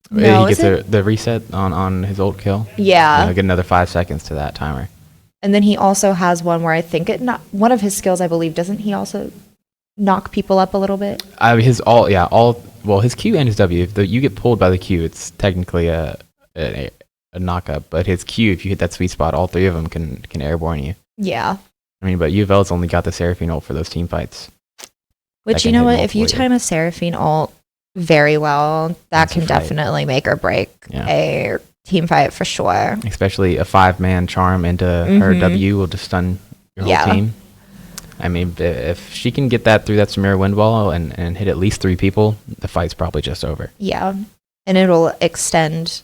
No, he gets the reset on his ult kill. Yeah. Get another 5 seconds to that timer. And then he also has one where I think one of his skills, I believe, doesn't he also knock people up a little bit? His his Q and his W. If you get pulled by the Q, it's technically a knock up. But his Q, if you hit that sweet spot, all three of them can airborne you. Yeah. I mean, but UofL's only got the Seraphine ult for those team fights. Which, you know what? If you time a Seraphine ult very well, that can definitely make or break a team fight for sure. Especially a 5-man charm into her W will just stun your whole team. I mean, if she can get that through that Samira wind wall and hit at least 3 people, the fight's probably just over. Yeah. And it'll extend.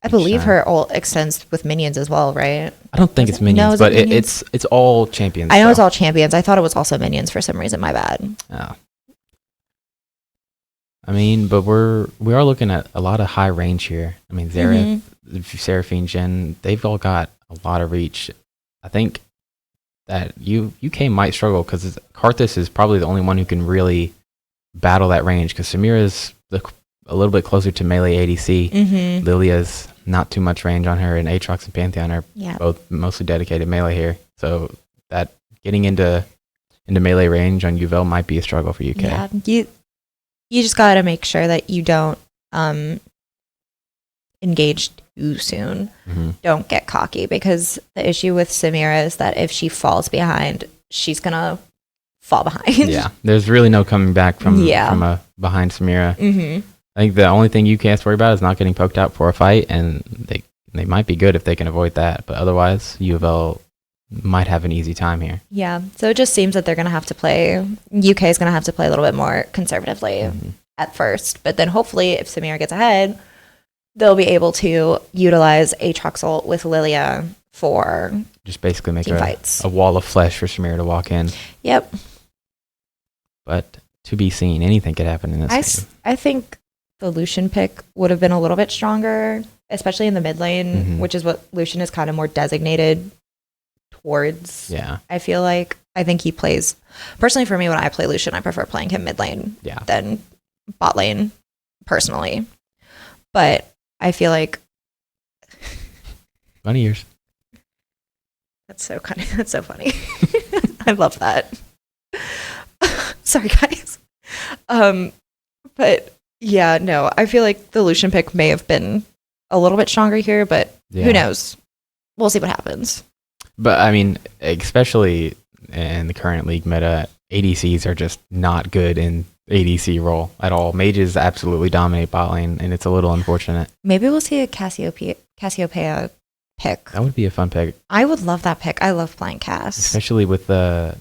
I believe her ult extends with minions as well, right? I don't think it's minions, but it's all champions. I know it's all champions. I thought it was also minions for some reason. My bad. Oh. I mean, but we are looking at a lot of high range here. I mean, Xerath, Seraphine, Jhin, they've all got a lot of reach. I think that UK might struggle because Karthus is probably the only one who can really battle that range because Samira's a little bit closer to melee ADC. Lilia's not too much range on her, and Aatrox and Pantheon are both mostly dedicated melee here. So that getting into melee range on UofL might be a struggle for UK. Yeah, you just got to make sure that you don't engage too soon. Don't get cocky, because the issue with Samira is that if she falls behind, she's gonna fall behind. Yeah, there's really no coming back from a behind Samira. I think the only thing UK has to worry about is not getting poked out for a fight, and they might be good if they can avoid that. But otherwise, UofL might have an easy time here. Yeah, so it just seems that they're going to have to play, UK is going to have to play a little bit more conservatively at first. But then hopefully if Samira gets ahead, they'll be able to utilize Aatrox ult with Lilia for just basically make fights. A wall of flesh for Samira to walk in. Yep. But to be seen, anything could happen in this game. I think the Lucian pick would have been a little bit stronger, especially in the mid lane, which is what Lucian is kind of more designated towards. Yeah. I feel like I think he plays, personally for me, when I play Lucian, I prefer playing him mid lane than bot lane, personally. But I feel like funny years. That's so funny. I love that. Sorry guys. But yeah, no, I feel like the Lucian pick may have been a little bit stronger here, but who knows? We'll see what happens. But I mean, especially in the current league meta, ADCs are just not good in ADC role at all. Mages absolutely dominate bot lane, and it's a little unfortunate. Maybe we'll see a Cassiopeia pick. That would be a fun pick. I would love that pick. I love playing Cass. Especially with the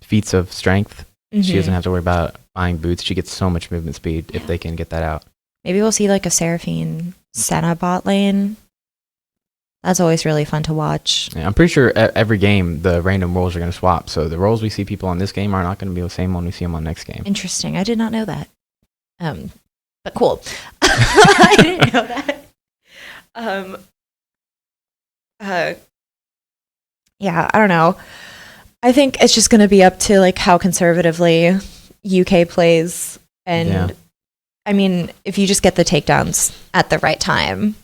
feats of strength. She doesn't have to worry about buying boots. She gets so much movement speed if they can get that out. Maybe we'll see like a Seraphine Senna bot lane. That's always really fun to watch. Yeah, I'm pretty sure every game the random roles are going to swap. So the roles we see people on this game are not going to be the same one we see them on next game. Interesting. I did not know that. But cool. I didn't know that. Yeah, I don't know. I think it's just going to be up to like how conservatively UK plays. And I mean, if you just get the takedowns at the right time,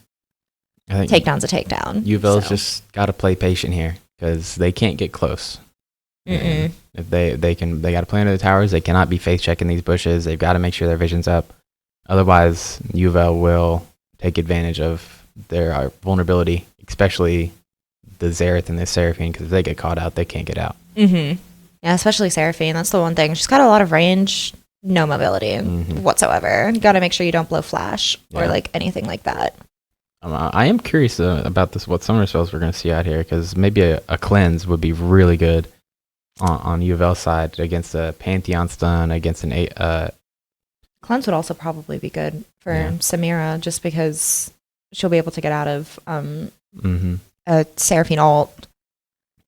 I think takedown's a takedown. UofL's just got to play patient here because they can't get close. If they got to play under the towers. They cannot be face checking these bushes. They've got to make sure their vision's up. Otherwise, UofL will take advantage of their vulnerability, especially the Xerath and the Seraphine, because if they get caught out, they can't get out. Yeah, especially Seraphine. That's the one thing. She's got a lot of range, no mobility whatsoever. You got to make sure you don't blow flash or like anything like that. I am curious about this. What summoner spells we're going to see out here, because maybe a cleanse would be really good on UofL side against a Pantheon stun, against an cleanse would also probably be good for Samira, just because she'll be able to get out of a Seraphine ult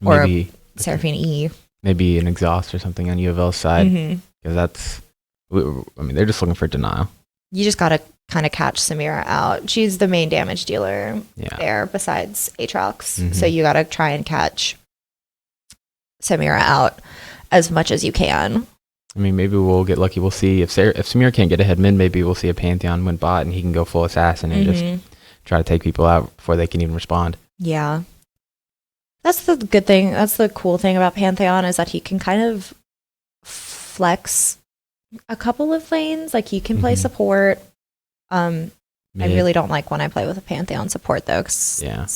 or maybe a Seraphine E. Maybe an exhaust or something on UofL's side, because they're just looking for denial. You just got to kind of catch Samira out. She's the main damage dealer there besides Aatrox. So you got to try and catch Samira out as much as you can. I mean, maybe we'll get lucky. We'll see if Samir can't get ahead mid. Maybe we'll see a Pantheon win bot, and he can go full assassin and just try to take people out before they can even respond. Yeah. That's the good thing. That's the cool thing about Pantheon is that he can kind of flex a couple of lanes. Like he can play support. I really don't like when I play with a Pantheon support though, because I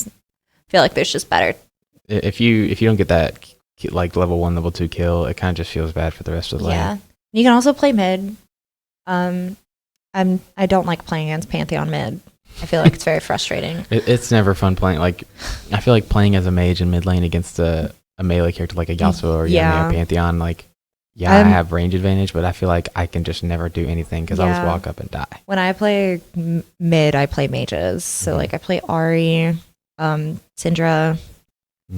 feel like there's just better. If you don't get that like level 1, level 2 kill, it kind of just feels bad for the rest of the lane. Yeah, you can also play mid. I don't like playing against Pantheon mid. I feel like it's very frustrating. It's never fun playing. Like, I feel like playing as a mage in mid lane against a melee character like a Yasuo or a Pantheon. Like, I have range advantage, but I feel like I can just never do anything because I'll just walk up and die. When I play mid, I play mages. So like I play Ahri, Syndra,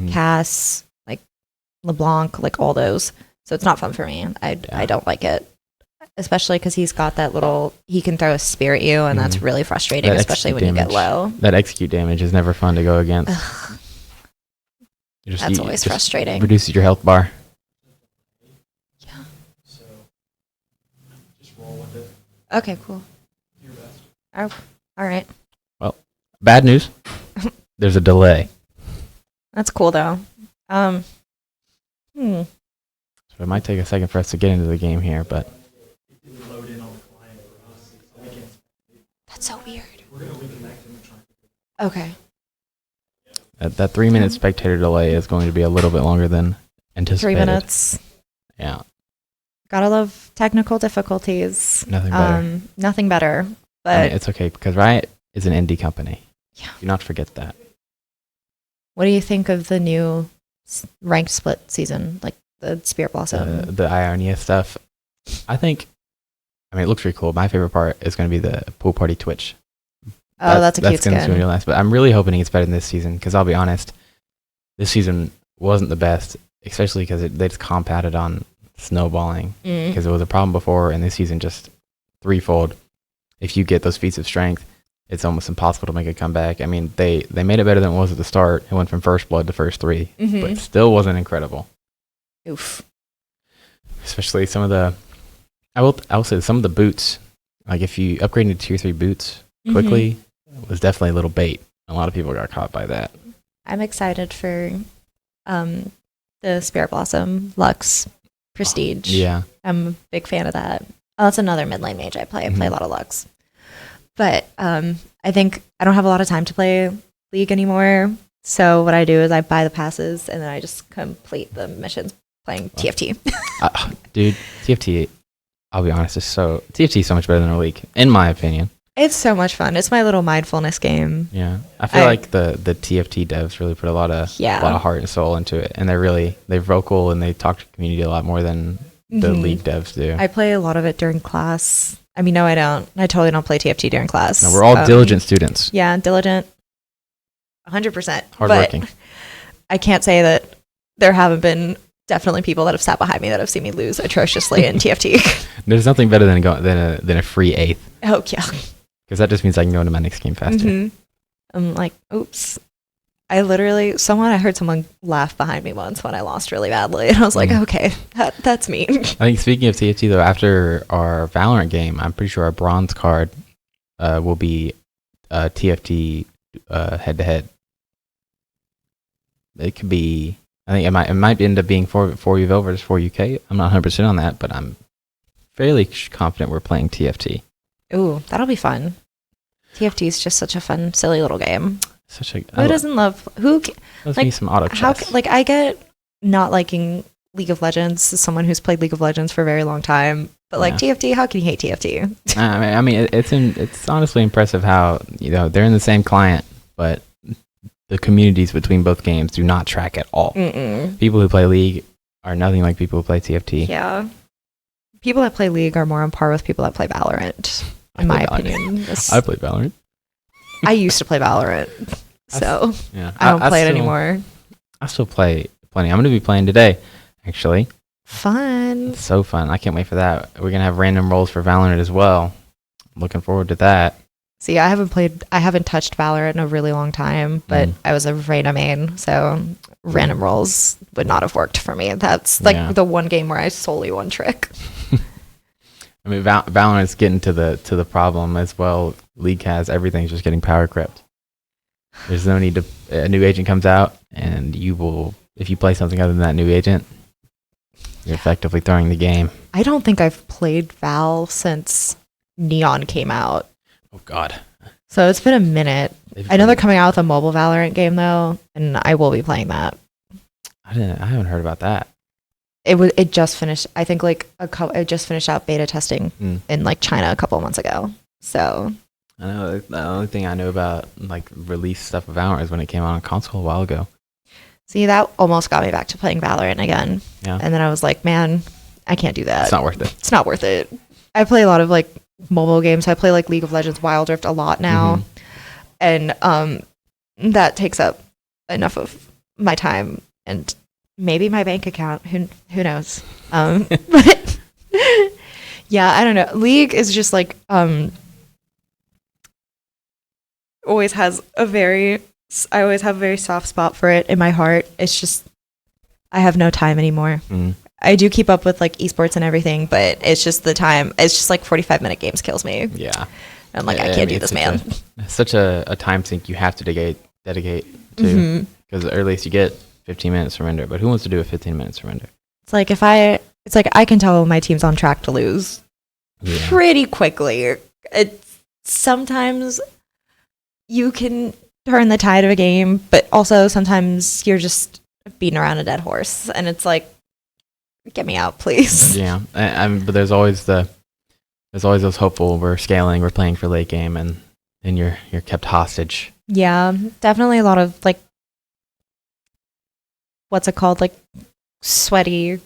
Cass, like LeBlanc, like all those. So it's not fun for me. I don't like it. Especially because he's got that little, he can throw a spear at you, and that's really frustrating, especially when you get low. That execute damage is never fun to go against. That's always frustrating. Reduces your health bar. Yeah. So, just roll with it. Okay, cool. Your best. Oh, all right. Well, bad news. There's a delay. That's cool, though. So it might take a second for us to get into the game here, but... That's so weird. Okay. That 3-minute spectator delay is going to be a little bit longer than anticipated. 3 minutes. Yeah. Gotta love technical difficulties. Nothing better. Nothing better. But I mean, it's okay because Riot is an indie company. Yeah. Do not forget that. What do you think of the new ranked split season, like the Spirit Blossom? The Ionia stuff. I mean, it looks really cool. My favorite part is going to be the pool party Twitch. That's a cute skin. That's going to be nice. But I'm really hoping it's better than this season because I'll be honest, this season wasn't the best, especially because they just compounded on snowballing because it was a problem before, and this season just threefold. If you get those feats of strength, it's almost impossible to make a comeback. I mean, they made it better than it was at the start. It went from first blood to first 3, but it still wasn't incredible. Oof. Especially some of the... I will say some of the boots, like if you upgrade into tier 3 boots quickly, was definitely a little bait. A lot of people got caught by that. I'm excited for the Spirit Blossom Lux Prestige. Yeah. I'm a big fan of that. Oh, that's another mid lane mage I play. I play a lot of Lux. But I think I don't have a lot of time to play League anymore. So what I do is I buy the passes and then I just complete the missions playing TFT. Dude, TFT... I'll be honest, TFT is so much better than our League, in my opinion. It's so much fun. It's my little mindfulness game. Yeah. I feel like the TFT devs really put a lot of heart and soul into it. And they're vocal and they talk to the community a lot more than the League devs do. I play a lot of it during class. I mean, no, I don't. I totally don't play TFT during class. No, we're all diligent students. Yeah, diligent. 100%. Hardworking. But I can't say that there haven't been definitely people that have sat behind me that have seen me lose atrociously in TFT. There's nothing better than a free 8th. Oh, yeah. Because that just means I can go into my next game faster. I'm like, oops. I heard someone laugh behind me once when I lost really badly. And I was like, okay, that's me. I think speaking of TFT, though, after our Valorant game, I'm pretty sure our bronze card will be TFT head-to-head. It could be... I think it might end up being 4 UofL versus 4 UK. I'm not 100% on that, but I'm fairly confident we're playing TFT. Ooh, that'll be fun. TFT is just such a fun, silly little game. Who doesn't love... Loves me some auto chess. I get not liking League of Legends as someone who's played League of Legends for a very long time, but TFT, how can you hate TFT? I mean, it's honestly impressive how they're in the same client, but the communities between both games do not track at all. People who play League are nothing like people who play TFT. Yeah. People that play League are more on par with people that play Valorant, in my opinion. I play Valorant. I used to play Valorant, so I don't play it anymore. I still play plenty. I'm going to be playing today, actually. Fun. It's so fun. I can't wait for that. We're going to have random roles for Valorant as well. Looking forward to that. See, I haven't touched Valorant in a really long time, but I was a Reyna main, so random roles would not have worked for me. That's like the one game where I solely one trick. I mean, Valorant's getting to the problem as well. League has everything's just getting power crept. There's no need to. A new agent comes out, and you will, if you play something other than that new agent, you're effectively throwing the game. I don't think I've played Val since Neon came out. Oh God! So it's been a minute. I know they're coming out with a mobile Valorant game though, and I will be playing that. I haven't heard about that. It just finished. I think like it just finished out beta testing in like China a couple of months ago. So I know the only thing I know about like release stuff of Valorant is when it came out on console a while ago. See, that almost got me back to playing Valorant again. Yeah. And then I was like, man, I can't do that. It's not worth it. It's not worth it. I play a lot of like mobile games. I play like League of Legends Wild Rift a lot now. And that takes up enough of my time and maybe my bank account. Who knows? But yeah, I don't know. League is just like I always have a very soft spot for it in my heart. It's just I have no time anymore. I do keep up with like esports and everything, but it's just the time. It's just like 45-minute games kills me. Yeah. I'm like, I can't do this, man. Such a time sink you have to dedicate to, because the earliest you get 15 minutes surrender. But who wants to do a 15-minute surrender? It's like I can tell my team's on track to lose pretty quickly. Sometimes you can turn the tide of a game, but also sometimes you're just beating around a dead horse, and it's like, get me out, please. Yeah, but there's always those hopeful. We're scaling, we're playing for late game, and you're kept hostage. Yeah, definitely a lot of like, what's it called, like sweaty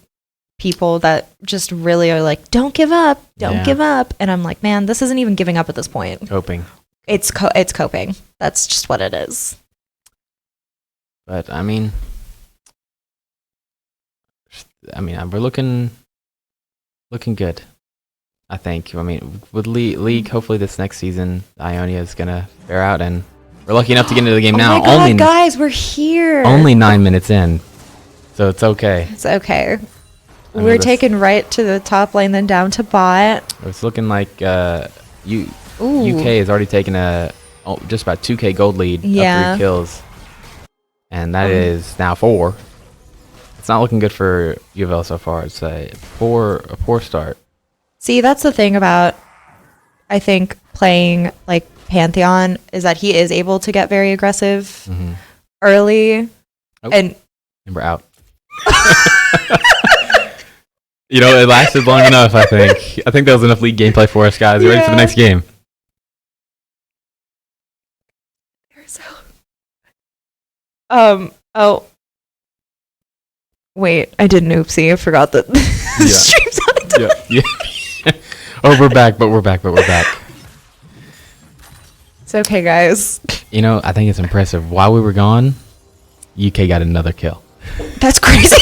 people that just really are like, don't give up, give up, and I'm like, man, this isn't even giving up at this point. Coping. It's coping. That's just what it is. But I mean, we're looking good. I think. I mean, with League, hopefully this next season, Ionia is gonna bear out, and we're lucky enough to get into the game now. My God, guys, we're here. Only 9 minutes in, so it's okay. It's okay. We're taking right to the top lane, then down to bot. It's looking like UK has already taken just about 2K gold lead, up 3 kills, and that is now 4. It's not looking good for UofL so far. It's a poor start. See, that's the thing about, I think, playing like Pantheon is that he is able to get very aggressive early, and we're out. You know, it lasted long enough. I think that was enough League gameplay for us, guys. We're ready for the next game. Oh. Wait, I did an oopsie. I forgot that the stream's on. Yeah. Oh, we're back. It's okay, guys. You know, I think it's impressive. While we were gone, UK got another kill. That's crazy.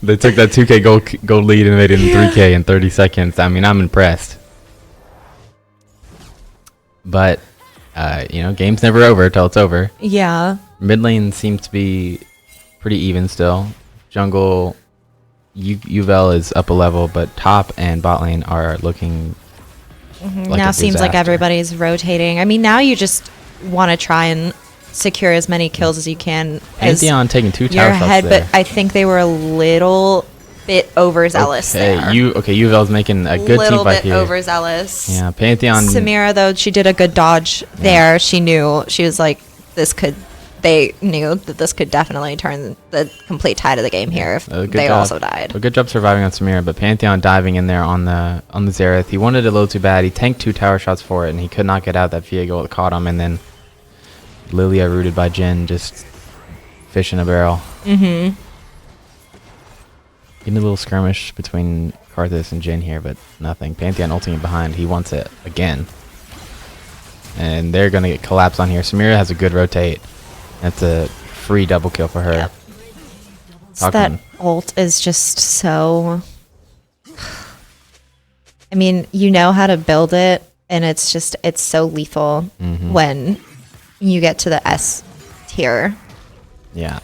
They took that 2K gold lead and made it in 3K in 30 seconds. I mean, I'm impressed. But, game's never over till it's over. Yeah. Mid lane seems to be pretty even still. Jungle, UofL is up a level, but top and bot lane are looking like now a seems like disaster. everybody's rotating. I mean, now you just want to try and secure as many kills as you can. Pantheon taking 2 tower shots ahead, there. but I think they were a little bit overzealous there. UofL's making a good team fight here. A little bit overzealous. Yeah, Pantheon. Samira, though, she did a good dodge there. She knew. She was like, they knew that this could definitely turn the complete tide of the game here if they also died. A good job surviving on Samira, but Pantheon diving in there on the Xerath. He wanted it a little too bad. He tanked 2 tower shots for it, and he could not get out. That Viego caught him, and then Lilia rooted by Jin, just fish in a barrel. Getting a little skirmish between Karthus and Jin here, but nothing. Pantheon ulting behind. He wants it again. And they're going to get collapsed on here. Samira has a good rotate. That's a free double kill for her. Yep. That ult is just so... I mean, you know how to build it, and it's so lethal when you get to the S tier. Yeah.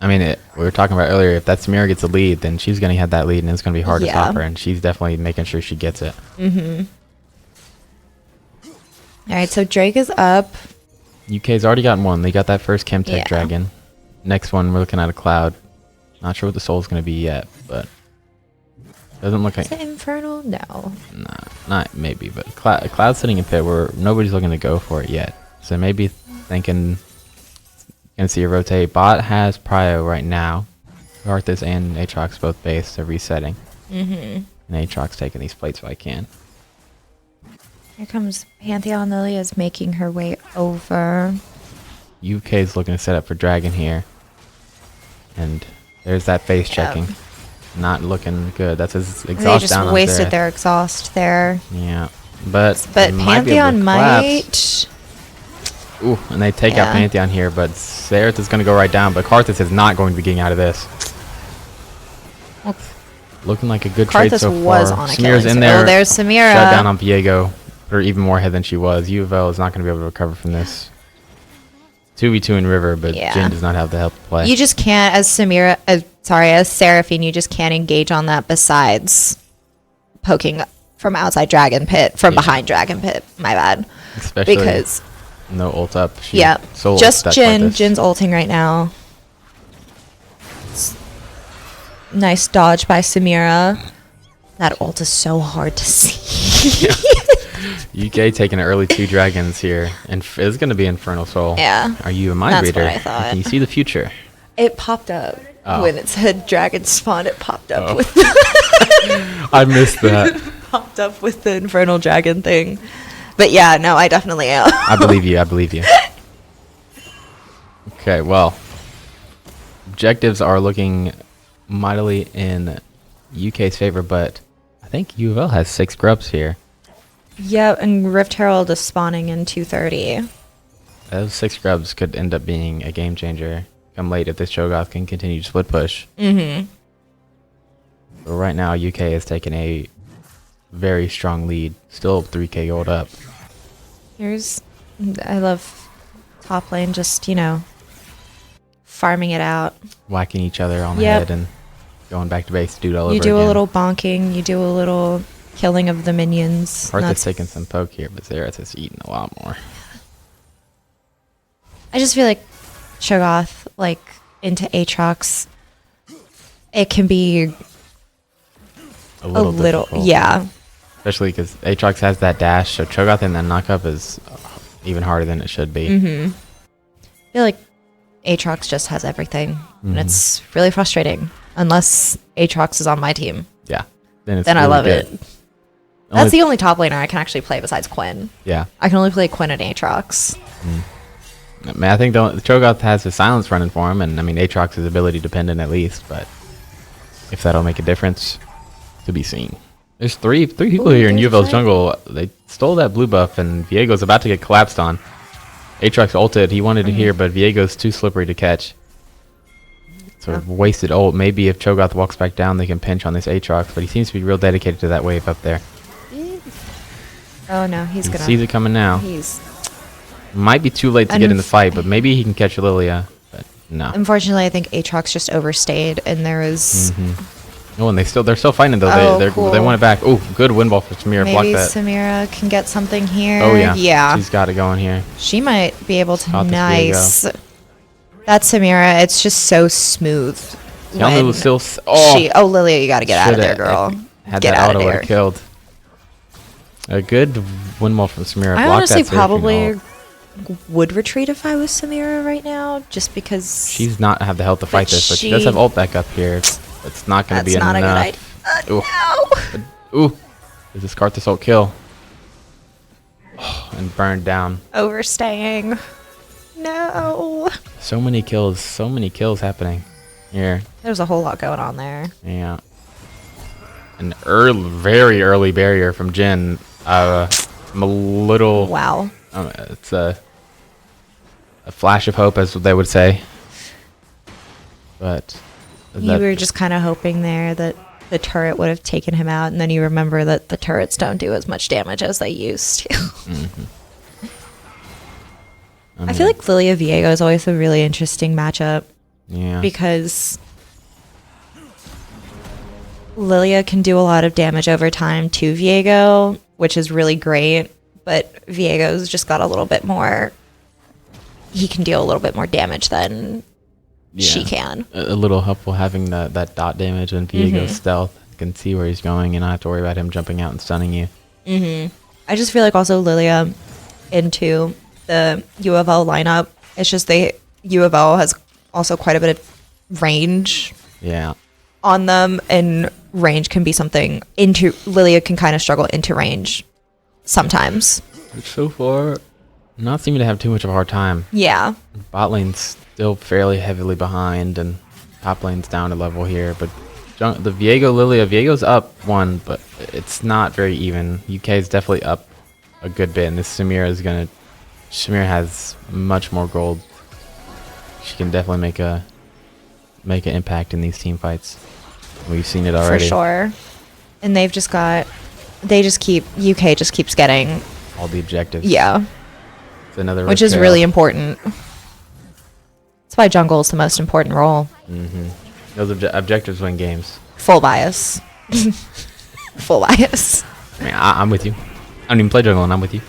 I mean, we were talking about earlier, if that Samira gets a lead, then she's going to have that lead, and it's going to be hard to stop her, and she's definitely making sure she gets it. All right, so Drake is up. UK's already gotten one. They got that first Chemtech dragon. Next one, we're looking at a Cloud. Not sure what the soul's going to be yet, but doesn't look like... Is it Infernal? No. Nah, not maybe, but Cloud's sitting in pit where nobody's looking to go for it yet. So maybe thinking... Gonna see a rotate. Bot has Prio right now. Arthas and Aatrox both base. They're resetting. And Aatrox taking these plates if I can. Here comes Pantheon. Lily is making her way over. UK's looking to set up for Dragon here. And there's that face checking. Not looking good. That's his exhaust down. They just wasted their exhaust there. Yeah. But Pantheon might... Ooh, and they take out Pantheon here, but Xerath is going to go right down, but Karthus is not going to be getting out of this. Well, looking like a good trade so far. Was on Samira's in there. Oh, there's Samira. Shut down on Viego. Put her even more ahead than she was. UofL is not going to be able to recover from this. 2v2 in River, but Jin does not have the help to play. You just can't, as Seraphine, you just can't engage on that besides poking from outside Dragon Pit, from behind Dragon Pit. My bad. Especially because... No ult up. Just Jin. Jin's ulting right now. Nice dodge by Samira. That ult is so hard to see. UK taking early 2 dragons here. And it's going to be Infernal Soul. Yeah. Are you a mind reader? That's what I thought. Can you see the future? It popped up. When it said dragon spawn, it popped up with I missed that. Popped up with the Infernal Dragon thing. But yeah, no, I definitely am. I believe you. I believe you. Okay, well, objectives are looking mightily in UK's favor, but I think UofL has 6 grubs here. Yeah, and Rift Herald is spawning in 2:30. Those 6 grubs could end up being a game changer come late if this Cho'Gath can continue to split push. But right now, UK is taking a very strong lead. Still 3k gold up. I love top lane just, farming it out. Whacking each other on the head and going back to base to do it all over again. You do a little bonking. You do a little killing of the minions. Arthur's taking some poke here, but Xerath is eating a lot more. I just feel like Cho'Gath, into Aatrox, it can be a little difficult. Yeah. Especially because Aatrox has that dash, so Cho'Gath in that knockup is even harder than it should be. I feel like Aatrox just has everything, and it's really frustrating. Unless Aatrox is on my team. Yeah. Then really I love it. That's the only top laner I can actually play besides Quinn. Yeah. I can only play Quinn and Aatrox. I mean, I think the Cho'Gath has his silence running for him, and I mean, Aatrox is ability dependent at least, but if that'll make a difference, to be seen. There's three people here in UofL's jungle. They stole that blue buff, and Viego's about to get collapsed on. Aatrox ulted. He wanted to hear, but Viego's too slippery to catch. Sort of wasted ult. Maybe if Cho'Gath walks back down, they can pinch on this Aatrox, but he seems to be real dedicated to that wave up there. Oh no, he sees it coming now. Might be too late to get in the fight, but maybe he can catch Lilia. But no. Unfortunately, I think Aatrox just overstayed, and there is. Oh, and they're still fighting though. They want it back. Oh, good wind ball for Samira. Block that. Maybe Samira can get something here. Oh yeah. Yeah. She's got it going here. She might be able to. Nice. That's Samira. It's just so smooth. Lilia, you got to get out of there, girl. Get out of there. Killed. A good wind ball from Samira. I honestly probably would retreat if I was Samira right now, just because she's not have the health to fight this, but she does have ult back up here. It's not going to be enough. That's not a good idea. No. Ooh. Is this Karthus ult kill? Oh, and burned down. Overstaying. No. So many kills happening here. There's a whole lot going on there. Yeah. An very early barrier from Jin. I'm a little... Wow. It's a flash of hope, as they would say. But... You were just kind of hoping there that the turret would have taken him out, and then you remember that the turrets don't do as much damage as they used to. I feel like Lilia Viego is always a really interesting matchup. Yeah. Because Lilia can do a lot of damage over time to Viego, which is really great, but Viego's just got a little bit more. He can deal a little bit more damage than she can. A little helpful having that dot damage and Viego's stealth. You can see where he's going and not have to worry about him jumping out and stunning you. I just feel like also Lilia into the UofL lineup, it's just UofL has also quite a bit of range on them, and range can be something Lilia can kind of struggle into range sometimes. So far, not seeming to have too much of a hard time. Yeah. Bot lane's still fairly heavily behind, and top lane's down a level here, but the Viego's up one, but it's not very even. UK is definitely up a good bit, and this Samira has much more gold. She can definitely make an impact in these team fights. We've seen it already. For sure. And UK just keeps getting all the objectives. Yeah. It's another which is really important. That's why jungle is the most important role. Those objectives win games. Full bias. Full bias. I mean, I'm with you. I don't even play jungle, and I'm with you.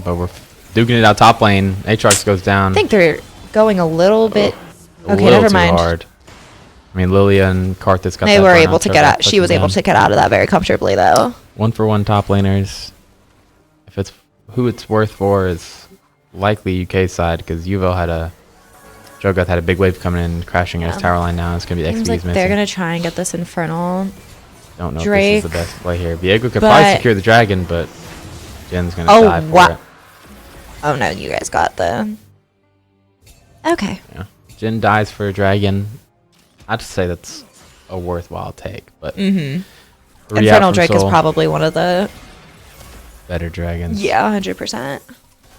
But we're duking it out top lane. Aatrox goes down. I think they're going a little bit. Okay, never mind. Hard. I mean, Lilia and Karthus got. They were able to get out. She was able to get out of that very comfortably, though. 1-for-1 top laners. If it's who it's worth for, is likely UK side, because Drogoth had a big wave coming in, crashing his tower line. Now it's gonna be XP's like missing. They're gonna try and get this Infernal. Don't know Drake, if this is the best play here. Viego could probably secure the dragon, but Jin's gonna die for it. Oh no, you guys got the. Okay. Yeah, Jin dies for a dragon. I'd say that's a worthwhile take, but Infernal Drake is probably one of the better dragons. Yeah, 100%.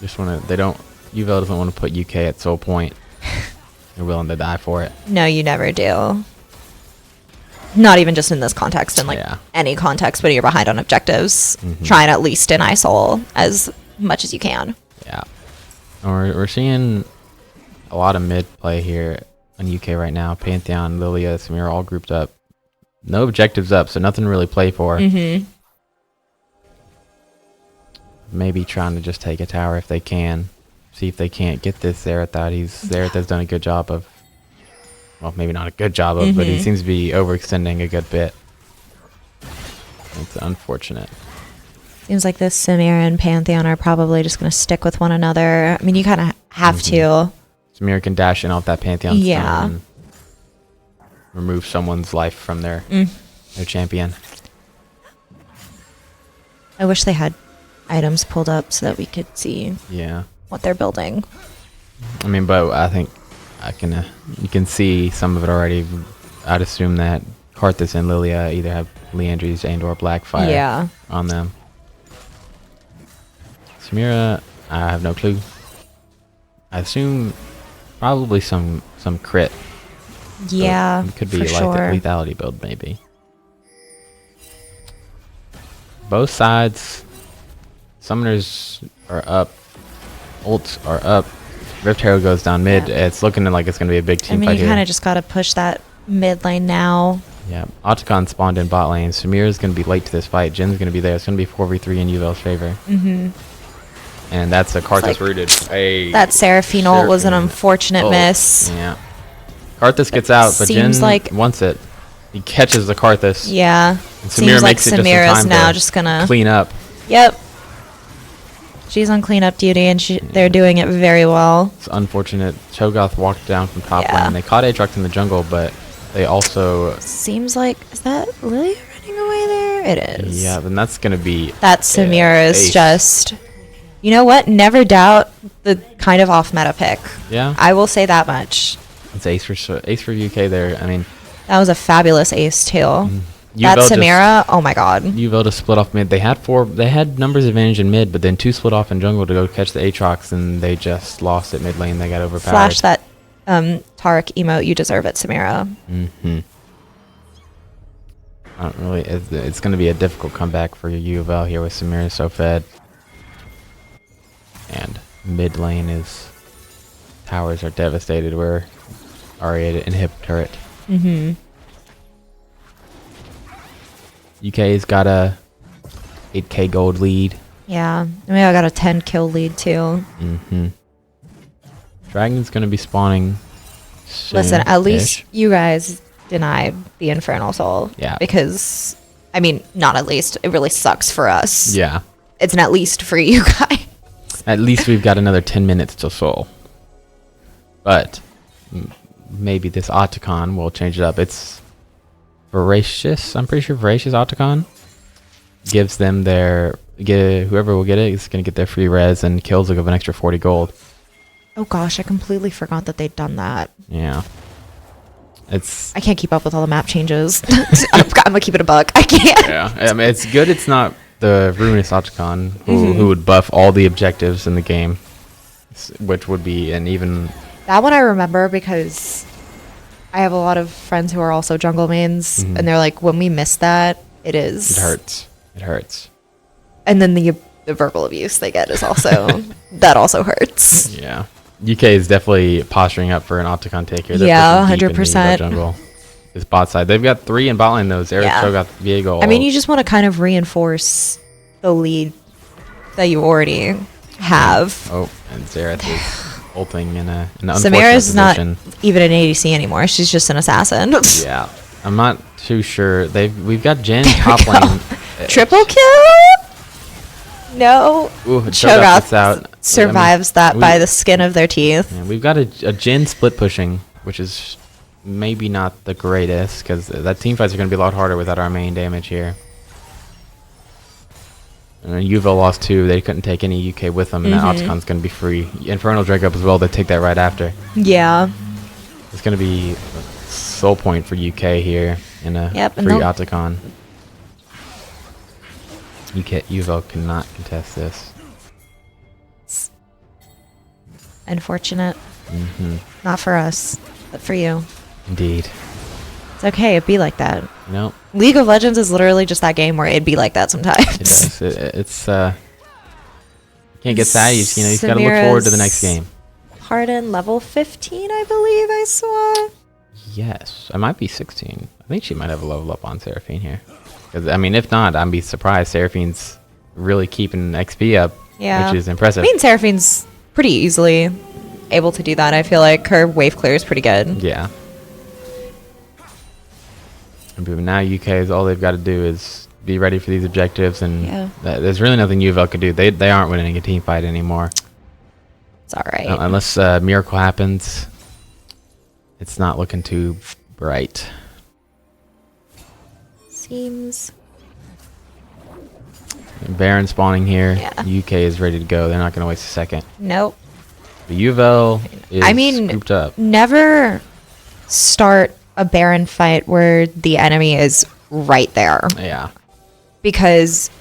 UofL doesn't want to put UK at soul point. They're willing to die for it. No, you never do. Not even just in this context, in any context, when you're behind on objectives, try and at least deny soul as much as you can. Yeah. We're seeing a lot of mid play here on UK right now. Pantheon, Lilia, Samira all grouped up. No objectives up, so nothing to really play for. Maybe trying to just take a tower if they can. See if they can't get this Xerath out. Xerath done a good job of, well, maybe not a good job of, but he seems to be overextending a good bit. It's unfortunate. Seems like this Samira and Pantheon are probably just going to stick with one another. I mean, you kind of have to. Samira can dash in off that Pantheon stone and remove someone's life from their champion. I wish they had items pulled up so that we could see what they're building. I mean, but I think you can see some of it already. I'd assume that Karthus and Lilia either have Liandry's and or Blackfire on them. Samira, I have no clue. I assume probably some crit. Yeah, it could be like the lethality build, maybe. Both sides, summoners are up, ults are up. Rift Herald goes down mid. It's looking like it's going to be a big team fight here. You kind of just got to push that mid lane now. Yeah, Otacon spawned in bot lane. Samira's going to be late to this fight. Jin's going to be there. It's going to be 4v3 in UofL's favor. And that's a Karthus rooted. That Seraphine ult was an unfortunate miss. Yeah. Karthus gets out, but Jin wants it. He catches the Karthus. Yeah. And Samira makes it Samira's now just gonna clean up. Yep. She's on cleanup duty, and they're doing it very well. It's unfortunate. Cho'Gath walked down from top lane. They caught Aatrox in the jungle, but they also... Seems like... Is that Lilia running away there? It is. Yeah, then that's going to be... That Samira is just... You know what? Never doubt the kind of off-meta pick. Yeah. I will say that much. It's ace for UK there. I mean... That was a fabulous ace, too. That Samira, oh my god. UofL just split off mid. They had numbers advantage in mid, but then 2 split off in jungle to go catch the Aatrox, and they just lost at mid lane. They got overpowered. Flash that Taric emote. You deserve it, Samira. I don't really. It's going to be a difficult comeback for UofL here with Samira so fed. And mid lane is towers are devastated. We're already at inhib turret. UK's got a 8k gold lead. Yeah, I mean, I got a 10 kill lead too. Dragon's gonna be spawning soon. Listen, at least you guys denied the Infernal Soul. Yeah. Because, I mean, not at least. It really sucks for us. Yeah. It's an at least for you guys. At least we've got another 10 minutes to soul. But maybe this Otacon will change it up. It's Voracious. I'm pretty sure Voracious Otacon gives them their... whoever will get it is going to get their free res and kills of an extra 40 gold. Oh gosh, I completely forgot that they'd done that. Yeah. I can't keep up with all the map changes. I'm gonna keep it a buck. I can't. Yeah, I mean, it's good it's not the Ruinous Otacon who would buff all the objectives in the game, which would be an even... That one I remember because I have a lot of friends who are also jungle mains, and they're like, when we miss that, it is... It hurts. It hurts. And then the verbal abuse they get is also... that also hurts. Yeah. UK is definitely posturing up for an Octagon take here. Yeah, 100%. Jungle. This bot side. They've got 3 in bot lane though. Zerath got Viego. I mean, you just want to kind of reinforce the lead that you already have. Oh, and Zerath is ulting in an unfortunate Samira's position. Not even an ADC anymore. She's just an assassin. Yeah. I'm not too sure. We've got Jin top lane. Triple kill? No. Ooh, Cho'Gath survives that by the skin of their teeth. Yeah, we've got a Jin split pushing, which is maybe not the greatest, because that team fights are going to be a lot harder without our main damage here. And UofL lost 2. They couldn't take any UK with them, and that Octagon's going to be free. Infernal Drake up as well. They take that right after. Yeah. It's going to be soul point for UK here in a free Octagon. UofL cannot contest this. It's unfortunate. Not for us, but for you. Indeed. It's okay. It'd be like that. Nope. League of Legends is literally just that game where it'd be like that sometimes. It does. It's can't get sad. You just got to look forward to the next game. Pardon, level 15, I believe I saw. Yes, I might be 16. I think she might have a level up on Seraphine here. Because I mean, if not, I'd be surprised. Seraphine's really keeping XP up, which is impressive. I mean, Seraphine's pretty easily able to do that. I feel like her wave clear is pretty good. Yeah. But now UK is all they've got to do is be ready for these objectives, and there's really nothing UofL could do. They aren't winning a team fight anymore. It's all right. Unless a miracle happens, it's not looking too bright. Seems. Baron spawning here. Yeah. UK is ready to go. They're not going to waste a second. Nope. The UofL is scooped up. Never start a Baron fight where the enemy is right there. Yeah. Because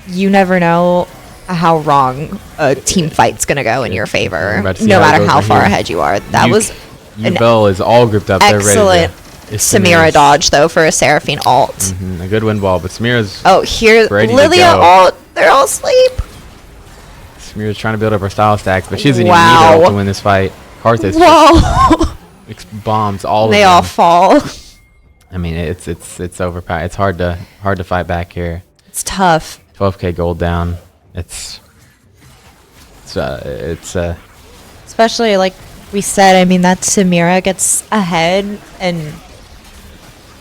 you never know how wrong a team fight's going to go in your favor, no matter how far ahead you are. That was UofL is all grouped up. Excellent Samira dodge, though, for a Seraphine ult. A good win ball, but Samira's here, Lilia ult. They're all asleep. Samira's trying to build up her style stacks, but she doesn't even need her to win this fight. Karthus bombs all of them. They all fall. I mean, it's overpowered. It's hard to fight back here. It's tough. 12k gold down. It's especially like we said. I mean, that Samira gets ahead, and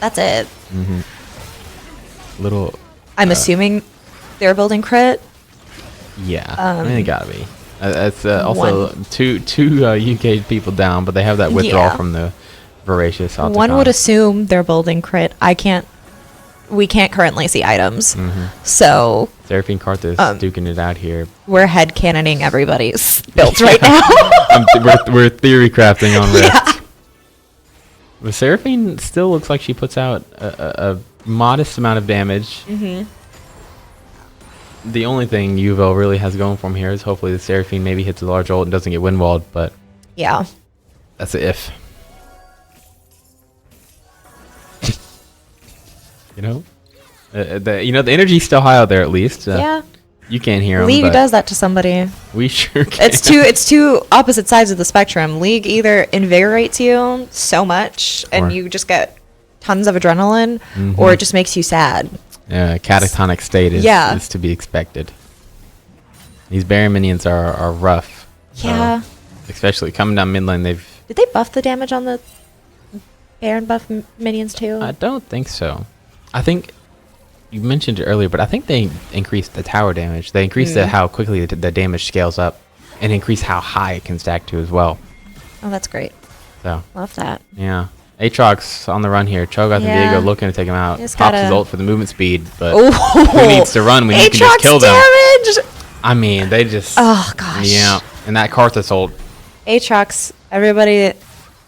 that's it. I'm assuming they're building crit. Yeah, I mean, they gotta be. It's also two UK people down, but they have that withdrawal from the Voracious Octagon. One would assume they're building crit. We can't currently see items, so Seraphine Karthus duking it out here. We're headcanoning everybody's builds right now. we're theory crafting on Rift. But Seraphine still looks like she puts out a modest amount of damage. The only thing UofL really has going for him here is hopefully the Seraphine maybe hits a large ult and doesn't get windwalled, but yeah, that's an if. You know, the energy's still high out there. At least, Yeah. you can't hear them. League does that to somebody. We sure can. It's two opposite sides of the spectrum. League either invigorates you so much and you just get tons of adrenaline, or it just makes you sad. Catatonic state is to be expected. These Baron minions are rough. Yeah. Especially coming down mid lane, Did they buff the damage on the Baron buff minions too? I don't think so. I think you mentioned it earlier, but I think they increased the tower damage. They increased how quickly the damage scales up, and increase how high it can stack to as well. Oh, that's great. So love that. Yeah. Aatrox on the run here. Cho'Gath and Viego looking to take him out. Pops his ult for the movement speed, but who needs to run when you can just kill them? Damage! I mean, they just... Oh, gosh. Yeah, and that Karthus ult. Aatrox, everybody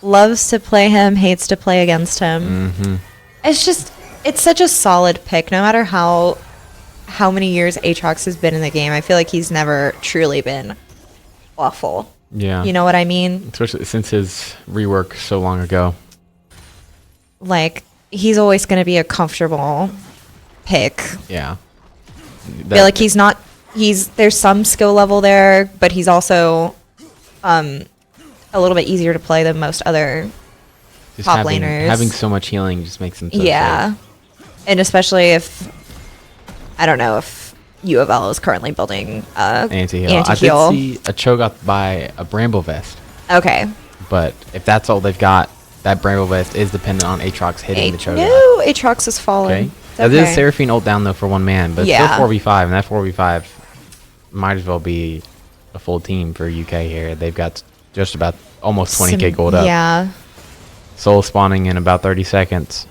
loves to play him, hates to play against him. It's such a solid pick, no matter how many years Aatrox has been in the game. I feel like he's never truly been awful. Yeah. You know what I mean? Especially since his rework so long ago. Like, he's always going to be a comfortable pick. Yeah. I feel like there's some skill level there, but he's also a little bit easier to play than most other top laners. Having so much healing just makes him so safe. And especially if UofL is currently building anti-heal. I did see a Cho'Gath buy a Bramble Vest. Okay. But if that's all they've got, that Bramble Vest is dependent on Aatrox hitting the Cho'Gath. No, Aatrox is falling. Okay. That is Seraphine ult down though for one man, but it's still 4v5, and that 4v5 might as well be a full team for UK here. They've got just about almost 20k gold up. Yeah. Soul spawning in about 30 seconds.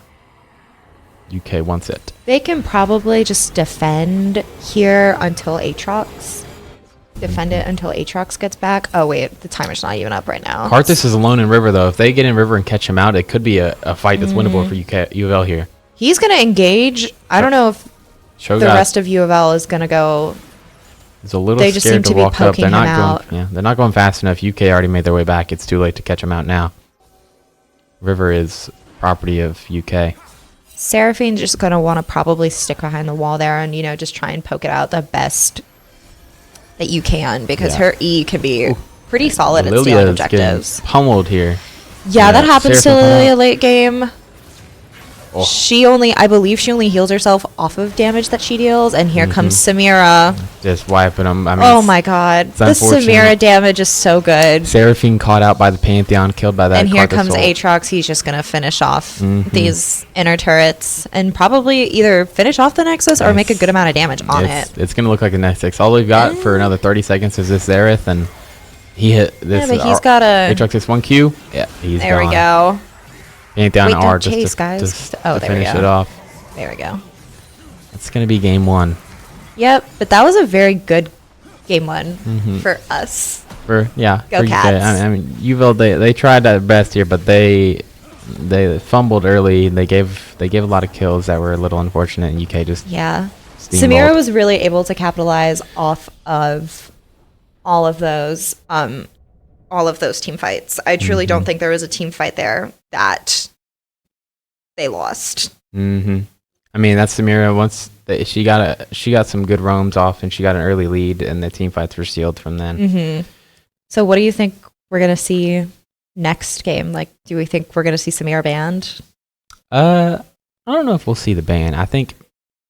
UK wants it. They can probably just defend here until Aatrox. Defend it until Aatrox gets back. Oh, wait. The timer's not even up right now. Karthus is alone in River, though. If they get in River and catch him out, it could be a fight that's winnable for UofL here. He's going to engage. I don't know if the rest of UofL is going to go. He's a little scared to walk up. They're not going. Yeah, they're not going fast enough. UK already made their way back. It's too late to catch him out now. River is property of UK. Seraphine's just going to want to probably stick behind the wall there and, just try and poke it out the best that you can, because her E can be pretty solid at stealing objectives. Pummeled here. Yeah, that happens to Lilia late game. I believe she only heals herself off of damage that she deals, and here comes Samira. Just wiping them. I mean, oh my god. The Samira damage is so good. Seraphine caught out by the Pantheon, killed by that. And here comes Aatrox. He's just going to finish off these inner turrets and probably either finish off the Nexus or make a good amount of damage on it. It's going to look like a Nexus. All we've got for another 30 seconds is this Xerath, and he hit this. Yeah, but he's got a... Aatrox hits 1Q. Yeah, he's there gone. We go. Pantheon R just to finish it off. There we go. It's going to be game one. Yep, but that was a very good game one for us. Go Cats. I mean, UofL, they tried their best here, but they fumbled early. They gave a lot of kills that were a little unfortunate, and UK just Samira was really able to capitalize off of all of those team fights. I truly don't think there was a team fight there that they lost. I mean, that's Samira. Once she got some good roams off, and she got an early lead, and the team fights were sealed from then. So what do you think we're going to see next game? Like, do we think we're going to see Samira banned? I don't know if we'll see the ban. I think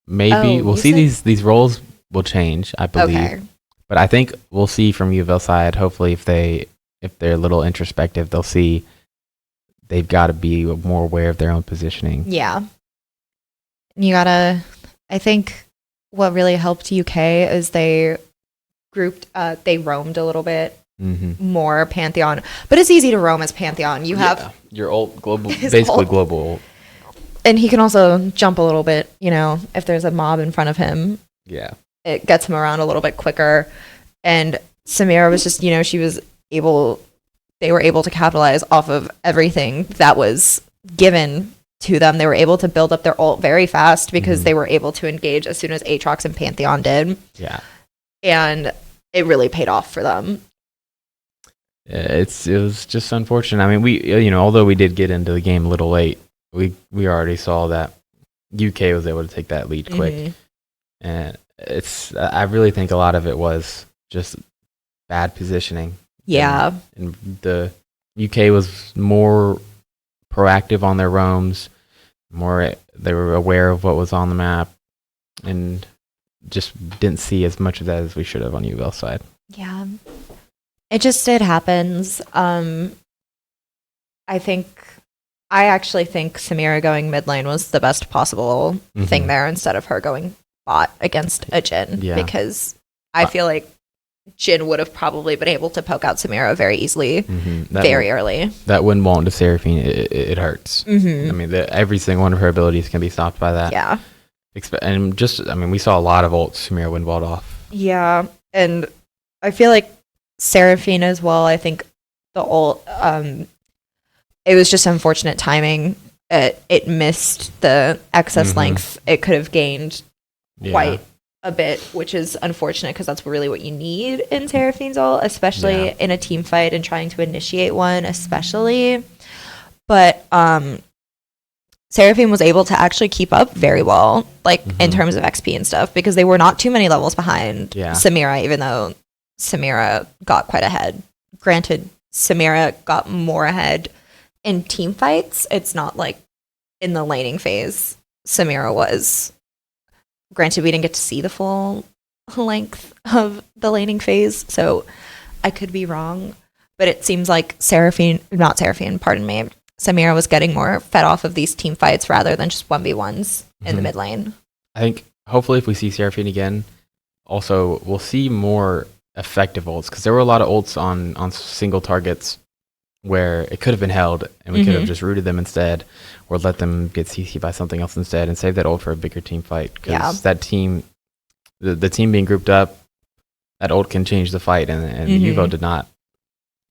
maybe we'll see these roles will change, I believe. Okay. But I think we'll see from UofL side, hopefully, if they're a little introspective, they'll see they've got to be more aware of their own positioning. Yeah. I think what really helped UK is they roamed a little bit more Pantheon. But it's easy to roam as Pantheon. You have your ult global, basically global ult. And he can also jump a little bit, if there's a mob in front of him. Yeah. It gets him around a little bit quicker. And Samira was just, they were able to capitalize off of everything that was given to them. They were able to build up their ult very fast because they were able to engage as soon as Aatrox and Pantheon did. Yeah. And it really paid off for them. It was just unfortunate. I mean, we although we did get into the game a little late, we already saw that UK was able to take that lead quick. And I really think a lot of it was just bad positioning. Yeah. And the UK was more proactive on their roams, they were aware of what was on the map, and just didn't see as much of that as we should have on UofL side. Yeah. It happens. I actually think Samira going mid lane was the best possible thing there, instead of her going bot against a Jhin, because I feel like Jhin would have probably been able to poke out Samira very easily, very early. That wind wall into Seraphine, it hurts. I mean, every single one of her abilities can be stopped by that. Yeah. And we saw a lot of ults Samira wind walled off. Yeah, and I feel like Seraphine as well. I think the ult, it was just unfortunate timing. It missed the excess length. It could have gained quite a bit, which is unfortunate, because that's really what you need in Seraphine's ult, especially in a team fight and trying to initiate one, especially. But Seraphine was able to actually keep up very well, like in terms of XP and stuff, because they were not too many levels behind Samira, even though Samira got quite ahead. Granted, Samira got more ahead in team fights. It's not like in the laning phase Samira was. Granted, we didn't get to see the full length of the laning phase, so I could be wrong, but it seems like Samira was getting more fed off of these team fights rather than just 1v1s in the mid lane. I think hopefully if we see Seraphine again, also we'll see more effective ults, because there were a lot of ults on single targets where it could have been held and we could have just rooted them instead, or let them get CC by something else instead and save that ult for a bigger team fight. Because that team, the team being grouped up, that ult can change the fight, and UofL did not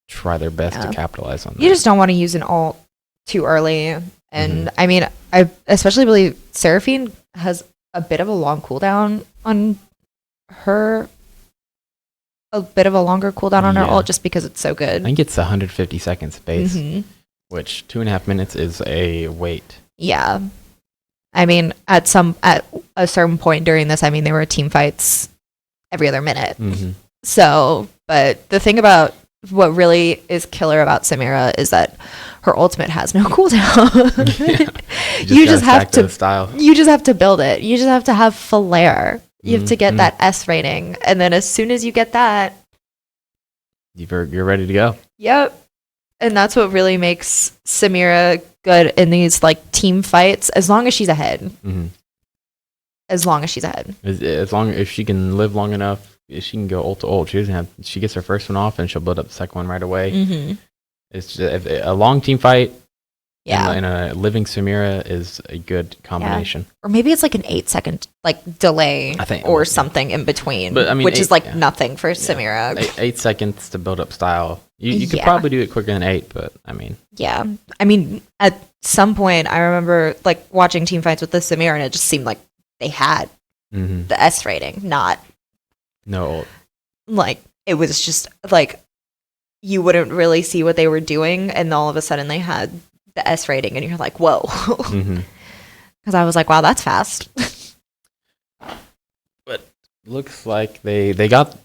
try their best to capitalize on that. You just don't want to use an ult too early. And I mean, I especially believe Seraphine has a bit of a long cooldown on her. A bit of a longer cooldown on her ult, just because it's so good. I think it's 150 seconds base, which 2.5 minutes is a wait. Yeah. I mean, at a certain point during this, I mean, there were team fights every other minute. So, but the thing about what really is killer about Samira is that her ultimate has no cooldown. You just have to build it. You just have to have flair. You have to get that S rating, and then as soon as you get that, you're ready to go. Yep. And that's what really makes Samira good in these like team fights, as long as she's ahead. As long as she's ahead. If she can live long enough, she can go ult to ult. She gets her first one off and she'll build up the second one right away. It's just, a long team fight. And a living Samira is a good combination. Or maybe it's like an 8-second like delay, I think, or something in between, but, I mean, which is like nothing for Samira. 8 seconds to build up style. You could probably do it quicker than 8, but I mean. Yeah. I mean, at some point, I remember like watching team fights with the Samira, and it just seemed like they had the S rating, not. No. Like, it was just like you wouldn't really see what they were doing, and all of a sudden they had the S rating, and you're like, whoa. Because I was like, wow, that's fast. But looks like they got,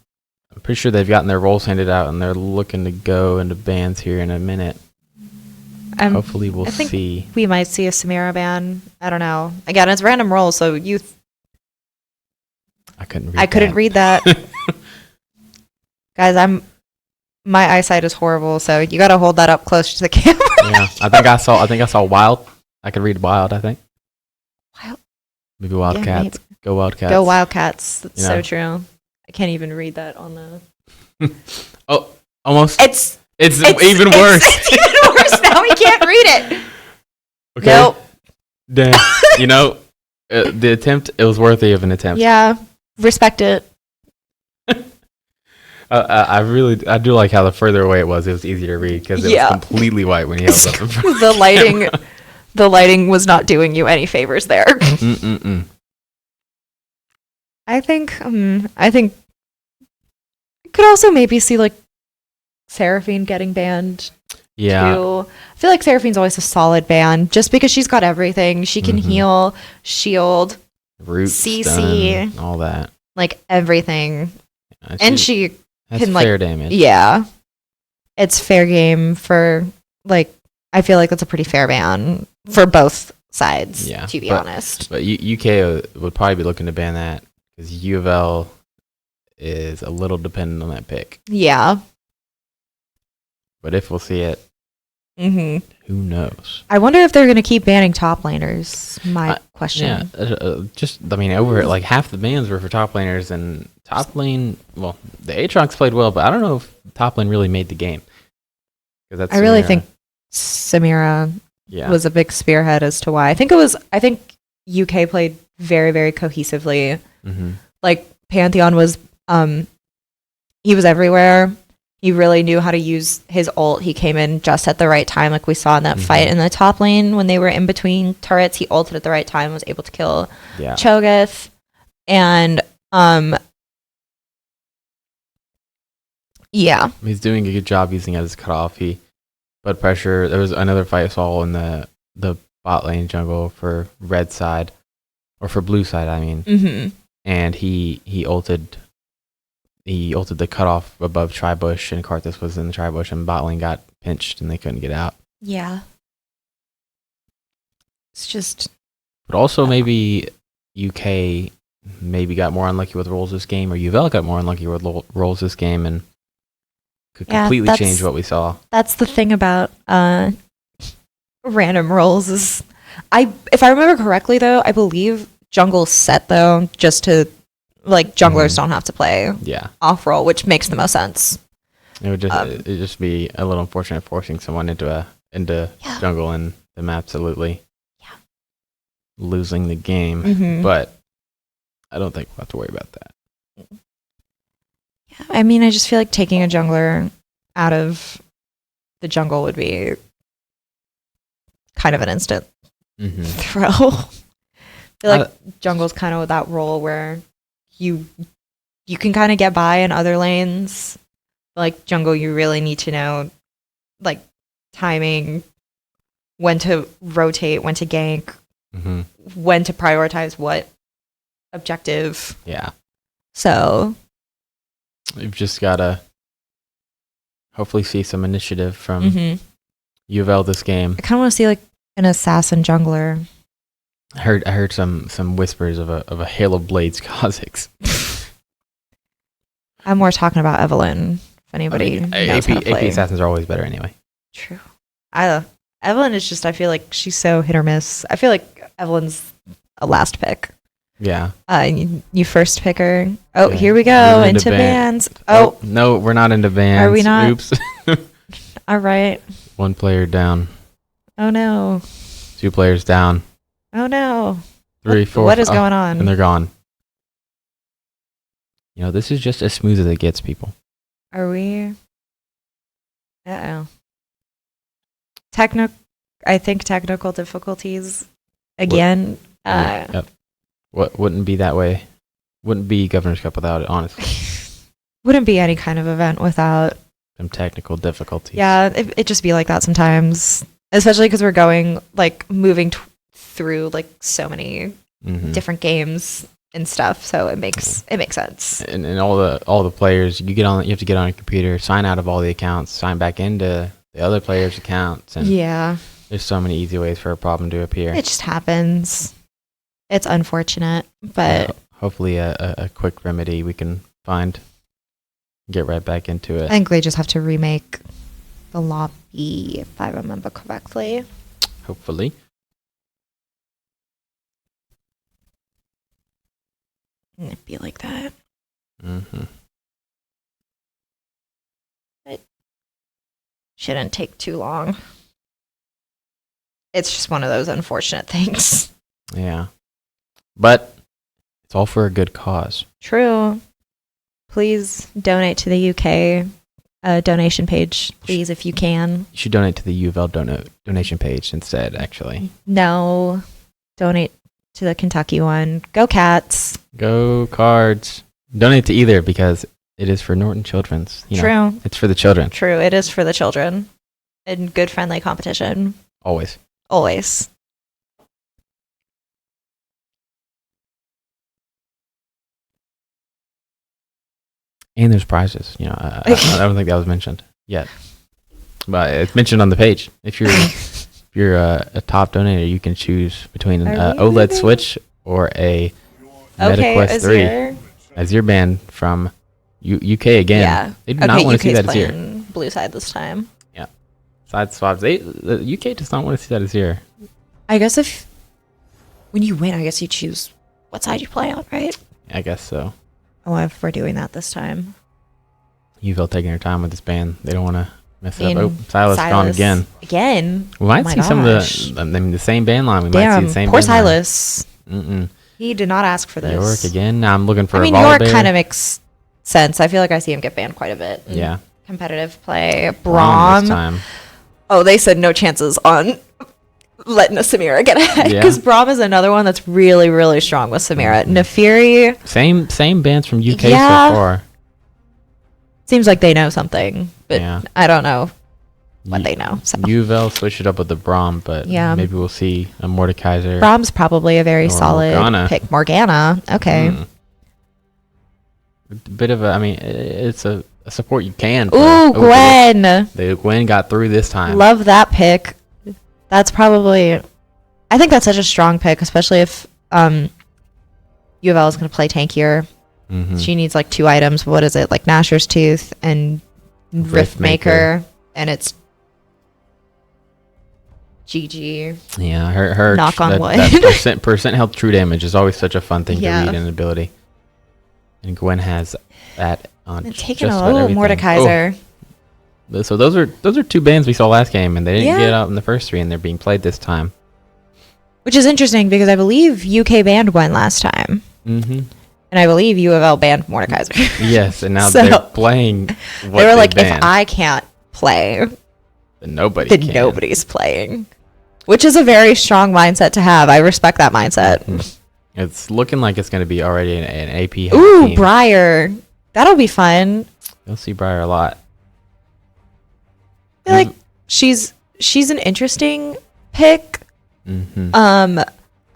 I'm pretty sure they've gotten their roles handed out, and they're looking to go into bans here in a minute. Hopefully we'll see. We might see a Samira ban. I don't know. Again, it's random roll, so I couldn't read that. Guys, my eyesight is horrible, so you got to hold that up close to the camera. Yeah, I think I saw wild. I could read wild, I think. Wild. Maybe Wildcats. Maybe. Go Wildcats. Go Wildcats. That's so true. I can't even read that on the. Oh, almost. It's even worse. It's even worse now. We can't read it. Okay. Nope. Damn. The attempt, it was worthy of an attempt. Yeah. Respect it. I do like how the further away it was easier to read, because it was completely white when he held up in front. The lighting was not doing you any favors there. I think I could also maybe see like Seraphine getting banned. Yeah. I feel like Seraphine's always a solid ban just because she's got everything. She can heal, shield, root, CC, stun, all that. like everything. Yeah, And she that's can fair like damage. Yeah. It's fair game for like I feel like that's a pretty fair ban for both sides, to be honest. But UK would probably be looking to ban that because UofL is a little dependent on that pick. Yeah. But if we'll see it, who knows? I wonder if they're going to keep banning top laners. My question. Yeah, over like half the bans were for top laners, and top lane. Well, the Aatrox played well, but I don't know if top lane really made the game. I really think Samira was a big spearhead as to why. I think UK played very, very cohesively. Like Pantheon was, he was everywhere. He really knew how to use his ult. He came in just at the right time, like we saw in that fight in the top lane when they were in between turrets. He ulted at the right time, was able to kill Cho'Gath. And he's doing a good job using it as cutoff. He put pressure. There was another fight I saw in the bot lane jungle for red side, or for blue side, I mean. And he ulted. He ulted the cutoff above Tribush, and Karthus was in the Tribush, and bot lane got pinched, and they couldn't get out. Yeah. It's just... But also maybe UK maybe got more unlucky with rolls this game, or UofL got more unlucky with rolls this game, and could completely change what we saw. That's the thing about random rolls is... if I remember correctly, though, I believe jungle's set, though, just to... Like, junglers don't have to play off roll, which makes the most sense. It would just be a little unfortunate forcing someone into jungle and them absolutely losing the game. But I don't think we'll have to worry about that. Yeah, I mean, I just feel like taking a jungler out of the jungle would be kind of an instant throw. I feel like jungle's kind of that role where you can kind of get by in other lanes. Like jungle, you really need to know like timing, when to rotate, when to gank, when to prioritize what objective. Yeah. So we've just gotta hopefully see some initiative from UofL this game. I kind of want to see like an assassin jungler. I heard some whispers of a Halo Blades Kha'Zix. I'm more talking about Evelyn. If anybody knows how to play. AP assassins are always better anyway. True. Evelyn is just, I feel like she's so hit or miss. I feel like Evelyn's a last pick. Yeah. You first pick her. Oh, here we go into bans. Oh no, we're not into bans. Are we not? Oops. All right. One player down. Oh no. 2 players down. Oh no. 3, 4. What is going on? And they're gone. You know, this is just as smooth as it gets, people. Are we? Uh-oh. I think technical difficulties again. Yep. What wouldn't be that way? Wouldn't be Governor's Cup without it, honestly. Wouldn't be any kind of event without some technical difficulties. Yeah, it just be like that sometimes, especially because we're going like moving through like so many different games and stuff, so it makes sense. And all the players, you have to get on a computer, sign out of all the accounts, sign back into the other players' accounts, and there's so many easy ways for a problem to appear. It just happens. It's unfortunate, but hopefully a quick remedy we can find. Get right back into it. I think they just have to remake the lobby, if I remember correctly. Hopefully. It'd be like that. It shouldn't take too long. It's just one of those unfortunate things. Yeah. But it's all for a good cause. True. Please donate to the UK donation page, please, if you can. You should donate to the UofL donation page instead, actually. No. Donate to the Kentucky one. Go Cats. Go Cards. Donate to either because it is for Norton Children's. True. It's for the children. True. It is for the children. and good friendly competition. Always. Always. And there's prizes. You know, I don't think that was mentioned yet, but it's mentioned on the page. If you're a top donator, you can choose between an OLED Switch or a MetaQuest 3 Azure band from UK again. Yeah. They do not want to see that Azure. Blue side this time. Yeah. Side swaps. The UK does not want to see that Azure. I guess when you win, I guess you choose what side you play on, right? I guess so. Oh, if we're doing that this time. UofL taking their time with this band. They don't want to mess it up. Oh, Silas gone again. Again? We might see some of the same band line. We might see the same poor band Silas. line. He did not ask for this. York again. Now I'm looking for York kind of makes sense. I feel like I see him get banned quite a bit. Yeah. Competitive play. Braum. This time. Oh, they said no chances on letting a Samira get ahead. Because Braum is another one that's really, really strong with Samira. Nefiri. Same bands from UK so far. Seems like they know something, but I don't know what they know. So. UofL switched it up with the Braum, but maybe we'll see a Mordekaiser. Braum's probably a very solid pick. Morgana. Okay. A bit of it's a support you can. Ooh, Gwen. Gwen got through this time. Love that pick. That's probably, I think that's such a strong pick, especially if UofL is going to play tankier. She needs like 2 items. What is it? Like Gnasher's Tooth and Riftmaker. And it's GG. Yeah, her knock on wood. That percent health true damage is always such a fun thing to read in an ability. And Gwen has that on taking a little Mordekaiser. Oh. So those are 2 bands we saw last game, and they didn't get out in the first 3, and they're being played this time. Which is interesting because I believe UK banned Gwen last time. And I believe UofL banned Mordekaiser. Yes, and now they're playing what they were like, banned. if I can't play, then nobody's playing. Which is a very strong mindset to have. I respect that mindset. It's looking like it's going to be already an AP team. Briar. That'll be fun. You'll see Briar a lot. I feel like she's an interesting pick. I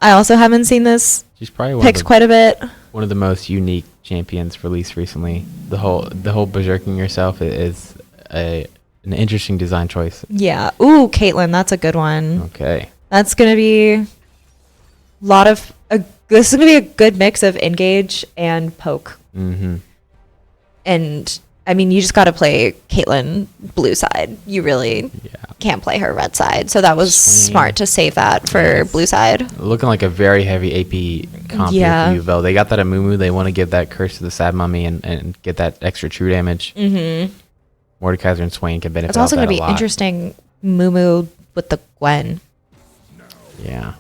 also haven't seen this. She's probably picked quite a bit. One of the most unique champions released recently. The whole berserking yourself is an interesting design choice. Yeah. Ooh, Caitlyn, that's a good one. Okay. That's gonna be this is gonna be a good mix of engage and poke. And I mean, you just got to play Caitlyn blue side. You really can't play her red side. So that was smart to save that for blue side. Looking like a very heavy AP comp here for UofL. They got that at Mumu. They want to give that Curse to the Sad Mummy and get that extra true damage. Mordekaiser and Swain can benefit. It's also going to be interesting Mumu with the Gwen. Yeah.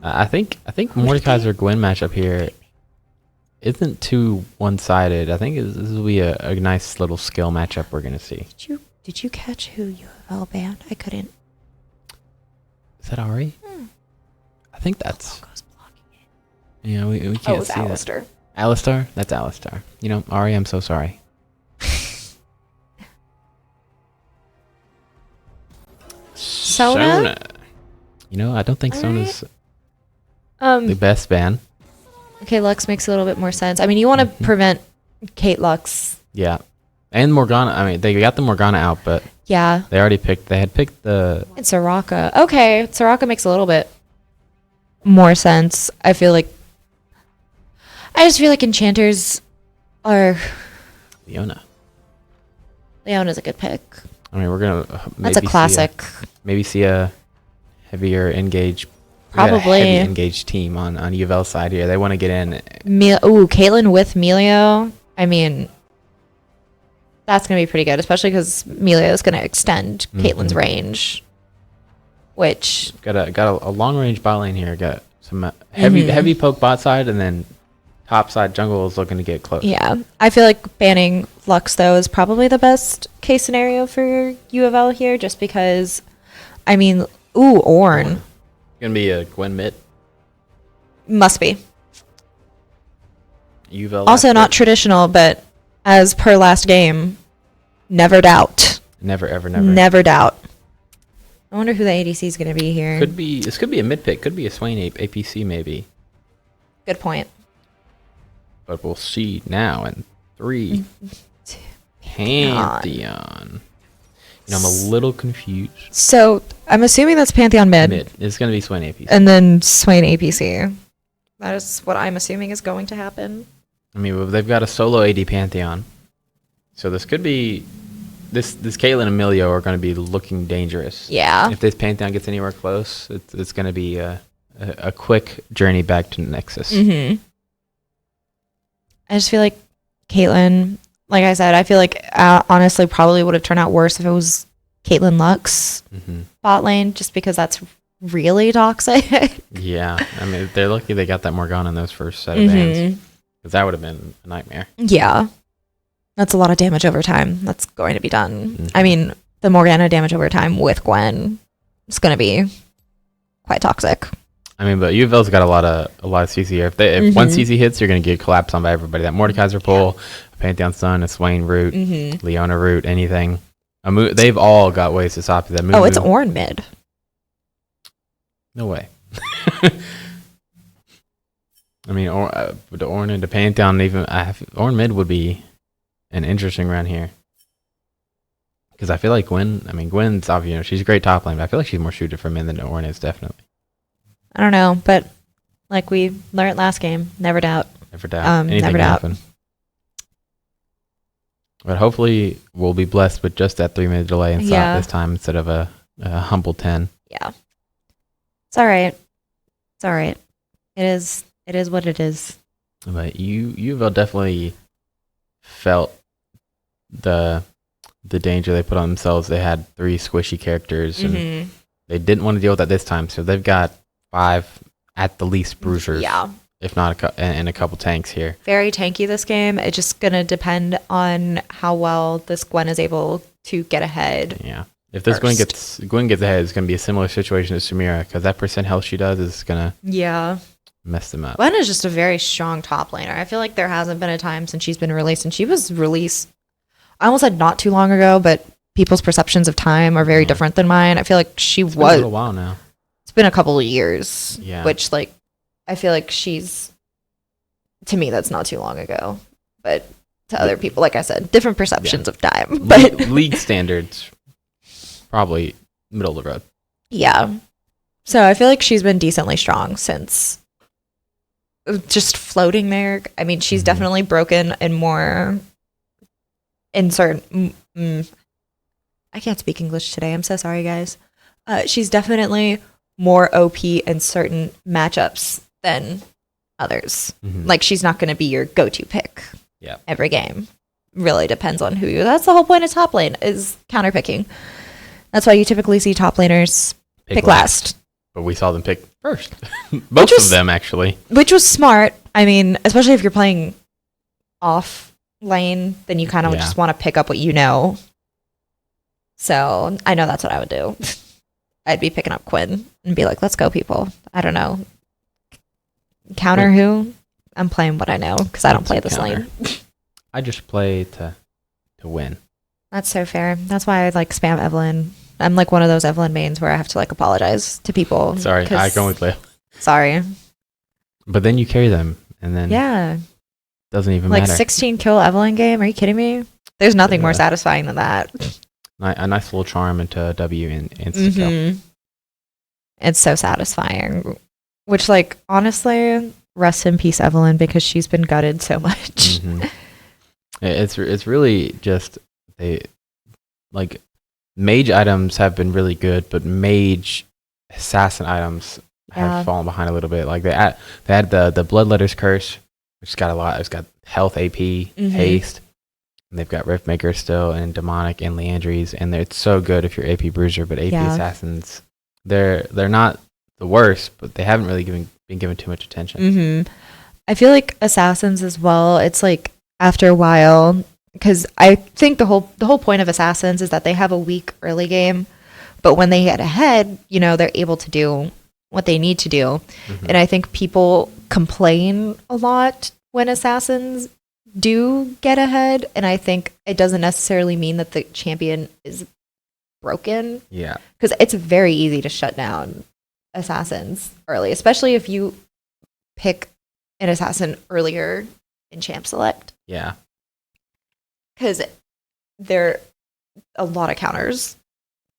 I think Mordekaiser Gwen matchup here isn't too one-sided. I think this will be a nice little skill matchup we're going to see. Did you catch who UofL banned? I couldn't. Is that Ari? I think that's... Yeah, we can't see Alistar. That. Alistar? That's Alistar. You know, Ari, I'm so sorry. Sona? You know, I don't think Sona's the best ban. Okay, Lux makes a little bit more sense. I mean, you want to prevent Kate Lux. Yeah. And Morgana. I mean, they got the Morgana out, but they had picked the... And Soraka. Okay, Soraka makes a little bit more sense. I just feel like enchanters are... Leona's a good pick. I mean, we're going to... That's a classic. Maybe see a heavier engage... Probably. Heavy engaged team on UofL side here. They want to get in. Caitlyn with Melio. I mean, that's going to be pretty good, especially because Melio is going to extend Caitlyn's range, which... Got a long range bot lane here. Got some heavy poke bot side, and then top side jungle is looking to get close. Yeah. I feel like banning Lux, though, is probably the best case scenario for UofL here, just because, I mean, Ornn. Gonna be a Gwen mid. Must be. UofL also not traditional, but as per last game, never doubt. Never, ever, never. Never doubt. I wonder who the ADC is going to be here. This could be a mid pick. Could be a Swain APC maybe. Good point. But we'll see now in 3. Pantheon. You know, I'm a little confused. So I'm assuming that's Pantheon mid. It's going to be Swain APC. And then Swain APC. That is what I'm assuming is going to happen. I mean, they've got a solo AD Pantheon. So this could be... This Caitlyn and Emilio are going to be looking dangerous. Yeah. If this Pantheon gets anywhere close, it's going to be a quick journey back to Nexus. Mm-hmm. I just feel like Caitlyn, like I said, I feel like honestly probably would have turned out worse if it was Caitlyn Lux bot lane, just because that's really toxic. Yeah. I mean, they're lucky they got that Morgana in those first set of bans. Because that would have been a nightmare. Yeah. That's a lot of damage over time that's going to be done. I mean, the Morgana damage over time with Gwen is going to be quite toxic. I mean, but UofL's got a lot of CC here. If one CC hits, you're going to get collapsed on by everybody. That Mordekaiser pull, a Pantheon Stun, a Swain root, Leona root, anything. They've all got ways to stop that. Oh, it's Ornn mid. No way. I mean, the Ornn and the Pantheon, even Ornn mid would be an interesting run here. Because I feel like Gwen's obviously, she's a great top lane, but I feel like she's more suited for mid than Ornn is, definitely. I don't know, but like we learned last game, never doubt. Never doubt. Anything never can doubt. happen. But hopefully we'll be blessed with just that 3-minute delay in stop this time instead of a humble 10. Yeah. It's all right. It's all right. It is what it is. But UofL definitely felt the danger they put on themselves. They had 3 squishy characters and they didn't want to deal with that this time. So they've got 5 at the least bruisers. Yeah. If not and a couple tanks here. Very tanky this game. It's just going to depend on how well this Gwen is able to get ahead. Yeah. If this Gwen gets ahead, it's going to be a similar situation as Samira, because that % health she does is going to mess them up. Gwen is just a very strong top laner. I feel like there hasn't been a time since she's been released, and she was released, I almost said not too long ago, but people's perceptions of time are very different than mine. I feel like it's been a little while now. It's been a couple of years. Yeah. Which, like, I feel like to me, that's not too long ago. But to other people, like I said, different perceptions of time. But league standards, probably middle of the road. Yeah. So I feel like she's been decently strong since just floating there. I mean, she's definitely broken and more in certain... I can't speak English today. I'm so sorry, guys. She's definitely more OP in certain matchups than others. Like, she's not going to be your go-to pick every game. Really depends on who you... That's the whole point of top lane, is counter-picking. That's why you typically see top laners pick last. But we saw them pick first. Both of them, actually. Which was smart. I mean, especially if you're playing off lane, then you kind of just want to pick up what you know. So I know that's what I would do. I'd be picking up Quinn and be like, let's go, people. I don't know. Counter who? I'm playing what I know because I don't play this lane. I just play to win. That's so fair. That's why I like spam Evelyn. I'm like one of those Evelyn mains where I have to like apologize to people. Sorry, I go with Leo. Sorry. But then you carry them and then doesn't even matter. Like 16 kill Evelyn game? Are you kidding me? There's nothing more satisfying than that. A nice little charm into a W in kill. It's so satisfying. Which, like, honestly, rest in peace, Evelyn, because she's been gutted so much. It's really just mage items have been really good, but mage assassin items have fallen behind a little bit. Like they had the Bloodletter's Curse, which has got a lot. It's got health, AP, haste. And they've got Riftmaker still, and Demonic, and Leandries, and it's so good if you're AP Bruiser, but AP Assassins, they're not the worst, but they haven't really been given too much attention. I feel like Assassins as well, it's like after a while, because I think the whole point of Assassins is that they have a weak early game, but when they get ahead, they're able to do what they need to do. And I think people complain a lot when Assassins do get ahead, and I think it doesn't necessarily mean that the champion is broken. Yeah. Because it's very easy to shut down assassins early, especially if you pick an assassin earlier in Champ Select. Yeah. Because there are a lot of counters.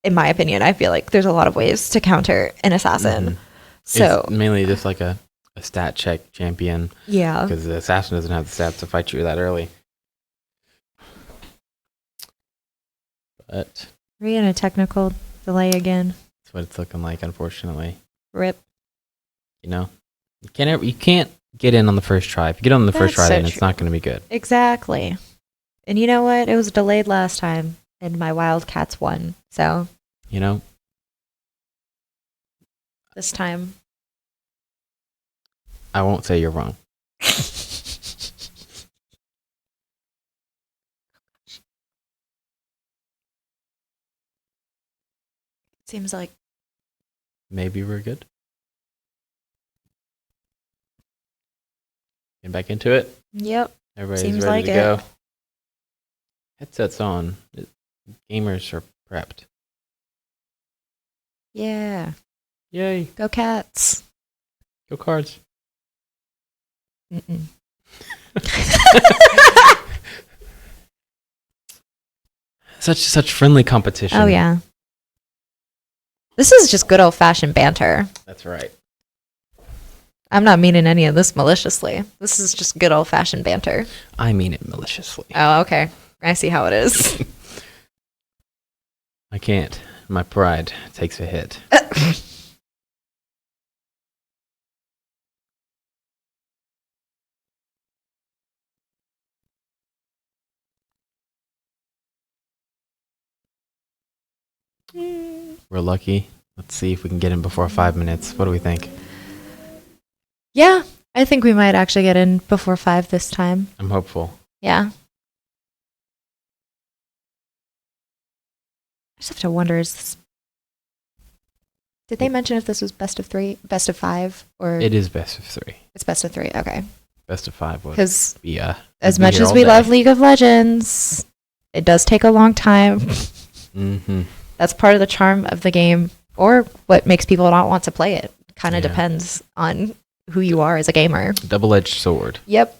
In my opinion, I feel like there's a lot of ways to counter an assassin. Mm-hmm. So it's mainly just like a stat check champion. Yeah. Because the assassin doesn't have the stats to fight you that early. But are we in a technical delay again? that's what it's looking like, unfortunately. Rip. You know, you can't get in on the first try. If you get on the first try, then it's not going to be good. Exactly. And you know what? It was delayed last time, and my Wildcats won. So, you know, this time, I won't say you're wrong. Seems like maybe we're good. Getting back into it. Yep. Everybody's Seems ready like to go. Headsets on. Gamers are prepped. Yeah. Yay. Go Cats. Go Cards. Mm-mm. Such friendly competition. Oh, yeah. This is just good old-fashioned banter. That's right. I'm not meaning any of this maliciously. This is just good old-fashioned banter. I mean it maliciously. Oh, okay. I see how it is. I can't. My pride takes a hit. We're lucky. Let's see if we can get in before 5 minutes. What do we think? Yeah, I think we might actually get in before 5 this time. I'm hopeful. Yeah. I just have to wonder, did they mention if this was best of 3, best of 5, or it is best of 3? It's best of 3. Okay. Best of 5 would be as much as we love League of Legends, it does take a long time. Mm-hmm. That's part of the charm of the game, or what makes people not want to play it. Kind of depends on who you are as a gamer. Double-edged sword. Yep.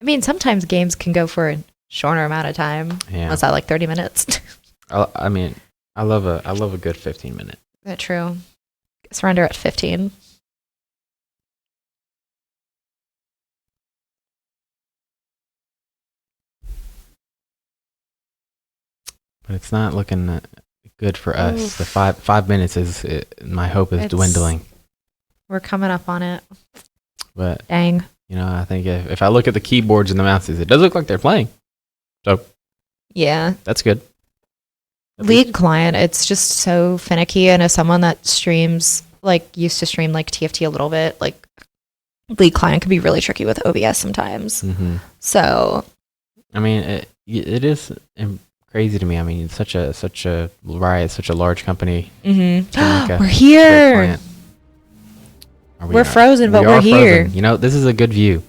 I mean, sometimes games can go for a shorter amount of time. Yeah. Was that like 30 minutes? I mean, I love a good 15 minute. That's true. Surrender at 15. But it's not looking good for us. Oof. The 5 minutes my hope is dwindling. We're coming up on it. But dang. You know, I think if I look at the keyboards and the mouses, it does look like they're playing. So yeah, that's good. League client, it's just so finicky, and as someone that streams, like, used to stream like TFT a little bit, like, League client can be really tricky with OBS sometimes. Mm-hmm. So, I mean, it is crazy to me. I mean, it's such a Riot, such a large company. Mm-hmm. We're here. We're frozen, but we're here. Frozen. You know, this is a good view.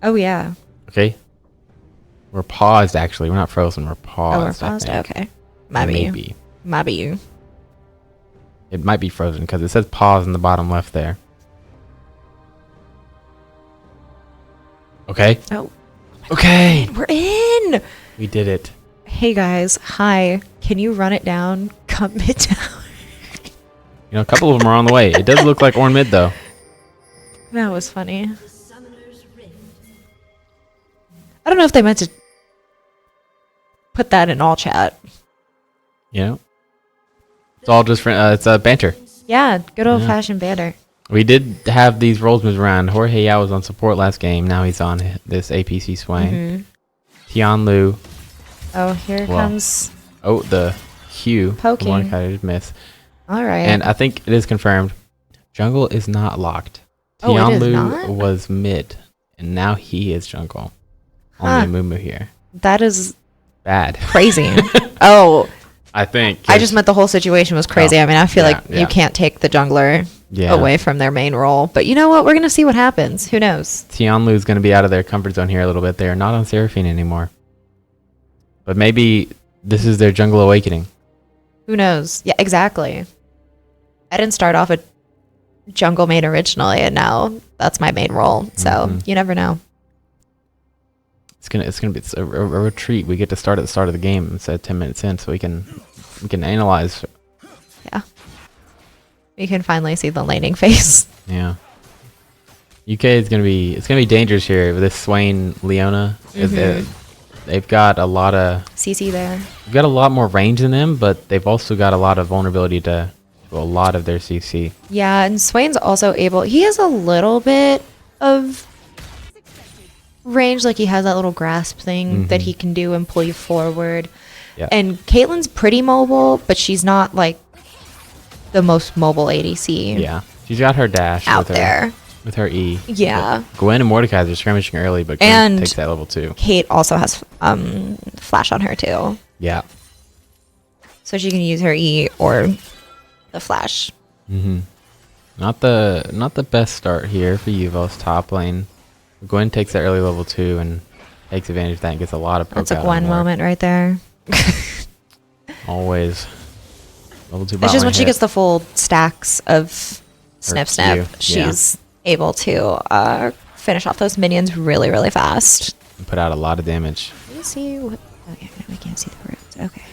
Oh yeah. Okay. We're paused. Actually, we're not frozen. We're paused. Oh, we're paused. Okay. Maybe. It might be frozen because it says pause in the bottom left there. Okay. Oh. Okay. We're in. We did it. Hey guys. Hi. Can you run it down? Come mid down. You know, a couple of them are on the way. It does look like Orn mid though. That was funny. I don't know if they meant to put that in all chat. You know? It's all just it's banter. Yeah, good old-fashioned banter. We did have these roles moved around. Jorge Yao was on support last game. Now he's on this APC Swain. Mm-hmm. Tian Lu. Oh, here comes... Oh, the Q. Poking. One kind of miss. All right. And I think it is confirmed. Jungle is not locked. Oh, Tian Lu was mid. And now he is jungle. Only Mumu here. That is... bad. Crazy. Oh... I think. I just meant the whole situation was crazy. I mean, I feel like you can't take the jungler away from their main role. But you know what? We're going to see what happens. Who knows? Tianlu is going to be out of their comfort zone here a little bit. They're not on Seraphine anymore. But maybe this is their jungle awakening. Who knows? Yeah, exactly. I didn't start off a jungle main originally, and now that's my main role. So you never know. It's gonna be a retreat. We get to start at the start of the game instead of 10 minutes in, so we can analyze. Yeah. We can finally see the laning phase. Yeah. UK is gonna be dangerous here with this Swain Leona. They've got a lot of CC there. They've got a lot more range than them, but they've also got a lot of vulnerability to a lot of their CC. Yeah, and Swain's also able. He has a little bit of range, like he has that little grasp thing that he can do and pull you forward. Yeah. And Caitlyn's pretty mobile, but she's not like the most mobile ADC. Yeah, she's got her dash out there with her E. Yeah. But Gwen and Mordecai are skirmishing early, but Gwen takes that level 2. Kate also has flash on her too. Yeah. So she can use her E or the flash. Not the best start here for UofL's top lane. Gwen takes that early level 2 and takes advantage of that and gets a lot of poke. That's a Gwen moment right there. Always. Level 2 bot it's just when lane she hit. gets the full stacks of Sniff, she's able to finish off those minions really, really fast. And put out a lot of damage. Let me see what... Okay, we can't see the roots. Okay.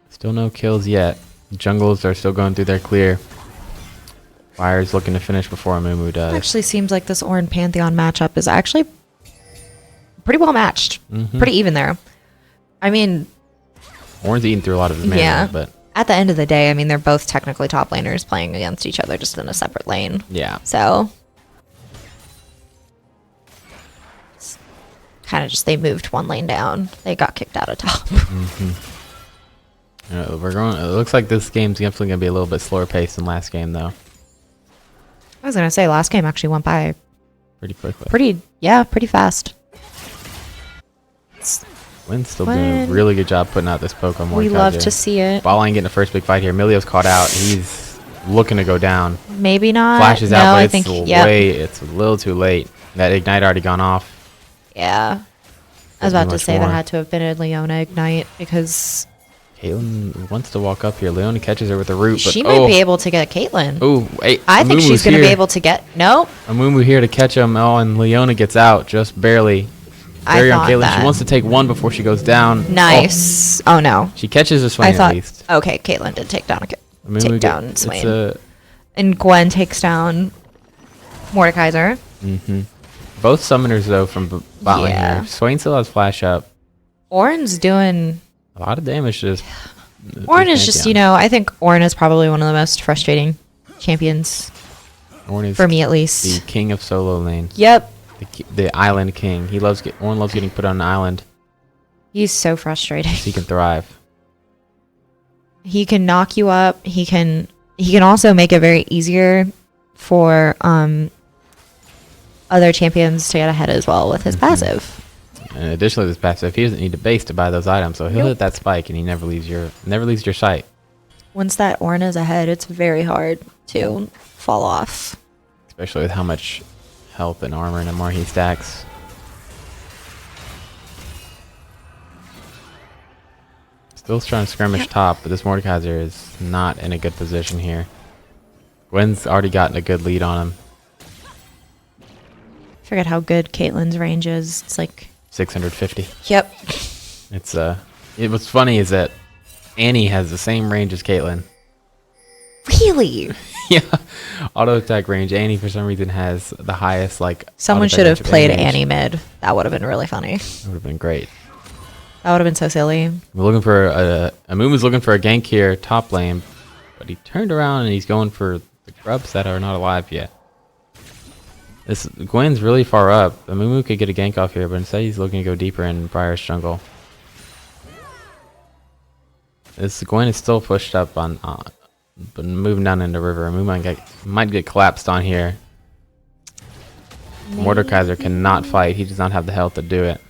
Still no kills yet. Jungles are still going through their clear. Fire's looking to finish before Amumu does. It actually seems like this Ornn Pantheon matchup is actually pretty well matched. Pretty even there. I mean... Ornn's eating through a lot of his mana, but... At the end of the day, I mean, they're both technically top laners playing against each other just in a separate lane. Yeah. So... kind of just they moved one lane down. They got kicked out of top. We're going. It looks like this game's definitely gonna be a little bit slower paced than last game, though. I was gonna say last game actually went by pretty quickly. Pretty fast. Wynn's still doing a really good job putting out this poke on Mordecai. We love to see it. Ball lane getting the first big fight here. Milio's caught out. He's looking to go down. Maybe not. Flashes no, out, but I it's think, it's a little too late. That ignite already gone off. Yeah. I was about to say that had to have been a Leona ignite because Caitlyn wants to walk up here. Leona catches her with a root, but she might be able to get Caitlyn. Oh, wait. I think she's going to be able to get... Nope. Amumu here to catch him. Oh, and Leona gets out just barely. I thought Caitlyn. that. She wants to take one before she goes down. Nice. Oh, no. She catches a Swain at least. Okay, Caitlyn did take down Swain. It's and Gwen takes down Mordekaiser. both summoners, though, from bot lane here. Swain still has flash up. Ornn's doing... a lot of damage to this. Ornn is just, I think Ornn is probably one of the most frustrating champions. Ornn is for me, at least. the king of solo lane. Yep. The island king. Ornn loves getting put on an island. He's so frustrating. He can thrive. He can knock you up. He can also make it very easier for other champions to get ahead as well with his passive. And additionally, this passive, he doesn't need a base to buy those items, so he'll hit that spike, and he never leaves your sight. Once that Ornn is ahead, it's very hard to fall off. Especially with how much health and armor and MR he stacks. Still trying to skirmish top, but this Mordekaiser is not in a good position here. Gwen's already gotten a good lead on him. I forget how good Caitlyn's range is. It's like 650. Yep. What's funny is that Annie has the same range as Caitlyn. Really? Yeah. Auto attack range. Annie for some reason has the highest someone should have played Annie mid. That would have been really funny. It would have been great. That would have been so silly. We're looking for Amumu's looking for a gank here, top lane, but he turned around and he's going for the grubs that are not alive yet. This Gwen's really far up. Amumu could get a gank off here, but instead he's looking to go deeper in Briar's jungle. This Gwen is still pushed up on, but moving down into river. Amumu might get collapsed on here. Mordekaiser cannot fight. He does not have the health to do it.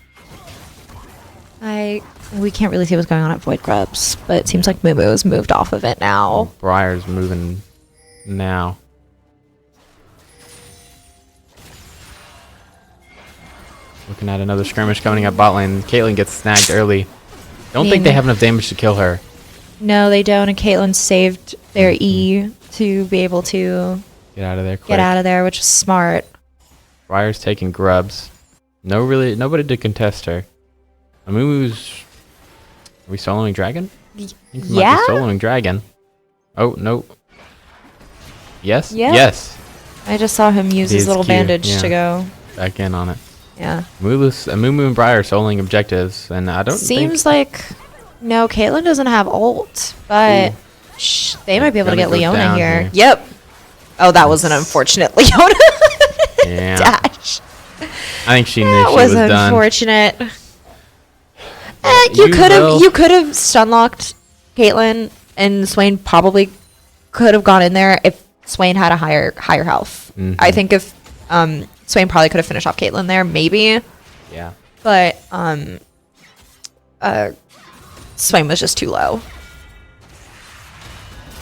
We can't really see what's going on at Void Grubs, but it seems like Mumu has moved off of it now. Briar's moving now. Looking at another skirmish coming up bot lane. Caitlyn gets snagged early. Don't think they have enough damage to kill her. No, they don't. And Caitlyn saved their E to be able to get out of there quick. Get out of there, which is smart. Briar's taking grubs. Nobody to contest her. Amumu's... Are we soloing Dragon? Yeah? Might be soloing Dragon. Oh, no. Yes? Yeah. Yes. I just saw him use his little bandage to go back in on it. Yeah. Amumu and Briar soloing objectives, and I don't Seems like... No, Caitlyn doesn't have ult, but they might be able to get Leona here. Yep. Oh, that was an unfortunate Leona dash. I think she knew she was done. That was unfortunate. You could have stunlocked Caitlyn, and Swain probably could have gone in there if Swain had a higher health. I think if Swain probably could have finished off Caitlyn there, maybe. Yeah. But Swain was just too low.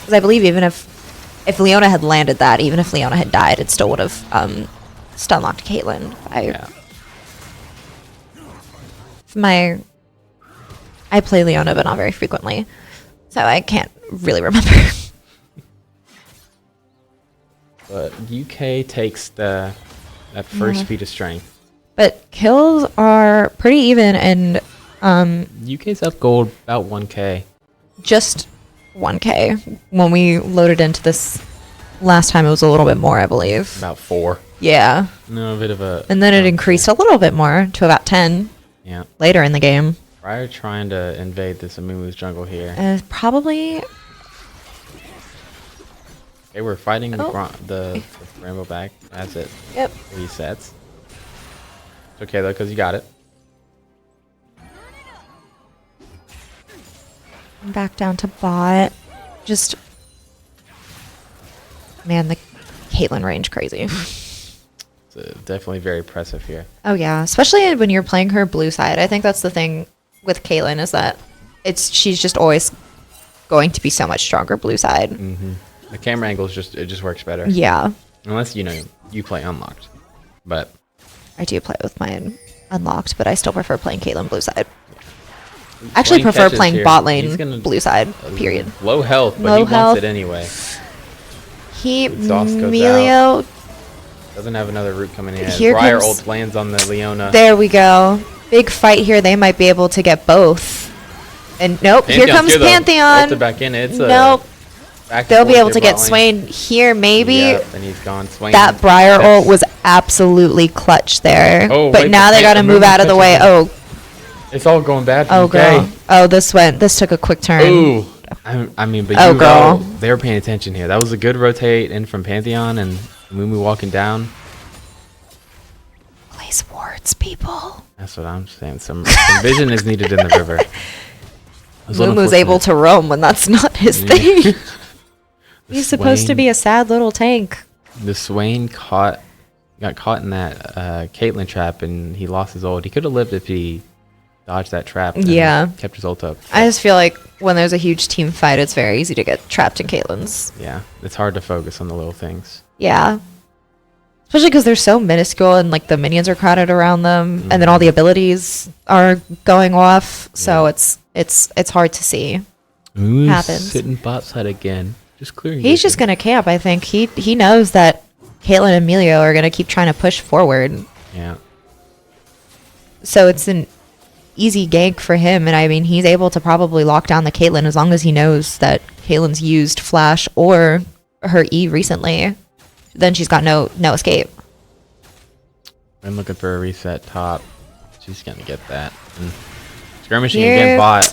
Because I believe even if Leona had landed that, even if Leona had died, it still would have stun-locked Caitlyn. I play Leona, but not very frequently, so I can't really remember. But UK takes that first feat of strength. But kills are pretty even, and UK's up gold about 1k. Just 1k. When we loaded into this last time, it was a little bit more, I believe. About 4. Yeah. No, a bit of a... And then it increased a little bit more to about 10. Yeah. Later in the game. Briar trying to invade this Amumu's jungle here. Probably... They were fighting the Rainbow back as it resets. It's okay though, because you got it. Back down to bot. Just... Man, the Caitlyn range crazy. It's definitely very impressive here. Oh yeah, especially when you're playing her blue side. I think that's the thing with Caitlyn is that she's just always going to be so much stronger blue side. The camera angle just works better. Yeah. Unless you play unlocked, but I do play with mine unlocked, but I still prefer playing Caitlyn blue side. I actually prefer playing bot lane blue side. Period. Low health, but he wants it anyway. Emilio doesn't have another route coming in. Here Briar ult lands on the Leona. There we go. Big fight here. They might be able to get both. And nope, here comes Pantheon. Ulted back in. Nope. They'll be able to get Swain here, maybe. Yep, and he's gone. Swain. That Briar ult was absolutely clutch there. Oh, but now they got to move out of the way. Oh. It's all going bad for Oh, UK. girl. Oh, this took a quick turn. Ooh. I mean, but girl. They were paying attention here. That was a good rotate in from Pantheon and Mumu walking down. Place wards, people. That's what I'm saying. Some vision is needed in the river. Mumu's able to roam when that's not his thing. He's supposed to be a sad little tank. The Swain got caught in that Caitlyn trap, and he lost his ult. He could have lived if he dodged that trap. And kept his ult up. I just feel like when there's a huge team fight, it's very easy to get trapped in Caitlyn's. Yeah, it's hard to focus on the little things. Yeah. Especially because they're so minuscule and like the minions are crowded around them, and then all the abilities are going off. So it's hard to see. Happens. Sitting bot side again. Just clearing. He's just gonna camp. I think he knows that Caitlyn and Emilio are gonna keep trying to push forward. Yeah. So it's an easy gank for him, and I mean he's able to probably lock down the Caitlyn as long as he knows that Caitlyn's used Flash or her E recently. Then she's got no escape. I'm looking for a reset top. She's gonna get that. And skirmishing again bot.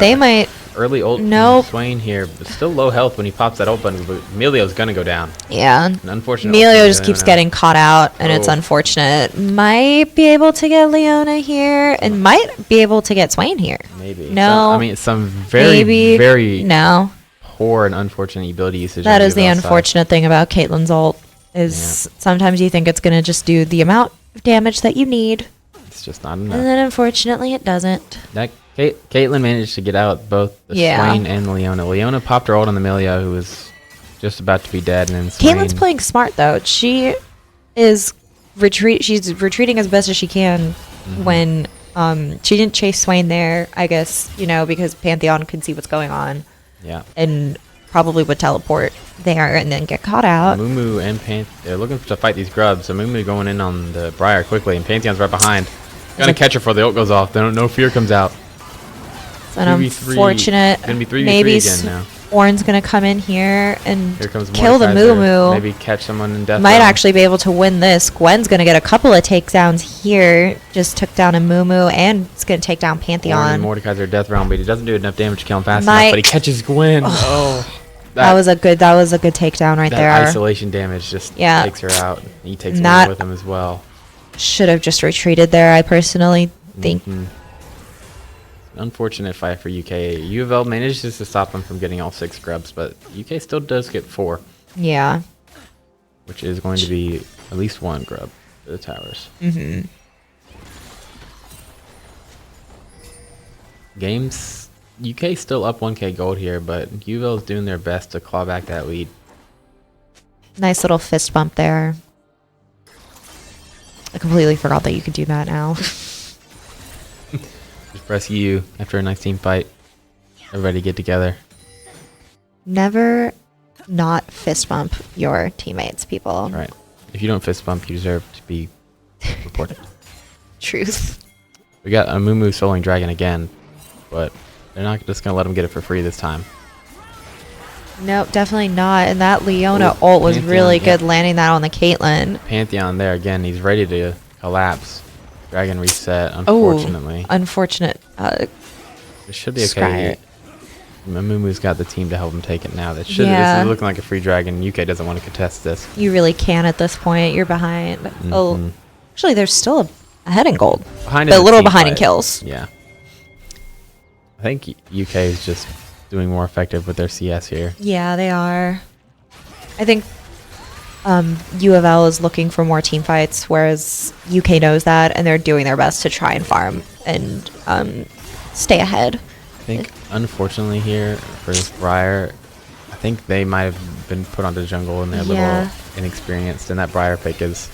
They might early ult. Nope. Swain here, but still low health when he pops that ult button. But Emilio's gonna go down. Yeah. An unfortunate. Emilio just keeps getting caught out, and it's unfortunate. Might be able to get Leona here, and might be able to get Swain here. Maybe. No. Some very very no. poor and unfortunate ability usage. That is the unfortunate thing about Caitlyn's ult. Sometimes you think it's gonna just do the amount of damage that you need. It's just not enough. And then unfortunately it doesn't. That Caitlyn managed to get out both the Swain and the Leona. Leona popped her ult on the Emilio, who was just about to be dead, and then Swain. Caitlyn's playing smart though. She is she's retreating as best as she can when She didn't chase Swain there, I guess, because Pantheon can see what's going on. Yeah. And probably would teleport there and then get caught out. Mumu and they're looking to fight these grubs. So Mumu going in on the Briar quickly, and Pantheon's right behind. Gonna catch her before the ult goes off. Then no fear comes out. It's an unfortunate. Gonna be 3v3 maybe again now. Ornn's gonna come in here and comes kill the Mumu. Maybe catch someone in death. Might actually be able to win this. Gwen's gonna get a couple of takedowns here. Just took down a Mumu and it's gonna take down Pantheon. Mordekaiser death realm, but he doesn't do enough damage to kill him fast enough. But he catches Gwen. That was a good takedown right there. Isolation damage just takes her out. He takes her with him as well. Should have just retreated there, I personally think. Unfortunate fight for UK. UofL manages to stop them from getting all 6 grubs, but UK still does get 4. Yeah. Which is going to be at least 1 grub for the towers. Games, UK still up 1k gold here, but UofL is doing their best to claw back that lead. Nice little fist bump there. I completely forgot that you could do that now. Just press U after a nice team fight. Everybody get together. Never not fist bump your teammates, people. Right. If you don't fist bump, you deserve to be reported. Truth. We got a Mumu soloing Dragon again, but they're not just going to let him get it for free this time. Nope, definitely not. And that Leona ult was really good, landing that on the Caitlyn. Pantheon there again. He's ready to collapse. Dragon reset, unfortunately. Unfortunate. It should be okay. Mumu's got the team to help him take it now. This is looking like a free Dragon. UK doesn't want to contest this. You really can at this point. You're behind. Oh, actually, there's still ahead in gold. But a little behind in kills. Yeah. I think UK is just doing more effective with their CS here. Yeah, they are. I think UofL is looking for more team fights, whereas UK knows that, and they're doing their best to try and farm and stay ahead. I think, unfortunately here, for this Briar, I think they might have been put onto jungle and they're a little inexperienced, and that Briar pick is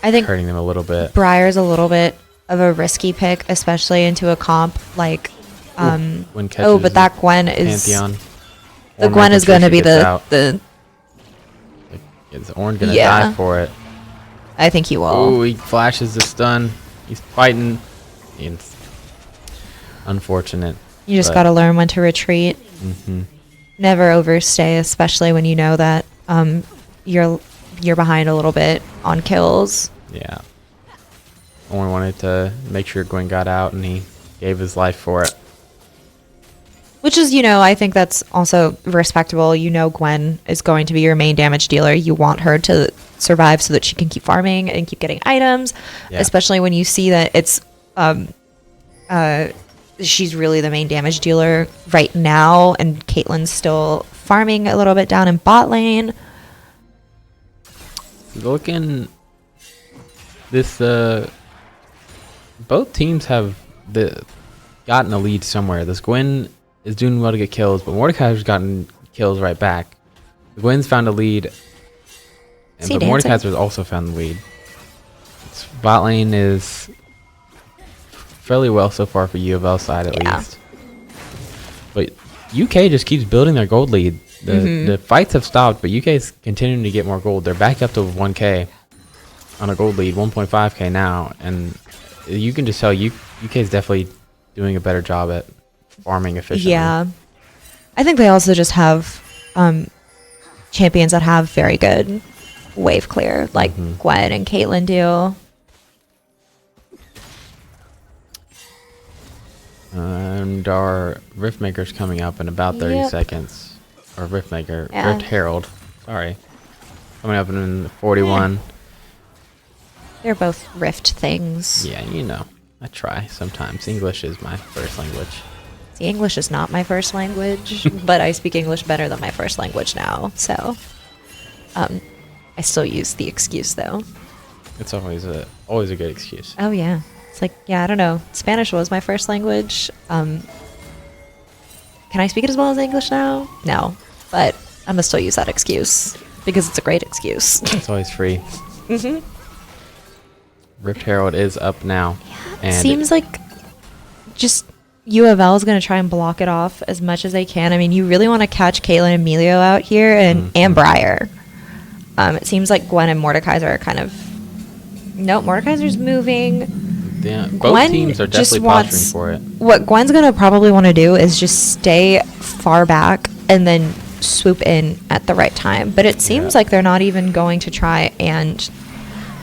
hurting them a little bit. Briar's a little bit of a risky pick, especially into a comp like... but that Gwen is... Pantheon. The Gwen is going to be the Is Ornn going to die for it? I think he will. Oh, he flashes the stun. He's fighting. It's unfortunate. You just got to learn when to retreat. Never overstay, especially when you know that you're behind a little bit on kills. Yeah. Ornn wanted to make sure Gwen got out, and he gave his life for it. Which is, I think that's also respectable. Gwen is going to be your main damage dealer. You want her to survive so that she can keep farming and keep getting items, especially when you see that it's she's really the main damage dealer right now, and Caitlyn's still farming a little bit down in bot lane. Looking this both teams have gotten a lead somewhere. This Gwen is doing well to get kills, but Mordekaiser's gotten kills right back. The Gwen's found a lead, but Mordekaiser's also found the lead. Bot lane is fairly well so far for UofL side at least. But UK just keeps building their gold lead. The fights have stopped, but UK is continuing to get more gold. They're back up to 1k on a gold lead, 1.5k now, and you can just tell UK is definitely doing a better job at farming efficiently. Yeah. I think they also just have champions that have very good wave clear, like Gwen and Caitlyn do. And our Rift Maker's coming up in about 30 seconds. Or Rift Maker, Rift Herald, sorry. Coming up in 41. They're both Rift things. Yeah, I try sometimes. English is my first language. See, English is not my first language, but I speak English better than my first language now. So, I still use the excuse though. It's always a good excuse. Oh yeah, it's like I don't know. Spanish was my first language. Can I speak it as well as English now? No, but I'm gonna still use that excuse because it's a great excuse. It's always free. Rift Herald is up now. It seems like just UofL is going to try and block it off as much as they can. I mean, you really want to catch Caitlyn and Emilio out here and Briar. It seems like Gwen and Mordekaiser are kind of... Nope, Mordekaiser's moving. Yeah, both teams are definitely posturing for it. What Gwen's going to probably want to do is just stay far back and then swoop in at the right time. But it seems like they're not even going to try and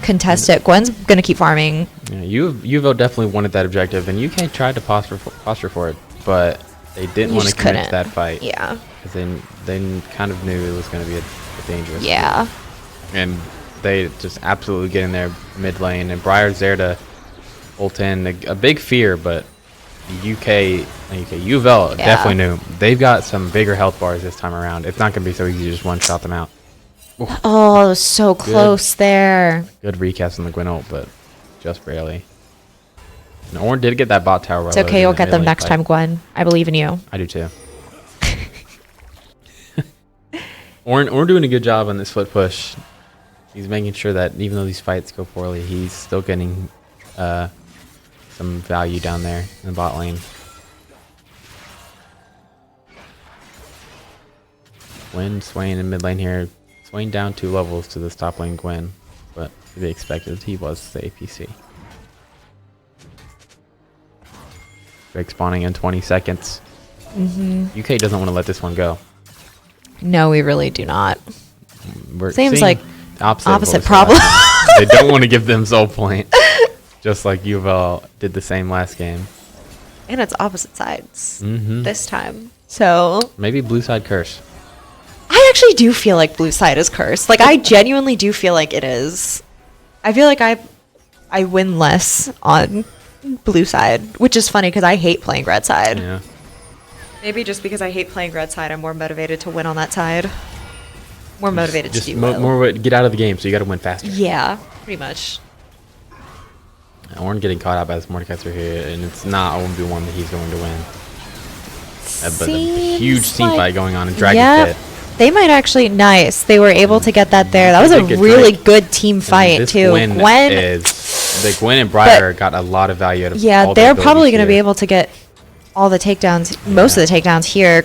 contest it. Gwen's going to keep farming. Yeah, UofL definitely wanted that objective, and UK tried to posture for it, but they didn't want to commit to that fight. Yeah. Because they kind of knew it was going to be a dangerous Yeah. fight. And they just absolutely get in there mid lane, and Briar's there to ult in. A big fear, but UofL definitely knew. They've got some bigger health bars this time around. It's not going to be so easy to just one-shot them out. Ooh. Oh, so close there. Good recast on the Gwen ult, but just barely. And Ornn did get that bot tower. It's okay, you'll get them next time, Gwen. I believe in you. I do too. Ornn doing a good job on this foot push. He's making sure that even though these fights go poorly, he's still getting some value down there in the bot lane. Gwen, Swain in mid lane here. Swain down 2 levels to this top lane Gwen, but to be expected, he was the APC. Drake spawning in 20 seconds. UK doesn't want to let this one go. No, we really do not. Seems like opposite problem. They don't want to give them soul point, just like UofL did the same last game. And it's opposite sides this time. So maybe blue side curse. I actually do feel like blue side is cursed. Like I genuinely do feel like it is. I feel like I win less on blue side, which is funny because I hate playing red side. Yeah. Maybe just because I hate playing red side, I'm more motivated to win on that side. More motivated to do well. More get out of the game, so you got to win faster. Yeah, pretty much. Ornn getting caught out by this Mordekaiser here, and it's not a 1v1 that he's going to win. But a huge team fight going on in Dragon Pit. They might actually... Nice. They were able to get that there. That was a really good team fight, too. Gwen and Briar got a lot of value out of all they're probably going to be able to get all the takedowns, most of the takedowns here.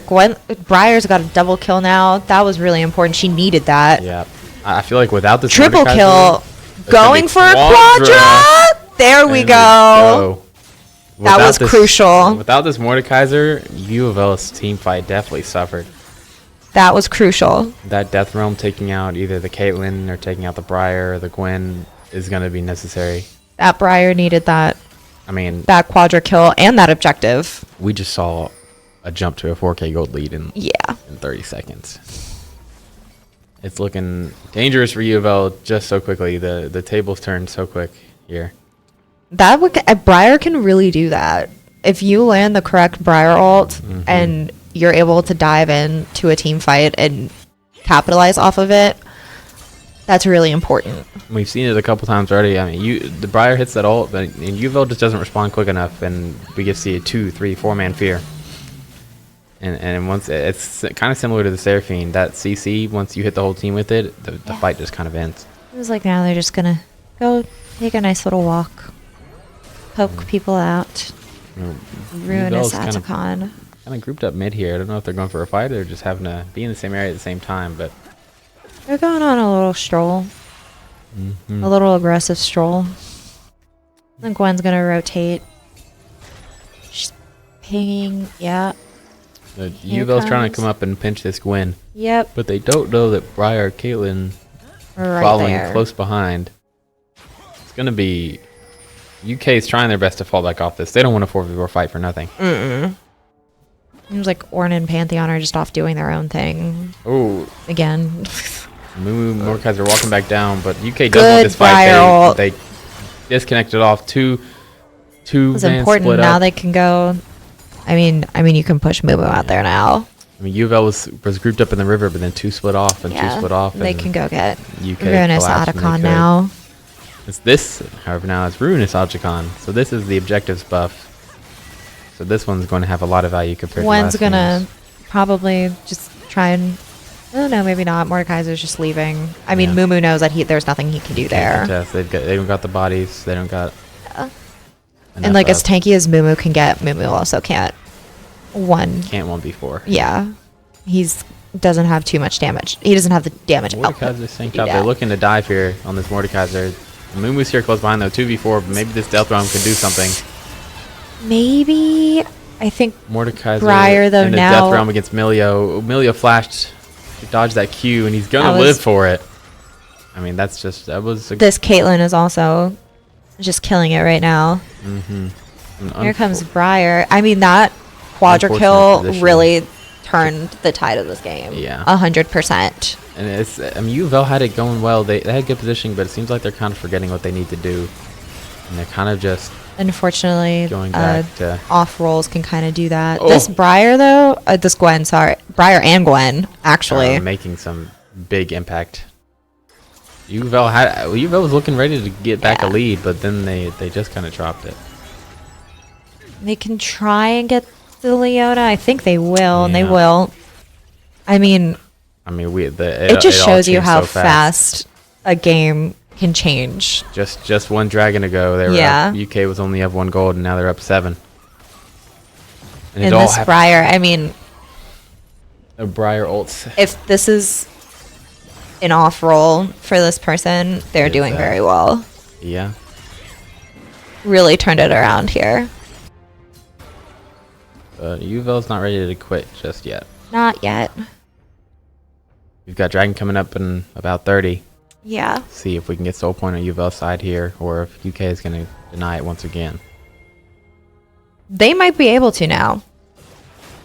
Briar's got a double kill now. That was really important. She needed that. Yeah. I feel like without this triple kill, going for a quadra. There we go. That was crucial. Without this Mordekaiser, UofL's team fight definitely suffered. That was crucial. That Death Realm taking out either the Caitlyn or taking out the Briar or the Gwen is going to be necessary. That Briar needed that. I mean, that quadra kill and that objective. We just saw a jump to a 4K gold lead in 30 seconds. It's looking dangerous for UofL just so quickly. The tables turned so quick here. Briar can really do that. If you land the correct Briar ult and you're able to dive into a team fight and capitalize off of it, that's really important. We've seen it a couple times already. I mean, the Briar hits that ult, but UofL just doesn't respond quick enough, and we get to see a 2, 3, 4-man fear. And once it's kind of similar to the Seraphine, that CC, once you hit the whole team with it, the fight just kind of ends. It was like now they're just gonna go take a nice little walk, poke people out, ruinous Atacon. Kind of grouped up mid here. I don't know if they're going for a fight or just having to be in the same area at the same time, but they're going on a little stroll. A little aggressive stroll. I think Gwen's gonna rotate. She's pinging, UofL's trying to come up and pinch this Gwen. Yep. But they don't know that Briar, Caitlyn following close behind. It's gonna be UK's trying their best to fall back off this. They don't want a 4v4 fight for nothing. Seems like Ornn and Pantheon are just off doing their own thing. Oh. Again. Mordekaiser walking back down, but UK does want this fight. They disconnected off two. It's important now. They can go. I mean, you can push Mumu out there now. I mean, UofL was grouped up in the river, but then 2 split off and 2 split off. They can go get UK Ruinous Atacon now. However, now it's Ruinous Atacon. So this is the objectives buff. So this one's going to have a lot of value compared to last One's going to probably just try and Oh no, maybe not. Mordekaiser's just leaving. I mean, Yeah. Mumu knows that there's nothing he can do there. They don't got the bodies. They don't got. And like as tanky as Mumu can get, Mumu also can't one. Can't 1v4. Yeah, he's doesn't have too much damage. He doesn't have the damage output. Mordekaiser's synced up. They're looking to dive here on this Mordekaiser. Mumu's here close behind though, 2v4. But maybe this Death Realm can do something. Maybe I think Mordekaiser Briar though in the now. Death Realm against Milio. Milio flashed, he dodged that Q, and he's gonna That live was- for it. I mean, that was. This Caitlyn is also just killing it right now. Here comes Briar. I mean, that quadra Unfortunate kill position. really turned the tide of this game. Yeah. 100%. And I mean, UofL had it going well. They had good positioning, but it seems like they're kind of forgetting what they need to do, and they're kind of just Unfortunately, going back to off rolls can kind of do that. Oh. This Briar though, this Gwen, sorry, Briar and Gwen actually. making some big impact. UofL was looking ready to get back a Yeah. lead, but then they just kind of dropped it. They can try and get the Leona. I think they will, and they Yeah. will. I mean, It just all shows you changed how so fast a game can change. Just one dragon ago, they were up, UK was only up 1 gold, and now they're up 7. And In it all this Briar, I mean, a Briar ults. if this is an off roll for this person, they're It's doing that. very well. Yeah. Really turned it around here. But UofL's not ready to quit just yet. Not yet. We've got Dragon coming up in about 30. Yeah. See if we can get Soul Point on UofL's side here, or if UK is going to deny it once again. They might be able to now.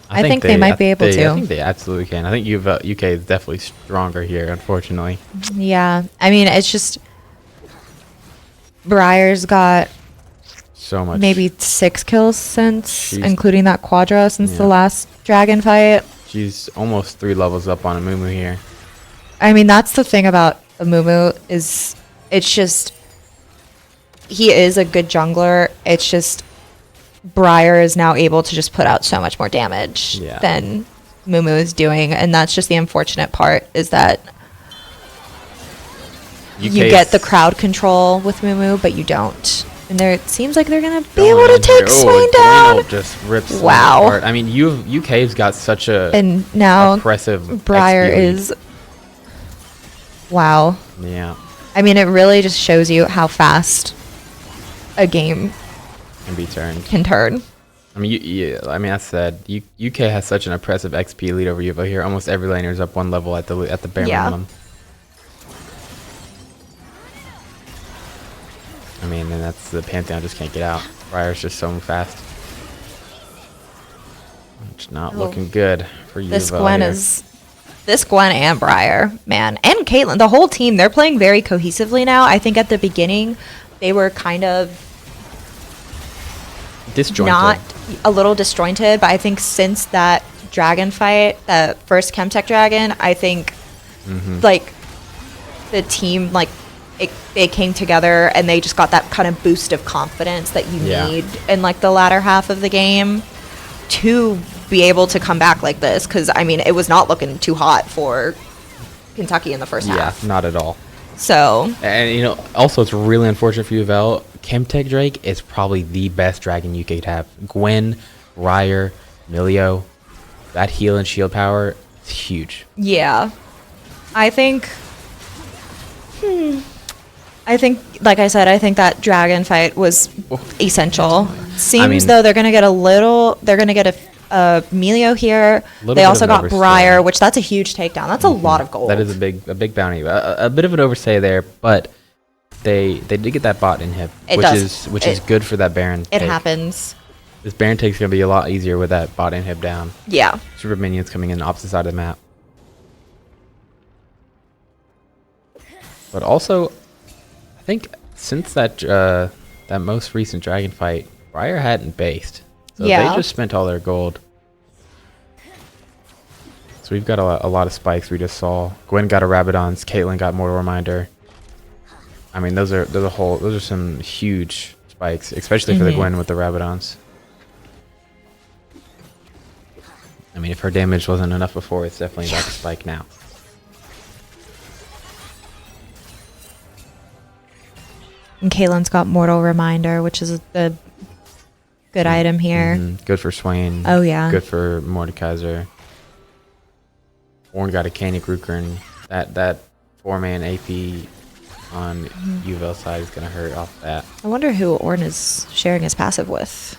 I think they might be able to. I think they absolutely can. I think UK is definitely stronger here, unfortunately. Yeah. I mean, it's just Briar's got So much. maybe 6 kills since, She's- including that quadra since the Yeah. last dragon fight. She's almost 3 levels up on Amumu here. I mean, that's the thing about Amumu is it's just he is a good jungler. It's just Briar is now able to just put out so much more damage Yeah. than Mumu is doing, and that's just the unfortunate part is that you get the crowd control with Mumu, but you don't. And there it seems like they're gonna be able to take Swain down. Just rips Swain Wow. apart. I mean, UK's got such a And now oppressive Briar XP lead. is wow. Yeah, I mean, it really just shows you how fast a game can be turned. can turn. I mean, I mean, that said, UK has such an oppressive XP lead over UofL here. Almost every laner is up 1 level at the bare Yeah. minimum. I mean, and that's the Pantheon just can't get out. Briar's just so fast. It's not Oh. looking good for UofL. This Gwen and Briar, man, and Caitlyn, the whole team, they're playing very cohesively now. I think at the beginning they were kind of disjointed. not a little disjointed, but I think since that dragon fight, that first Chemtech dragon, I think like the team they came together and they just got that kind of boost of confidence that you Yeah. need in like the latter half of the game to be able to come back like this, because I mean it was not looking too hot for Kentucky in the first Yeah, half. not at all. So And you know, also it's really unfortunate for UofL. Chemtech Drake is probably the best dragon you could have. Gwen, Ryer, Milio, that heal and shield power is huge. yeah, I think like I said, I think that dragon fight was essential. Seems mean- though they're gonna get a Melio here. Little They bit also of an got overstay. Briar, which that's a huge takedown. That's a lot of gold. That is a big bounty. A bit of an overstay there, but they did get that bot inhib, It which does. is good for that Baron. It take. happens. This Baron take's gonna be a lot easier with that bot inhib down. Yeah. Super minions coming in the opposite side of the map. But also, I think since that most recent dragon fight, Briar hadn't based, so Yeah. they just spent all their gold. So we've got a lot of spikes we just saw. Gwen got a Rabadon's, Caitlyn got Mortal Reminder. I mean, those are some huge spikes, especially for the Gwen with the Rabadons. I mean, if her damage wasn't enough before, it's definitely about to spike now. And Caitlin's got Mortal Reminder, which is a good item here. Good for Swain. Oh, yeah. Good for Mordekaiser. Ornn got a Canik Rukern. That 4-man AP on UofL side is going to hurt off that. I wonder who Ornn is sharing his passive with.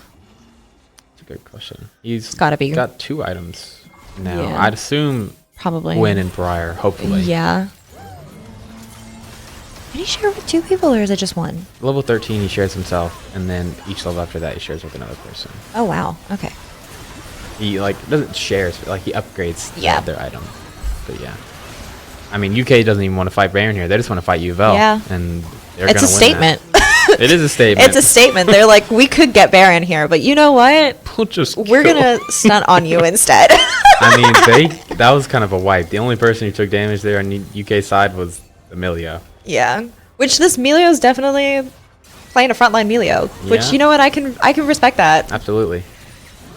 That's a good question. He's got 2 items now. Yeah. I'd assume probably Gwen and Briar, hopefully. Yeah. Did he share with 2 people, or is it just 1? Level 13, he shares himself, and then each level after that, he shares with another person. Oh, wow. Okay. He, doesn't share, but, he upgrades their item. But, yeah. I mean, UK doesn't even want to fight Baron here. They just want to fight UofL. Yeah. And it's a statement. It is a statement. It's a statement. They're like, we could get Baron here, but you know what? We're going to stunt on you instead. I mean, that was kind of a wipe. The only person who took damage there on UK side was Emilio. Yeah. Which this Melio is definitely playing a frontline Melio. Which, you know what? I can respect that. Absolutely.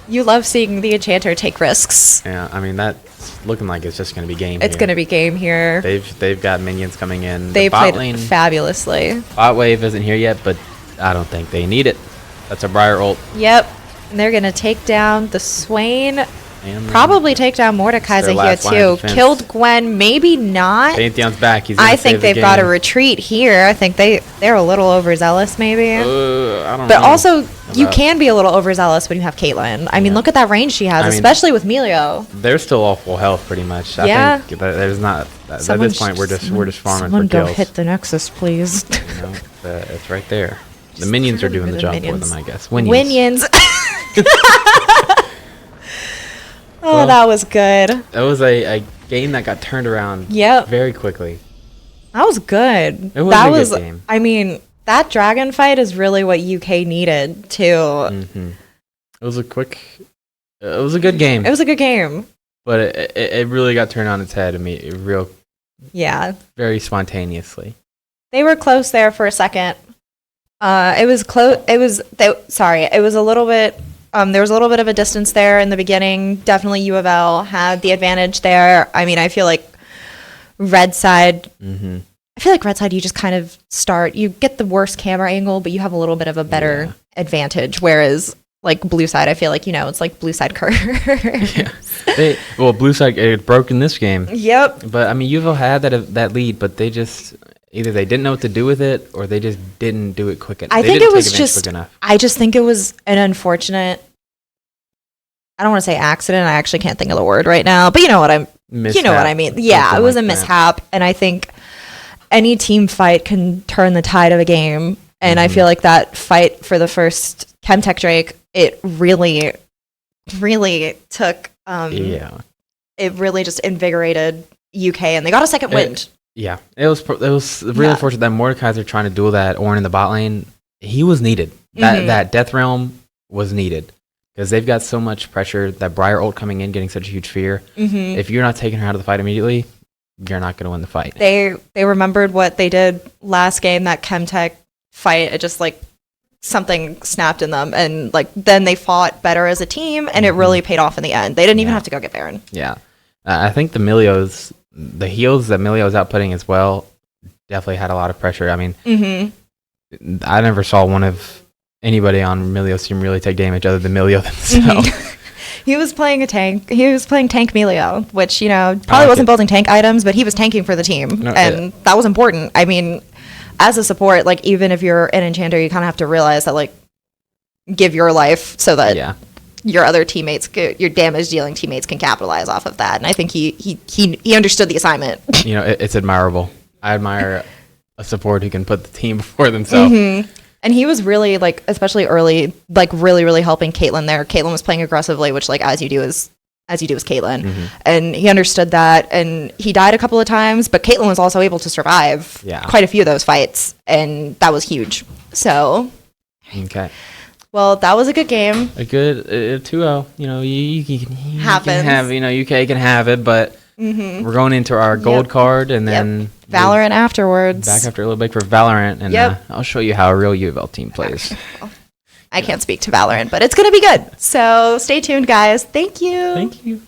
You love seeing the Enchanter take risks. Yeah, I mean, that's looking like it's just going to be game It's going to be game here. They've got minions coming in. They played fabulously. Bot wave isn't here yet, but I don't think they need it. That's a Briar ult. Yep. And they're going to take down the Swain. And probably take down Mordekaiser here too. Killed Gwen, maybe not. Pantheon's back. I think they've got a retreat here. I think they're a little overzealous, maybe. I don't know. But also, you can be a little overzealous when you have Caitlyn. I mean, look at that range she has, especially with Melio. They're still all full health, pretty much. I think there's not. At this point, we're just farming for kills. Someone go hit the Nexus, please. It's right there. The minions are doing the job for them, I guess. Winions. Oh, that was good. That was a game that got turned around very quickly. That was good. It was a good game. I mean, that dragon fight is really what UK needed, too. It was a good game. It was a good game. But it really got turned on its head very spontaneously. They were close there for a second. It was close. It was a little bit. There was a little bit of a distance there in the beginning. Definitely UofL had the advantage there. I mean, I feel like red side, you just kind of you get the worst camera angle, but you have a little bit of a better advantage. Whereas like blue side, I feel like, it's like blue side curve. Blue side, it broke in this game. Yep. But I mean, UofL had that lead, but they just... Either they didn't know what to do with it, or they just didn't do it quick enough. I just think it was an unfortunate. I don't want to say accident. I actually can't think of the word right now, but you know what I mean. Yeah, it was a mishap, and I think any team fight can turn the tide of a game. And I feel like that fight for the first Chemtech Drake, it really, really took. It really just invigorated UK, and they got a second wind. Yeah, it was really unfortunate that Mordekaiser trying to duel that Ornn in the bot lane. He was needed. That Death Realm was needed because they've got so much pressure. That Briar ult coming in, getting such a huge fear. If you're not taking her out of the fight immediately, you're not going to win the fight. They remembered what they did last game, that Chemtech fight. It just something snapped in them, and then they fought better as a team, and it really paid off in the end. They didn't even have to go get Baron. Yeah, I think the heals that Melio was outputting as well definitely had a lot of pressure. I mean, I never saw one of anybody on Melio's team really take damage other than Melio himself. He was playing a tank. He was playing tank Melio, which, probably wasn't building tank items, but he was tanking for the team. That was important. I mean, as a support, even if you're an enchanter, you kind of have to realize that, give your life so that your other teammates, your damage dealing teammates, can capitalize off of that. And I think he understood the assignment. It's admirable. I admire a support who can put the team before themselves. And he was really especially early, really, really helping Caitlyn there. Caitlyn was playing aggressively, which as you do as Caitlyn. And he understood that, and he died a couple of times, but Caitlyn was also able to survive quite a few of those fights, and that was huge. So okay. Well, that was a good game. A good 2-0. You can Happens. have, UK can have it, but we're going into our gold card, and then Valorant afterwards. Back after a little break for Valorant, and I'll show you how a real UofL team plays. I can't speak to Valorant, but it's going to be good. So stay tuned, guys. Thank you. Thank you.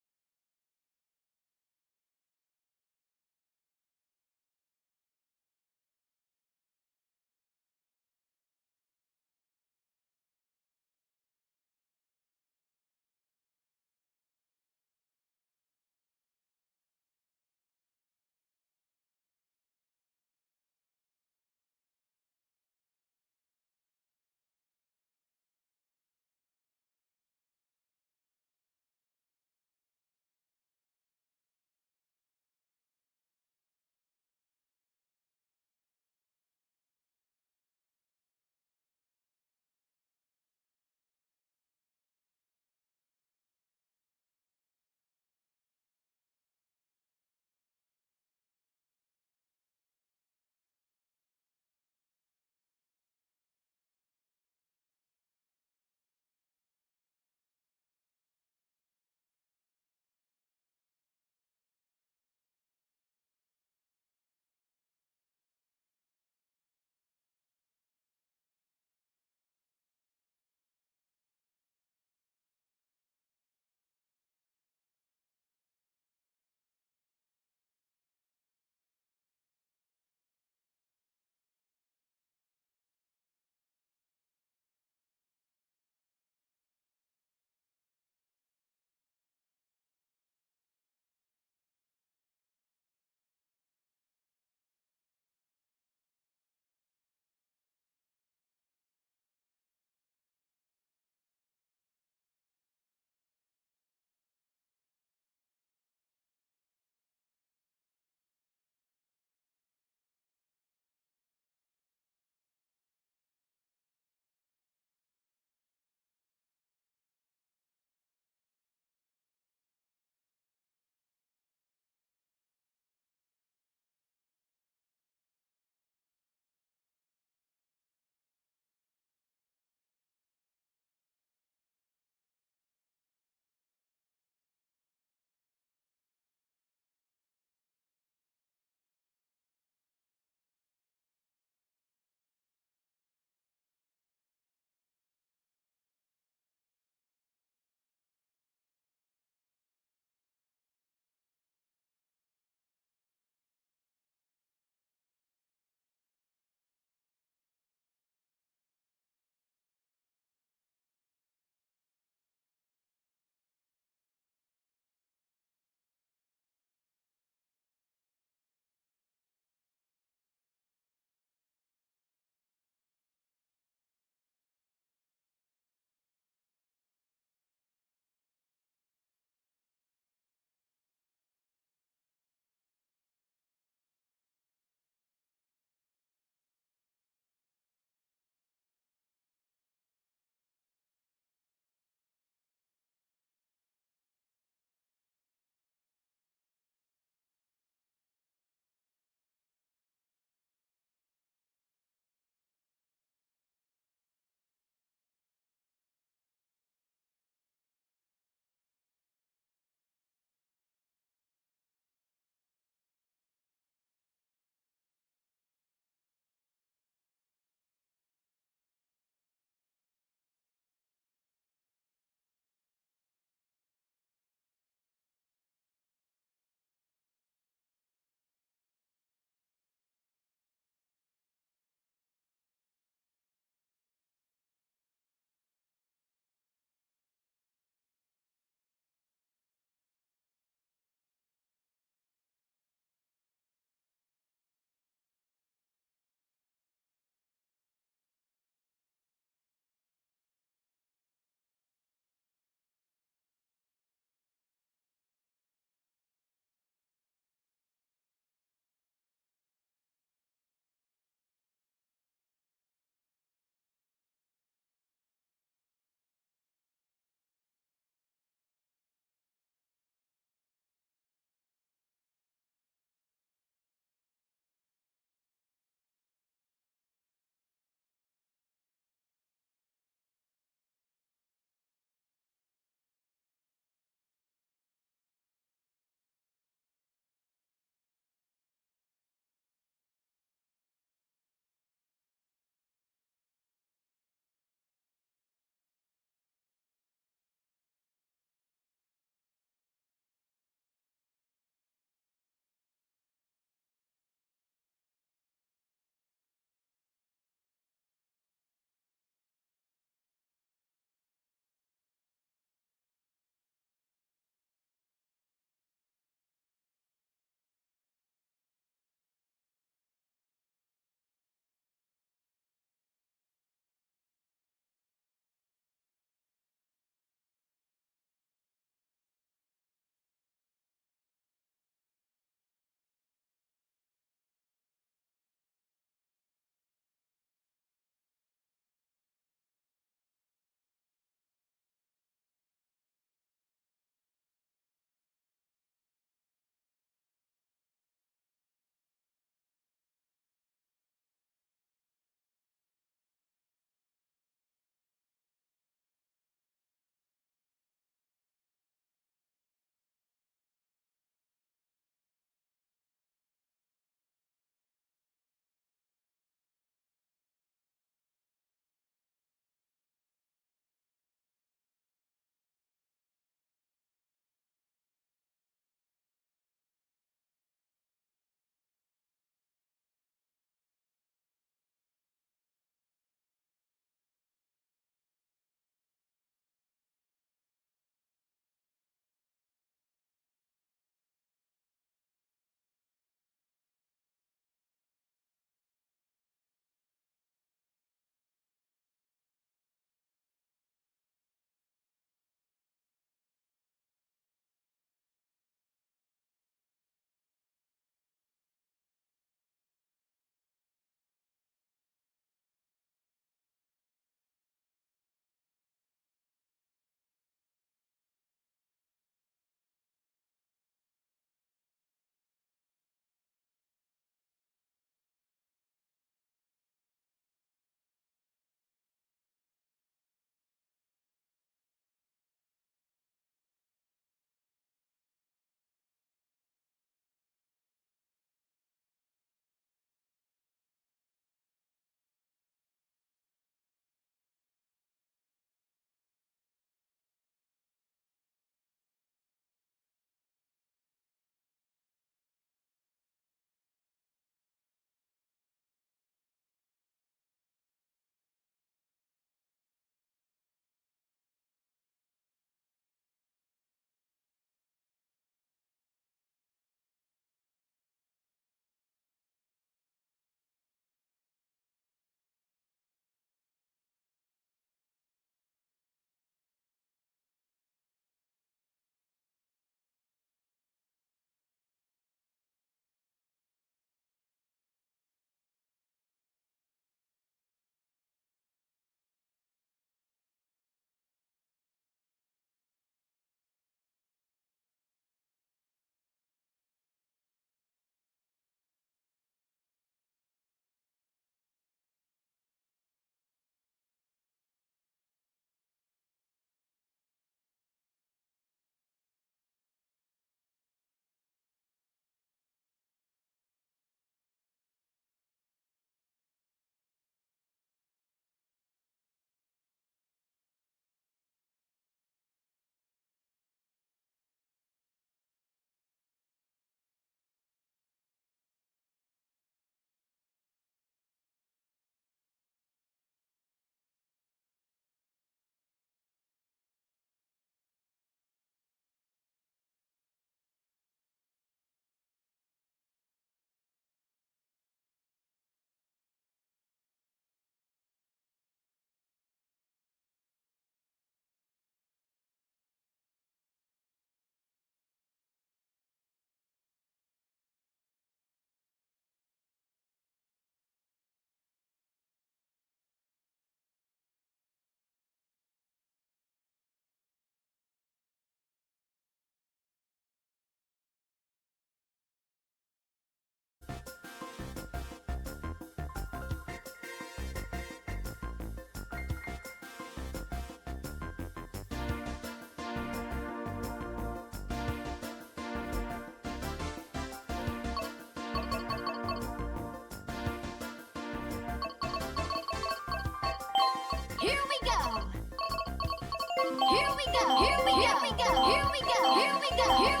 Here we go. Here we go. Here we go. Here we go. Here we go. Here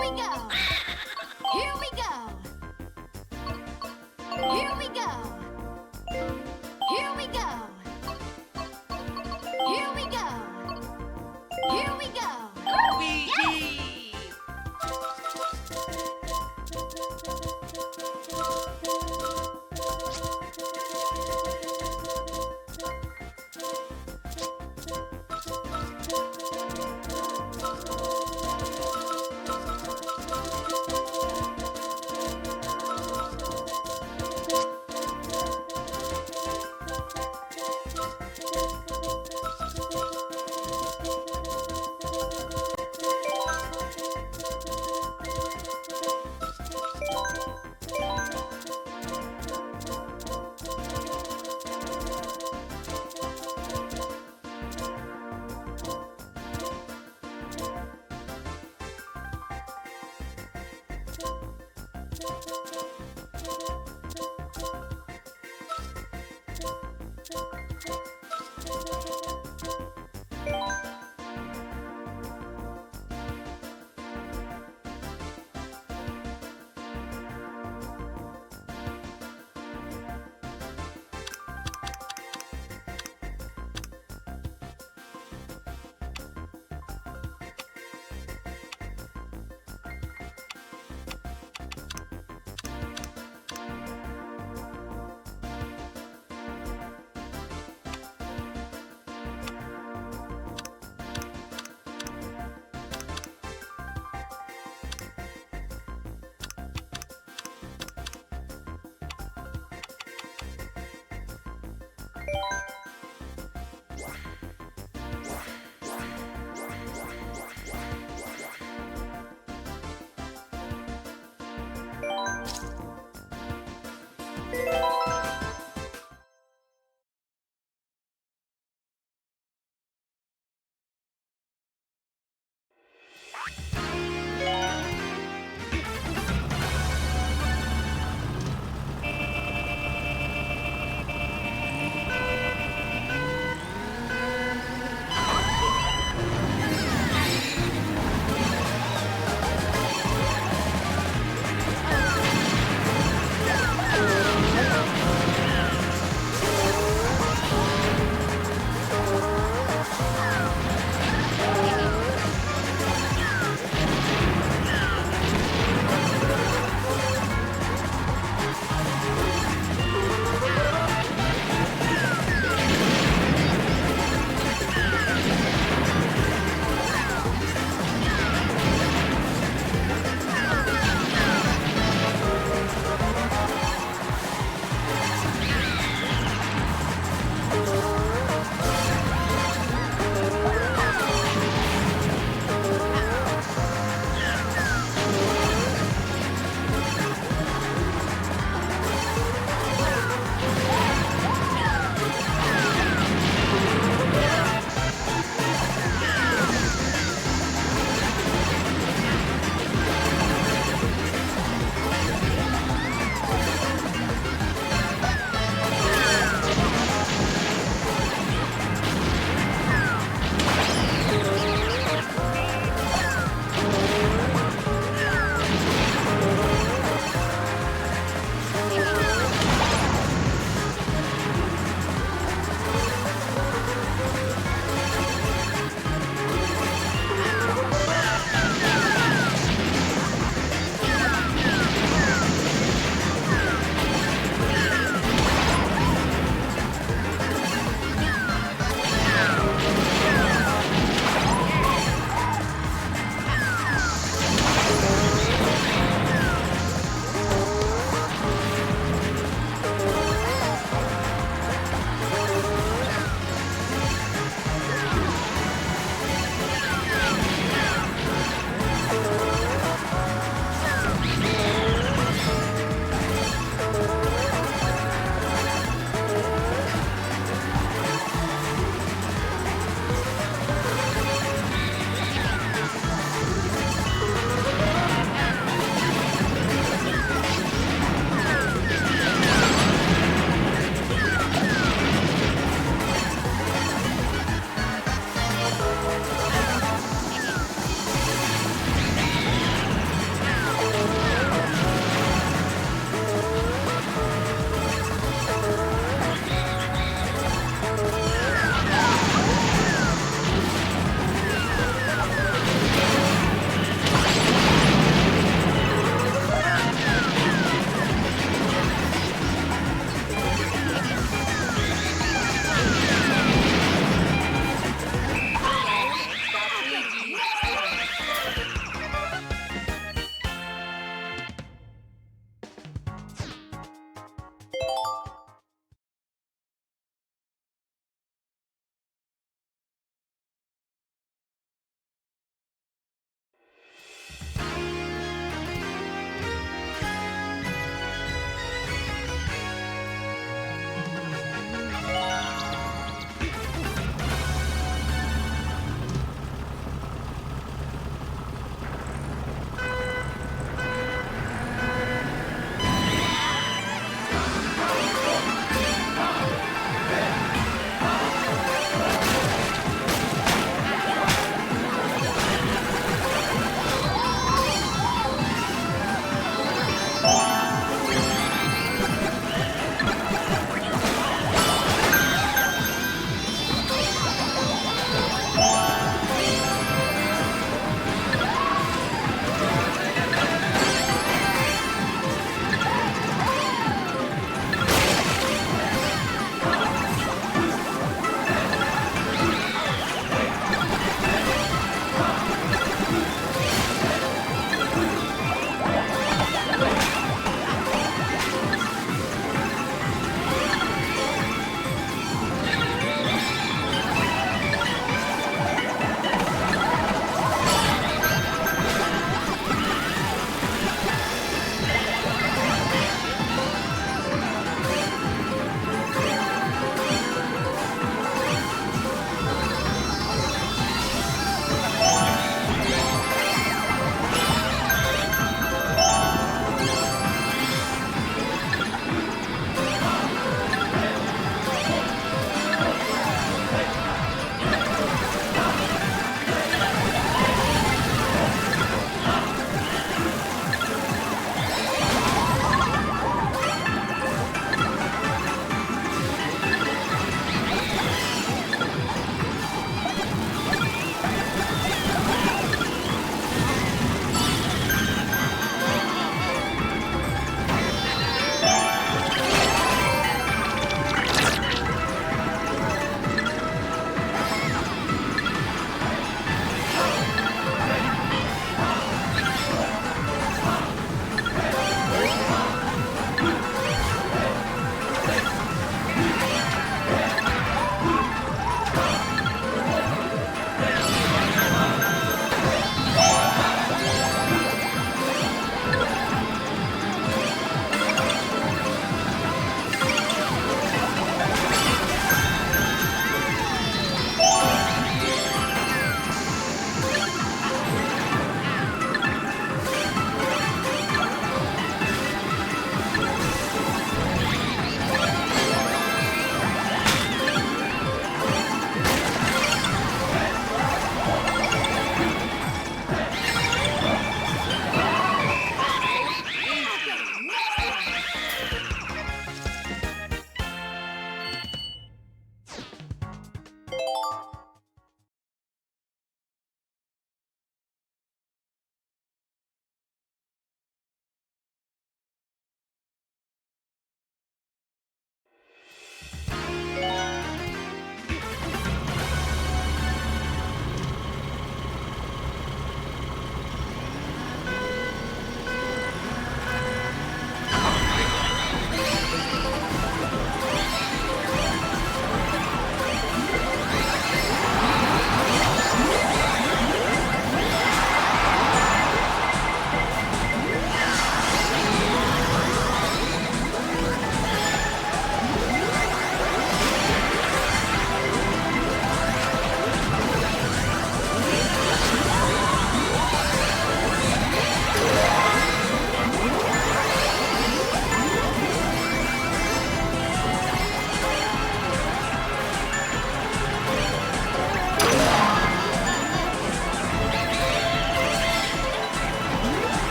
we go. Here we go. Here we go. Here we go. Here we go. Here we go. Here we go.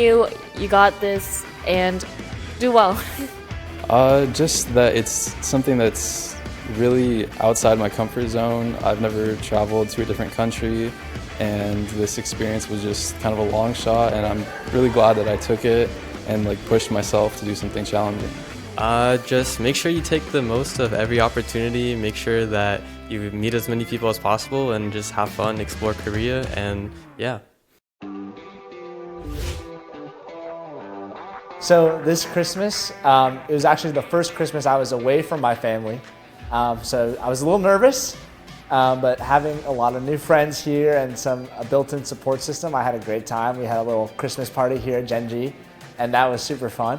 You got this, and do well. Just that it's something that's really outside my comfort zone. I've never traveled to a different country, and this experience was just kind of a long shot, and I'm really glad that I took it and like pushed myself to do something challenging. Just make sure you take the most of every opportunity, make sure that you meet as many people as possible, and just have fun, explore Korea, and yeah. So this Christmas, it was actually the first Christmas I was away from my family. So I was a little nervous, but having a lot of new friends here and a built-in support system, I had a great time. We had a little Christmas party here at Genji, and that was super fun.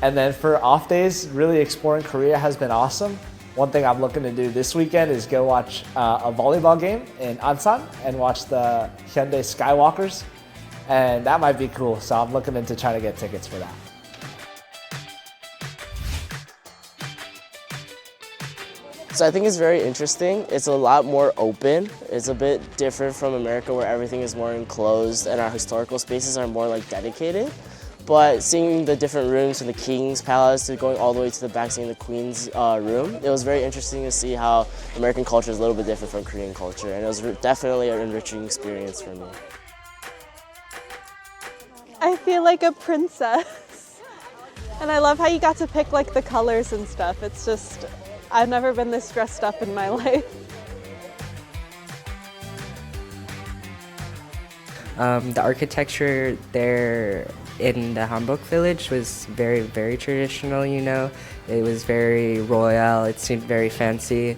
And then for off days, really exploring Korea has been awesome. One thing I'm looking to do this weekend is go watch a volleyball game in Ansan and watch the Hyundai Skywalkers. And that might be cool, so I'm looking into trying to get tickets for that. So I think it's very interesting. It's a lot more open. It's a bit different from America where everything is more enclosed and our historical spaces are more like dedicated. But seeing the different rooms from the King's Palace to going all the way to the back, seeing the Queen's room, it was very interesting to see how American culture is a little bit different from Korean culture. And it was definitely an enriching experience for me. I feel like a princess. And I love how you got to pick like the colors and stuff. It's just, I've never been this dressed up in my life. The architecture there in the Hanbok village was very, very traditional, you know. It was very royal, it seemed very fancy.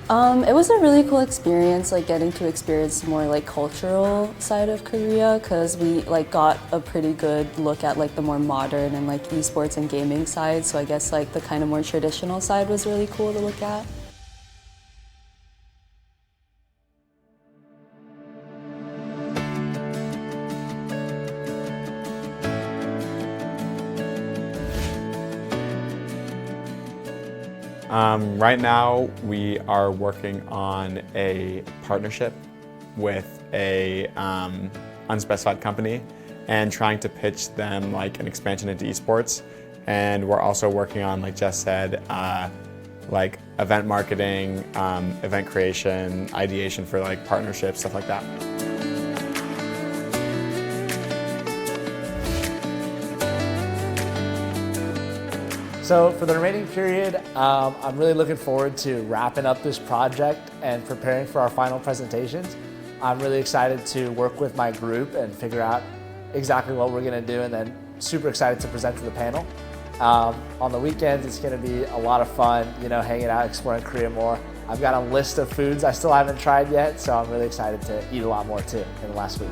It was a really cool experience, like getting to experience more like cultural side of Korea, because we like got a pretty good look at like the more modern and like esports and gaming side. So I guess like the kind of more traditional side was really cool to look at. Right now, we are working on a partnership with a unspecified company and trying to pitch them like an expansion into esports. And we're also working on, like Jess said, like event marketing, event creation, ideation for like partnerships, stuff like that. So for the remaining period, I'm really looking forward to wrapping up this project and preparing for our final presentations. I'm really excited to work with my group and figure out exactly what we're gonna do, and then super excited to present to the panel. On the weekends, it's gonna be a lot of fun, you know, hanging out, exploring Korea more. I've got a list of foods I still haven't tried yet, so I'm really excited to eat a lot more too in the last week.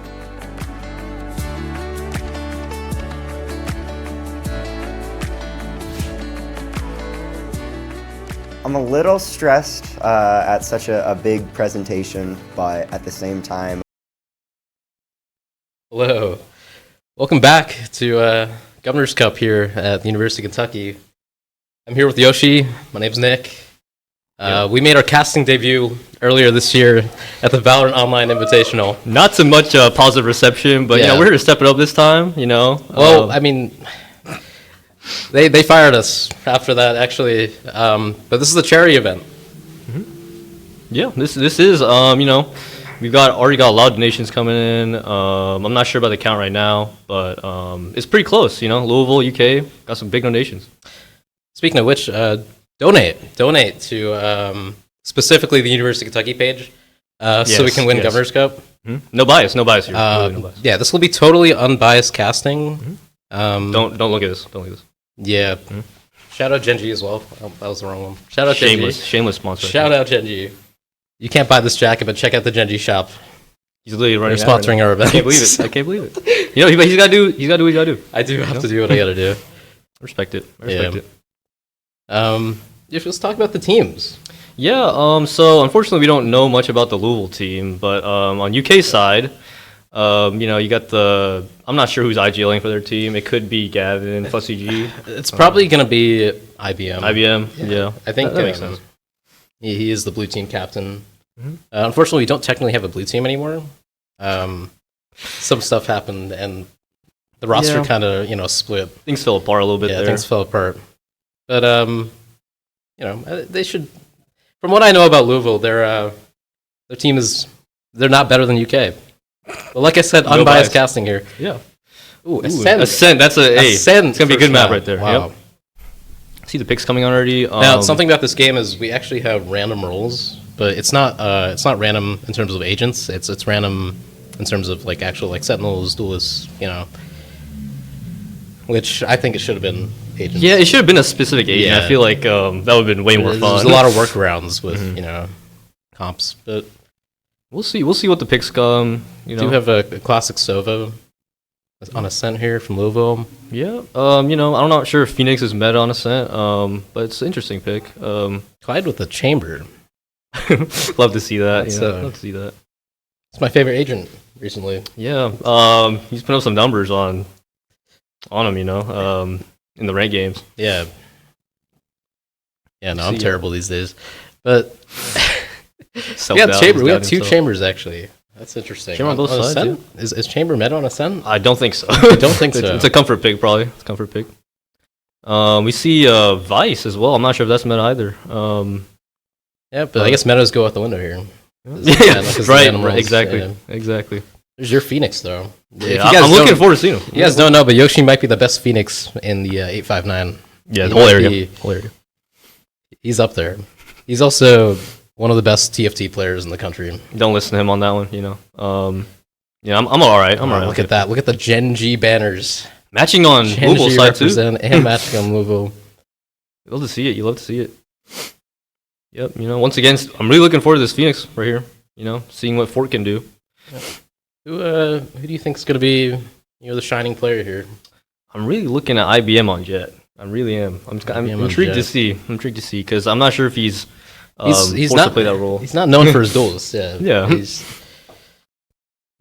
I'm a little stressed at such a big presentation, but at the same time. Hello. Welcome back to Governor's Cup here at the University of Kentucky. I'm here with Yoshi. My name's Nick. We made our casting debut earlier this year at the Valorant Online Invitational. Not so much positive reception, but you know, we're here to step it up this time, you know. Well, I mean, they fired us after that, actually. But this is a charity event. Yeah, this is you know, we've already got a lot of donations coming in. I'm not sure about the count right now, but it's pretty close. You know, Louisville, UK got some big donations. Speaking of which, donate to specifically the University of Kentucky page, so we can win Governor's Cup. No bias here. Really no bias. Yeah, this will be totally unbiased casting. Don't look at this. Don't look at this. Yeah. Shout out Genji as well. Oh, that was the wrong one. Shout out Genji. Shameless sponsor. Shout out Genji. You can't buy this jacket, but check out the Genji shop. He's literally running. They're sponsoring our event. I can't believe it. I can't believe it. You know, he's got to do what he's got to do. I do have to do what I got to do. Respect it. Respect it. Let's talk about the teams. Yeah. So unfortunately, we don't know much about the Louisville team, but on UK side, you know, you got the. I'm not sure who's IGLing for their team. It could be Gavin, Fussy G. It's probably going to be IBM. IBM. Yeah. I think that makes sense. He is the blue team captain. Unfortunately, we don't technically have a blue team anymore. some stuff happened and the roster Yeah. kind of split. Things fell apart a little bit Yeah, there. things fell apart. But they should. From what I know about Louisville, their team they're not better than UK. But like I said, No unbiased bias. casting here. Yeah. Ooh, Ascend. Ascent. That's Ascent it's gonna be a first good map map. right there. Wow. Yep. See the picks coming on already. Now, something about this game is we actually have random rolls, but it's not random in terms of agents. It's random in terms of like actual like sentinels, duelists, which I think it should have been agents. Yeah, it should have been a specific agent. Yeah. I feel like that would have been way more fun. There's a lot of workarounds with comps, but we'll see. We'll see what the picks come. we do have a classic Sova on Ascent here from Louisville. Yeah. I'm not sure if Phoenix is meta on Ascent. But it's an interesting pick. Clyde with the Chamber. Love to see that. That's, Love to see that. It's my favorite agent recently. Yeah. He's put up some numbers on him. In the ranked games. Yeah. Yeah. No, I'm See, terrible these days, but we Self-doubt, got Chamber. he's We got doubting two himself. Chambers actually. That's interesting. Chamber on both sides, Ascent? Is Chamber meta on Ascent? I don't think so. I don't think so. It's a comfort pick, probably. It's a comfort pick. We see Vice as well. I'm not sure if that's meta either. Yeah, but I guess metas go out the window here. Right, exactly. Exactly. There's your Phoenix, though. Yeah, I'm looking forward to seeing him. You guys don't know, but Yoshi might be the best Phoenix in the 859. Yeah, He the whole might area. be- Whole area. He's up there. He's also one of the best TFT players in the country. Don't listen to him on that one, I'm all right. I'm all right. Look at that. Look at the Gen G banners. Matching on Gen Louisville G side too. represent and matching on Louisville. You love to see it. You love to see it. Yep. Once again, I'm really looking forward to this Phoenix right here. Seeing what Fort can do. Who do you think is going to be the shining player here? I'm really looking at IBM on Jet. I really am. I'm IBM on intrigued to Jet. see. I'm intrigued to see because I'm not sure if he's He's forced not to play that role. He's not known for his duels. Yeah. Yeah. He's,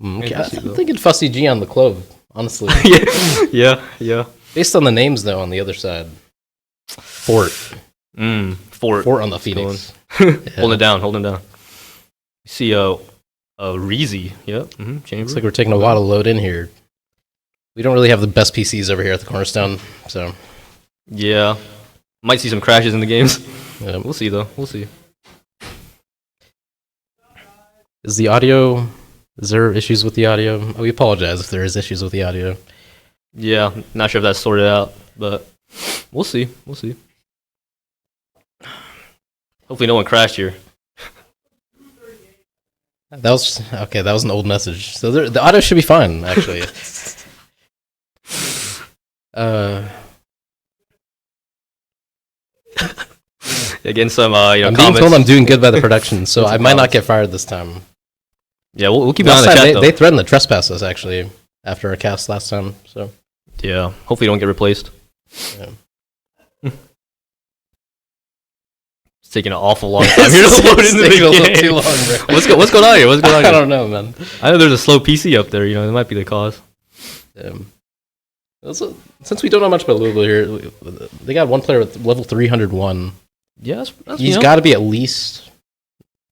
okay, Interesting, I'm though. thinking Fussy G on the Clove, honestly. Yeah. Based on the names, though, on the other side. Fort. Fort. Fort on the Phoenix. Holding it down. You see Reezy. Yep. Chamber. Looks like we're taking a while to load in here. We don't really have the best PCs over here at the Cornerstone, so Yeah. Might see some crashes in the games. yeah. We'll see though. We'll see. Is the audio? Is there issues with the audio? We apologize if there is issues with the audio. Yeah. Not sure if that's sorted out, but we'll see. We'll see. Hopefully no one crashed here. That was okay. That was an old message. So the audio should be fine, actually. Again, some I'm being comments. told I'm doing good by the production, so I might not get fired this time. Yeah, we'll keep it Last on the time chat though. they threatened to trespass us actually after our cast last time. So Yeah. Hopefully don't get replaced. yeah. It's taking an awful long time here to load into taking a the little game. too long, bro. What's going on here? What's going on I here? don't know, man. I know there's a slow PC up there. That might be the cause. Also, since we don't know much about Louisville here, they got one player with level 301. Yeah, He's got to be at least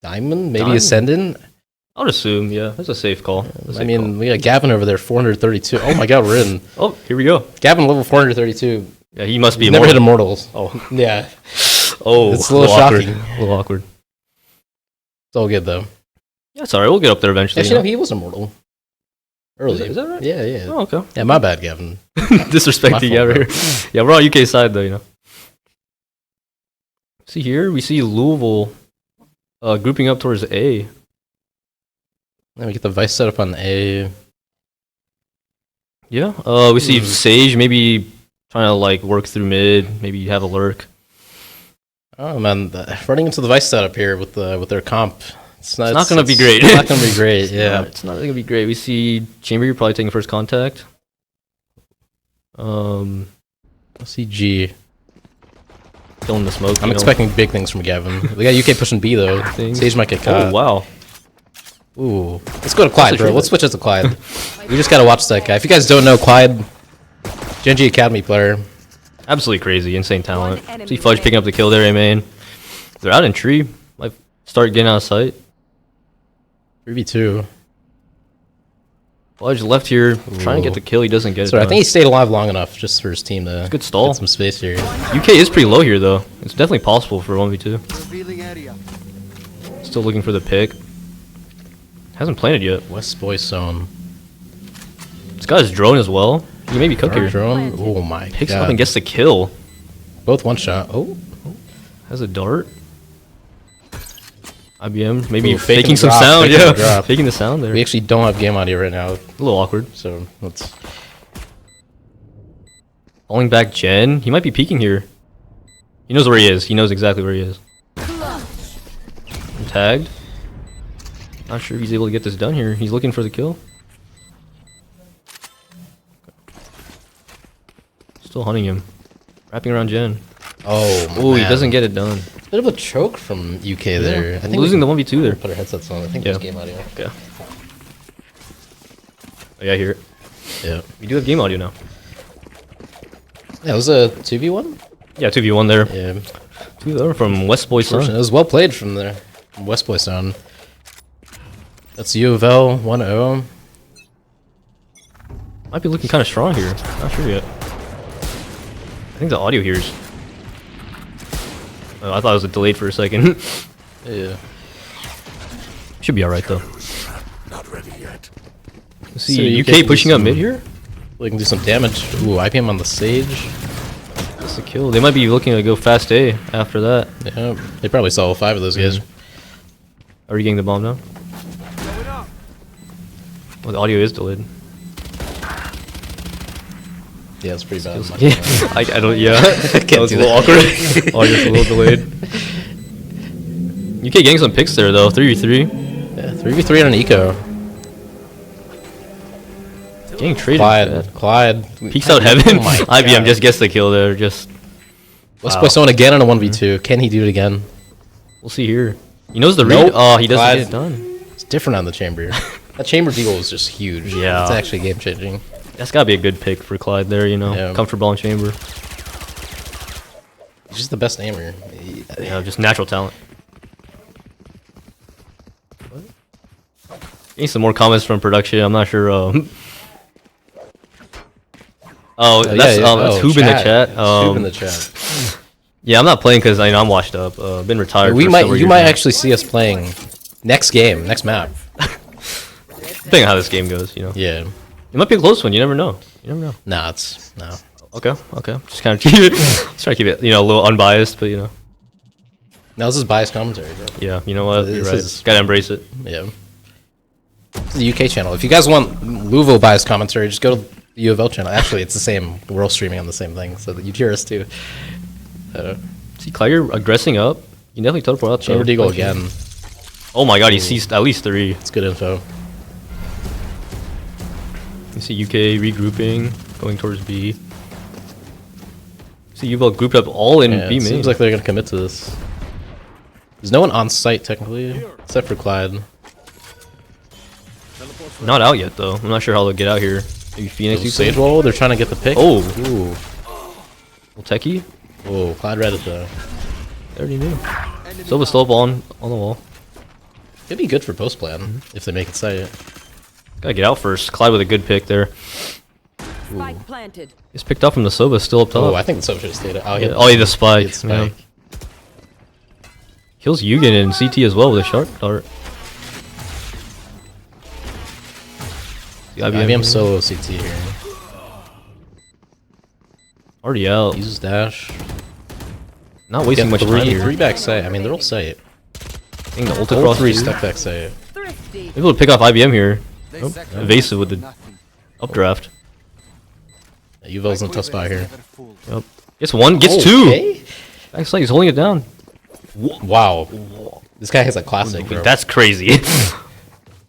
Diamond, maybe Diamond. Ascendant. I would assume, yeah. That's a safe call. I mean, we got Gavin over there, 432. Oh my god, we're in. Oh, here we go. Gavin, level 432. Yeah, he must be He's never hit immortal. Immortals. Oh, Yeah. oh, It's a little awkward. shocking. A little awkward. It's all good, though. Yeah, it's alright. We'll get up there eventually. Actually, no, he was Immortal. Early. Is that right? Yeah, yeah. Oh, okay. Yeah, my bad, Gavin. Disrespecting My you fault, over here. Yeah, we're on UK side though. See here, we see Louisville grouping up towards A. Then we get the Vice set up on A. Yeah. We see Sage maybe trying to like work through mid, maybe have a lurk. Oh man, running into the Vice setup here with their comp. It's not gonna be great. It's not gonna be great. Yeah. It's not gonna be great. We see Chamber probably taking first contact. Let's see G. Killing the smoke. I'm expecting big things from Gavin. We got UK pushing B though. Sage might get caught. Oh wow. Ooh. Let's go to Clyde, bro. true. Let's switch it to Clyde. We just gotta watch that guy. If you guys don't know, Clyde, Gen G Academy player. Absolutely crazy, insane talent. See Fudge picking up the kill there, A main. They're out in tree. Might start getting out of sight. 3v2. Fudge left here, trying to get the kill. He doesn't get it. So I think he stayed alive long enough just for his team to good stall. get some space here. UK is pretty low here, though. It's definitely possible for 1v2. Still looking for the pick. Hasn't planted yet. West Boys zone. This guy has drone as well. He may be cooked here. Drone. Oh my god. Picks up and gets the kill. Both one shot. Oh. Has a dart. IBM maybe Ooh, faking the some drop, sound. faking the Yeah, drop. faking the sound there. We actually don't have game audio right now. A little awkward. So let's. Falling back Jen. He might be peeking here. He knows where he is. He knows exactly where he is. I'm tagged. Not sure if he's able to get this done here. He's looking for the kill. Still hunting him. Wrapping around Jen. Oh, he doesn't get it done. It's a bit of a choke from UK there. I think losing the 1v2 there. Put our headsets on. I think Yeah. there's game audio. Okay. Oh, yeah, I hear it. Yeah. We do have game audio now. Yeah, it was a 2v1? Yeah, 2v1 there. Yeah. 2v1 from West Boys Sun. It was well played from there. From West Boys Sun. That's UofL 1-0. Might be looking kind of strong here. Not sure yet. I think the audio here is... Oh, I thought it was delayed for a second. Yeah. Should be alright though. Not ready yet. Let's see, UK pushing up mid here? We can do some damage. Ooh, IPM on the Sage. That's a kill. They might be looking to go fast A after that. Yeah, they probably saw all 5 of those guys. Are you getting the bomb now? Well, the audio is delayed. Yeah, it's pretty bad. Yeah, I don't. Yeah, that was a little awkward. Audio's a little delayed. UK getting some picks there though. 3v3. Yeah, 3v3 on an eco. Getting traded. Clyde. Peeks out heaven. Oh my IBM God. just gets the kill there. Just. Let's play someone again on a 1v2. Can he do it again? We'll see here. He knows the read. Nope. Oh, he doesn't Clyde. get it done. It's different on the chamber. That chamber deal was just huge. Yeah. It's actually game changing. That's gotta be a good pick for Clyde there. You know, Yeah. comfortable on chamber. He's just the best aimer. Yeah, just natural talent. Getting some more comments from production. I'm not sure. Oh, that's Hoob in the chat. Hoob in the chat. Yeah, I'm not playing because I'm washed up. Been retired. We for might. several You years might now. actually see us playing next game, next map. Depending on how this game goes, you know. Yeah. It might be a close one. You never know. You never know. Nah, it's no. Okay. Just kind of keep it. Just try to keep it, a little unbiased, but No, this is biased commentary, bro. Yeah, you know what? You're right. Is, Gotta embrace it. Yeah. It's the UK channel. If you guys want Louisville biased commentary, just go to the UofL channel. Actually, it's the same. We're all streaming on the same thing, so that you'd hear us too. See, Claire aggressing up. You can definitely teleport out. Chamber Deagle again. Oh my god, he sees at least 3. It's good info. You see UK regrouping, going towards B. See UofL grouped up all in B main. Seems like they're gonna commit to this. There's no one on site technically, except for Clyde. Not out yet though. I'm not sure how they'll get out here. Maybe Phoenix. Sage roll. They're trying to get the pick. Oh. Ooh. Well, Techie. Oh, Clyde read it though. They already knew. Silva still up on the wall. It'd be good for post plan if they make it site. Gotta get out first. Clyde with a good pick there. Spike planted. He's picked up from the Silva, still up top. Oh, I think the Silva should have stayed. Oh, the spike. Hit spike. Kills Yugen and CT as well with a sharp dart. IBM solo CT here. Already out. Uses dash. Not wasting much time here. 3 back site. I mean, they're all site. I think the ult All across 3 two. step back site. Able to pick off IBM here. Oh, evasive with the updraft. Yeah, UofL's in a tough spot here. Yep. Gets 1, gets 2. Backside, he's holding it down. Wow. This guy has a classic, bro. That's crazy.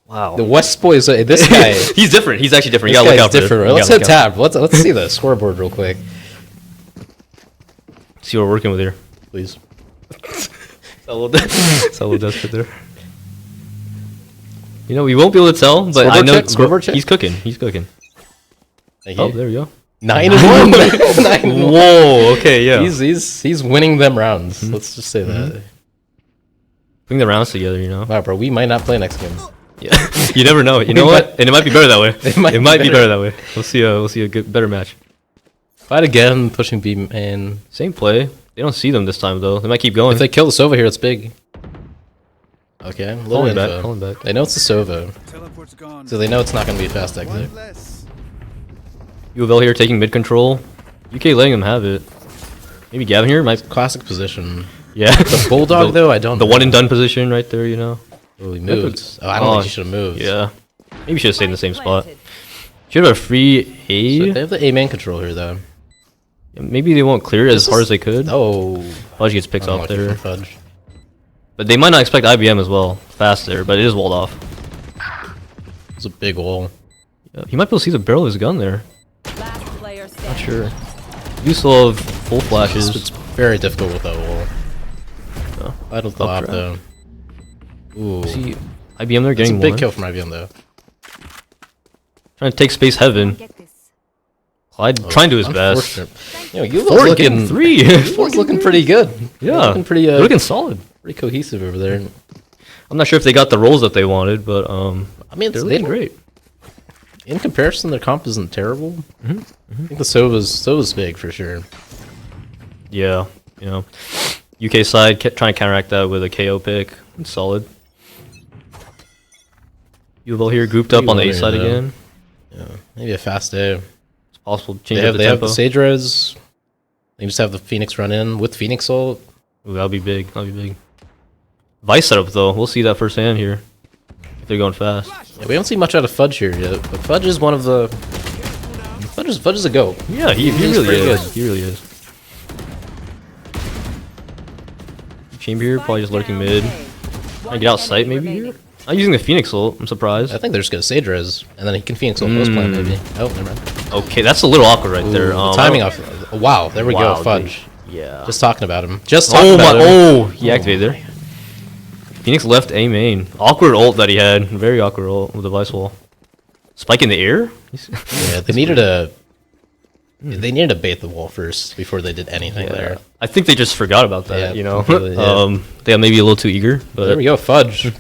Wow. The West Boys, this guy. He's different. He's actually different. You This gotta look guy's out for different. this. Let's hit tab. Let's see the scoreboard real quick. See what we're working with here. Please. It's a little desperate there. We won't be able to tell, but I know Scoreboard check. he's cooking. He's cooking. Oh, there we go. 9-1. 9-1. Whoa. Okay. Yeah. He's winning them rounds. Let's just say that. Putting the rounds together. Wow, bro. We might not play next game. Yeah, you never know. You know what? And it might be better that way. It might be better that way. We'll see a good, better match. Fight again, pushing B main. Same play. They don't see them this time though. They might keep going. If they kill the Sova here, it's big. Okay, Calling back. They know it's the Sova, so they know it's not going to be a fast exit. UofL here taking mid control. UK letting them have it. Maybe Gavin here might Classic position. Yeah. The Bulldog though, I don't The know. one and done position right there, you know. Oh, he moved. Oh, I don't think he should have moved. Yeah. Maybe should have stayed in the same spot. Should have a free A. So they have the A main control here though. Yeah, maybe they won't clear it as hard as they could. Oh. Fudge gets picked off there. Fudge. But they might not expect IBM as well. Fast there, but it is walled off. It's a big wall. Yeah, he might be able to see the barrel of his gun there. Last player standing. Not sure. You still have full flashes. It's very difficult with that wall. I don't Up thought though. Ooh. See, IBM they're getting It's a big one. kill from IBM though. Trying to take space heaven. Clyde trying to do his best. You know, you Four looking getting three. Four's looking pretty good. Yeah, They're looking pretty. they're looking solid. Pretty cohesive over there. I'm not sure if they got the roles that they wanted, but I mean, they're looking great. In comparison, their comp isn't terrible. I think the Sova's big for sure. Yeah, you know, UK side trying to counteract that with a KO pick. It's solid. UofL here grouped up on the A side again. Yeah, maybe a fast A. It's possible to change They up have the the tempo. Sage Res. They just have the Phoenix run in with Phoenix ult. Ooh, that'll be big. That'll be big. Vice setup though. We'll see that firsthand here. If they're going fast. Yeah, we don't see much out of Fudge here yet, but Fudge is one of the. Fudge is a goat. Yeah, he He's really pretty is. good. He really is. Chamber here, probably just lurking mid. Trying to get out sight maybe here. Not using the Phoenix ult. I'm surprised. I think they're just gonna Sage Res, and then he can Phoenix ult post play maybe. Oh, never mind. Okay, that's a little awkward right there. The timing off. Wow, there we Wow, go. Fudge. Yeah. Just talking about him. Just talking Oh about my! him. Oh, he activated there. Phoenix left A main. Awkward ult that he had. Very awkward ult with the Vice wall. Spike in the air. Yeah, they needed a. They needed to bait the wall first before they did anything there. I think they just forgot about that. Yeah, You know, completely, yeah. they got maybe a little too eager. But There we go, Fudge.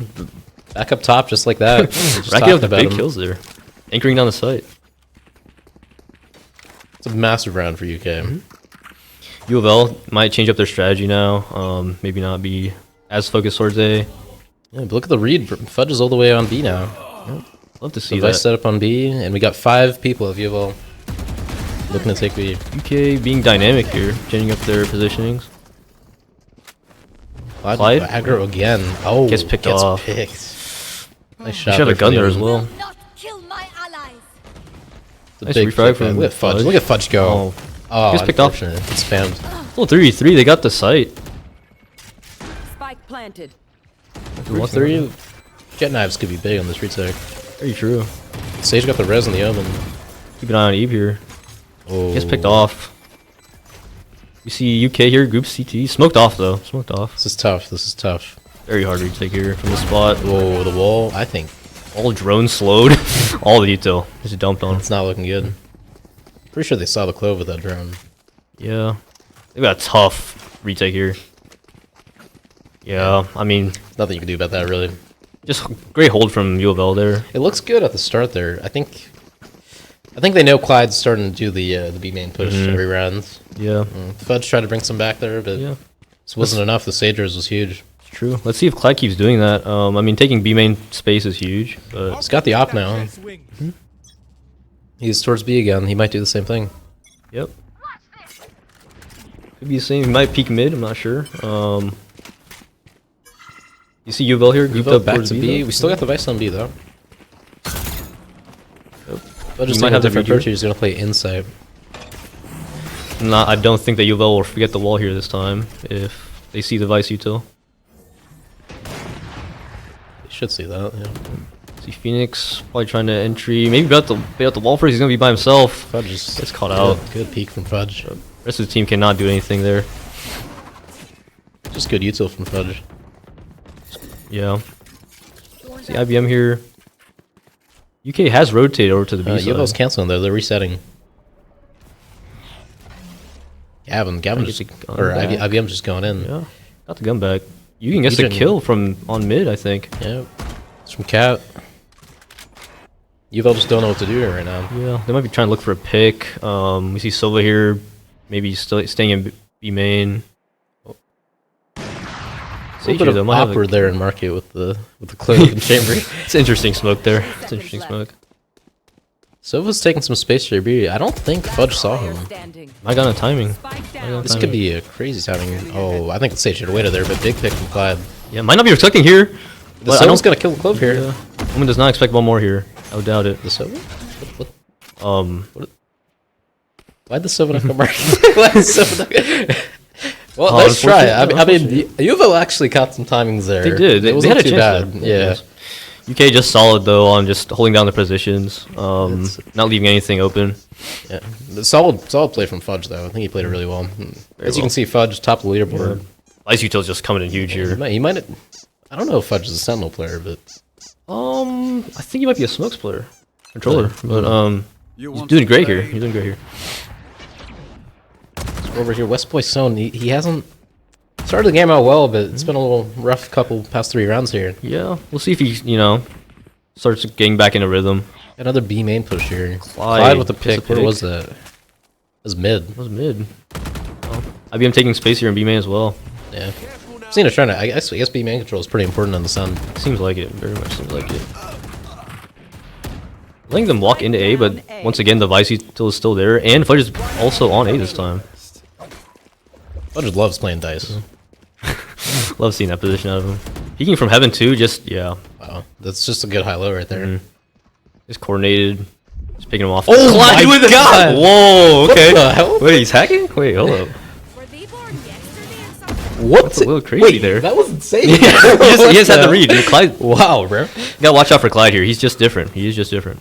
Back up top, just like that. Just racking up the talking big about him. kills there. Anchoring down the site. It's a massive round for UK. UofL might change up their strategy now. Maybe not be as focused towards A. Yeah, but look at the read. Fudge is all the way on B now. Love to see Device that. set up on B, and we got 5 people of UofL looking to take B. UK being dynamic here, changing up their positionings. Clyde? Aggro again. Oh, Gets picked off. Picked. Nice He shot. should have a there gun for there the- as well. Kill my allies. It's a Nice big refrag pick, from man. Look at Fudge. Fudge. Look at Fudge go. Oh, Gets picked off. unfortunate. It's spammed. Oh, 3v3. They got the site. Spike planted. 3 Jet knives could be big on this retake. Very true. Sage got the res in the oven. Keep an eye on Eve here. Oh, Gets picked off. You see UK here, group CT. Smoked off though. Smoked off. This is tough. This is tough. Very hard to retake here from the spot. Whoa, the wall. I think all drones slowed. All the detail just dumped on. It's not looking good. Pretty sure they saw the clove with that drone. Yeah, they got a tough retake here. Yeah, I mean, nothing you can do about that really. Just great hold from UofL there. It looks good at the start there. I think they know Clyde's starting to do the B main push every round. Yeah. Fudge tried to bring some back there, but this wasn't enough. The Sagers was huge. It's true. Let's see if Clyde keeps doing that. I mean, taking B main space is huge, but he's got the op now. He's towards B again. He might do the same thing. Yep. Could be the same. He might peek mid. I'm not sure. You see UofL here, grouped up back towards to B. though? We still got the Vice on B though. But He just might might have have the different redo. approach. He's gonna play Insight. I don't think that UofL will forget the wall here this time if they see the Vice util. They should see that. Yeah. See Phoenix probably trying to entry. Maybe bait out the wall first. He's gonna be by himself. Fudge just gets caught out. Good peek from Fudge. Rest of the team cannot do anything there. Just good util from Fudge. Yeah. See IBM here. UK has rotated over to the B side. UofL's canceling though. They're resetting. Gavin just or IBM just going in. Yeah. Got the gun back. You can get the didn't- kill from on mid, I think. Yeah. It's from Cat. UofL just don't know what to do here right now. Yeah, they might be trying to look for a pick. We see Silva here, maybe still staying in B main. A little bit of awkward there in market with the clone and chamber. It's interesting smoke there. It's interesting smoke. Silva's taking some space here. B. I don't think Fudge saw him. I got no timing. This could be a crazy timing. Oh, I think Sage should have waited there, but big pick from Clyde. Yeah, might not be expecting here. The Silva's gonna kill the Clove here. Yeah. Woman does not expect one more here. I would doubt it. The Silva? Why'd the Silva not come back? Why'd the Silva not... Well, let's try it. I mean, UofL actually caught some timings there. They did. They had a chance. Yeah. UK just solid though on just holding down the positions, not leaving anything open. Yeah, solid play from Fudge though. I think he played it really well. As you can see, Fudge top of the leaderboard. Ice Util's just coming in huge here. He might. I don't know if Fudge is a Sentinel player, but I think he might be a Smokes player, controller. But he's doing great here. He's doing great here. Over here, West Boy Zone. He hasn't started the game out well, but it's been a little rough couple past 3 rounds here. Yeah, we'll see if he starts getting back into rhythm. Another B main push here. Clyde with the pick. Where was that? It was mid. It was mid. Oh, IBM taking space here in B main as well. Yeah. I've seen it trying to. I guess B main control is pretty important on the Sun. Seems like it. Very much seems like it. Letting them walk into A, but once again the Vice Util is still there, and Fudge is also on A this time. Fudge loves playing dice. Love seeing that position out of him. Peeking from heaven too, yeah. Wow, that's just a good high-low right there. Just coordinated. Just picking him off. Oh my god! Whoa, okay. What the hell? Wait, he's hacking? Wait, hold up. What? That's a little crazy there. That was insane. he just had the read. Clyde, wow, bro. You gotta watch out for Clyde here. He's just different. He is just different.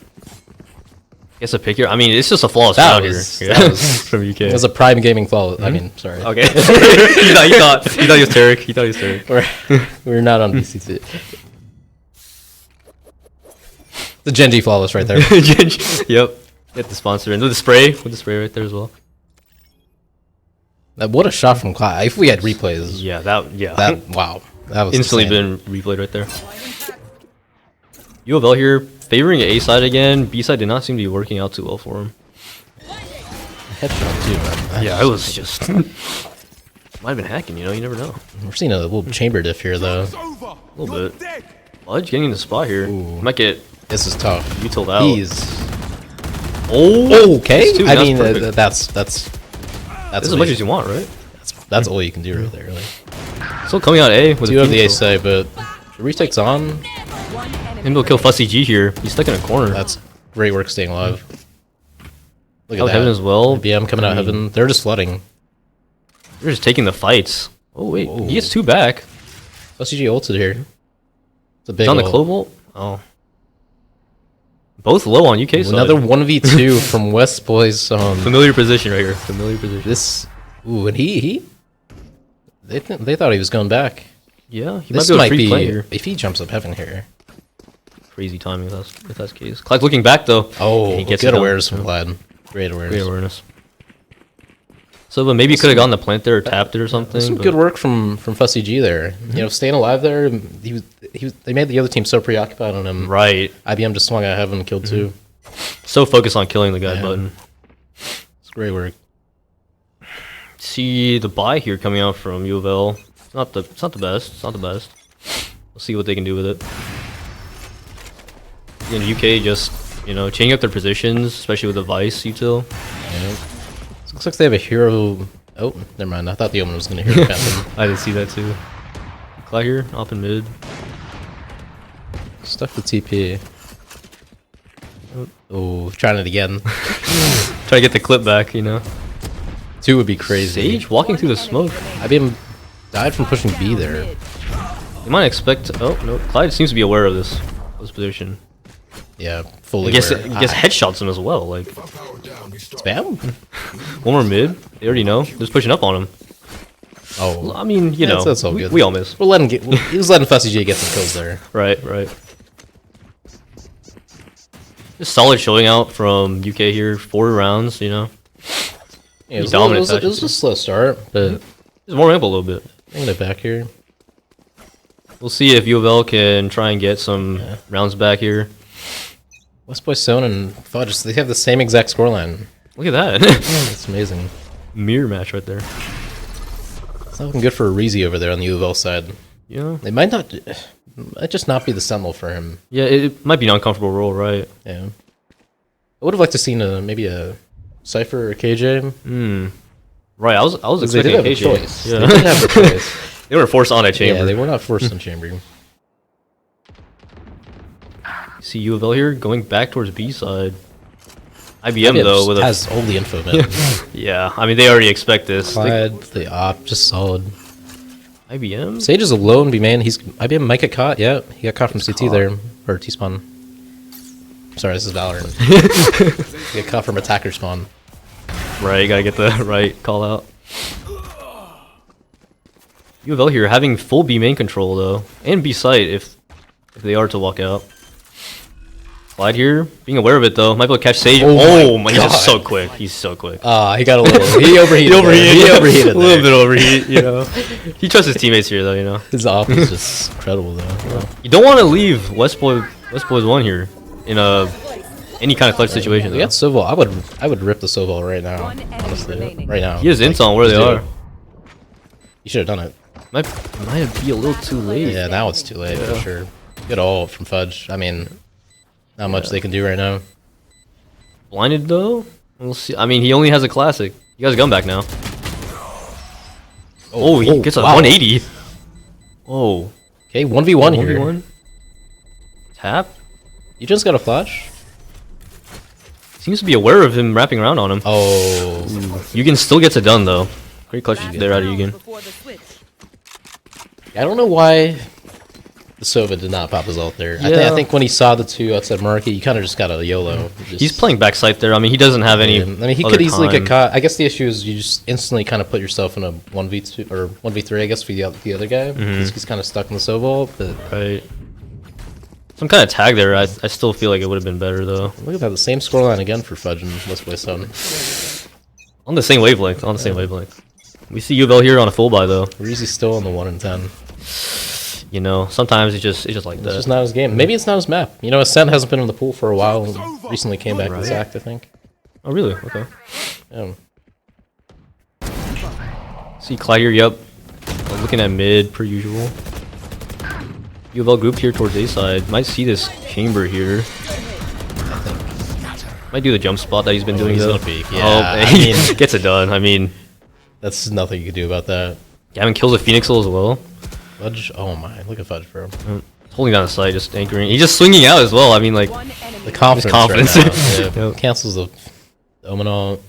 Guess a pick here. I mean, it's just a flawless round here. That was from UK. It was a prime gaming flaw. I mean, sorry. Okay. he thought he was Tarek. He thought he was Tarek. We're not on BCT. The Genji flawless right there. Yep. Get the sponsor in with the spray. With the spray right there as well. What a shot from Clyde. If we had replays. Yeah, wow. That was instantly insane. been replayed right there. UofL here favoring A side again. B side did not seem to be working out too well for him. Headshot too, man. Yeah, it was just might have been hacking, you never know. We're seeing a little chamber diff here though. A little bit. Fudge getting in the spot here. Might get this is tough. Util'd out. He's okay. I mean that's as much as you want, right? That's all you can do right there, really. Still coming out A with you have the A side, but the retake's on. Him to kill Fussy G here. He's stuck in a corner. That's great work staying alive. Look at out that. Heaven as well. BM coming out Heaven. They're just flooding. They're just taking the fights. Oh wait, he gets 2 back. Fussy G ulted here. It's a big on the Clove ult. Oh. Both low on UK side. Another 1v2 from West Boys. Familiar position right here. Familiar position. This. Ooh, and they thought he was going back. Yeah, he this might be here. If he jumps up Heaven here. Crazy timing if that's the case. Clyde's looking back though. Oh, he gets good awareness from Clyde. Great awareness. Great awareness. So, but maybe you could have gotten the plant there or tapped it or something. Some good work from Fussy G there. Staying alive there. They made the other team so preoccupied on him. Right. IBM just swung at Heaven and killed 2. So focused on killing the guy button. It's great work. See the buy here coming out from UofL. It's not the best. It's not the best. We'll see what they can do with it. In UK, just changing up their positions, especially with the Vice Util. Yeah. Looks like they have a hero. Oh, never mind. I thought the Omen was going to hero Phantom. I did see that too. Clyde here, up in mid. Stuff with TP. Oh, trying it again. Try to get the clip back, 2 would be crazy. Sage walking through the smoke. IBM died from pushing B there. You might expect. Oh no, Clyde seems to be aware of this position. Yeah, fully. I guess headshots him as well. Like spam. One more mid. They already know. They're just pushing up on him. Oh, I mean, that's all good. We all miss. We'll let him get. He was letting Fussy G get some kills there. Right. Just solid showing out from UK here. 4 rounds. Yeah, it was dominant. It was a slow start, but just warming up a little bit. Bringing it back here. We'll see if UofL can try and get some rounds back here. West Boy Stone and Fudge, they have the same exact scoreline. Look at that. That's amazing. Mirror match right there. It's not looking good for Reezy over there on the UofL side. Yeah. They might not... Might just not be the Sentinel for him. Yeah, it might be an uncomfortable role, right? Yeah. I would have liked to seen maybe a Cypher or KJ. Right, I was They expecting did have a KJ. choice. Yeah. They did have a choice. They were forced on a chamber. Yeah, they were not forced on chamber. See UofL here going back towards B side. IBM though with has all the info, man. Yeah, I mean they already expect this. Clyde, the op, just solid. IBM? Sage is alone, B-man. IBM might get caught, yeah. He got caught from CT there. Or T-spawn. Sorry, this is Valorant. He got caught from attacker spawn. Right, you gotta get the right call out. UofL here having full B main control though. And B site if they are to walk out. Clyde here, being aware of it though. Might be able to catch Sage. Oh my god, he's so quick. He's so quick. He got a little. He overheated. He overheated. A little bit overheat, you know. He trusts his teammates here though, you know. His op is just incredible though. You don't want to leave West Boys 1 here in any kind of clutch situation. We got Soval. I would rip the Soval right now. Honestly, right now. He has ints on where they are. You should have done it. Might be a little too late. Yeah, now it's too late for sure. Good ult from Fudge. I mean, not much they can do right now. Blinded though? We'll see. I mean, he only has a classic. You guys come back now. Oh, he gets a 180. Oh. Okay, 1v1 here. 1v1. Tap. You just got a flash. Seems to be aware of him wrapping around on him. Oh. Yugen still gets it done though. Great clutch there out of Yugen. I don't know why the Sova did not pop his ult there. I think when he saw the two outside market, you kind of just got a YOLO. He's playing backside there. I mean, he doesn't have any. I mean, he could easily get caught. I guess the issue is you just instantly kind of put yourself in a 1v2 or 1v3, I guess, for the other guy. He's kind of stuck in the Sova ult, but right. Some kind of tag there. I still feel like it would have been better though. Look at that, the same scoreline again for Fudge and West Boy Stone. On the same wavelength. On the same wavelength. We see UofL here on a full buy though. Reezy's still on the 1 in 10. You know, sometimes it's just like that. It's just not his game. Maybe it's not his map. You know, Ascent hasn't been in the pool for a while. And recently came back with Zact, I think. Oh really? Okay. Yeah. See Clyde here. Yep. Looking at mid per usual. UofL group here towards A side. Might see this chamber here. Might do the jump spot that he's been doing. He's though. gonna peek. Yeah, I mean, gets it done. I mean, that's nothing you can do about that. Gavin kills a Phoenix as well. Fudge, oh my, look at Fudge, bro. Holding down the side, just anchoring. He's just swinging out as well. I mean, like the confidence. Right now. Yeah, cancels the Omen ult.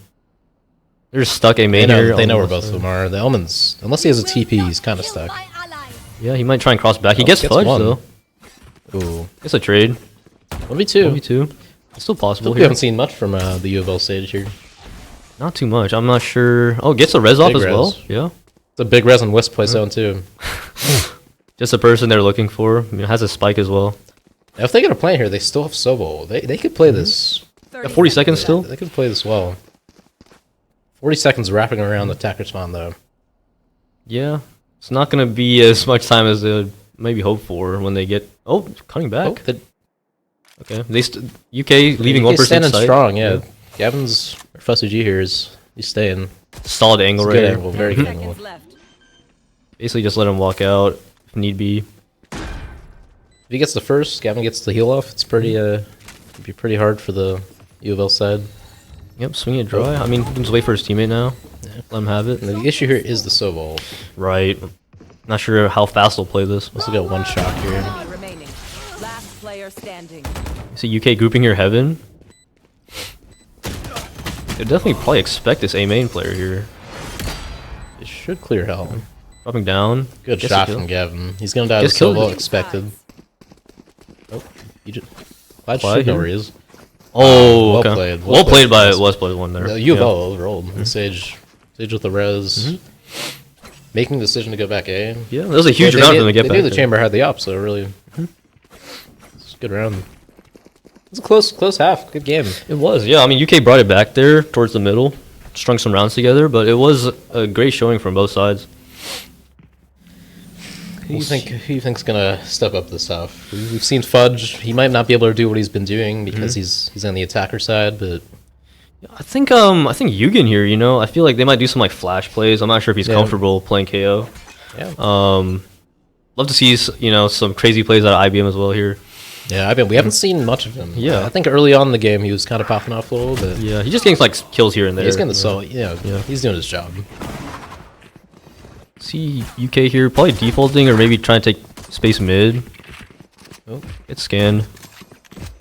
They're stuck A main here. They know where both of them are. The Omen's, unless he has a TP, he's kind of stuck. Yeah, he might try and cross back. He gets Fudge though. Ooh, it's a trade. 1v2. 1v2. It's still possible. We haven't seen much from the UofL stage here. Not too much. I'm not sure. Oh, gets a res off as well. Yeah. It's a big res on West Play Zone too. Just a person they're looking for. I mean, it has a spike as well. Now, if they get a plan here, they still have Sovo. They could play this. 40 seconds still? They could play this well. 40 seconds wrapping around the attacker spawn though. Yeah. It's not going to be as much time as they would maybe hope for when they get... Oh, cutting back. Okay. UK leaving one person standing strong, yeah. Gavin's or Fussy G here is he's staying. Solid angle right here. Angle, very good angle. Basically just let him walk out if need be. If he gets the first, Gavin gets the heal off, it's pretty it'd be pretty hard for the UofL side. Yep, swinging it dry. I mean, he can just wait for his teammate now. Yeah. Let him have it. And the issue here is the Sova ult. Right. Not sure how fast they'll play this. Let's get one shot here. Last player standing. See UK grouping here, Heaven. They definitely probably expect this A main player here. It should clear hell. Dropping down. Good shot from Gavin. He's gonna die to Sova, expected. Oh, he just... Clyde should know where he is. Oh, well okay. played. Well played by West Boys 1 there. UofL overrolled. Sage with the res. Making the decision to go back A. Yeah, that was a huge round for them to get back. They knew the chamber had the op, so really... It's a good round. It's a close half. Good game. It was, yeah. I mean, UK brought it back there towards the middle. Strung some rounds together, but it was a great showing from both sides. Who you think's gonna step up this half? We've seen Fudge. He might not be able to do what he's been doing because he's on the attacker side, but I think Yugen here. You know, I feel like they might do some like flash plays. I'm not sure if he's comfortable playing KO. Yeah. Love to see some crazy plays out of IBM as well here. Yeah, I mean, we haven't seen much of him. Yeah. I think early on in the game he was kind of popping off a little bit. Yeah, he's just getting like kills here and there. He's getting the solo. Yeah, he's doing his job. See UK here, probably defaulting or maybe trying to take space mid. Oh, it's scanned.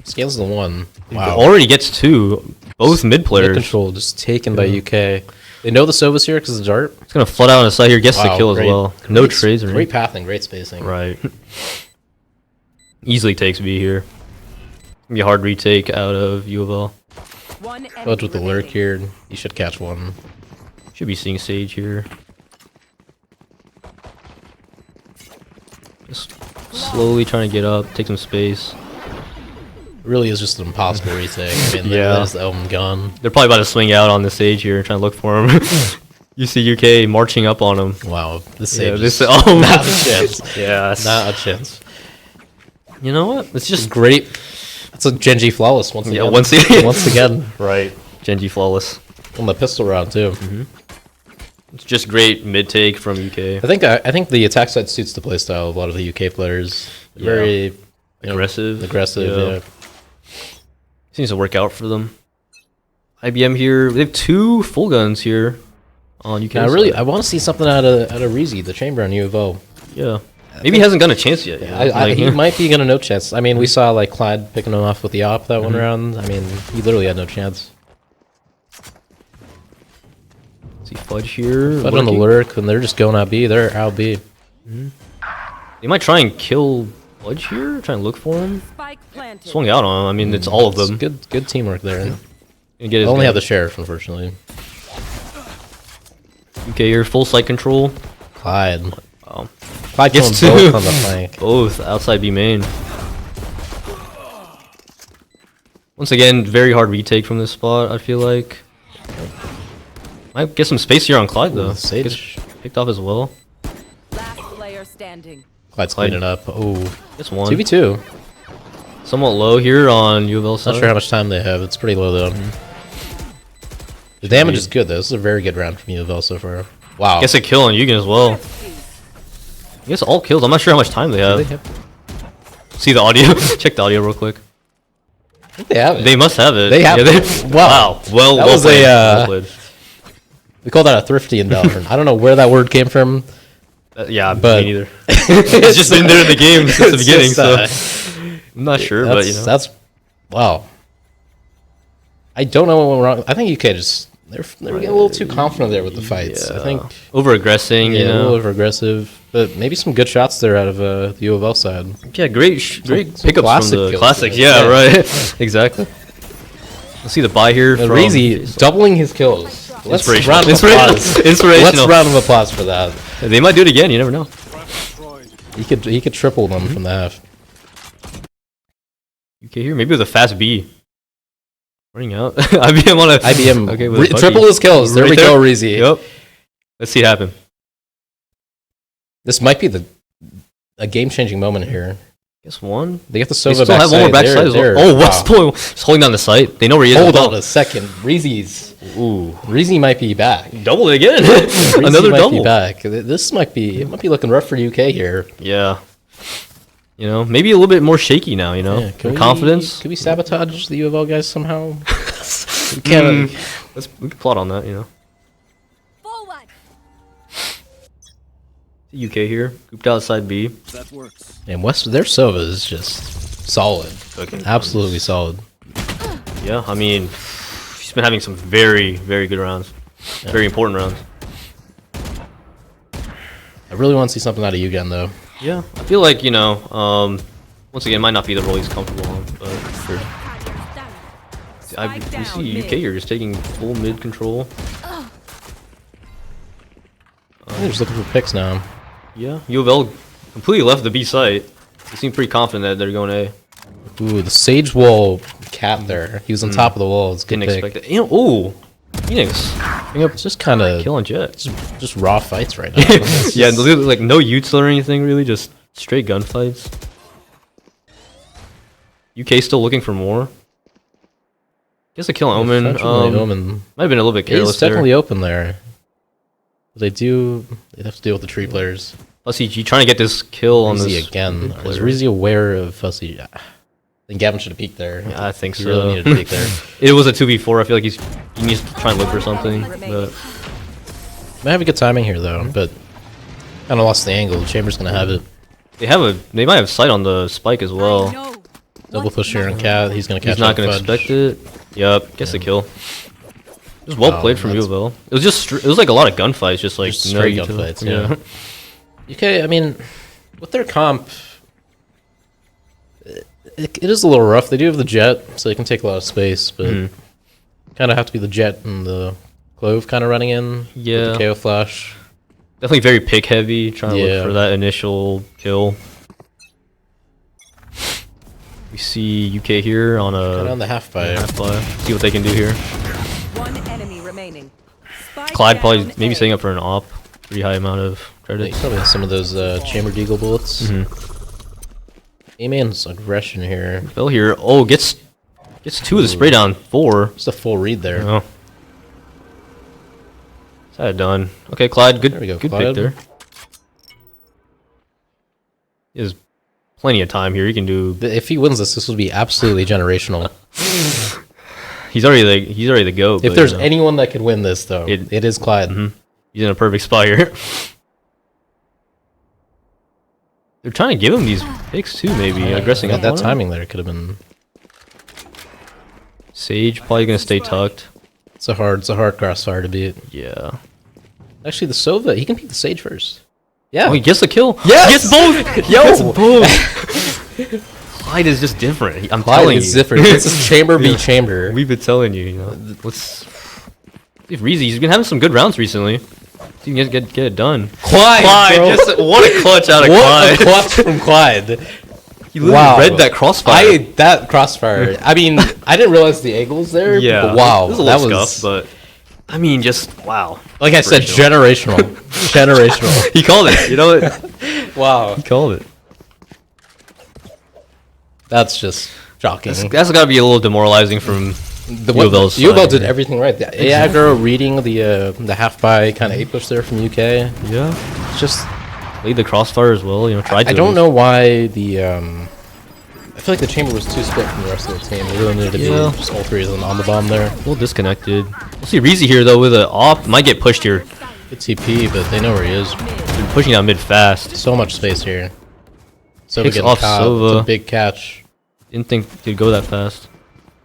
Scans the one. Wow. Already gets two. Both mid players. Mid control just taken by UK. They know the Sova's here because of the dart. It's gonna flood out on the side here. Gets the kill as well. No trades or great pathing, great spacing. Right. Easily takes B here. Gonna be a hard retake out of UofL. Fudge with the lurk here. You should catch one. Should be seeing Sage here. Just slowly trying to get up, take some space. It really is just an impossible retake. I mean, there's the Elm gun. They're probably about to swing out on the Sage here, trying to look for him. You see UK marching up on him. Wow, this Sage this is not a chance. Yeah, not a chance. You know what? It's just great. It's a Genji flawless once again. once again. Once again. Right. Genji flawless. On the pistol round too. It's just great mid take from UK. I think the attack side suits the playstyle of a lot of the UK players. Very aggressive. Yeah. Seems to work out for them. IBM here. They have two full guns here on UK. I want to see something out of Reezy, the chamber on UofL. Yeah. Maybe he hasn't gotten a chance yet. He might be getting no chance. I mean, we saw like Clyde picking him off with the op that one round. I mean, he literally had no chance. See Fudge here. Fudge on the lurk, and they're just going out B. They're out B. They might try and kill Fudge here. Try and look for him. Swung out on him. I mean, it's all of them. Good teamwork there. Get only have the sheriff, unfortunately. UK here, full sight control. Clyde. Wow. Clyde gets both on the flank. Both outside B main. Once again, very hard retake from this spot, I feel like. Might get some space here on Clyde though. Sage picked off as well. Last player standing. Clyde's cleaning up. Oh, just one. 2v2. Somewhat low here on UofL side. Not sure how much time they have. It's pretty low though. The damage is good though. This is a very good round from UofL so far. Wow. Gets a kill on Yugen as well. I guess all kills. I'm not sure how much time they have. See the audio. Check the audio real quick. I think they have it. They must have it. They have it. Wow. Well, that was played. Well played. We call that a thrifty endeavor. I don't know where that word came from. Yeah, but me neither. It's just been there in the game since the beginning, so I'm not sure, but that's wow. I don't know what went wrong. I think UK just they're getting a little too confident there with the fights. I think over aggressing, a little over aggressive, but maybe some good shots there out of the UofL side. Yeah, great pickups from the classics. Yeah, right. Exactly. Let's see the buy here from Reezy doubling his kills. Inspirational. Inspirational. Let's round of applause for that. They might do it again. You never know. He could triple them from the half. UK here, maybe with a fast B. Running out. IBM on a IBM. Okay, triple his kills. There we go, Reezy. Yep. Let's see it happen. This might be a game-changing moment here. Guess one. They get the They Sova still have one more backside as well. Oh, Westpoint just holding down the site. They know where he is. Hold on a second. Reezy might be back. Double it again. Another double. Be back. This might be looking rough for UK here. Yeah. You know, maybe a little bit more shaky now. You know, confidence. Could we sabotage the UofL guys somehow? We can't. We can plot on that. You know. Forward. UK here, grouped outside B. That works. And their Sova is just solid. Okay. Absolutely solid. Yeah, I mean, he's been having some very, very good rounds. Yeah. Very important rounds. I really want to see something out of Yugen though. Yeah, I feel like, you know, once again, it might not be the role he's comfortable on, but sure. We see UK here just taking full mid control. They're just looking for picks now. Yeah, UofL completely left the B site. They seem pretty confident that they're going A. Ooh, the Sage Wall cat there. He was on top of the wall. It's good. Didn't expect it. You know, ooh, Phoenix. It's just kind of killing Jet. Just raw fights right now. Yeah, like no util or anything really, just straight gunfights. UK still looking for more. Guess a kill Omen. Omen Might have been a little bit careless. He's definitely open there. They have to deal with the tree players. FuzzyG trying to get this kill on this again. Is Reezy aware of Fuzzy? I think Gavin should have peeked there. Yeah, I think he so. Really needed to peek there. It was a 2v4. I feel like he needs to try and look for something. But might have a good timing here though, but kind of lost the angle. Chamber's gonna have it. They might have sight on the spike as well. Double push here on Cat. He's gonna catch. He's not gonna expect it. Yep, gets the kill. It was well played from UofL. It was just it was like a lot of gunfights, just like straight gunfights. Yeah. UK, I mean, with their comp, it is a little rough. They do have the Jet, so they can take a lot of space, but kind of have to be the Jet and the Clove kind of running in. Yeah. With the KO flash. Definitely very pick heavy, trying to look for that initial kill. We see UK here on on the half buy. See what they can do here. One enemy remaining. Clyde probably maybe setting up for an op. Pretty high amount of credit. Probably has some of those Chamber Deagle bullets. A-Man's aggression here. Phil here. Oh, gets 2 of the spray down. 4. Just a full read there. Oh. Is that done? Okay, Clyde. Good. There we go, Good Clyde. pick there. He has plenty of time here. He can do. If he wins this will be absolutely generational. He's already the GOAT. If there's anyone that could win this, though, it is Clyde. He's in a perfect spot here. They're trying to give him these picks too, maybe. Aggressing up that on him. timing there could have been. Sage probably gonna stay tucked. It's a hard crossfire to beat. Yeah. Actually, the Sova, he can beat the Sage first. Yeah. Oh, he gets the kill. Yes! He gets both. Yo! He gets both. Clyde is just different. I'm telling you. It's different. It's just chamber beat chamber. We've been telling you. You know, let's. If Reezy, he's been having some good rounds recently. So you can get it done. Clyde, bro. Just what a clutch out of Clyde. What a clutch from Clyde. He literally read that crossfire. That crossfire. I mean, I didn't realize the angle was there. Yeah. But wow. It was a little scuff, but I mean, just wow. Like I said, generational. Generational. He called it. You know what? Wow. He called it. That's just shocking. That's got to be a little demoralizing from UofL's side. UofL did everything right. The aggro reading the half by kind of A push there from UK. Yeah. It's just laid the crossfire as well. You know, tried to. I don't know why the. I feel like the chamber was too split from the rest of the team. They really needed to be just all three of them on the bomb there. A little disconnected. We'll see Reezy here though with an op. Might get pushed here. Good TP, but they know where he is. Been pushing out mid fast. So much space here. So Picks getting off caught. Sova. It's a big catch. Didn't think he'd go that fast.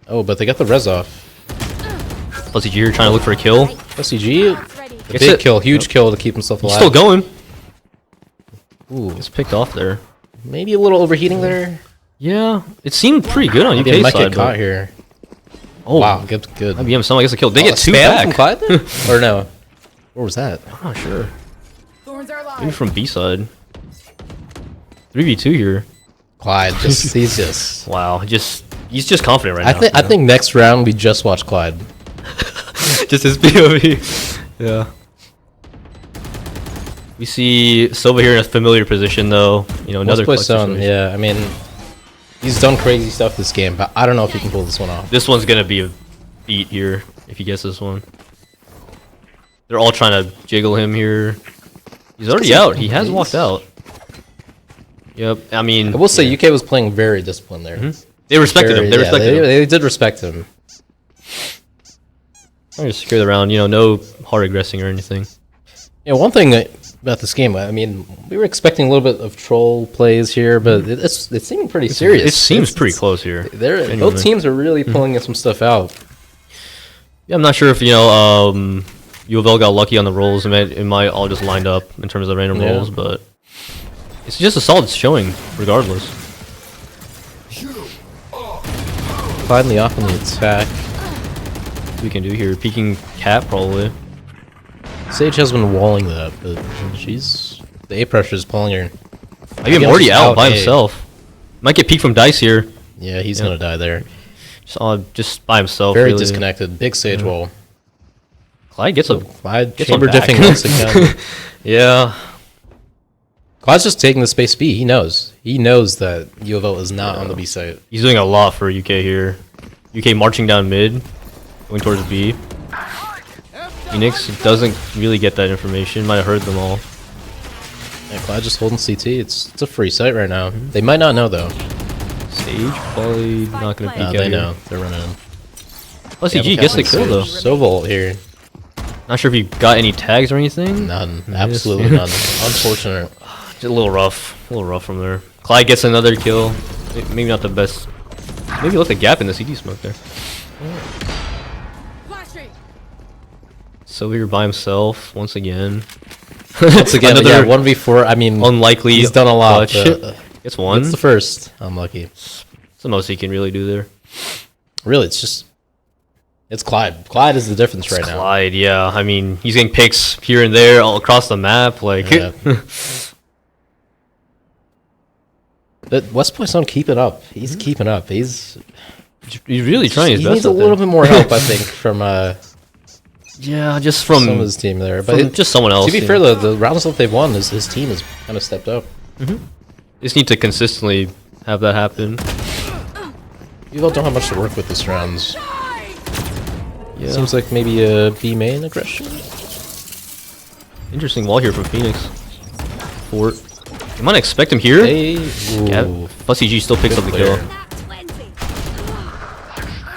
Oh, but they got the res off. FuzzyG here trying to look for a kill. FuzzyG, big kill, huge kill to keep himself alive. He's still going. Ooh, it's picked off there. Maybe a little overheating there. Yeah, it seemed pretty good on Maybe UK might side. get caught here. Oh wow, good. IBM someone gets a kill. They get 2 spam back. from Clyde there? Or no? Where was that? I'm not sure. Maybe from B side. 3v2 here. Clyde, he's just wow. He's just confident right now. I think next round we just watch Clyde. Just his POV. Yeah. We see Silva here in a familiar position though. You know, another Most clutch zone. situation. Yeah, I mean, he's done crazy stuff this game, but I don't know if he can pull this one off. This one's gonna be a beat here if he gets this one. They're all trying to jiggle him here. He's already out. He has walked out. Yep. I mean, I will say UK was playing very disciplined there. They respected him. They respected him. They did respect him. I'm gonna secure the round. You know, no hard aggressing or anything. Yeah, one thing about this game, I mean, we were expecting a little bit of troll plays here, but it's seeming pretty serious. It seems pretty close here. Both teams are really pulling some stuff out. Yeah, I'm not sure if UofL got lucky on the rolls. It might all just lined up in terms of the random rolls, but it's just a solid showing regardless. Clyde in the off on the attack. What we can do here, peeking Cat probably. Sage has been walling that, but the A pressure is pulling her. Maybe I'm already out by himself. Might get peeked from Dice here. Yeah, he's gonna die there. Just by himself. Very really. disconnected. Big Sage wall. Clyde gets a Clyde gets chamber one back. diffing once again. Yeah. Clyde's just taking the space B. He knows. He knows that UofL is not on the B site. He's doing a lot for UK here. UK marching down mid, going towards B. Phoenix doesn't really get that information. Might have heard them all. Yeah, Clyde just holding CT. It's a free site right now. They might not know though. Sage probably not gonna peek out They here. know. They're running in. Plus CG gets the kill though. Sovolt here. Not sure if he got any tags or anything. None. Absolutely none. Unfortunate. Just a little rough. A little rough from there. Clyde gets another kill. Maybe not the best. Maybe left a gap in the CD smoke there. So here by himself once again. Once again, another 1v4. I mean, unlikely. He's done a lot. Gets one. It's the first. Unlucky. It's the most he can really do there. Really, it's Clyde. Clyde is the difference right now. Clyde, yeah. I mean, he's getting picks here and there all across the map. Like, Yeah. But West Point's on keeping up. He's keeping up. He's really trying his he best. needs a out little there. bit more help, I think, from yeah, just from some of his team there. from But just someone else. To be yeah. fair, though, the rounds that they've won, his team has kind of stepped up. Just need to consistently have that happen. UofL don't have much to work with this rounds. Yeah. Seems like maybe a B main aggression. Interesting wall here from Phoenix. Fort. You might expect him here. Plus CG still picks up the kill.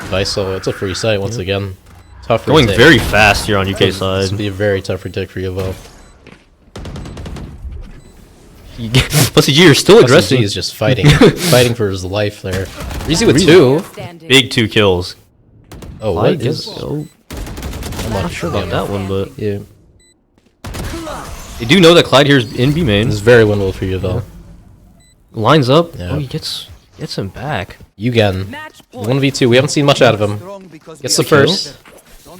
Visel, it's a free site once again. Tough Going retake. very fast here on UK side. This would be a very tough retake for UofL. Plus CG, you're still aggressive. He's just fighting, fighting for his life there. Easy with two. Big 2 kills. Oh, Clyde what is? I'm not sure about that one, but yeah. They do know that Clyde here is in B main. This is very winnable for UofL. Lines up. Yeah. Oh, he gets him back. Yugen. 1v2. We haven't seen much out of him. Gets the first.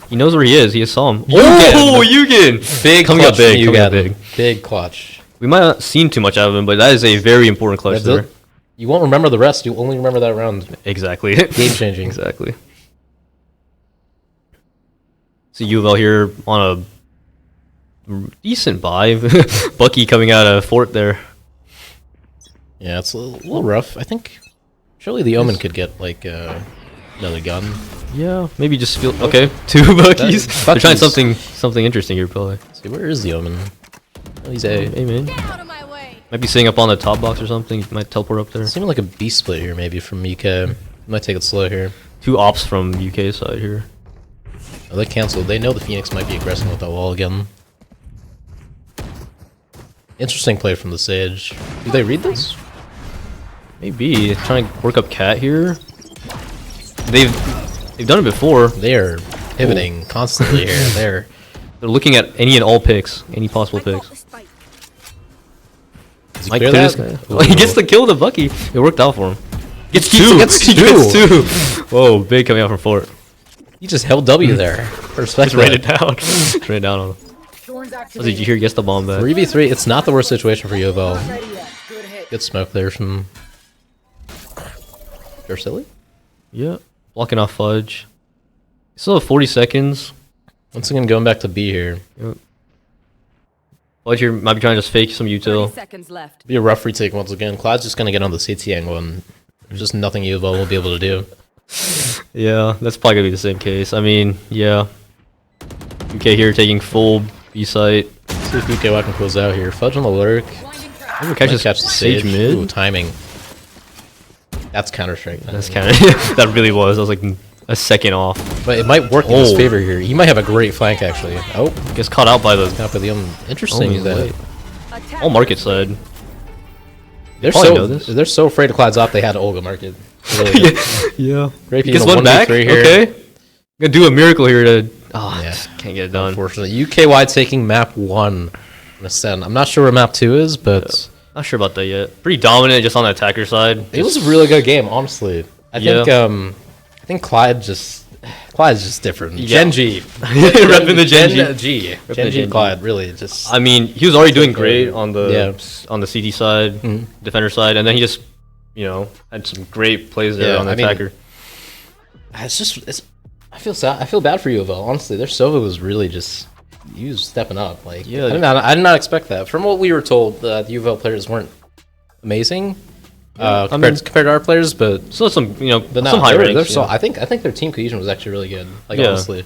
He knows where he is. He saw him. Yugen. Oh, Yugen! Big coming up clutch big. from Coming up Yugen. big. Big clutch. We might not have seen too much out of him, but that is a very important clutch there. You won't remember the rest. You only remember that round. Exactly. Game changing. Exactly. So UofL here on a decent buy. Bucky coming out of Fort there. Yeah, it's a little rough. I think surely the Omen could get like another gun. Yeah, maybe just feel okay. 2 Buckies. They're trying something interesting here, probably. Let's see, where is the Omen? Oh, he's A. Hey man. Might be sitting up on the top box or something. Might teleport up there. Seeming like a B split here, maybe from UK. Might take it slow here. 2 ops from UK side here. Oh, they canceled. They know the Phoenix might be aggressive with that wall again. Interesting play from the Sage. Do they read this? Maybe trying to work up Cat here. They've done it before. They are pivoting constantly here. They're looking at any and all picks, any possible picks. Does he Mike clear clears- that? Oh, he gets the kill with the Bucky. It worked out for him. Gets He two. gets He gets two. 2. Whoa, big coming out from Fort. He just held W there. Respect Just ran it down. Just ran it down on him. Oh, did you hear? He gets the bomb back. 3v3. It's not the worst situation for UofL. Good smoke there from Silly. Yeah, blocking off Fudge. Still have 40 seconds. Once again, going back to B here. Yep. Fudge here might be trying to just fake some util. Seconds left. Be a rough retake once again. Cloud's just gonna get on the CT angle, and there's just nothing UofL will be able to do. Yeah, that's probably gonna be the same case. I mean, yeah. UK here taking full B site. See if UKY can close out here. Fudge on the lurk. Maybe catch the Sage mid. Ooh, timing. That's Counter-Strike. That's kind of that really was. I was like a second off. But it might work in his favor here. He might have a great flank actually. Oh, gets caught out by the. Interesting Omen's that. late. All market side. They're probably so know this. they're so afraid of Cloud's op. They had Olga market. Really Yeah. Great. Gets one back. Here. Okay. Gonna do a miracle here to. Oh, yeah. Can't get it done. Unfortunately, UKY taking map 1 on Ascend. I'm not sure where map 2 is, but not sure about that yet. Pretty dominant just on the attacker side. It was a really good game, honestly. I think Clyde's just different. Yeah. Gen G. Repping the Gen G. Gen G Clyde, really just. I mean, he was already doing great on the CD side, defender side, and then he just, had some great plays there on the attacker. It's I feel sad. I feel bad for UofL. Honestly, their Sova was really just he was stepping up. Like Yeah. I did not expect that. From what we were told, the UofL players weren't amazing compared to our players, but still some but no, some high they're ranks. so I think their team cohesion was actually really good. Like honestly,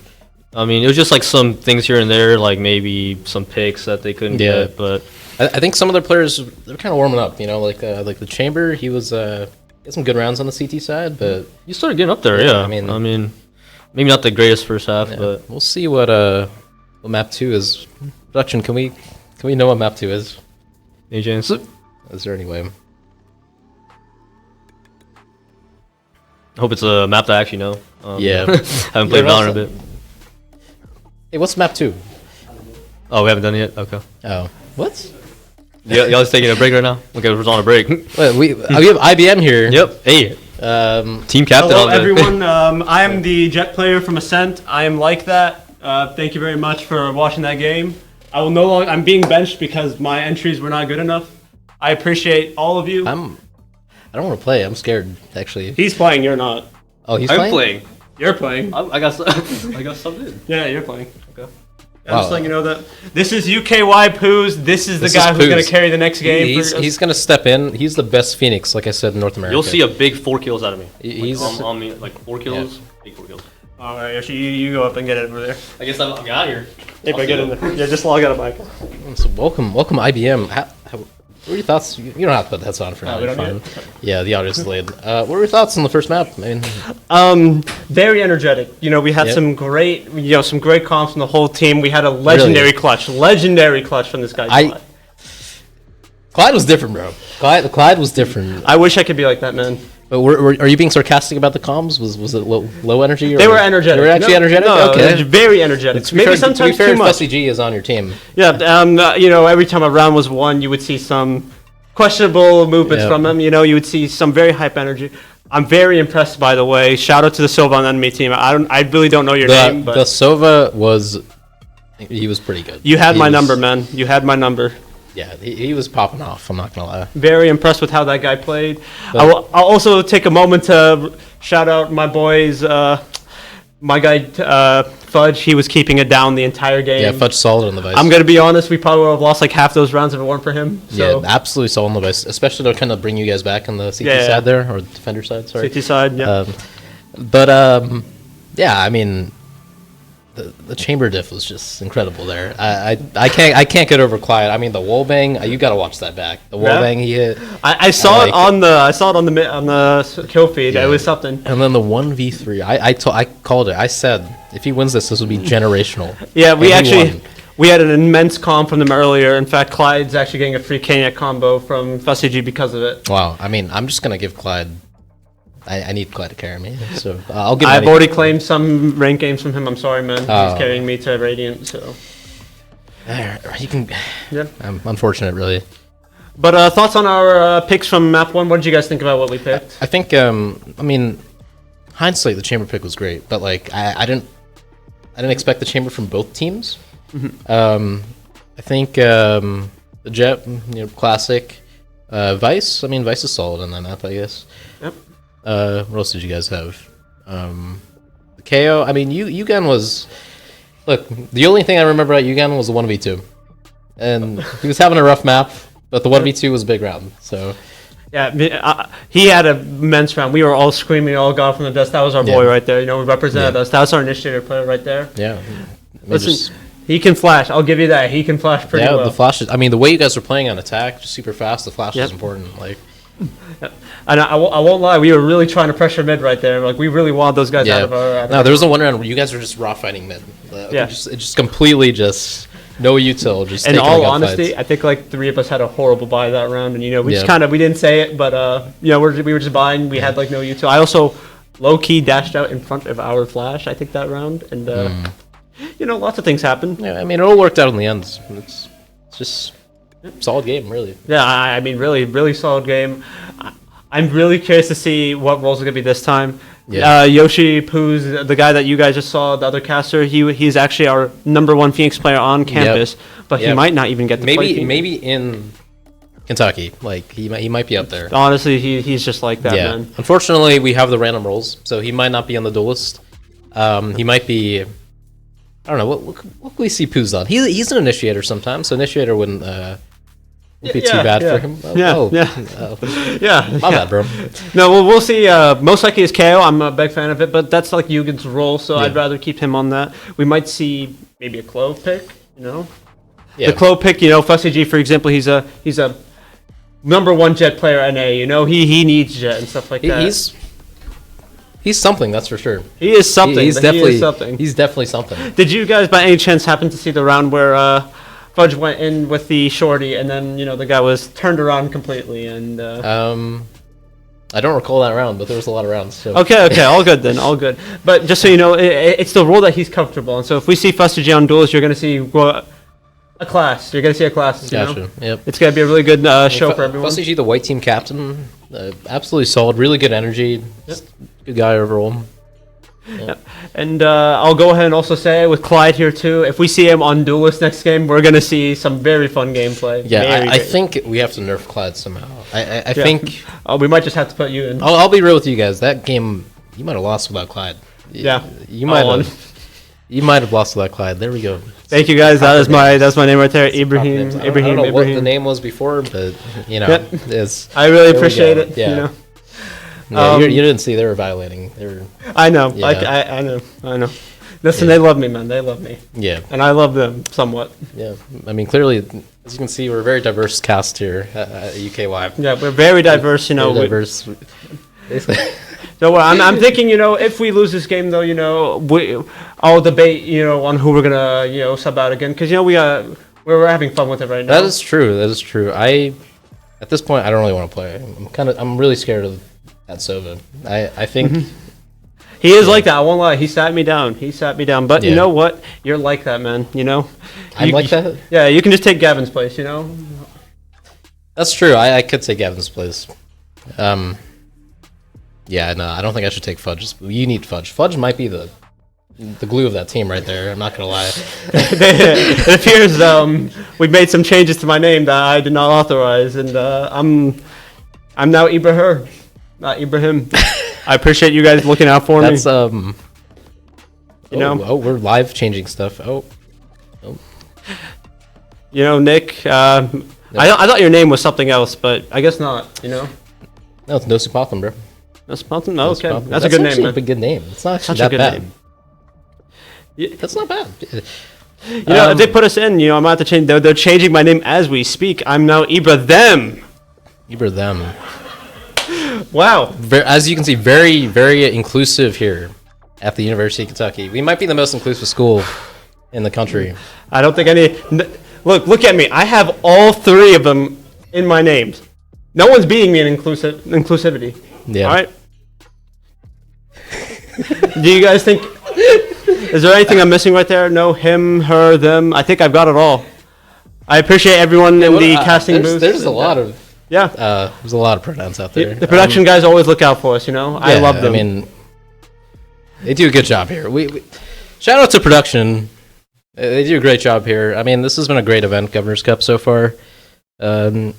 I mean, it was just like some things here and there, like maybe some picks that they couldn't get, but I think some of their players they're kind of warming up. You know, like the Chamber, he was had some good rounds on the CT side, but you started getting up there. Yeah, I mean, maybe not the greatest first half, but we'll see what map 2 is. Production, can we know what map 2 is? Is there any way? I hope it's a map that I actually know. Yeah, haven't played Valorant a bit. Hey, what's map 2? Oh, we haven't done it yet. Okay. Oh, what? Yeah, y'all just taking a break right now? Okay, we're on a break. Wait, we have IBM here. Yep. Hey. Team captain. Hello, everyone. I am the Jet player from Ascent. I am like that. Thank you very much for watching that game. I will no longer. I'm being benched because my entries were not good enough. I appreciate all of you. I don't want to play. I'm scared. Actually. He's playing. You're not. Oh, he's I'm playing? You're playing. I got subbed in. Yeah, you're playing. Okay. I'm Wow. just letting you know that this is UKY Poos. This is the guy who's going to carry the next game. He's going to step in. He's the best Phoenix, like I said, in North America. You'll see a big 4 kills out of me. He's on me, like 4 kills, big 4 kills. All right, Yoshi, you go up and get it over there. I guess I'm out here. Hey, but get in there. Yeah, just log out of Mike. So welcome IBM. What were your thoughts? You don't have to put the headset on for now. we You're don't fine. need Yeah, the audio's delayed. What were your thoughts on the first map? I mean, very energetic. You know, we had Yep. some great comps from the whole team. We had a legendary clutch from this guy. Clyde was different, bro. Clyde was different. I wish I could be like that, man. But are you being sarcastic about the comms? Was it low energy? Or They were energetic. They were actually energetic. No, Okay, very energetic. Maybe sometimes to be fair, too much. SCG is on your team. Yeah, every time a round was won, you would see some questionable movements Yeah. from him. You would see some very hype energy. I'm very impressed, by the way. Shout out to the Silva on enemy team. I really don't know your name, but the Sova was pretty good. You had my number, man. You had my number. Yeah, he was popping off. I'm not gonna lie. Very impressed with how that guy played. But- I'll also take a moment to shout out my boys. My guy Fudge, he was keeping it down the entire game. Yeah, Fudge solid on the Vice. I'm gonna be honest, we probably would have lost like half those rounds if it weren't for him. So. Yeah, absolutely solid on the Vice. Especially to kind of bring you guys back on the CT Yeah. side there, or defender side. Sorry, CT side. Yeah. Yeah, I mean, the chamber diff was just incredible there. I can't get over Clyde. I mean, the wall bang. You got to watch that back. The wall bang he hit. I saw it on the kill feed. Yeah. It was something. And then the 1v3. I called it. I said if he wins this will be generational. Yeah, And he won. we had an immense comp from them earlier. In fact, Clyde's actually getting a free Kaniak combo from FussCG because of it. Wow. I mean, I'm just gonna give Clyde. I need Clyde to carry me, so I'll give. I've already claimed some rank games from him. I'm sorry, man. Oh. He's carrying me to Radiant, so. You can. Yeah. Unfortunate, really. But thoughts on our picks from map 1? What did you guys think about what we picked? I think. I mean, hindsight, the chamber pick was great, but like I didn't expect the chamber from both teams. Mhm. I think the Jet, classic. Vice. I mean, Vice is solid on that map, I guess. Yep. What else did you guys have? The KO. I mean, Yugen was. Look, the only thing I remember about Yugen was the 1v2, and he was having a rough map, but the 1v2 was a big round. So. Yeah, he had a immense round. We were all screaming, all God from the dust. That was our boy right there. We represented us. That was our initiator player right there. Yeah. Listen, he can flash. I'll give you that. He can flash pretty well. Yeah, the flashes. I mean, the way you guys were playing on attack, just super fast. The flash is important. Like. And I won't lie, we were really trying to pressure mid right there. Like we really wanted those guys out of our. No, there was a one round where you guys were just raw fighting mid. Yeah. It just completely just no util. Just in taking all gun honesty, fights. I think like 3 of us had a horrible buy that round, and we just Yeah. we didn't say it, but we were just buying. We had like no util. I also low key dashed out in front of our flash. I think that round, and lots of things happened. Yeah, I mean, it all worked out in the end. It's just solid game, really. Yeah, I mean, really, really solid game. I'm really curious to see what roles are going to be this time. Yeah. Yoshi Poo's the guy that you guys just saw, the other caster. He's actually our #1 Phoenix player on campus, but he might not even get to play Phoenix. Maybe in Kentucky, like he might be up there. Honestly, he's just like that, man. Unfortunately, we have the random rolls, so he might not be on the duelist. He might be. I don't know. What can we see Poos on? He's an initiator sometimes, so initiator wouldn't be too bad for him. Yeah. My bad, bro. No, well, we'll see. Most likely is KO. I'm a big fan of it, but that's like Yugen's role, so I'd rather keep him on that. We might see maybe a Clove pick, you know? Yeah. The Clove pick, you know, Fussy G, for example, he's a #1 Jet player NA, you know? He needs Jet and stuff like that. He's something, that's for sure. He is something. He's definitely something. He's definitely something. Did you guys, by any chance, happen to see the round where Fudge went in with the shorty, and then the guy was turned around completely? And I don't recall that round, but there was a lot of rounds. So. Okay, all good then, all good. But just so you know, it's the role that he's comfortable in. So if we see Fuster G on duels, you're going to see a class. You're going to see a class. Gotcha. Yep. It's going to be a really good show for everyone. Fuster G, the white team captain, absolutely solid, really good energy, good guy overall. Yeah. And I'll go ahead and also say with Clyde here too, if we see him on Duelist next game, we're going to see some very fun gameplay. Yeah, I think we have to nerf Clyde somehow. I think... we might just have to put you in. I'll be real with you guys. That game, you might have lost without Clyde. Yeah. You might have lost without Clyde. There we go. Thank you guys. That's my name right there. Ibrahim. I don't know what the name was before, but, I really appreciate it. Yeah. Yeah, you didn't see they were violating. I know. Yeah. I know. Listen, they love me, man. They love me. Yeah. And I love them somewhat. Yeah. I mean, clearly, as you can see, we're a very diverse cast here at UKY. Yeah, we're very diverse. Very diverse. So I'm thinking, if we lose this game, though, I'll debate, on who we're gonna, sub out again, because we're having fun with it right now. That is true. At this point, I don't really want to play. I'm really scared of that Sova. I think he is like that. I won't lie. He sat me down. But you know what? You're like that, man. I'm like that. Yeah, you can just take Gavin's place. That's true. I could take Gavin's place. Yeah, no, I don't think I should take Fudge. You need Fudge. Fudge might be the glue of that team right there. I'm not gonna lie. It appears we've made some changes to my name that I did not authorize, and I'm now Ibrahim, not Ibrahim. I appreciate you guys looking out for me. That's we're live changing stuff. Nick. I thought your name was something else, but I guess not. No, it's No Supatham, bro. No Supatham? Oh, okay. That's a good name, man. A good name. It's not such that a good bad. Name. That's not bad. If they put us in, I'm about to change. They're changing my name as we speak. I'm now Ibrahim. Ibrahim. Wow. As you can see, very, very inclusive here at the University of Kentucky. We might be the most inclusive school in the country. I don't think any... Look at me. I have all three of them in my names. No one's beating me in inclusivity. Yeah. All right? Do you guys think... Is there anything I'm missing right there? No, him, her, them. I think I've got it all. I appreciate everyone in the casting booth. There's a lot of... Yeah. There's a lot of pronouns out there. The production guys always look out for us, I love them. I mean, they do a good job here. We shout out to production. They do a great job here. I mean, this has been a great event, Governor's Cup so far. We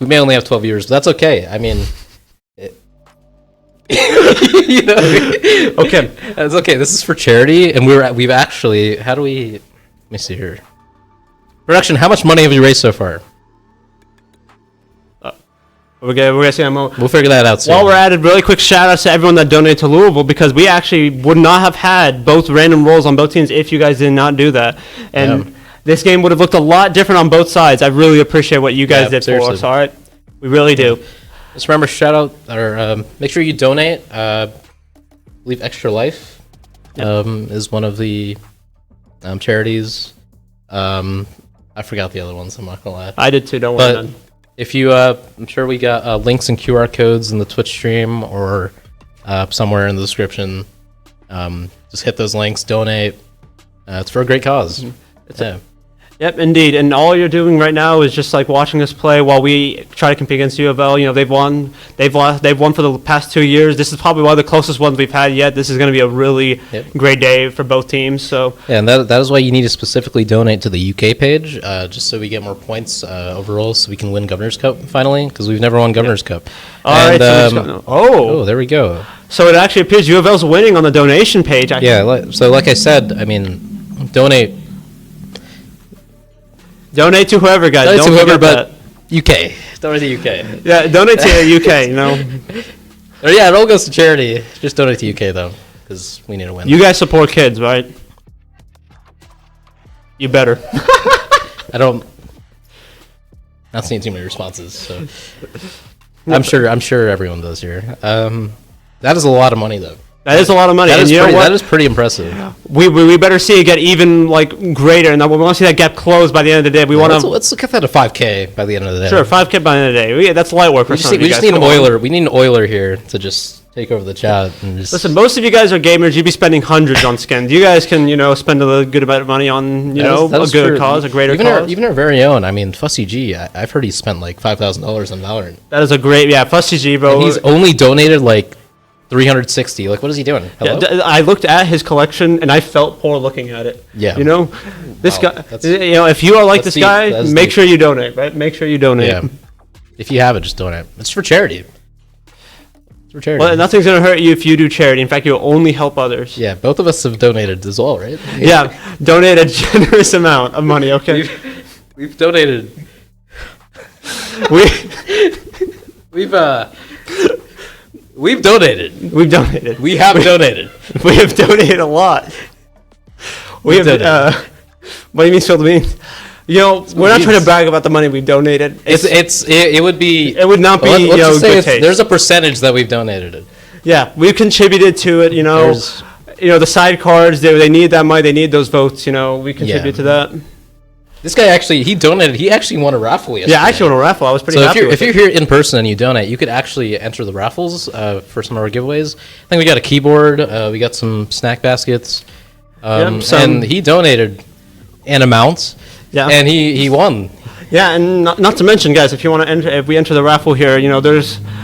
may only have 12 viewers, but that's okay. I mean... Okay, it's okay. This is for charity, and we've actually. How do we? Let me see here. Production, how much money have you raised so far? We're gonna see in a moment. We'll figure that out soon. While we're at it, really quick shout out to everyone that donated to Louisville, because we actually would not have had both random rolls on both teams if you guys did not do that, and this game would have looked a lot different on both sides. I really appreciate what you guys did for us. All right, we really do. Just remember, shout out or make sure you donate. I believe Extra Life is one of the charities. I forgot the other ones. I'm not gonna lie. I did too. Don't worry. If you, I'm sure we got links and QR codes in the Twitch stream or somewhere in the description. Just hit those links, donate. It's for a great cause. Yep, indeed. And all you're doing right now is just like watching us play while we try to compete against UofL. They've won. They've won for the past 2 years. This is probably one of the closest ones we've had yet. This is going to be a really great day for both teams. So yeah, and that is why you need to specifically donate to the UK page, just so we get more points overall, so we can win Governor's Cup finally, because we've never won Governor's Cup. All right. there we go. So it actually appears UofL's winning on the donation page. Yeah, so like I said, I mean, donate to whoever, guys. Donate Don't to whoever, forget but UK. Donate to UK. Yeah, donate to UK, you know. Or yeah, it all goes to charity. Just donate to UK, though, because we need to win. You guys support kids, right? You better. I don't... Not seeing too many responses, so... I'm sure everyone does here. That is a lot of money, though. That is a lot of money. That is pretty impressive. We better see it get even greater, and we want to see that gap close by the end of the day. We want to let's look at that to 5K by the end of the day. Sure, 5K by the end of the day. That's light work for We just need an oiler. We need an oiler here to just take over the chat and just. Listen, most of you guys are gamers. You'd be spending hundreds on skins. You guys can spend a good amount of money on a good cause, a greater cause. Even our very own. I mean, Fussy G. I've heard he spent like $5,000 on Valorant. That is a great Fussy G, bro. And he's only donated like 360. Like, what is he doing? Hello? Yeah, I looked at his collection and I felt poor looking at it. Yeah. This guy. If you are like this guy, make sure you donate. Right? Make sure you donate. Yeah. If you have it, just donate. It's for charity. It's for charity. Well, nothing's gonna hurt you if you do charity. In fact, you'll only help others. Yeah. Both of us have donated as well, right? Yeah. Donate a generous amount of money. Okay. We've donated. We've donated. We've donated. We have donated. We have donated a lot. We have. What do you mean spilled the beans? We're not trying to brag about the money we've donated. It would be. It would not be. Let's just say good taste. there's a percentage that we've donated it. Yeah, we've contributed to it. The side cards. They need that money. They need those votes. We contribute to that. This guy he donated. He actually won a raffle yesterday. Yeah, I actually won a raffle. I was pretty happy. So if you're here in person and you donate, you could actually enter the raffles for some of our giveaways. I think we got a keyboard. We got some snack baskets. And he donated an amount. Yeah. And he won. Yeah, and not to mention, guys, if you want to if we enter the raffle here,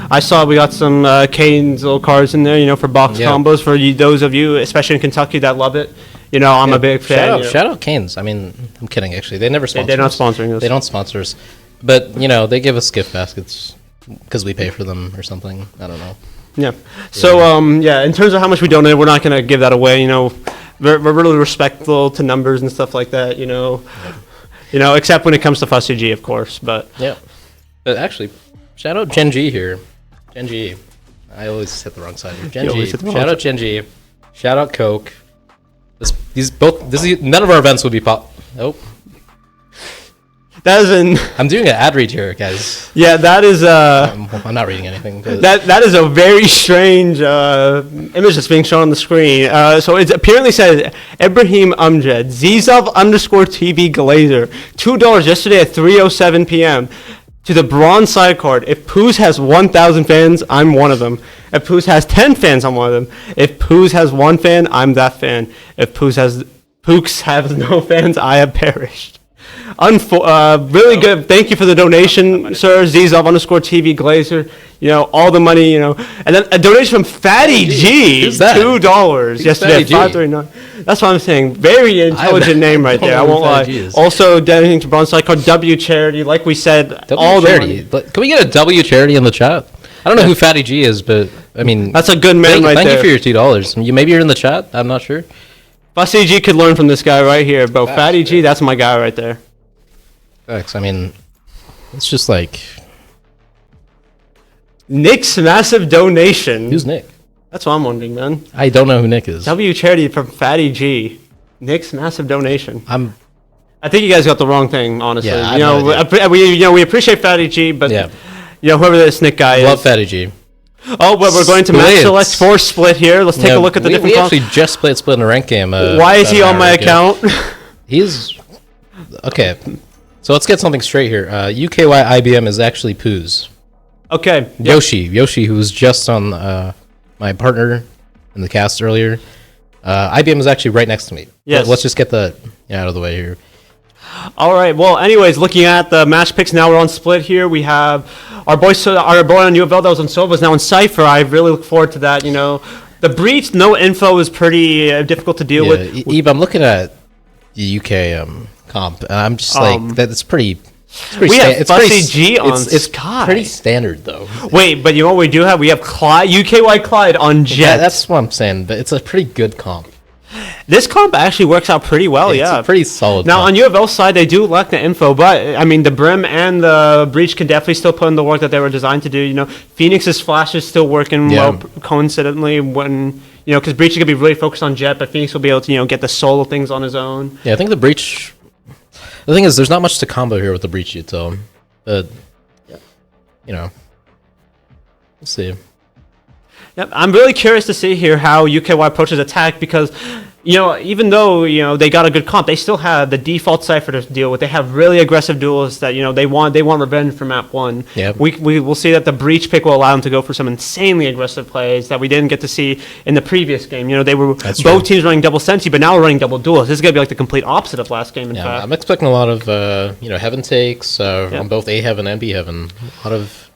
I saw we got some Kane's little cards in there, for box combos for those of you, especially in Kentucky, that love it. I'm a big fan. Shout out Canes. I mean, I'm kidding, actually. They never sponsor us. They're not sponsoring us. They don't sponsor us. But, they give us gift baskets because we pay for them or something. I don't know. Yeah. So, in terms of how much we donate, we're not going to give that away. We're really respectful to numbers and stuff like that, except when it comes to Fussy G, of course. But yeah. But actually, shout out Gen G here. Gen G. I always hit the wrong side here. Gen G. Shout out Gen G. Shout out Coke. None of our events would be Nope. That is I'm doing an ad read here, guys. Yeah, that is. I'm not reading anything. That is a very strange image that's being shown on the screen. So it apparently says Ibrahim Amjad, Zizov_TV Glazer, $2 yesterday at 3:07 p.m. to the bronze side card. If Poos has 1,000 fans, I'm one of them. If Poos has 10 fans, I'm one of them. If Poos has one fan, I'm that fan. If Pooks has no fans, I have perished. Really good. Thank you for the donation, sir. Zizov_TV Glazer. All the money. And then a donation from Fatty G. $2 yesterday. 539. That's what I'm saying. Very intelligent name right there. I won't lie. Also donating to bronze side card W charity. Like we said, all charity. But can we get a W charity in the chat? I don't know who Fatty G is, but I mean, that's a good man right there. Thank you for your $2. Maybe you're in the chat. I'm not sure. Fussy G could learn from this guy right here, bro. Fatty G, that's my guy right there. Thanks. I mean, it's just like Nick's massive donation. Who's Nick? That's what I'm wondering, man. I don't know who Nick is. W charity from Fatty G. Nick's massive donation. I think you guys got the wrong thing, honestly. Yeah, we appreciate Fatty G, but whoever this Nick guy is. Love Fatty G. Oh, well, we're going to match select for split here. Let's take a look at the different. We actually just played split in a rank game. Why is he on my account? He's okay. So let's get something straight here. UKY IBM is actually Poos. Okay. Yoshi, who was just on my partner in the cast earlier. IBM is actually right next to me. Yes. Let's just get that out of the way here. All right. Well, anyways, looking at the match picks, now we're on split here. We have our boy on UofL that was on Silva is now in Cypher. I really look forward to that. The breach, no info is pretty difficult to deal with. Eve, I'm looking at the UK comp, and I'm just like, that's pretty We have it's Fussy pretty, G on it's Sky. pretty standard though. Wait, but you know what we do have? We have Clyde, UKY Clyde on Jet. Yeah, that's what I'm saying. But it's a pretty good comp. This comp actually works out pretty well, It's yeah. a pretty solid. Now, comp. on UofL side, they do lack the info, but, I mean, the Brim and the Breach can definitely still put in the work that they were designed to do. You know, Phoenix's Flash is still working well coincidentally when, you know, because Breach is going to be really focused on Jet, but Phoenix will be able to, you know, get the solo things on his own. Yeah, I think the Breach. The thing is, there's not much to combo here with the Breach Util, but you know, we'll see. Yep, I'm really curious to see here how UKY approaches attack because, you know, even though, you know, they got a good comp, they still have the default Cypher to deal with. They have really aggressive duels that, you know, they want revenge for map 1. Yep. We will see that the Breach pick will allow them to go for some insanely aggressive plays that we didn't get to see in the previous game. You know, they were both teams running double Sensi, but now we're running double duels. This is going to be like the complete opposite of last game, in fact. I'm expecting a lot of you know, heaven takes on both A heaven and B heaven. A lot of.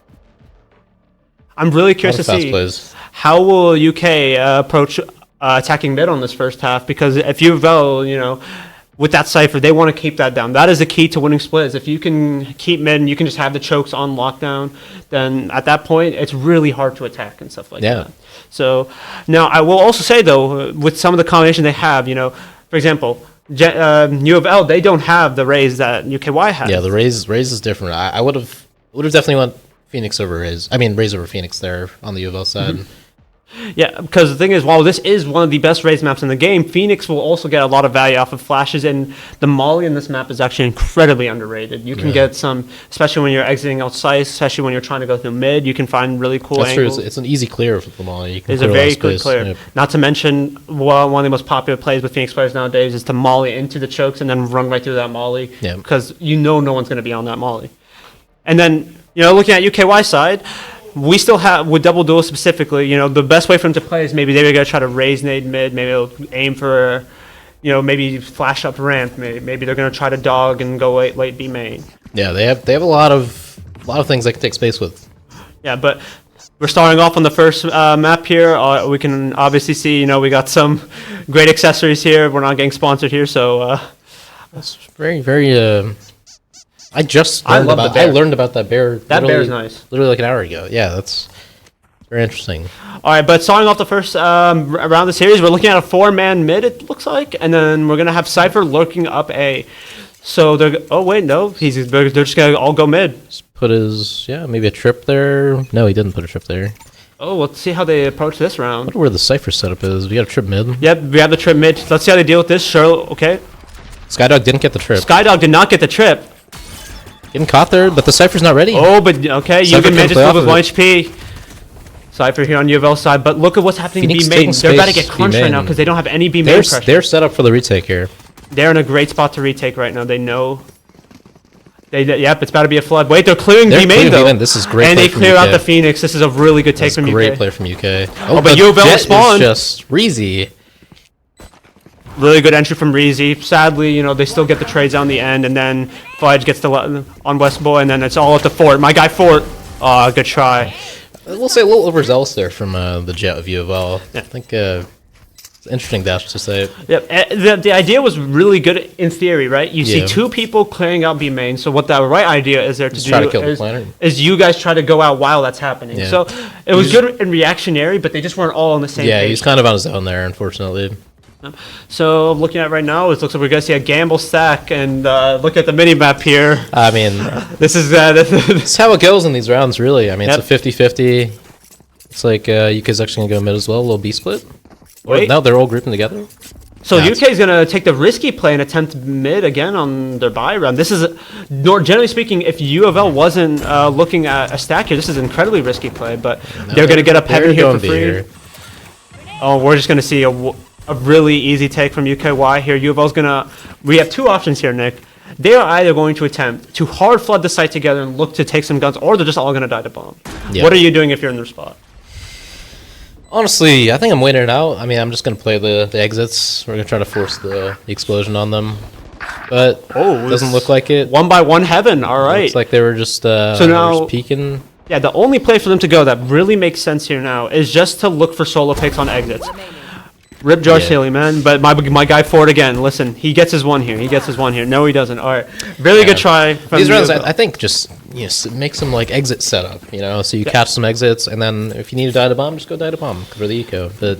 I'm really curious to fast see plays. how will UK approach attacking mid on this first half, because if UofL, you know, with that Cypher, they want to keep that down. That is the key to winning splits. If you can keep mid and you can just have the chokes on lockdown, then at that point, it's really hard to attack and stuff like that. So now I will also say, though, with some of the combination they have, you know, for example, UofL, they don't have the Raze that UKY has. Yeah, the Raze is different. I would have definitely went Phoenix over Raze. I mean, Raze over Phoenix there on the UofL side. Yeah, because the thing is, while this is one of the best Raze maps in the game, Phoenix will also get a lot of value off of flashes, and the molly in this map is actually incredibly underrated. You can get some, especially when you're exiting outside, especially when you're trying to go through mid, you can find really cool That's angles. true. It's an easy clear with the molly. You can It's a clear very lot of good space. clear. Yep. Not to mention, one of the most popular plays with Phoenix players nowadays is to molly into the chokes and then run right through that molly, because you know no one's going to be on that molly. And then, you know, looking at UKY side, we still have, with double duel specifically, you know, the best way for them to play is maybe they're going to try to raise nade mid, maybe they'll aim for, you know, maybe flash up ramp, maybe they're going to try to dog and go late B main. Yeah, they have a lot of things they can take space with. Yeah, but we're starting off on the first map here. We can obviously see, you know, we got some great accessories here. We're not getting sponsored here, so that's very, very. I learned about that bear. That bear is nice. Literally like an hour ago. Yeah, that's very interesting. All right, but starting off the first round of the series, we're looking at a 4-man mid, it looks like, and then we're gonna have Cypher lurking up A. So they're they're just gonna all go mid. Just put his maybe a trip there. No, he didn't put a trip there. Oh, let's see how they approach this round. I wonder where the Cypher setup is. We got a trip mid. Yep, we have the trip mid. Let's see how they deal with this. Sure, okay. Skydog didn't get the trip. Skydog did not get the trip. Getting caught there, but the Cypher's not ready. Oh, but okay, Cypher Yugen can managed play to off with of 1 it. HP. Cypher here on UofL side, but look at what's happening Phoenix B main. taking They're about to space, get crunched B right now main. because they don't have any B main pressure. They're set up for the retake here. They're in a great spot to retake right now. They know. Yep, it's about to be a flood. Wait, they're clearing B main though. This is great. And play they from clear out UK. the Phoenix. This is a really good take from UK. Great play from UK. Oh, but UofL spawned. Just Reezy. Really good entry from Reezy. Sadly, you know, they still get the trades on the end, and then Fudge gets the on West Boy, and then it's all at the Fort. My guy Fort. Good try. We'll say a little overzealous there from the Jet of UofL. I think it's an interesting dash to say. Yep. The idea was really good in theory, right? You see Yeah. 2 people clearing out B main. So what the right idea is there to Just do try to kill the planner. is you guys try to go out while that's happening. Yeah. So it was good and reactionary, but they just weren't all on the same Yeah, page. he's kind of on his own there, unfortunately. So looking at right now, it looks like we're gonna see a gamble stack, and look at the mini map here. I mean, this is how it goes in these rounds, really. I mean, Yep. it's a 50-50. It's like UK's actually gonna go mid as well, a little B split. Wait. No, they're all grouping together. So UK is gonna take the risky play and attempt mid again on their buy round. This is, generally speaking, if UofL wasn't looking at a stack here, this is an incredibly risky play. But they're gonna get up heaven here for free. Oh, we're just gonna see a really easy take from UKY here. UofL's gonna. We have 2 options here, Nick. They are either going to attempt to hard flood the site together and look to take some guns, or they're just all gonna die to bomb. Yeah. What are you doing if you're in their spot? Honestly, I think I'm waiting it out. I mean, I'm just gonna play the exits. We're gonna try to force the explosion on them, but it doesn't look like it. 1 by 1 heaven. All right. Looks like they were just So now just peeking. Yeah, the only play for them to go that really makes sense here now is just to look for solo picks on exits. Rip Jarsilli, man. But my guy Ford again. Listen, he gets his one here. He gets his one here. No, he doesn't. All right. Really good try. From These rounds, UofL. I think, just make some like exit setup. So you catch some exits, and then if you need to die to bomb, just go die to bomb for the eco. But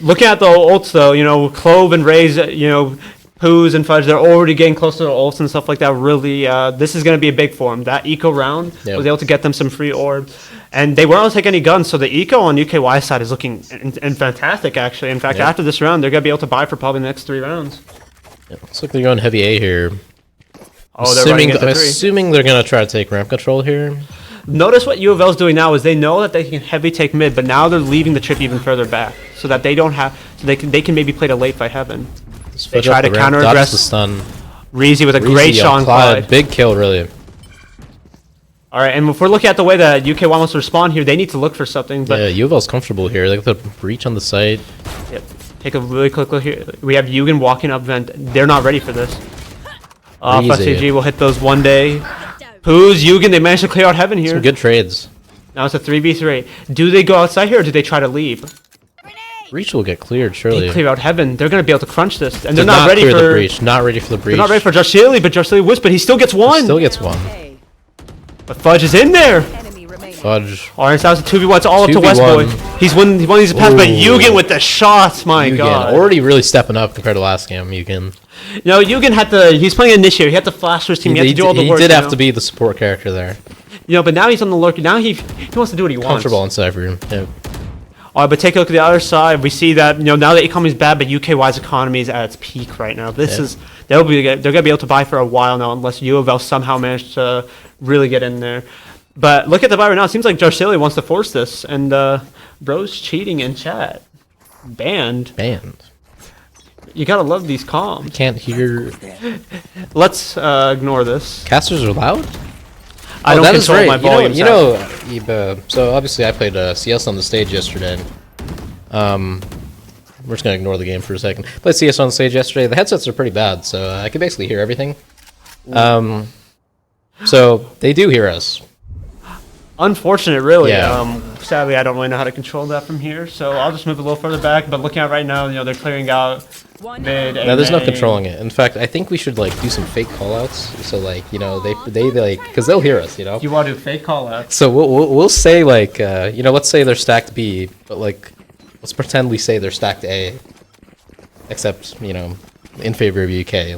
Looking at the ults though, Clove and Raze, Poos and Fudge, they're already getting close to their ults and stuff like that. Really, this is going to be a big for them. That eco round was able to get them some free orbs. And they weren't able to take any guns, so the eco on UKY side is looking and fantastic, actually. In fact, after this round, they're going to be able to buy for probably the next 3 rounds. looks like they're going heavy A here. Oh, they're running into 3. Assuming they're going to try to take ramp control here. Notice what UofL's doing now is they know that they can heavy take mid, but now they're leaving the trip even further back, so that they don't have, so they can maybe play to late fight heaven. They try to counter aggress. The stun. Reezy with a great shot on Clyde. Big kill, really. All right, and if we're looking at the way that UKY wants to respond here, they need to look for something. But yeah, UofL's comfortable here. They got the breach on the site. Yep. Take a really quick look here. We have Yugen walking up vent. They're not ready for this. FSCG will hit those one day. Poos, Yugen, they managed to clear out heaven here. Some good trades. Now it's a 3v3. Do they go outside here or do they try to leave? Breach will get cleared, surely. They clear out heaven. They're going to be able to crunch this. And Did they're not ready clear for the breach. Not ready for the breach. They're not ready for Jarsilli, but Jarsilli whips, but he still gets one. Still gets one. But Fudge is in there. Fudge. Alright, so that was a 2v1. It's all up to Westboy. He's won these pass, but Yugen with the shots. My God. Already really stepping up compared to last game, Yugen. Yugen had to. He's playing initiator. He had to flash for his team. He had to do all the work. He did have to be the support character there. But now he's on the lurk. Now he wants to do what he wants. Comfortable in Cypher. Yeah. Alright, but take a look at the other side. We see that now the economy is bad, but UKY's economy is at its peak right now. They're gonna be able to buy for a while now, unless UofL somehow managed to really get in there. But look at the buy right now. It seems like Jarsilli wants to force this, and bro's cheating in chat. Banned. You gotta love these comms. Can't hear. Let's ignore this. Casters are loud? I don't control my volume. So obviously I played CS on the stage yesterday. We're just gonna ignore the game for a second. Played CS on the stage yesterday. The headsets are pretty bad, so I can basically hear everything. So they do hear us. Unfortunate, really. Yeah. Sadly, I don't really know how to control that from here, so I'll just move a little further back. But looking at right now, they're clearing out mid. No, there's no controlling it. In fact, I think we should do some fake callouts. So they because they'll hear us. You want to do fake callouts? So we'll say let's say they're stacked B, but let's pretend we say they're stacked A, except in favor of UK.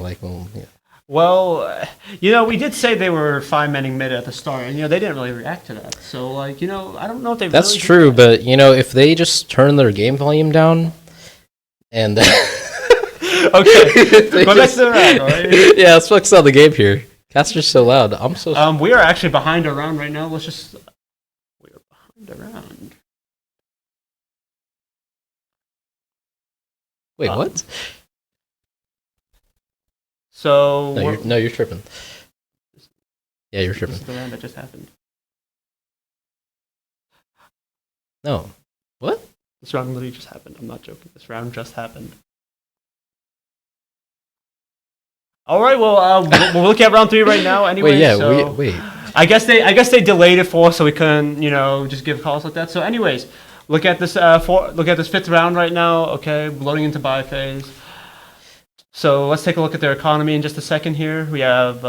Well, we did say they were 5-manning mid at the start, and they didn't really react to that. So I don't know if they. That's really true, but if they just turn their game volume down, and okay, go back to the round. Right? Yeah, let's focus on the game here. Caster's so loud. I'm so. We are actually behind a round right now. We are behind a round. Wait, what? So you're tripping. Yeah, you're tripping. This is the round that just happened. No. What? This round literally just happened. I'm not joking. This round just happened. All right. Well, we're looking at round 3 right now. Anyway, wait. I guess they delayed it for us, so we couldn't just give calls like that. So, anyways, look at this 5th round right now. Okay, loading into buy phase. So let's take a look at their economy in just a second here. We have,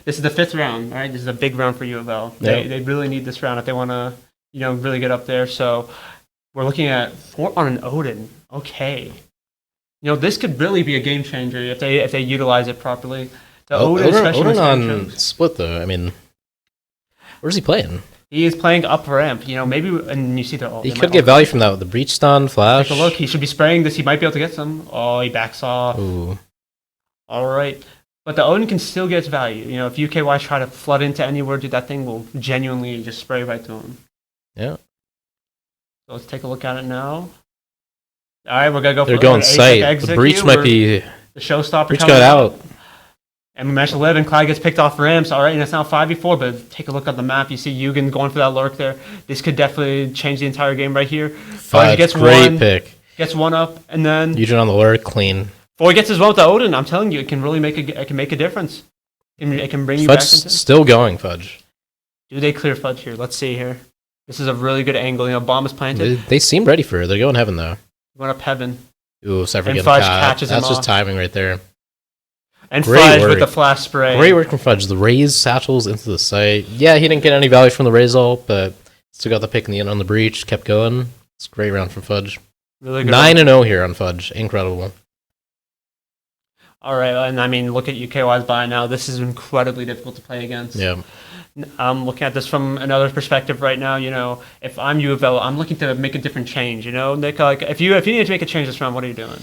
this is the 5th round, right? This is a big round for UofL. They really need this round if they want to, really get up there. So we're looking at 4 on an Odin. Okay. This could really be a game changer if they utilize it properly. The Odin on split, though. I mean, where's he playing? He is playing up ramp, maybe, and you see they're all. He could get value from that with the breach stun, flash. Take a look. He should be spraying this. He might be able to get some. Oh, he backs off. Ooh. All right. But the Odin can still get its value. If UKY try to flood into anywhere, dude, that thing will genuinely just spray right to him. Yeah. So let's take a look at it now. All right, we're going to go for They're going sight. The breach might be. The showstopper. Breach got out. And we managed to live, and Clyde gets picked off ramps. All right, and it's now 5v4, but take a look at the map. You see Yugen going for that lurk there. This could definitely change the entire game right here. Fudge gets great pick. Gets one up, and then Eugen on the lurk, clean. Before he gets his one with the Odin, I'm telling you, it can really make a difference. It can bring you Fudge back into still going, Fudge. Do they clear Fudge here? Let's see here. This is a really good angle. Bomb is planted. They seem ready for it. They're going heaven, though. Going up heaven. Ooh, Cypher And getting Fudge caught. catches him That's just off. timing right there. And Great Fudge work. with the flash spray. Great work from Fudge. The Raze satchels into the site. Yeah, he didn't get any value from the Raze ult, but still got the pick in the end on the breach. Kept going. It's a great round from Fudge. Really good 9-0 here on Fudge. Incredible. All right, and I mean, look at UKY's buy now. This is incredibly difficult to play against. Yeah. I'm looking at this from another perspective right now. You know, if I'm UofL, I'm looking to make a different change. You know, Nick, like if you need to make a change this round, what are you doing?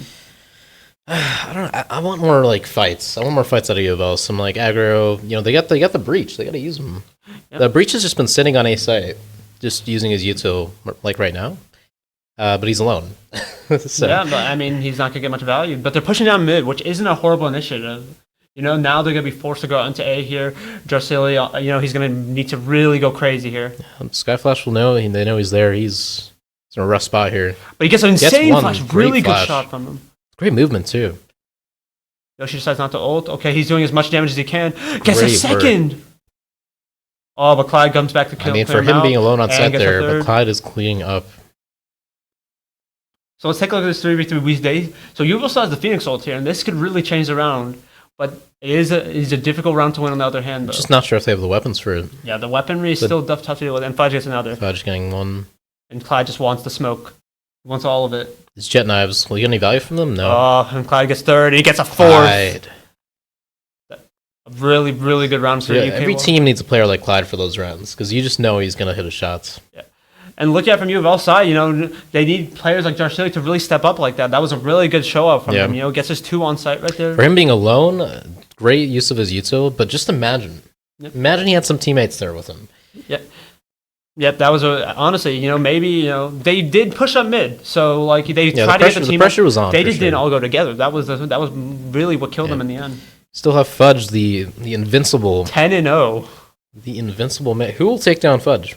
I don't know. I want more like fights. I want more fights out of UofL. Some like aggro. You know, they got the breach. They got to use them. Yep. The breach has just been sitting on a site, just using his util like right now. But he's alone. So. Yeah, but I mean, he's not gonna get much value. But they're pushing down mid, which isn't a horrible initiative. You know, now they're gonna be forced to go into A here. Dracili, you know, he's gonna need to really go crazy here. Skyflash will know. They know he's there. He's in a rough spot here. But he gets an insane one flash, great really flash. good shot from him. Great movement too. Yoshi decides not to ult. Okay, he's doing as much damage as he can. Gets a Great second. work. Oh, but Clyde comes back to kill. I mean, clear for him out, being alone on and set gets a there, but third. Clyde is cleaning up. So let's take a look at this 3v3 So UofL still has the Phoenix ult here, and this could really change the round. But it is a difficult round to win on the other hand, though. Just not sure if they have the weapons for it. Yeah, the weaponry is But- still tough to deal with, and Fudge gets another. Fudge getting one. And Clyde just wants the smoke. He wants all of it. It's jet knives. Will you get any value from them? No. Oh, and Clyde gets third. He gets a fourth. Clyde. A really, really good round for Yeah, UK. every team needs a player like Clyde for those rounds because you just know he's gonna hit his shots. Yeah. And look at from UofL side, you know, they need players like Darshili to really step up like that. That was a really good show up from Yeah. him. You know, gets his 2 on site right there. For him being alone, great use of his util. But just imagine, Yep. imagine he had some teammates there with him. Yep. Yep, that was honestly, you know, maybe, you know, they did push up mid. So like they Yeah, tried to get the the team. pressure was on, They for just didn't sure. all go together. That was really what killed them in the end. Still have Fudge, the invincible 10-0. The invincible mid. Who will take down Fudge?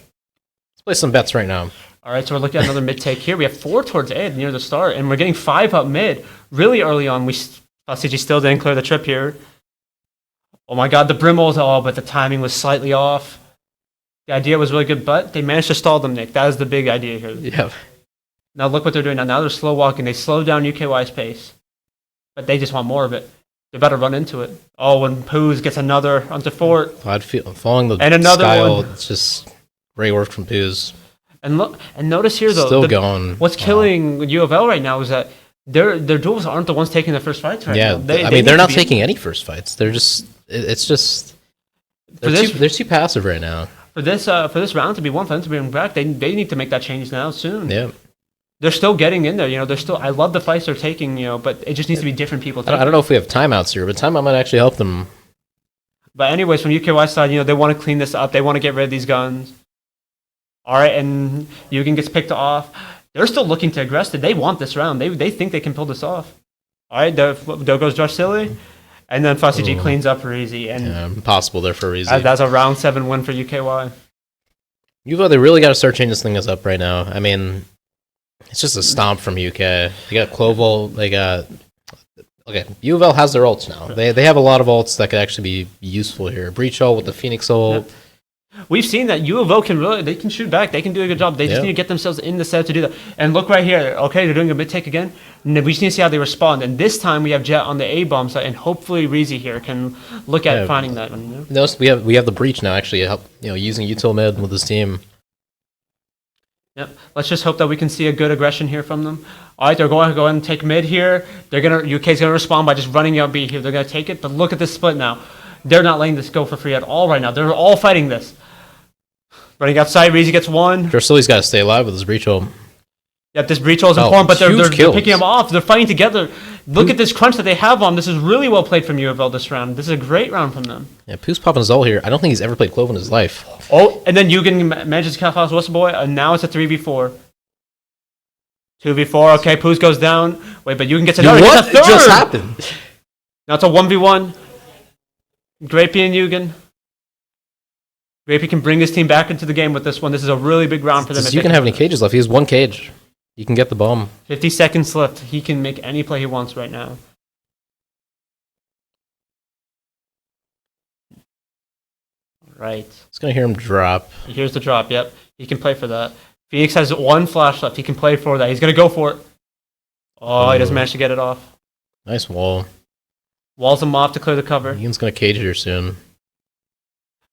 Let's play some bets right now. All right, so we're looking at another mid take here. We have 4 towards A near the start, and we're getting 5 up mid really early on. CG still didn't clear the trip here. Oh my god, the Brimals, but the timing was slightly off. The idea was really good, but they managed to stall them, Nick. That is the big idea here. Yeah. Now look what they're doing now. Now they're slow walking. They slowed down UKY's pace, but they just want more of it. They better run into it. Oh, when Poos gets another onto fort. Clyde following the And another style, one. it's just great work from Poos. And look, and notice here though, Still going. What's killing UofL right now is that their duels aren't the ones taking the first fights right Yeah, now. They I need mean they're to not be- taking any first fights. They're just it's just For this- they're too passive right now. for this round to be won, for them to be back. They need to make that change now soon. Yeah. They're still getting in there. You know, they're still. I love the fights they're taking. You know, but it just needs to be different people. I don't know if we have timeouts here, but timeout might actually help them. But anyways, from UKY side, you know, they want to clean this up. They want to get rid of these guns. All right, and Yugen gets picked off. They're still looking to aggressive. They want this round. They think they can pull this off. All right, there goes Josh Silly. And then Fussy G Ooh. cleans up Reezy. And Yeah, impossible there for Reezy. that's a round 7 win for UKY. They really got to start changing this thing up right now. I mean, it's just a stomp from UK. They got Cloval. They got okay. UofL has their ults now. They have a lot of ults that could actually be useful here. Breach ult with the Phoenix ult. We've seen that UofL they can shoot back. They can do a good job. They just Yeah. need to get themselves in the set to do that. And look right here. Okay, they're doing a mid take again. And we just need to see how they respond. And this time we have Jet on the A bomb side, and hopefully Reezy here can look at Yeah. finding that one. You know? Notice we have the breach now actually help using util mid with his team. Yep. Let's just hope that we can see a good aggression here from them. All right, they're going to go ahead and take mid here. UK's gonna respond by just running out B here. They're gonna take it, but look at this split now. They're not letting this go for free at all right now. They're all fighting this. Running outside, Reezy gets one. Dracili's got to stay alive with his breach ult. Yep, this breach ult is Oh, important, but they're huge kills. picking him off. They're fighting together. Look at this crunch that they have on. This is really well played from UofL this round. This is a great round from them. Yeah, Pooh's popping his ult here. I don't think he's ever played Clove in his life. Oh, and then Yugen manages to kill House Whistle Boy, and now it's a 3v4. 2v4, okay, Poos goes down. Wait, but Yugen gets another. What Gets a third! just happened? Now it's a 1v1. Grapey and Yugen. Grapey can bring his team back into the game with this one. This is a really big round for them. Does you can have any cages left? He has one cage. You can get the bomb. 50 seconds left. He can make any play he wants right now. Right. It's gonna hear him drop. Here's the drop. Yep. He can play for that. Phoenix has one flash left. He can play for that. He's going to go for it. Oh, he doesn't manage to get it off. Nice wall. Walls him off to clear the cover. Yugen's gonna cage it here soon.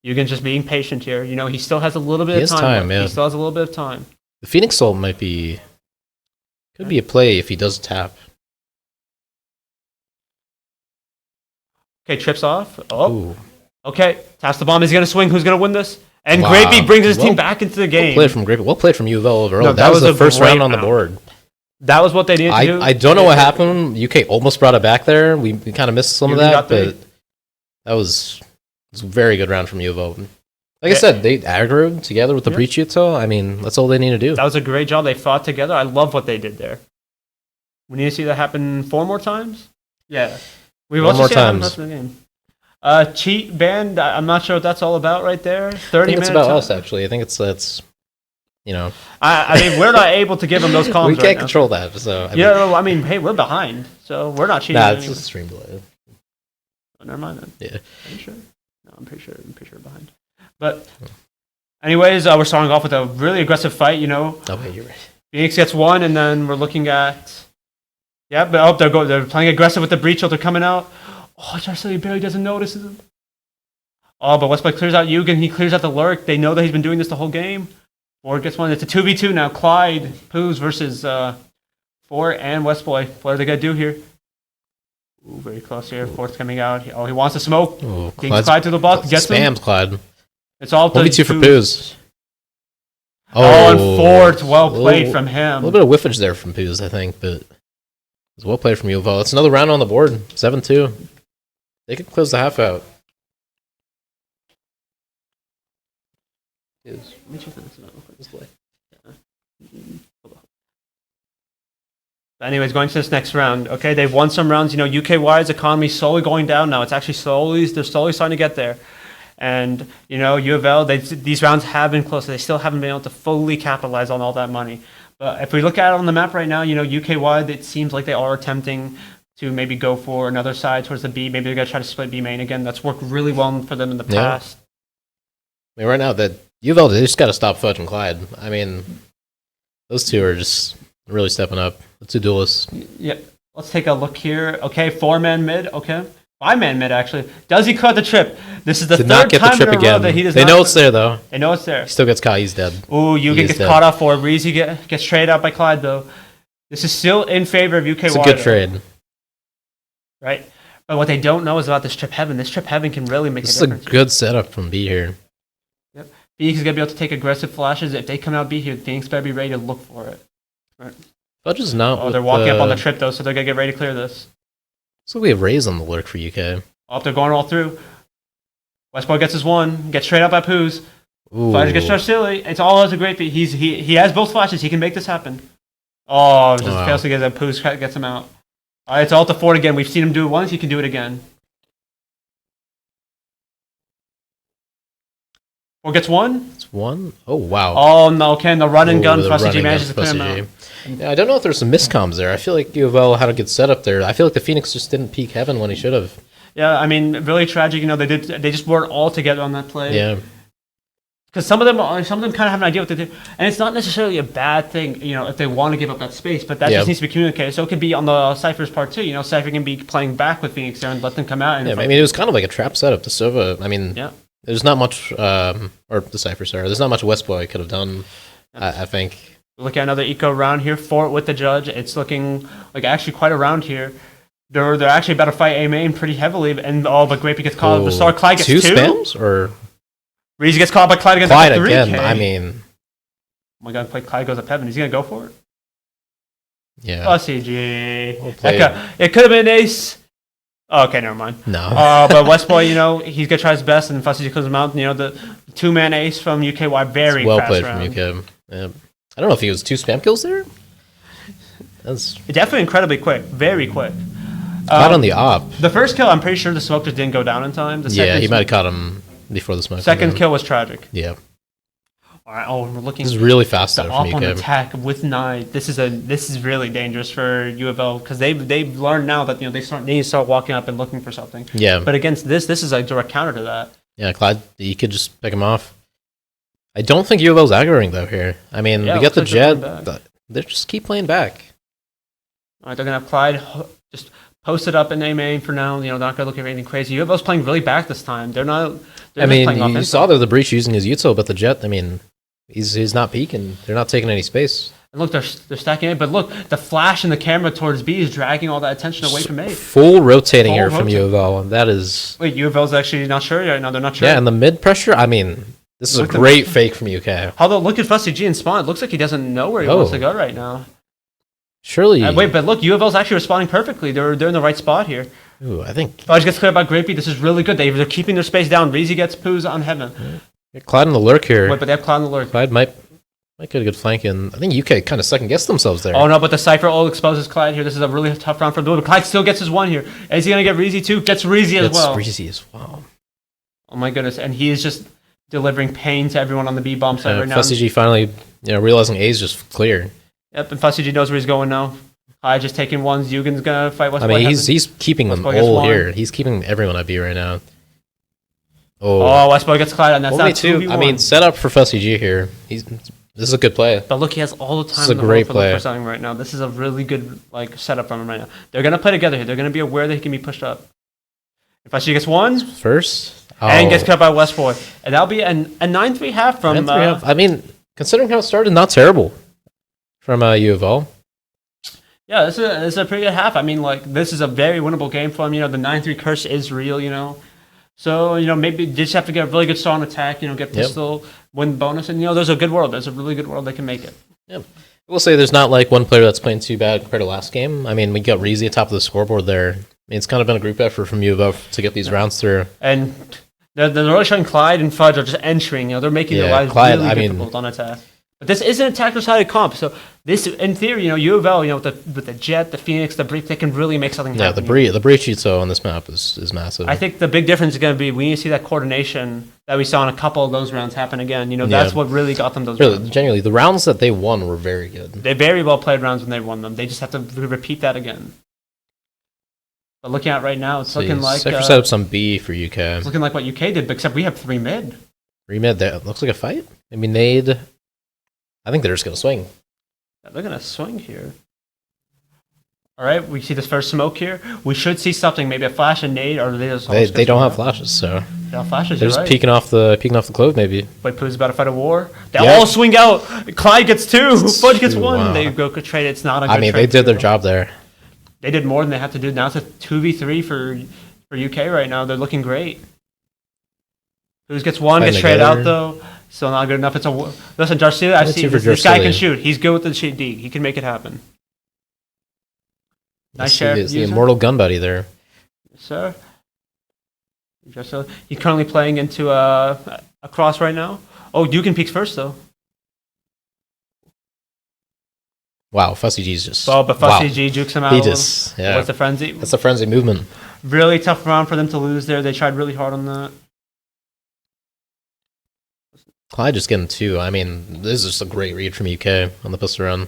Yugen's just being patient here. You know, he still has a little bit He of has time. time, yeah. He still has a little bit of time. The Phoenix Ult might be... Could be a play if he does tap. Okay, trips off. Oh. Ooh. Okay, taps the bomb. Is he going to swing? Who's going to win this? And Wow. Grapey brings his team back into the game. Well played from Grapey. Well played from UofL overall. No, that was the a first great round on the board. That was what they needed to do. I don't know what happened. UK almost brought it back there. We kind of missed some of Yugen that, got but three. that was a very good round from UofL. Like I said, they aggroed together with the breach util. I mean, that's all they need to do. That was a great job. They fought together. I love what they did there. We need to see that happen 4 more times? Yeah. We've One also more seen that happen times. in the game. Cheat band, I'm not sure what that's all about right there. 30 I think it's minutes. about us, actually. I think it's you know. I mean, we're not able to give them those comms We right can't now. control that, so. I mean, hey, we're behind, so we're not cheating. Nah, it's anyway. just stream delay. Oh, never mind then. Yeah. Are you sure? No, I'm pretty sure we're behind. But anyways, we're starting off with a really aggressive fight, you know. Oh, wait, you're right. Phoenix gets 1, and then we're looking at... Yeah, but they're playing aggressive with the breach, so they're coming out. Oh, Jarsilli barely doesn't notice them. Oh, but Westboy clears out Yugen. He clears out the lurk. They know that he's been doing this the whole game. Ford gets 1. It's a 2v2 now. Clyde, Poos versus Ford and Westboy. What are they going to do here? Ooh, very close here. Ford's coming out. He wants to smoke. Oh, Getting Clyde to the box. Gets him. Spams Clyde. It's all to 1v2 for Poos. Poos. Oh, and Ford. Well played from A him. little bit of whiffage there from Poos, I think, but it's well played from UofL. It's another round on the board. 7-2. They could close the half out. Anyways, going to this next round. Okay, they've won some rounds. You know, UKY's economy slowly going down now. It's actually they're slowly starting to get there. And, you know, UofL, these rounds have been close. They still haven't been able to fully capitalize on all that money. But if we look at it on the map right now, you know, UKY, it seems like they are attempting to maybe go for another side towards the B. Maybe they're going to try to split B main again. That's worked really well for them in the Yeah. past. I mean, right now, that UofL, they just got to stop Fudge and Clyde. I mean, those two are just really stepping up. The two duelists. Yeah, let's take a look here. Okay, 4-man mid. Okay, 5-man mid actually. Does he cut the trip? This is the Did third not get the time trip in a row again. that he does They not know cut- it's there, though. They know it's there. He still gets caught. He's dead. Ooh, He Yugen is gets dead. caught off for Reezy gets traded out by Clyde though. This is still in favor of UKY. It's a good though, trade. right? But what they don't know is about this trip heaven. This trip heaven can really make This a is a difference. good setup from B here. Yep. Phoenix is gonna be able to take aggressive flashes. If they come out B here, Phoenix better be ready to look for it. Right. Fudge is not. Oh, they're walking up on the trip though, so they're gonna get ready to clear this. So we have Raze on the lurk for UK. Oh, they're going all through. Westboy gets his 1, gets straight out by Poos. Ooh. Flash gets Jarsilli. It's all as a great beat. He has both flashes. He can make this happen. Oh, just Wow. fails to get that. Poos gets him out. All right, it's all to Ford again. We've seen him do it once. He can do it again. Ford gets 1. It's 1. Oh, wow. Oh, no. Okay, and the run and gun the for SCG running manages to gun clear for him out. SCG. Yeah, I don't know if there's some miscoms there. I feel like UofL had a good setup there. I feel like the Phoenix just didn't peek heaven when he should have. Yeah, I mean, really tragic. You know, they just weren't all together on that play. Yeah. Because some of them kind of have an idea what they do, and it's not necessarily a bad thing, you know, if they want to give up that space, but that Yeah. just needs to be communicated. So it could be on the Cypher's part too. You know, Cypher can be playing back with Phoenix there and let them come out. And Yeah, I mean, it was kind of like a trap setup. The Sova, I mean, Yeah. there's not much, or the Cypher, sorry, there's not much Westboy could have done, I think. Look at another eco round here. Fort with the judge. It's looking like actually quite a round here. They're actually about to fight A main pretty heavily, and but Grapey gets caught. The star Clyde gets 2 spams or Reezy gets caught by Clyde against Clyde the 3K. again. I mean, oh my God, Clyde goes up heaven. Is he gonna go for it? yeah. SCG. Well played. It could have been an ace. Oh, okay, never mind. No. But Westboy, you know, he's gonna try his best, and Fussy closes him out. You know, the 2-man ace from UKY, very well fast played round. from UK. Yeah. I don't know if he was 2 spam kills there. That's Definitely incredibly quick, very quick. not on the op. The first kill, I'm pretty sure the smoke just didn't go down in time. The Yeah, second, he might have caught him before the smoke. Second went kill was tragic. Yeah. All right. Oh, we're looking. This is really fast The though op from on UK. attack with 9. This is really dangerous for UofL because they've learned now that, you know, they need to start walking up and looking for something. Yeah. But against this is a direct counter to that. Yeah, Clyde, you could just pick him off. I don't think UofL's aggroing though here. I mean, Yeah, we got the looks like they're Jet. playing back. They just keep playing back. All right, they're gonna have Clyde just post it up in A main for now. They're not gonna look at anything crazy. UofL's playing really back this time. They're not. They're I just mean, playing you offensive. saw that the breach using his util, but the Jet, I mean, he's not peeking. They're not taking any space. And look, they're stacking it, but look, the flash and the camera towards B is dragging all that attention away from A. Full rotating Full here from rotate. UofL, and that is... Wait, UofL's actually not sure right now. They're not sure. Yeah, and the mid pressure, I mean, this is a Look at great the- fake from UK. Although, look at Fussy G and Spawn. It looks like he doesn't know where he wants to go right now. Surely... Wait, but look, UofL's actually responding perfectly. They're in the right spot here. Ooh, I think... Fudge gets cleared by Grapey. This is really good. They're keeping their space down. Reezy gets poos on Heaven. Clyde in the lurk here. Wait, but they have Cloud in the lurk. Clyde might get a good flank in. I think UK kind of second-guessed themselves there. Oh no, but the Cypher all exposes Clyde here. This is a really tough round for Blue, but Clyde still gets his one here. Is he going to get Reezy too? Gets Reezy as well. Gets Reezy as well. Oh my goodness, and he is just delivering pain to everyone on the B-bomb side right now. Fussy G finally, realizing A is just clear. Yep, and Fussy G knows where he's going now. Clyde just taking ones. Yugen's going to fight Westboy. I mean, Heaven. he's keeping them Westboy gets all one. here. He's keeping everyone at B right now. Oh, Westboy gets Clyde, and that's Only not two. 2v1. I mean, set up for Fussy G here. This is a good play. But look, he has all the time This is a in the great world to look play. for something right now. This is a really good setup from him right now. They're going to play together here. They're going to be aware that he can be pushed up. If Fussy gets one, First. and gets cut by Westboy. And that'll be a 9-3 half from... 9-3 half. I mean, considering how it started, not terrible from UofL. Yeah, this is a pretty good half. I mean, this is a very winnable game for him. The 9-3 curse is real, So, maybe they just have to get a really good strong attack, get pistol, win bonus. And, there's a good world. There's a really good world they can make it. Yep. I will say there's not one player that's playing too bad compared to last game. I mean, we got Reezy at top of the scoreboard there. I mean, it's kind of been a group effort from UofL to get these rounds through. And they're really showing Clyde and Fudge are just entering. They're making their lives Clyde, really difficult on attack. But this is an attacker-sided comp, so this, in theory, UofL, with the Jet, the Phoenix, the Breach, they can really make something happen. Yeah, the breach util on this map is massive. I think the big difference is going to be we need to see that coordination that we saw in a couple of those rounds happen again. That's what really got them those rounds. Genuinely, the rounds that they won were very good. They very well played rounds when they won them. They just have to repeat that again. But looking at right now, it's looking like... Cypher set up some B for UK. It's looking like what UK did, except we have 3 mid. 3 mid, that looks like a fight. Maybe nade. I think they're just going to swing. Yeah, they're going to swing here. All right, we see this first smoke here. We should see something, maybe a flash and nade, or they just... They don't have flashes, so... They don't have flashes, They're you're just right. peeking off the clove, maybe. Wait, Pooh's about to fight a war. They all swing out. Clyde gets 2. Fudge gets 1. Wow. They go trade. It's not a good I mean, they trade did their for job there. They did more than they have to do. Now it's a 2v3 for UK right now. They're looking great. Pooh gets 1, Fighting gets traded together. out though. Still not good enough. It's a... Listen, Jarcia, I've Only seen 2 for this guy can Jarcia. shoot. He's good with the sheet D. He can make it happen. Nice share. It's the immortal gun buddy there. Yes, sir. He's currently playing into a cross right now. Oh, Dukin peeks first though. Wow, Fussy G's just... Oh, but Fussy wow. G jukes him out He a little. just... Yeah. What's the frenzy? That's a frenzy movement. Really tough round for them to lose there. They tried really hard on that. Clyde just getting 2. I mean, this is just a great read from UK on the pistol run.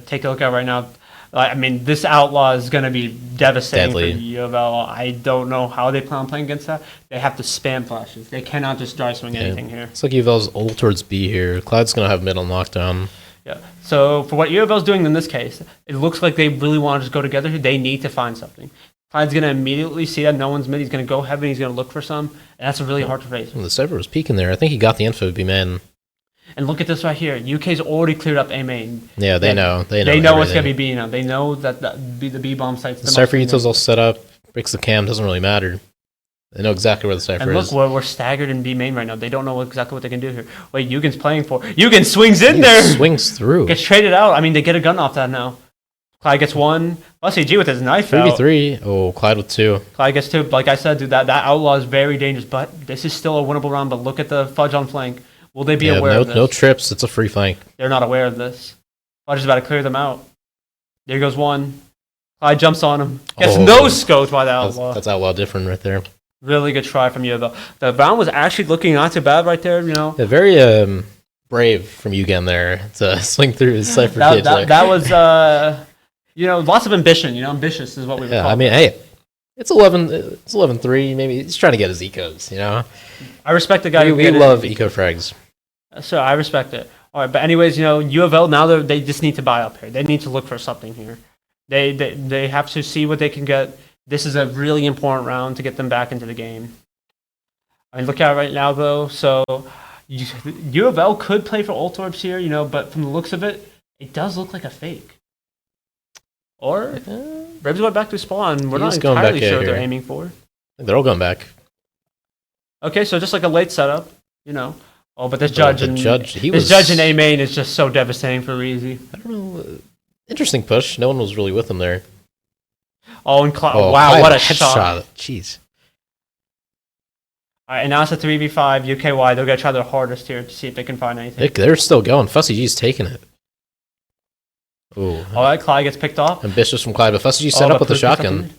Take a look at right now. I mean, this outlaw is going to be devastating Deadly. for UofL. I don't know how they plan on playing against that. They have to spam flashes. They cannot just dry swing anything here. It's like UofL's old towards B here. Clyde's going to have mid on lockdown. Yeah. So for what UofL's doing in this case, it looks like they really want to just go together here. They need to find something. Clyde's going to immediately see that no one's mid. He's going to go heavy. He's going to look for some. And that's really hard to face. The Cypher was peeking there. I think he got the info to be man. And look at this right here. UK's already cleared up A main. Yeah, they know. They know what's going to everything. be B now. They know that the B bomb site's The the Cypher most util's all set up. Breaks the cam. Doesn't really matter. They know exactly where the Cypher And look, is. we're staggered in B main right now. They don't know exactly what they can do here. Wait, Yugen's playing for. Yugen swings in there. Swings through. Gets traded out. I mean, they get a gun off that now. Clyde gets 1. Fussy G with his knife out. 3v3. Oh, Clyde with 2. Clyde gets 2. Like I said, dude, that outlaw is very dangerous. But this is still a winnable round. But look at the Fudge on flank. Will they be aware of this? No trips. It's a free flank. They're not aware of this. Fudge is about to clear them out. There goes 1. Clyde jumps on him. Gets no scoped by the outlaw. That's outlaw different right there. Really good try from you, though. The round was actually looking not too bad right there, Yeah, very brave from Yugen there to swing through his Cypher cage there. That was, lots of ambition. Ambitious is what we would Yeah, call I mean, it. hey, it's 11-3. Maybe he's trying to get his ecos, I respect the guy who We get it. love eco frags. So I respect it. All right, but anyways, U of L now they just need to buy up here. They need to look for something here. They have to see what they can get. This is a really important round to get them back into the game. I mean, look at it right now though. So U of L could play for Ult Orbs here, but from the looks of it, it does look like a fake. Or Rebs went back to spawn. We're not entirely sure what they're aiming for. They're all going back. Okay, so just like a late setup, Oh, but this judge this judge in A main is just so devastating for Reezy. I don't know. Interesting push. No one was really with him there. Oh, and wow, what a shot. Jeez. All right, and now it's a 3v5 UKY. They're going to try their hardest here to see if they can find anything. They're still going. Fussy G's taking it. Ooh. All right, Clyde gets picked off. Ambitious from Clyde, but Fussy G set up with the shotgun.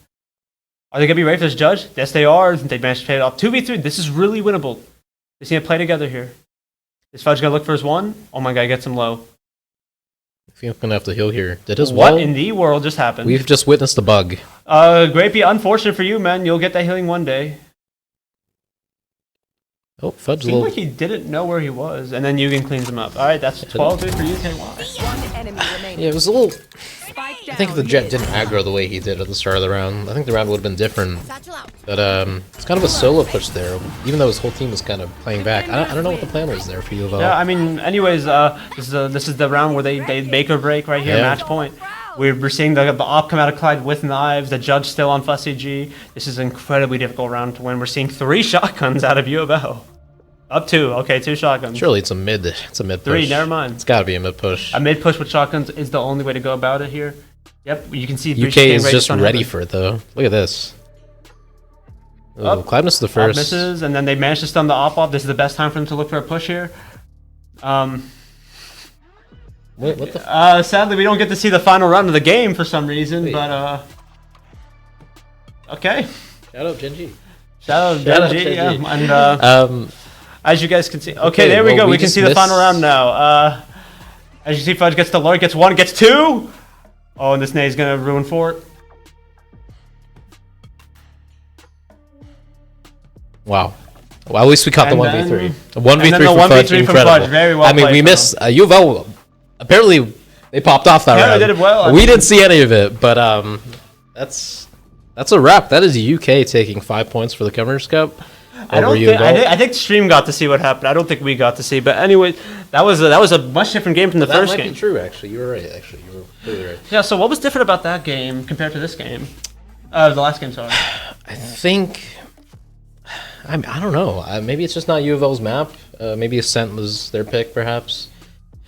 Are they going to be ready for this judge? Yes, they are. They managed to play it off. 2v3. This is really winnable. They need to play together here. Is Fudge going to look for his one? Oh my god, he gets him low. I think I'm going to have to heal here. Did his What in the world just happened? We've just witnessed a bug. Grapey, unfortunate for you, man. You'll get that healing one day. Oh, Fudge seemed like he didn't know where he was, and then Yugen cleans him up. All right, that's 12-3 for UKY. One enemy remaining. Yeah, it was a little... I think if the Jet didn't aggro the way he did at the start of the round, I think the round would have been different. But it's kind of a solo push there, even though his whole team was kind of playing back. I don't know what the plan was there for UofL. Yeah, I mean, anyways, this is the round where they make or break right here, match point. We're seeing the op come out of Clyde with knives, the judge still on Fussy G. This is an incredibly difficult round to win. We're seeing 3 shotguns out of UofL. Up 2, okay, 2 shotguns. Surely it's a mid push. 3, never mind. It's gotta be a mid push. A mid push with shotguns is the only way to go about it here. Yep, you can see UK is just ready for it though. Look at this. Oh, Clyde missed the first. Misses, and then they managed to stun the op. This is the best time for them to look for a push here. Wait, what the? Sadly, we don't get to see the final round of the game for some reason, but okay. Shout out Genji. Shout out Genji. Yeah, and as you guys can see, okay, there we go. We can see the final round now. As you see, Fudge gets the lure, gets 1, gets 2. Oh, and this nade's gonna ruin Fort. Wow. Well, at least we caught the 1v3. 1v3 for Fudge, incredible. Very well I mean, we missed UofL. Apparently, they popped off that round. They did well. We didn't see any of it, but that's a wrap. That is UK taking 5 points for the Governors Cup. I think Stream got to see what happened. I don't think we got to see. But anyway, that was a much different game from the first game. That might be true, actually. You were right, actually. You were completely right. Yeah, so what was different about that game compared to this game? The last game, sorry. I think... I don't know. Maybe it's just not U of L's map. Maybe Ascent was their pick, perhaps.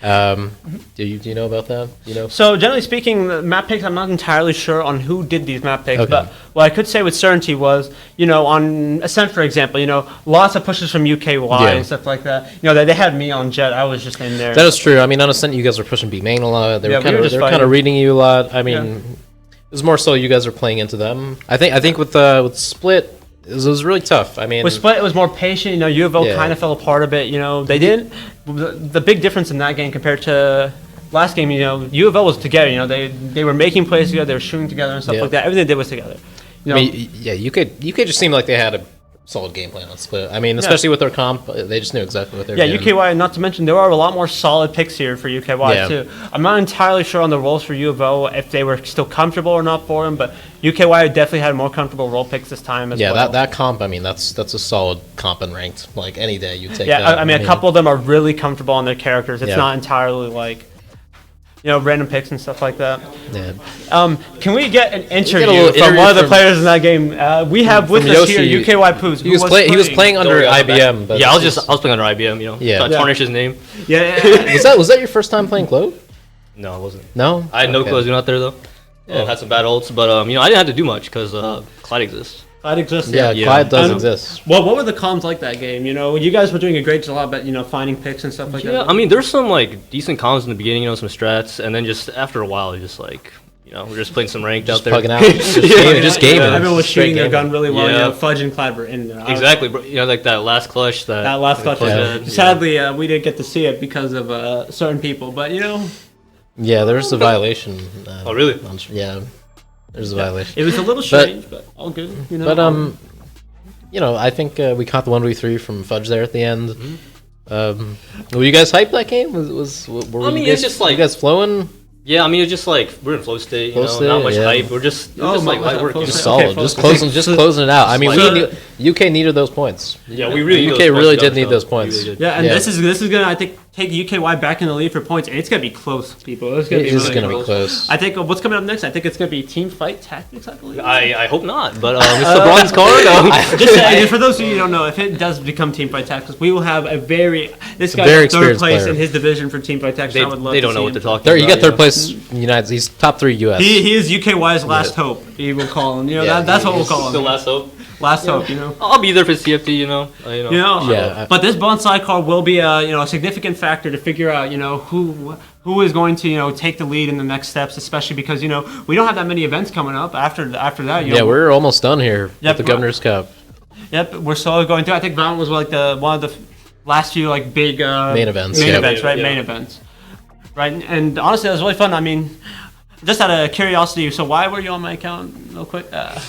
Do you know about that? You know. So generally speaking, the map picks, I'm not entirely sure on who did these map picks, but what I could say with certainty was, on Ascent, for example, lots of pushes from UKY and stuff like that. They had me on Jet. I was just in there. That is true. I mean, on Ascent, you guys were pushing B main a lot. They were kind of reading you a lot. I mean, it was more so you guys were playing into them. I think with Split. It was really tough. I mean, with Split, it was more patient. U of L kind of fell apart a bit. They didn't. The big difference in that game compared to last game, U of L was together. They were making plays together. They were shooting together and stuff like that. Everything they did was together. I mean, UK just seemed like they had a solid game plan on Split. I mean, especially with their comp, they just knew exactly what they were doing. UKY, not to mention, there are a lot more solid picks here for UKY, too. I'm not entirely sure on the roles for U of O, if they were still comfortable or not for them, but UKY definitely had more comfortable role picks this time as well. Yeah, that comp, I mean, that's a solid comp and ranked. Like, any day you take that. Yeah, I mean, a couple of them are really comfortable on their characters. It's not entirely like... random picks and stuff like that. Yeah. Can we get an interview from one of the players in that game? We have with us here UKY Poos. He was playing under IBM. But I was playing under IBM. Tarnish his name. Yeah. Was that your first time playing Clove? No, it wasn't. No, I had no clues out there though. Yeah, had some bad ults, but I didn't have to do much because Clyde exists. Clyde exists. Yeah, Clyde does exist. Well, what were the comms like that game? You guys were doing a great job at finding picks and stuff like that. Yeah, I mean, there's some decent comms in the beginning, some strats, and then just after a while, just we're just playing some ranked out there. Plugging out. Just gaming. Everyone was shooting their gun really well. Fudge and Clyde were in there. Exactly, bro. Like that last clutch. That last clutch. Sadly, we didn't get to see it because of certain people, but Yeah, there was a violation. Oh, really? Yeah, there's a violation. It was a little strange, but all good. But I think we caught the 1v3 from Fudge there at the end. Were you guys hyped that game? Were I mean, you it's guys, just like you guys flowing? Yeah, I mean, it's just like we're in flow state, Flow state, not much yeah. hype. We're just like light work. Just solid, just closing it out. I mean, UK needed those points. Yeah, we really UK really did need those points. Yeah, and this is gonna, I think, take UKY back in the lead for points, and it's gonna be close, people. It's gonna be really gonna be close. I think what's coming up next. I think it's gonna be team fight tactics. I believe. I hope not, but it's the bronze card. Just saying, for those of you who don't know, if it does become team fight tactics, we will have a this guy very third place player. in his division for team fight tactics. I would love They to don't know see what him. they're talking about. You got third place United. He's top 3 US. He is UKY's last hope. He will call him. You know, that's what we'll call him. The last hope. Last hope. You know. I'll be there for CFT. You know. Yeah. But this bonsai card will be a significant factor to figure out who is going to take the lead in the next steps, especially because we don't have that many events coming up after that. We're almost done here with the Governor's Cup. Yep, we're slowly going through. I think Valorant was like one of the last few big main events. Main events, right? And honestly, it was really fun. I mean, just out of curiosity, so why were you on my account, real quick?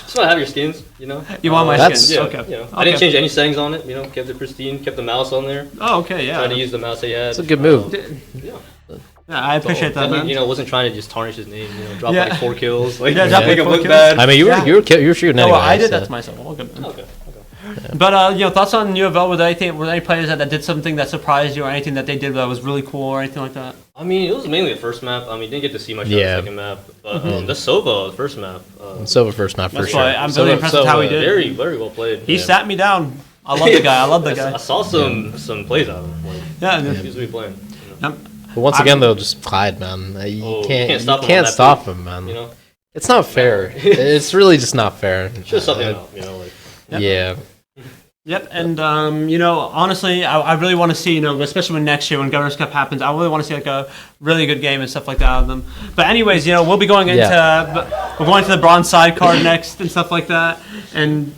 So I have your skins, You want my skins? Yeah, okay. I didn't change any settings on it. Kept it pristine. Kept the mouse on there. Oh, okay, yeah. Tried to use the mouse I had. It's a good move. Yeah, I appreciate that, man. Wasn't trying to just tarnish his name. Drop 4 kills. Drop like 4 look kills. bad. I mean, you were shooting anyway. I did that to myself. All good, man. Okay. But thoughts on UofL? Were there any players that did something that surprised you, or anything that they did that was really cool, or anything like that? I mean, it was mainly the first map. I mean, didn't get to see much of the second map, but the Sova first map. Sova first map for sure. I'm really impressed with how he did. Very, very well played. He sat me down. I love the guy. I saw some plays out of him. Yeah, he's really playing. But once again, though, just Clyde, man. You can't stop him, man. It's not fair. It's really just not fair. Just something out, Yeah. Yep, and honestly, I really want to see, especially when next year when Governor's Cup happens, I really want to see a really good game and stuff like that out of them. But anyways, we'll be going into we're going to the bronze side card next and stuff like that, and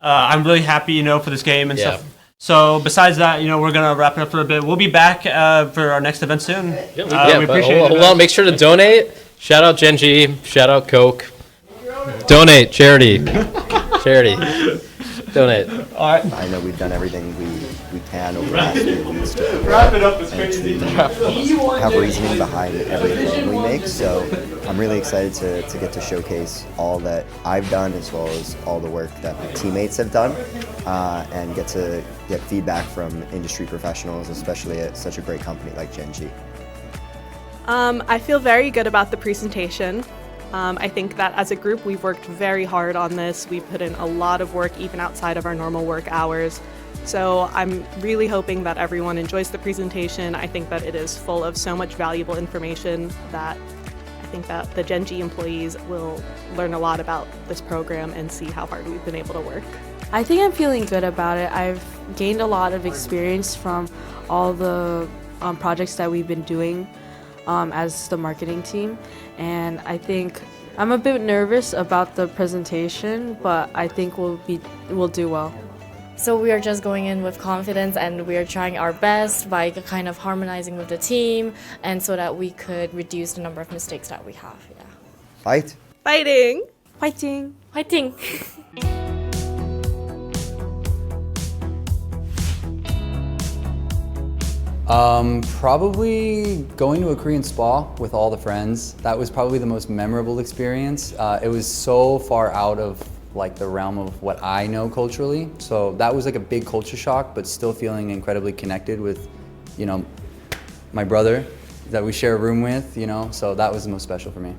I'm really happy, for this game and stuff. So besides that, we're gonna wrap it up for a bit. We'll be back for our next event soon. We appreciate it. Hold on, make sure to donate. Shout out Genji. Shout out Coke. Donate charity. Donate. All right. I know we've done everything we can over the last few weeks to wrap it up. It's crazy. have reasoning behind every game we make. So I'm really excited to get to showcase all that I've done as well as all the work that my teammates have done, and get feedback from industry professionals, especially at such a great company like Genji. I feel very good about the presentation. I think that as a group, we've worked very hard on this. We've put in a lot of work even outside of our normal work hours. So I'm really hoping that everyone enjoys the presentation. I think that it is full of so much valuable information that I think that the Genji employees will learn a lot about this program and see how hard we've been able to work. I think I'm feeling good about it. I've gained a lot of experience from all the projects that we've been doing as the marketing team, and I think I'm a bit nervous about the presentation, but I think we'll do well. So we are just going in with confidence, and we are trying our best by kind of harmonizing with the team, and so that we could reduce the number of mistakes that we have. Yeah. Fight. Fighting. Fighting. Fighting. Probably going to a Korean spa with all the friends. That was probably the most memorable experience. It was so far out of the realm of what I know culturally. So that was a big culture shock, but still feeling incredibly connected with, my brother that we share a room with, so that was the most special for me.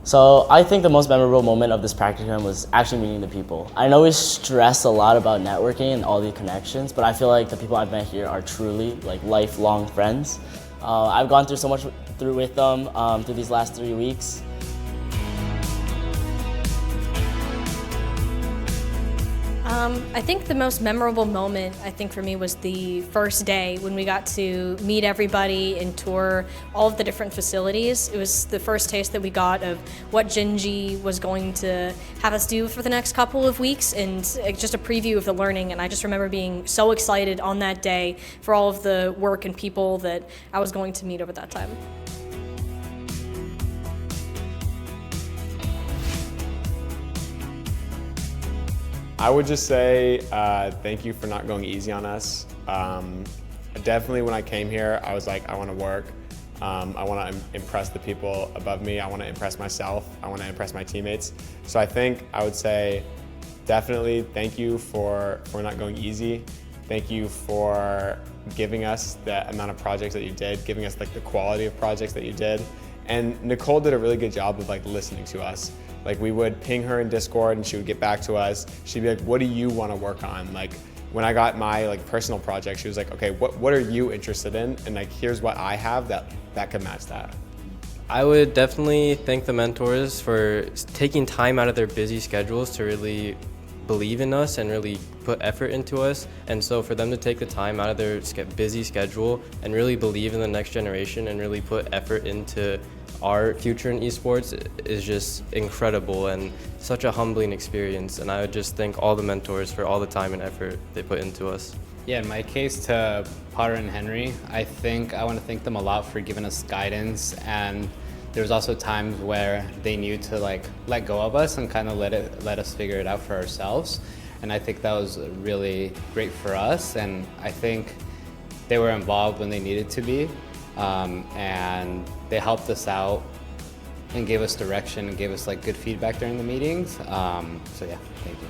So I think the most memorable moment of this practicum was actually meeting the people. I know we stress a lot about networking and all the connections, but I feel like the people I've met here are truly lifelong friends. I've gone through so much with them through these last 3 weeks. I think the most memorable moment, for me, was the first day when we got to meet everybody and tour all of the different facilities. It was the first taste that we got of what Genji was going to have us do for the next couple of weeks, and just a preview of the learning. And I just remember being so excited on that day for all of the work and people that I was going to meet over that time. I would just say thank you for not going easy on us. Definitely when I came here, I was like, I want to work. I want to impress the people above me. I want to impress myself. I want to impress my teammates. So I think I would say definitely thank you for not going easy. Thank you for giving us the amount of projects that you did, giving us like the quality of projects that you did. And Nicole did a really good job of like listening to us. Like we would ping her in Discord and she would get back to us. She'd be like, what do you want to work on? Like when I got my like personal project, she was like, okay, what are you interested in? And like, here's what I have that can match that. I would definitely thank the mentors for taking time out of their busy schedules to really believe in us and really put effort into us. And so for them to take the time out of their busy schedule and really believe in the next generation and really put effort into our future in esports is just incredible and such a humbling experience. And I would just thank all the mentors for all the time and effort they put into us. Yeah, in my case, to Potter and Henry, I think I want to thank them a lot for giving us guidance, and there was also times where they knew to like let go of us and kind of let us figure it out for ourselves. And I think that was really great for us, and I think they were involved when they needed to be, and they helped us out and gave us direction and gave us like good feedback during the meetings. So yeah, thank you.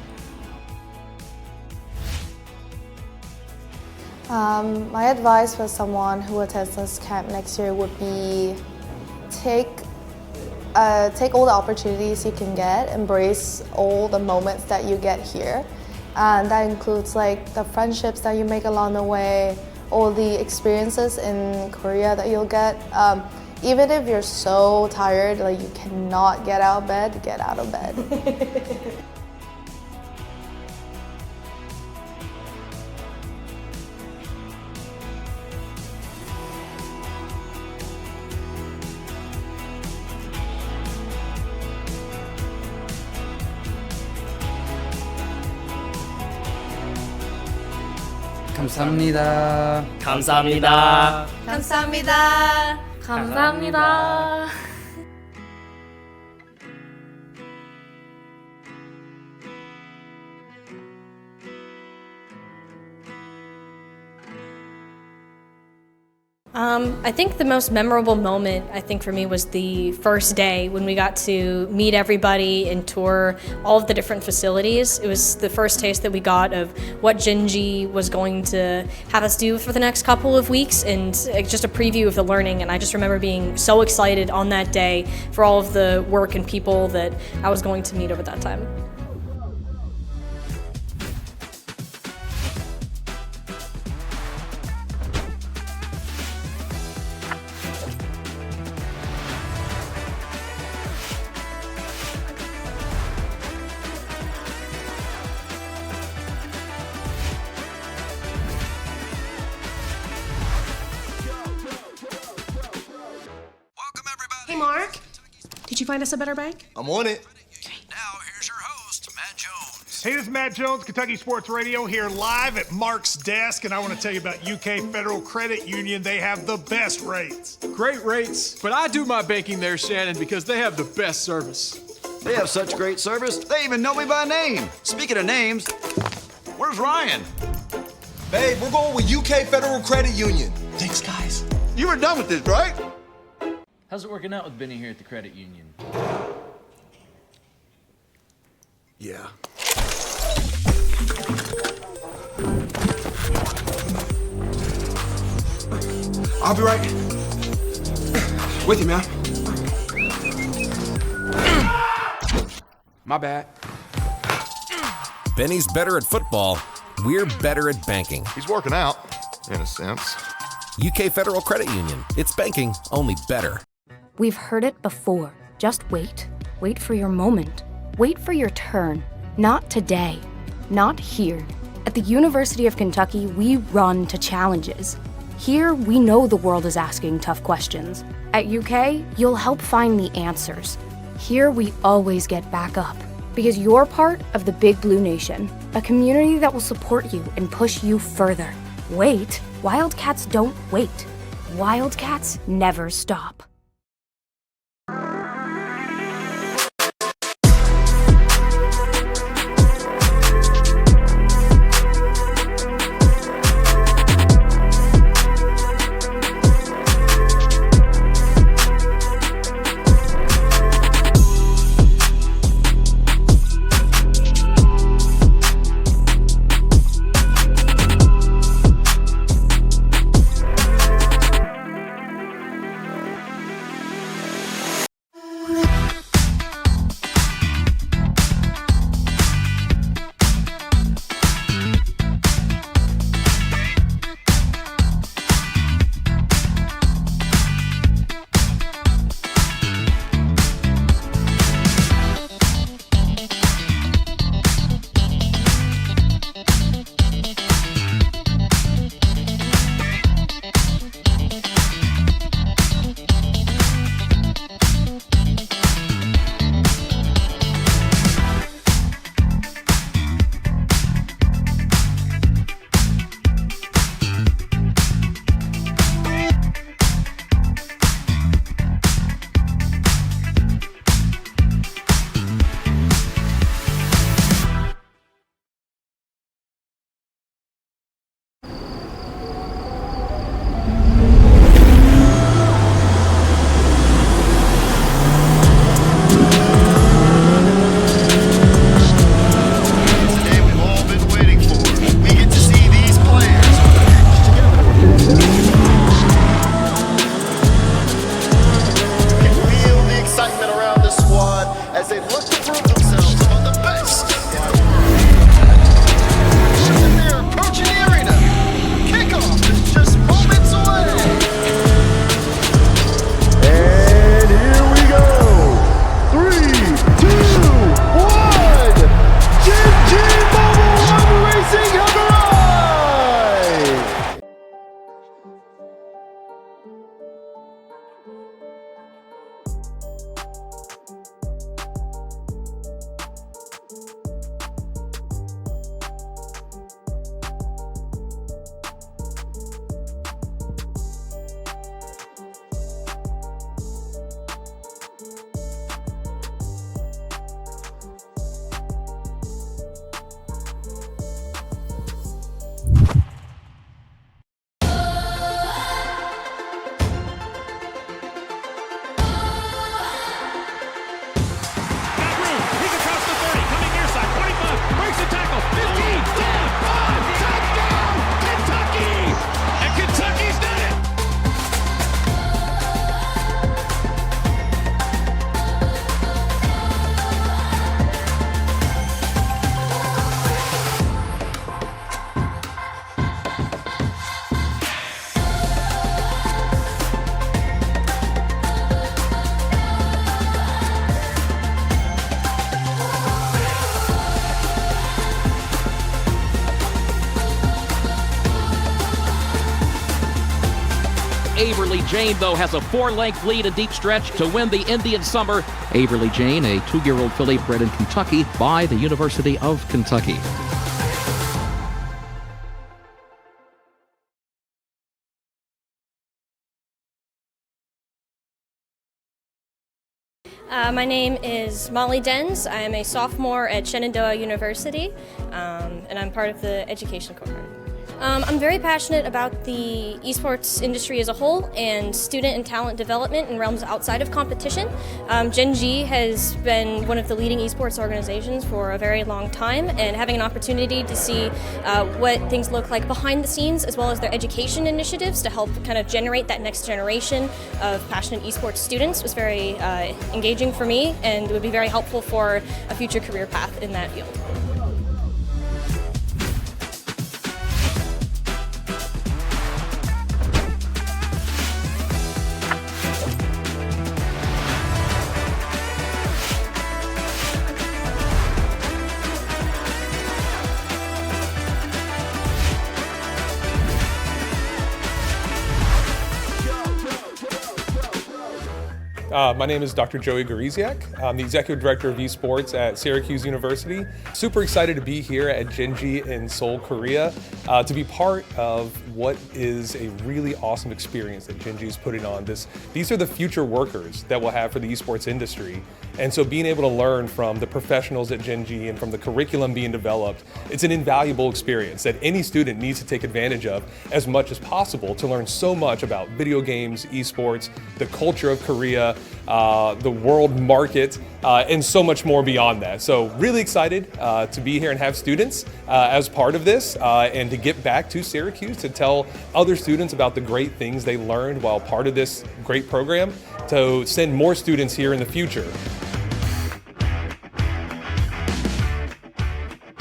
My advice for someone who attends this camp next year would be take all the opportunities you can get, embrace all the moments that you get here. And that includes like the friendships that you make along the way, all the experiences in Korea that you'll get. Even if you're so tired, like you cannot get out of bed, get out of bed. 감사합니다. 감사합니다. 감사합니다. 감사합니다. I think the most memorable moment, I think for me, was the first day when we got to meet everybody and tour all of the different facilities. It was the first taste that we got of what Jinji was going to have us do for the next couple of weeks, and just a preview of the learning. And I just remember being so excited on that day for all of the work and people that I was going to meet over that time. Hey, Mark. Did you find us a better bank? I'm on it. Hey, this is Matt Jones, Kentucky Sports Radio, here live at Mark's desk, and I want to tell you about UK Federal Credit Union. They have the best rates. Great rates, but I do my banking there, Shannon, because they have the best service. They have such great service, they even know me by name. Speaking of names, where's Ryan? Babe, we're going with UK Federal Credit Union. Thanks, guys. You were done with this, right? How's it working out with Benny here at the credit union? Yeah. I'll be right with you, man. My bad. Benny's better at football. We're better at banking. He's working out, in a sense. UK Federal Credit Union. It's banking, only better. We've heard it before. Just wait. Wait for your moment. Wait for your turn. Not today. Not here. At the University of Kentucky, we run to challenges. Here, we know the world is asking tough questions. At UK, you'll help find the answers. Here, we always get back up. Because you're part of the Big Blue Nation, a community that will support you and push you further. Wait. Wildcats don't wait. Wildcats never stop. Averly Jane, though, has a 4-length lead in deep stretch to win the Indian Summer. Averly Jane, a 2-year-old filly bred in Kentucky by the University of Kentucky. My name is Molly Denz. I am a sophomore at Shenandoah University, and I'm part of the education cohort. I'm very passionate about the esports industry as a whole and student and talent development in realms outside of competition. Gen G has been one of the leading esports organizations for a very long time, and having an opportunity to see what things look like behind the scenes as well as their education initiatives to help kind of generate that next generation of passionate esports students was very engaging for me, and would be very helpful for a future career path in that field. My name is Dr. Joey Goriziak. I'm the Executive Director of Esports at Syracuse University. Super excited to be here at Gen G in Seoul, Korea, to be part of what is a really awesome experience that Gen G is putting on. These are the future workers that we'll have for the esports industry. And so being able to learn from the professionals at Gen G and from the curriculum being developed, it's an invaluable experience that any student needs to take advantage of as much as possible to learn so much about video games, esports, the culture of Korea, the world market, and so much more beyond that. So really excited to be here and have students as part of this, and to get back to Syracuse to tell other students about the great things they learned while part of this great program, to send more students here in the future.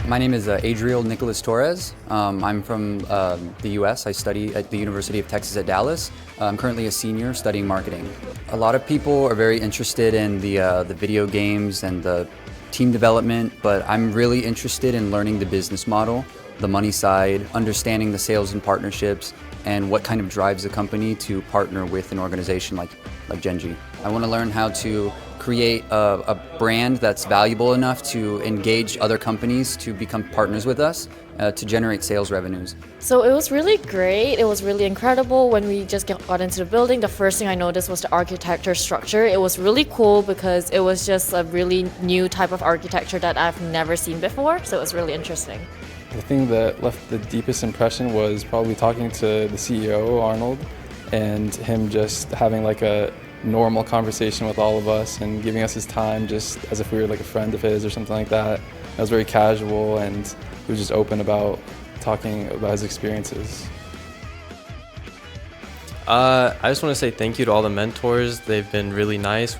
My name is Adriel Nicholas Torres. I'm from the US. I study at the University of Texas at Dallas. I'm currently a senior studying marketing. A lot of people are very interested in the video games and the team development, but I'm really interested in learning the business model, the money side, understanding the sales and partnerships, and what kind of drives a company to partner with an organization like Gen G. I want to learn how to create a brand that's valuable enough to engage other companies to become partners with us to generate sales revenues. So it was really great. It was really incredible when we just got into the building. The first thing I noticed was the architecture structure. It was really cool because it was just a really new type of architecture that I've never seen before. So it was really interesting. The thing that left the deepest impression was probably talking to the CEO, Arnold, and him just having like a normal conversation with all of us and giving us his time just as if we were like a friend of his or something like that. It was very casual, and he was just open about talking about his experiences. I just want to say thank you to all the mentors. They've been really nice.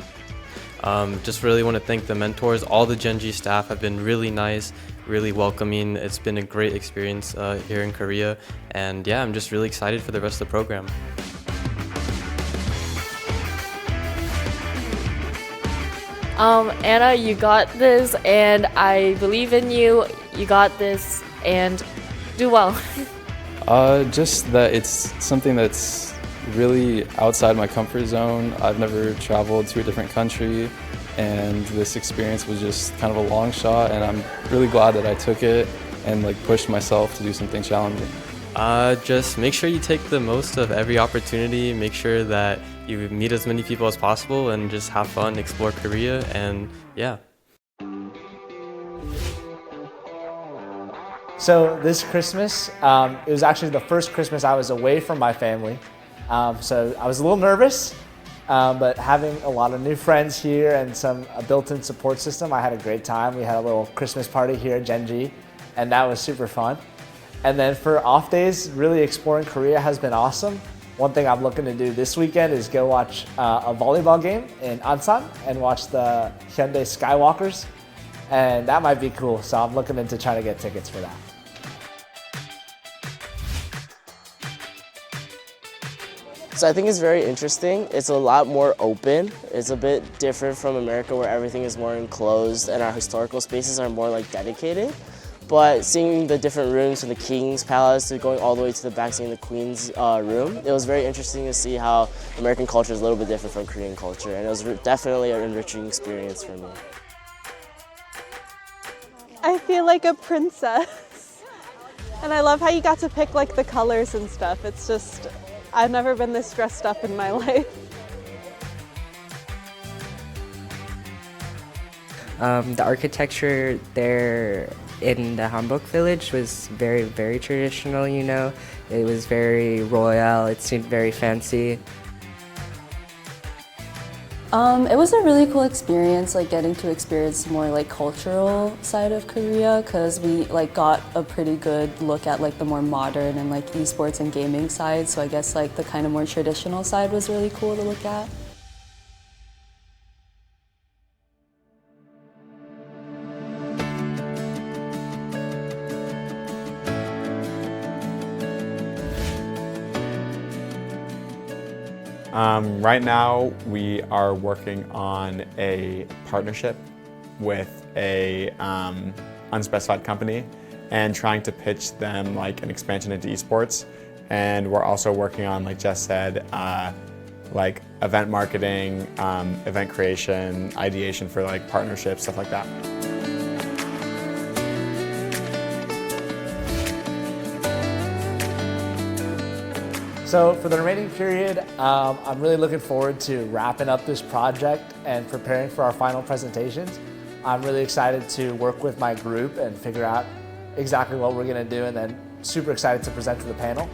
Just really want to thank the mentors. All the Gen G staff have been really nice, really welcoming. It's been a great experience here in Korea, and yeah, I'm just really excited for the rest of the program. Anna, you got this, and I believe in you. You got this, and do well. Just that it's something that's really outside my comfort zone. I've never traveled to a different country, and this experience was just kind of a long shot, and I'm really glad that I took it and like pushed myself to do something challenging. Just make sure you take the most of every opportunity. Make sure that you meet as many people as possible and just have fun, explore Korea, and yeah. So this Christmas, it was actually the first Christmas I was away from my family. So I was a little nervous, but having a lot of new friends here and a built-in support system, I had a great time. We had a little Christmas party here at Gen G, and that was super fun. And then for off days, really exploring Korea has been awesome. One thing I'm looking to do this weekend is go watch a volleyball game in Ansan and watch the Hyundai Skywalkers, and that might be cool. So I'm looking into trying to get tickets for that. So I think it's very interesting. It's a lot more open. It's a bit different from America where everything is more enclosed and our historical spaces are more like dedicated. But seeing the different rooms from the King's Palace to going all the way to the back, seeing the Queen's room, it was very interesting to see how American culture is a little bit different from Korean culture, and it was definitely an enriching experience for me. I feel like a princess. And I love how you got to pick like the colors and stuff. It's just, I've never been this dressed up in my life. The architecture there in the Hanbok village was very, very traditional, you know. It was very royal, it seemed very fancy. It was a really cool experience, like getting to experience more like cultural side of Korea, because we like got a pretty good look at like the more modern and like esports and gaming side. So I guess like the kind of more traditional side was really cool to look at. Right now, we are working on a partnership with a unspecified company and trying to pitch them like an expansion into esports. And we're also working on, like Jess said, like event marketing, event creation, ideation for like partnerships, stuff like that. So for the remaining period, I'm really looking forward to wrapping up this project and preparing for our final presentations. I'm really excited to work with my group and figure out exactly what we're gonna do, and then super excited to present to the panel.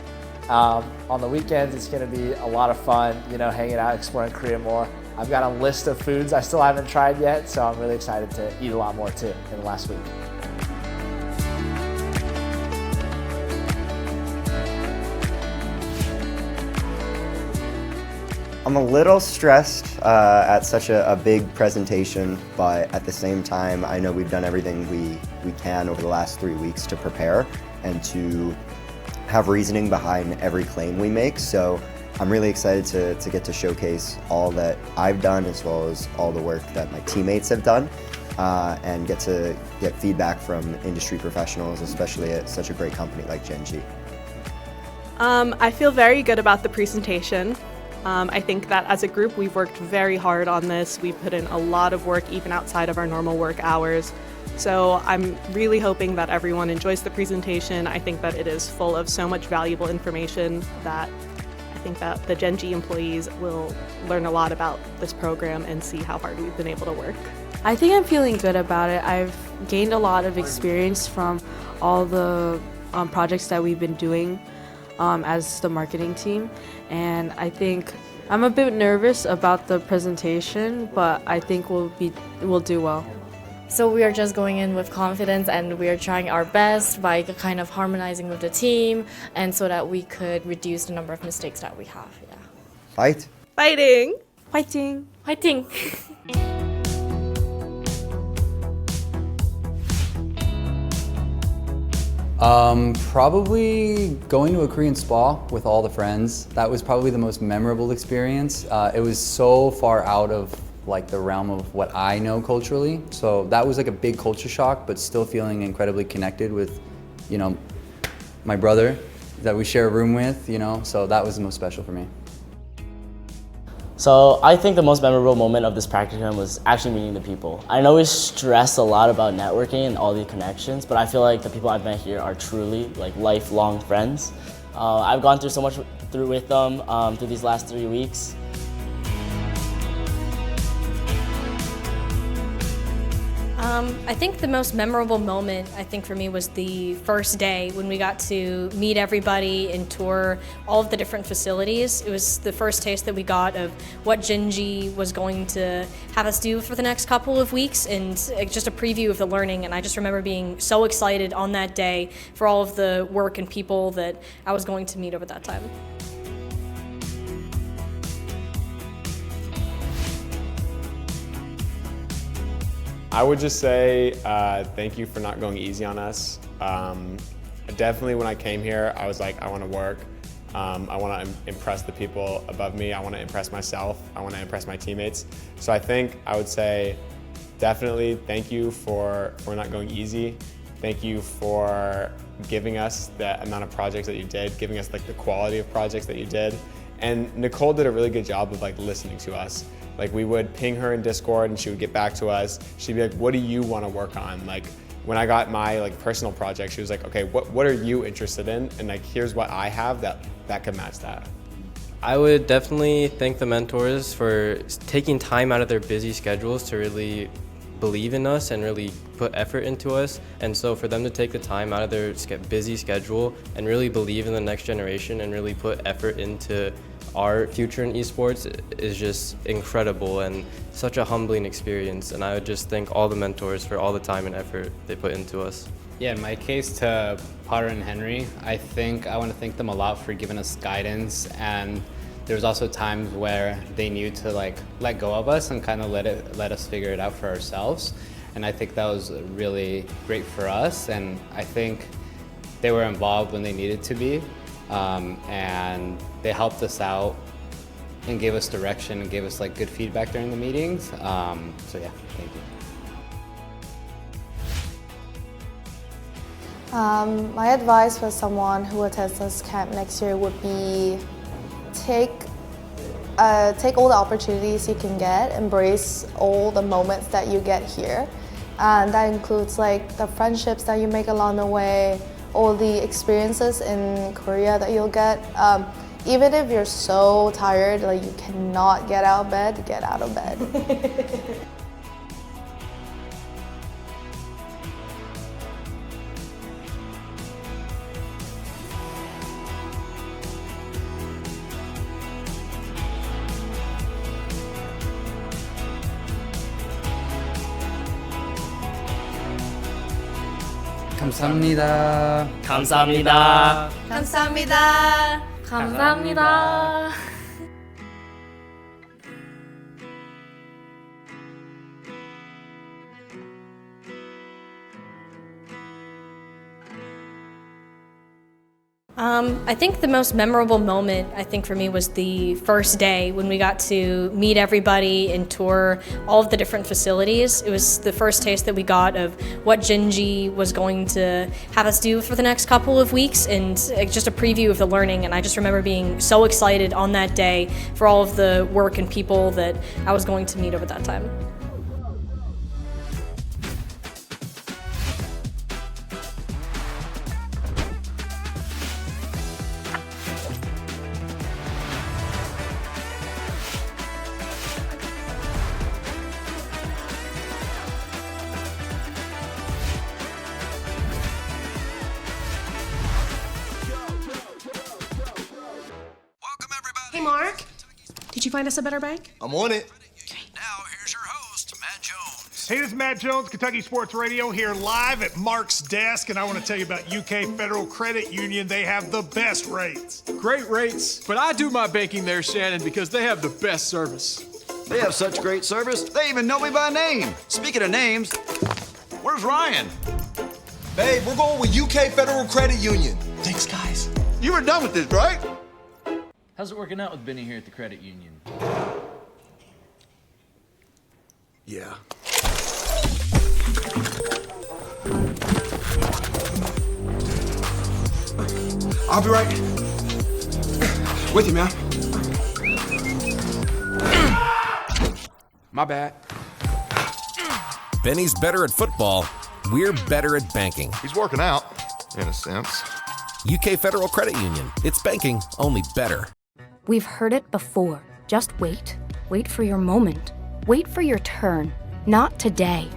On the weekends, it's gonna be a lot of fun, you know, hanging out, exploring Korea more. I've got a list of foods I still haven't tried yet, so I'm really excited to eat a lot more too in the last week. I'm a little stressed at such a big presentation, but at the same time, I know we've done everything we can over the last 3 weeks to prepare and to have reasoning behind every claim we make. So I'm really excited to get to showcase all that I've done as well as all the work that my teammates have done and get to get feedback from industry professionals, especially at such a great company like Genji. I feel very good about the presentation. I think that as a group, we've worked very hard on this. We put in a lot of work even outside of our normal work hours. So I'm really hoping that everyone enjoys the presentation. I think that it is full of so much valuable information that I think that the Genji employees will learn a lot about this program and see how hard we've been able to work. I think I'm feeling good about it. I've gained a lot of experience from all the projects that we've been doing as the marketing team, and I think I'm a bit nervous about the presentation, but I think we'll do well. So we are just going in with confidence, and we are trying our best by kind of harmonizing with the team, and so that we could reduce the number of mistakes that we have. Yeah. Fight. Fighting. Fighting. Fighting. Probably going to a Korean spa with all the friends. That was probably the most memorable experience. It was so far out of like the realm of what I know culturally. So that was like a big culture shock, but still feeling incredibly connected with, you know, my brother that we share a room with, you know, so that was the most special for me. So I think the most memorable moment of this practicum was actually meeting the people. I know we stress a lot about networking and all the connections, but I feel like the people I've met here are truly like lifelong friends. I've gone through so much with them through these last 3 weeks. I think the most memorable moment, I think for me, was the first day when we got to meet everybody and tour all of the different facilities. It was the first taste that we got of what Genji was going to have us do for the next couple of weeks, and just a preview of the learning. And I just remember being so excited on that day for all of the work and people that I was going to meet over that time. I would just say thank you for not going easy on us. Definitely when I came here, I was like, I want to work. I want to impress the people above me. I want to impress myself. I want to impress my teammates. So I think I would say definitely thank you for not going easy. Thank you for giving us the amount of projects that you did, giving us like the quality of projects that you did. And Nicole did a really good job of like listening to us. Like we would ping her in Discord and she would get back to us. She'd be like, what do you want to work on? Like when I got my like personal project, she was like, okay, what are you interested in? And like, here's what I have that could match that. I would definitely thank the mentors for taking time out of their busy schedules to really believe in us and really put effort into us. And so for them to take the time out of their busy schedule and really believe in the next generation and really put effort into our future in esports is just incredible and such a humbling experience. And I would just thank all the mentors for all the time and effort they put into us. Yeah, in my case, to Potter and Henry, I want to thank them a lot for giving us guidance, and there was also times where they knew to like let go of us and kind of let us figure it out for ourselves. And I think that was really great for us, and I think they were involved when they needed to be, and they helped us out and gave us direction and gave us like good feedback during the meetings. So yeah, thank you. My advice for someone who attends this camp next year would be take all the opportunities you can get, embrace all the moments that you get here. And that includes like the friendships that you make along the way, all the experiences in Korea that you'll get. Even if you're so tired, like you cannot get out of bed, get out of bed. 감사합니다. 감사합니다. 감사합니다. 감사합니다. I think the most memorable moment, I think for me, was the first day when we got to meet everybody and tour all of the different facilities. It was the first taste that we got of what Genji was going to have us do for the next couple of weeks, and just a preview of the learning. And I just remember being so excited on that day for all of the work and people that I was going to meet over that time. Hey, Mark. Did you find us a better bank? I'm on it. Hey, this is Matt Jones, Kentucky Sports Radio, here live at Mark's desk, and I want to tell you about UK Federal Credit Union. They have the best rates. Great rates, but I do my banking there, Shannon, because they have the best service. They have such great service, they even know me by name. Speaking of names, where's Ryan? Babe, we're going with UK Federal Credit Union. Thanks, guys. You were done with this, right? How's it working out with Benny here at the credit union? Yeah. I'll be right with you, man. My bad. Benny's better at football. We're better at banking. He's working out, in a sense. UK Federal Credit Union. It's banking, only better. We've heard it before. Just wait. Wait for your moment. Wait for your turn. Not today.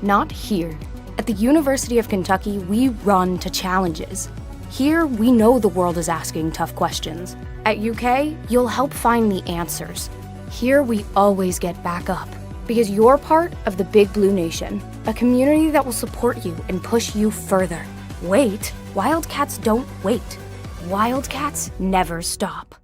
Not here. At the University of Kentucky, we run to challenges. Here, we know the world is asking tough questions. At UK, you'll help find the answers. Here, we always get back up. Because you're part of the Big Blue Nation, a community that will support you and push you further. Wait. Wildcats don't wait. Wildcats never stop.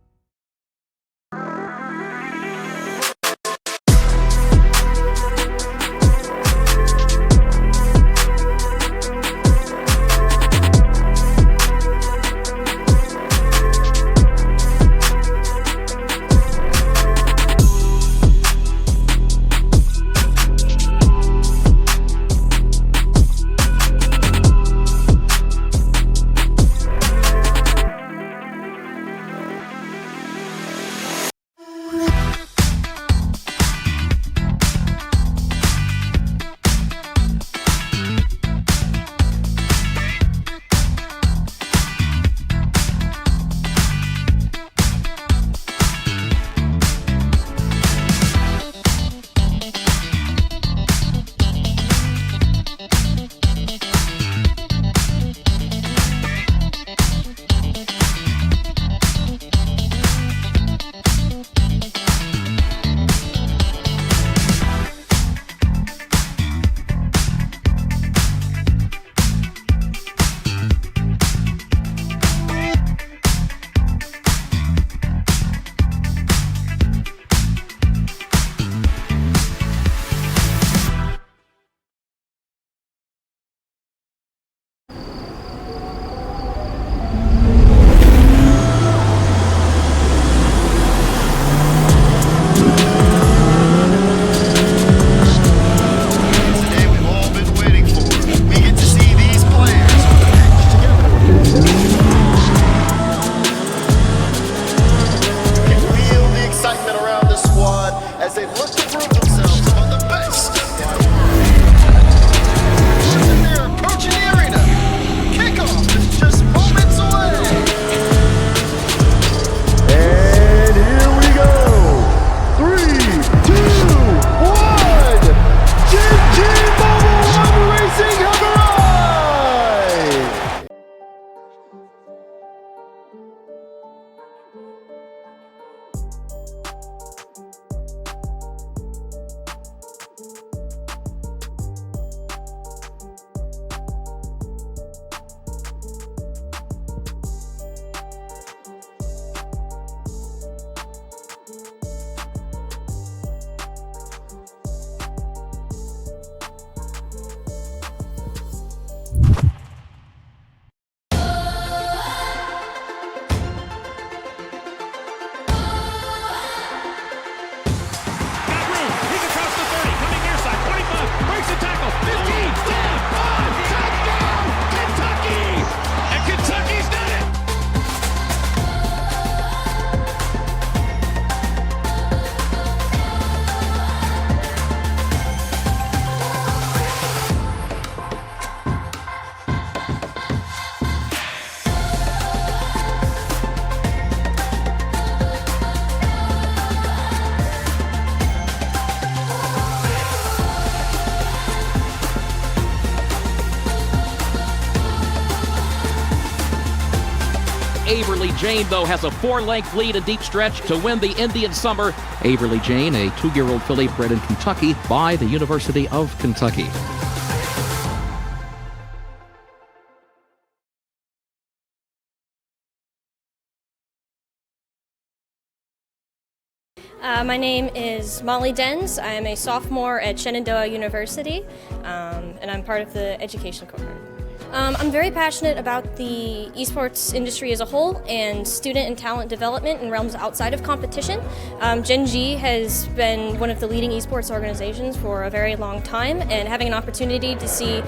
Jane, though, has a 4-length lead in deep stretch to win the Indian Summer. Averly Jane, a 2-year-old filly bred in Kentucky by the University of Kentucky. My name is Molly Denz. I am a sophomore at Shenandoah University, and I'm part of the education program. I'm very passionate about the esports industry as a whole and student and talent development in realms outside of competition. Gen G has been one of the leading esports organizations for a very long time, and having an opportunity to see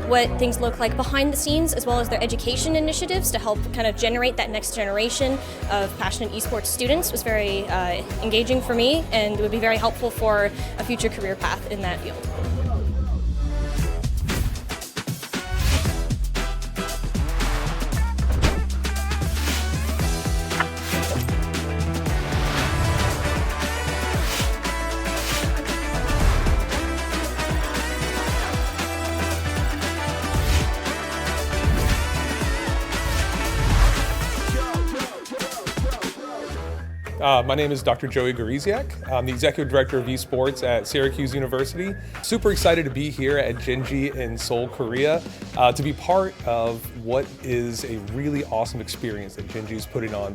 what things look like behind the scenes as well as their education initiatives to help kind of generate that next generation of passionate esports students was very engaging for me, and would be very helpful for a future career path in that field. My name is Dr. Joey Gariziak. I'm the Executive Director of Esports at Syracuse University. Super excited to be here at Gen G in Seoul, Korea, to be part of what is a really awesome experience that Gen G is putting on.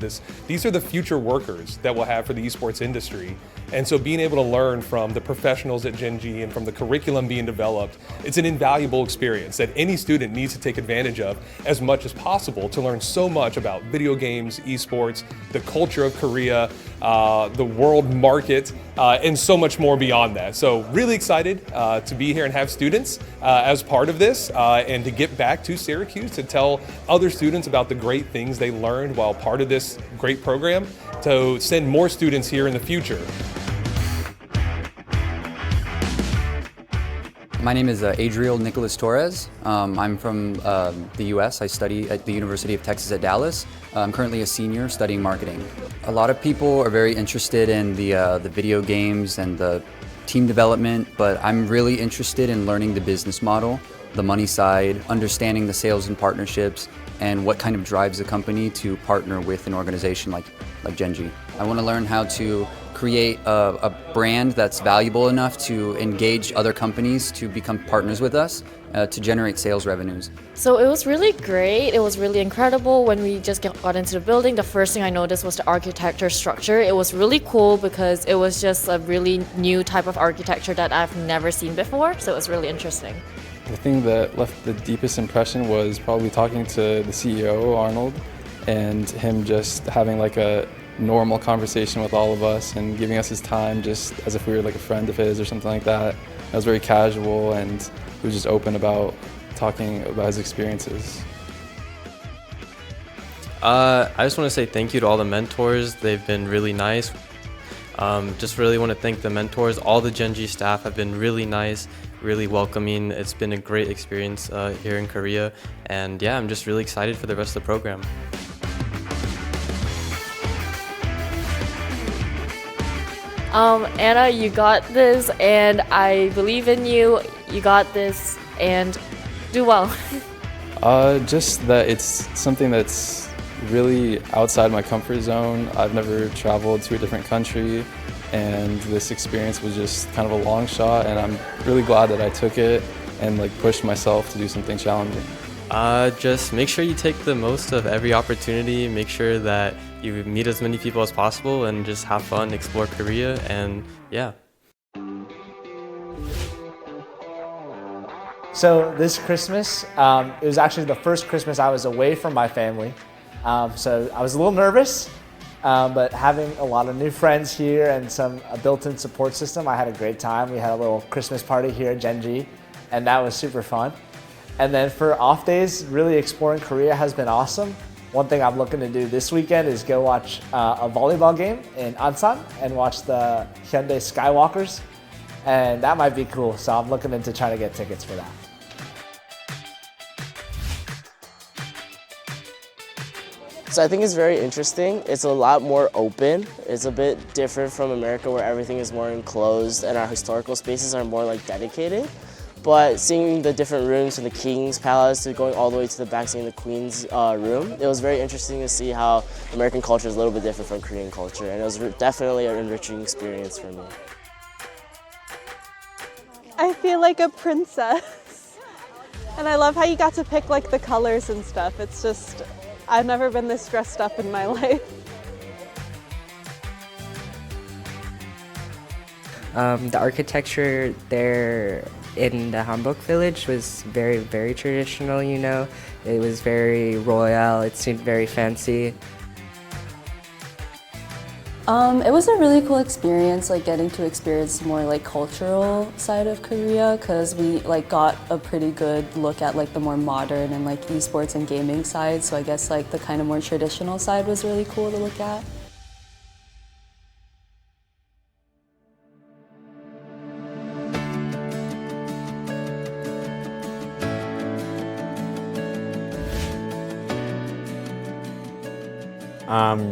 These are the future workers that we'll have for the esports industry. And so being able to learn from the professionals at Gen G and from the curriculum being developed, it's an invaluable experience that any student needs to take advantage of as much as possible to learn so much about video games, esports, the culture of Korea, the world market, and so much more beyond that. So really excited to be here and have students as part of this, and to get back to Syracuse to tell other students about the great things they learned while part of this great program, to send more students here in the future. My name is Adriel Nicholas Torres. I'm from the US. I study at the University of Texas at Dallas. I'm currently a senior studying marketing. A lot of people are very interested in the video games and the team development, but I'm really interested in learning the business model, the money side, understanding the sales and partnerships, and what kind of drives a company to partner with an organization like Gen G. I want to learn how to create a brand that's valuable enough to engage other companies to become partners with us to generate sales revenues. So it was really great. It was really incredible when we just got into the building. The first thing I noticed was the architecture structure. It was really cool because it was just a really new type of architecture that I've never seen before. So it was really interesting. The thing that left the deepest impression was probably talking to the CEO, Arnold, and him just having like a normal conversation with all of us and giving us his time just as if we were like a friend of his or something like that. It was very casual, and he was just open about talking about his experiences. I just want to say thank you to all the mentors. They've been really nice. Just really want to thank the mentors. All the Gen G staff have been really nice, really welcoming. It's been a great experience here in Korea, and yeah, I'm just really excited for the rest of the program. Anna, you got this, and I believe in you. You got this, and do well. Just that it's something that's really outside my comfort zone. I've never traveled to a different country, and this experience was just kind of a long shot, and I'm really glad that I took it and like pushed myself to do something challenging. Just make sure you take the most of every opportunity. Make sure that you meet as many people as possible and just have fun, explore Korea, and yeah. So this Christmas, it was actually the first Christmas I was away from my family. So I was a little nervous, but having a lot of new friends here and a built-in support system, I had a great time. We had a little Christmas party here at Gen G, and that was super fun. And then for off days, really exploring Korea has been awesome. One thing I'm looking to do this weekend is go watch a volleyball game in Ansan and watch the Hyundai Skywalkers. And that might be cool, so I'm looking into trying to get tickets for that. So I think it's very interesting. It's a lot more open. It's a bit different from America where everything is more enclosed and our historical spaces are more like dedicated. But seeing the different rooms from the King's Palace to going all the way to the back, seeing the Queen's room, it was very interesting to see how American culture is a little bit different from Korean culture, and it was definitely an enriching experience for me. I feel like a princess. And I love how you got to pick like the colors and stuff. It's just, I've never been this dressed up in my life. The architecture there in the Hamburg village was very, very traditional, you know. It was very royal, it seemed very fancy. It was a really cool experience, like getting to experience more like cultural side of Korea, because we like got a pretty good look at like the more modern and like esports and gaming side. So I guess like the kind of more traditional side was really cool to look at.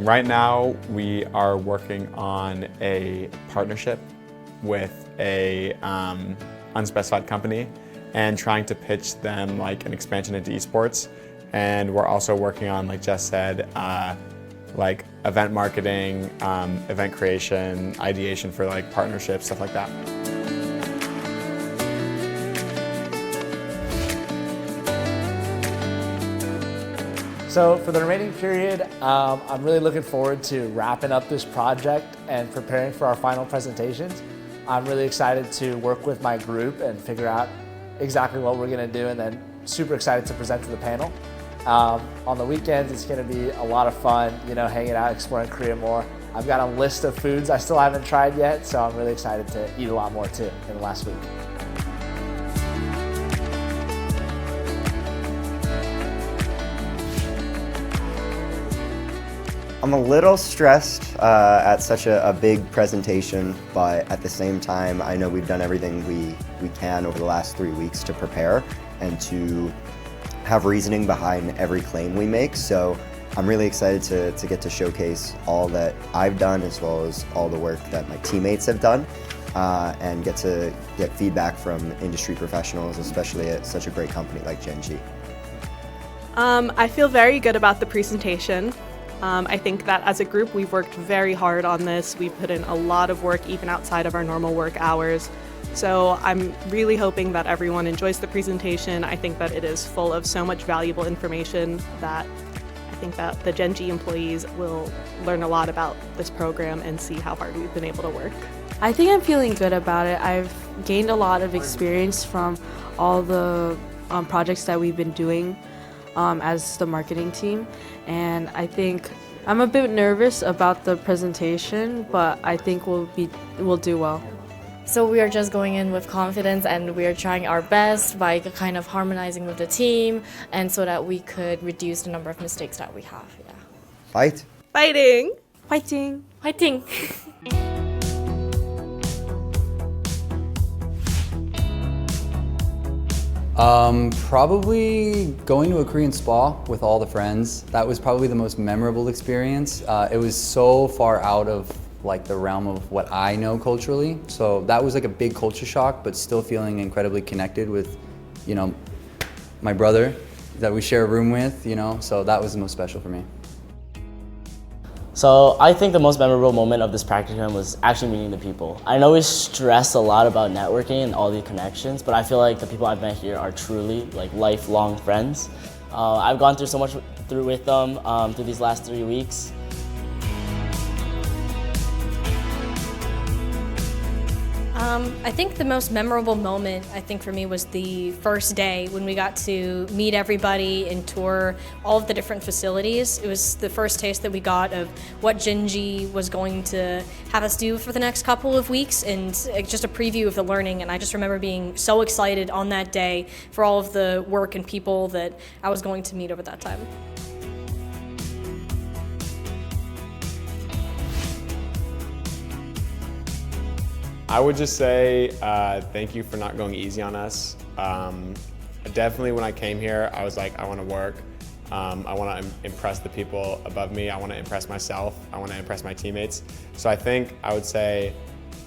Right now, we are working on a partnership with a unspecified company and trying to pitch them like an expansion into esports. And we're also working on, like Jess said, like event marketing, event creation, ideation for like partnerships, stuff like that. So for the remaining period, I'm really looking forward to wrapping up this project and preparing for our final presentations. I'm really excited to work with my group and figure out exactly what we're going to do, and then super excited to present to the panel. On the weekends, it's going to be a lot of fun, you know, hanging out, exploring Korea more. I've got a list of foods I still haven't tried yet, so I'm really excited to eat a lot more too in the last week. I'm a little stressed at such a big presentation, but at the same time, I know we've done everything we can over the last 3 weeks to prepare and to have reasoning behind every claim we make. So I'm really excited to get to showcase all that I've done as well as all the work that my teammates have done and get to get feedback from industry professionals, especially at such a great company like Genji. I feel very good about the presentation. I think that as a group, we've worked very hard on this. We've put in a lot of work even outside of our normal work hours. So I'm really hoping that everyone enjoys the presentation. I think that it is full of so much valuable information that I think that the Genji employees will learn a lot about this program and see how hard we've been able to work. I think I'm feeling good about it. I've gained a lot of experience from all the projects that we've been doing as the marketing team, and I think I'm a bit nervous about the presentation, but I think we'll do well. So we are just going in with confidence, and we are trying our best by kind of harmonizing with the team, and so that we could reduce the number of mistakes that we have. Yeah. Fight. Fighting. Fighting. Fighting. Probably going to a Korean spa with all the friends. That was probably the most memorable experience. It was so far out of like the realm of what I know culturally. So that was like a big culture shock, but still feeling incredibly connected with, you know, my brother that we share a room with, you know, so that was the most special for me. So I think the most memorable moment of this practicum was actually meeting the people. I know we stress a lot about networking and all the connections, but I feel like the people I've met here are truly like lifelong friends. I've gone through so much with them through these last 3 weeks. I think the most memorable moment, I think for me, was the first day when we got to meet everybody and tour all of the different facilities. It was the first taste that we got of what Genji was going to have us do for the next couple of weeks, and just a preview of the learning. And I just remember being so excited on that day for all of the work and people that I was going to meet over that time. I would just say thank you for not going easy on us. Definitely when I came here, I was like, I want to work. I want to impress the people above me. I want to impress myself. I want to impress my teammates. So I think I would say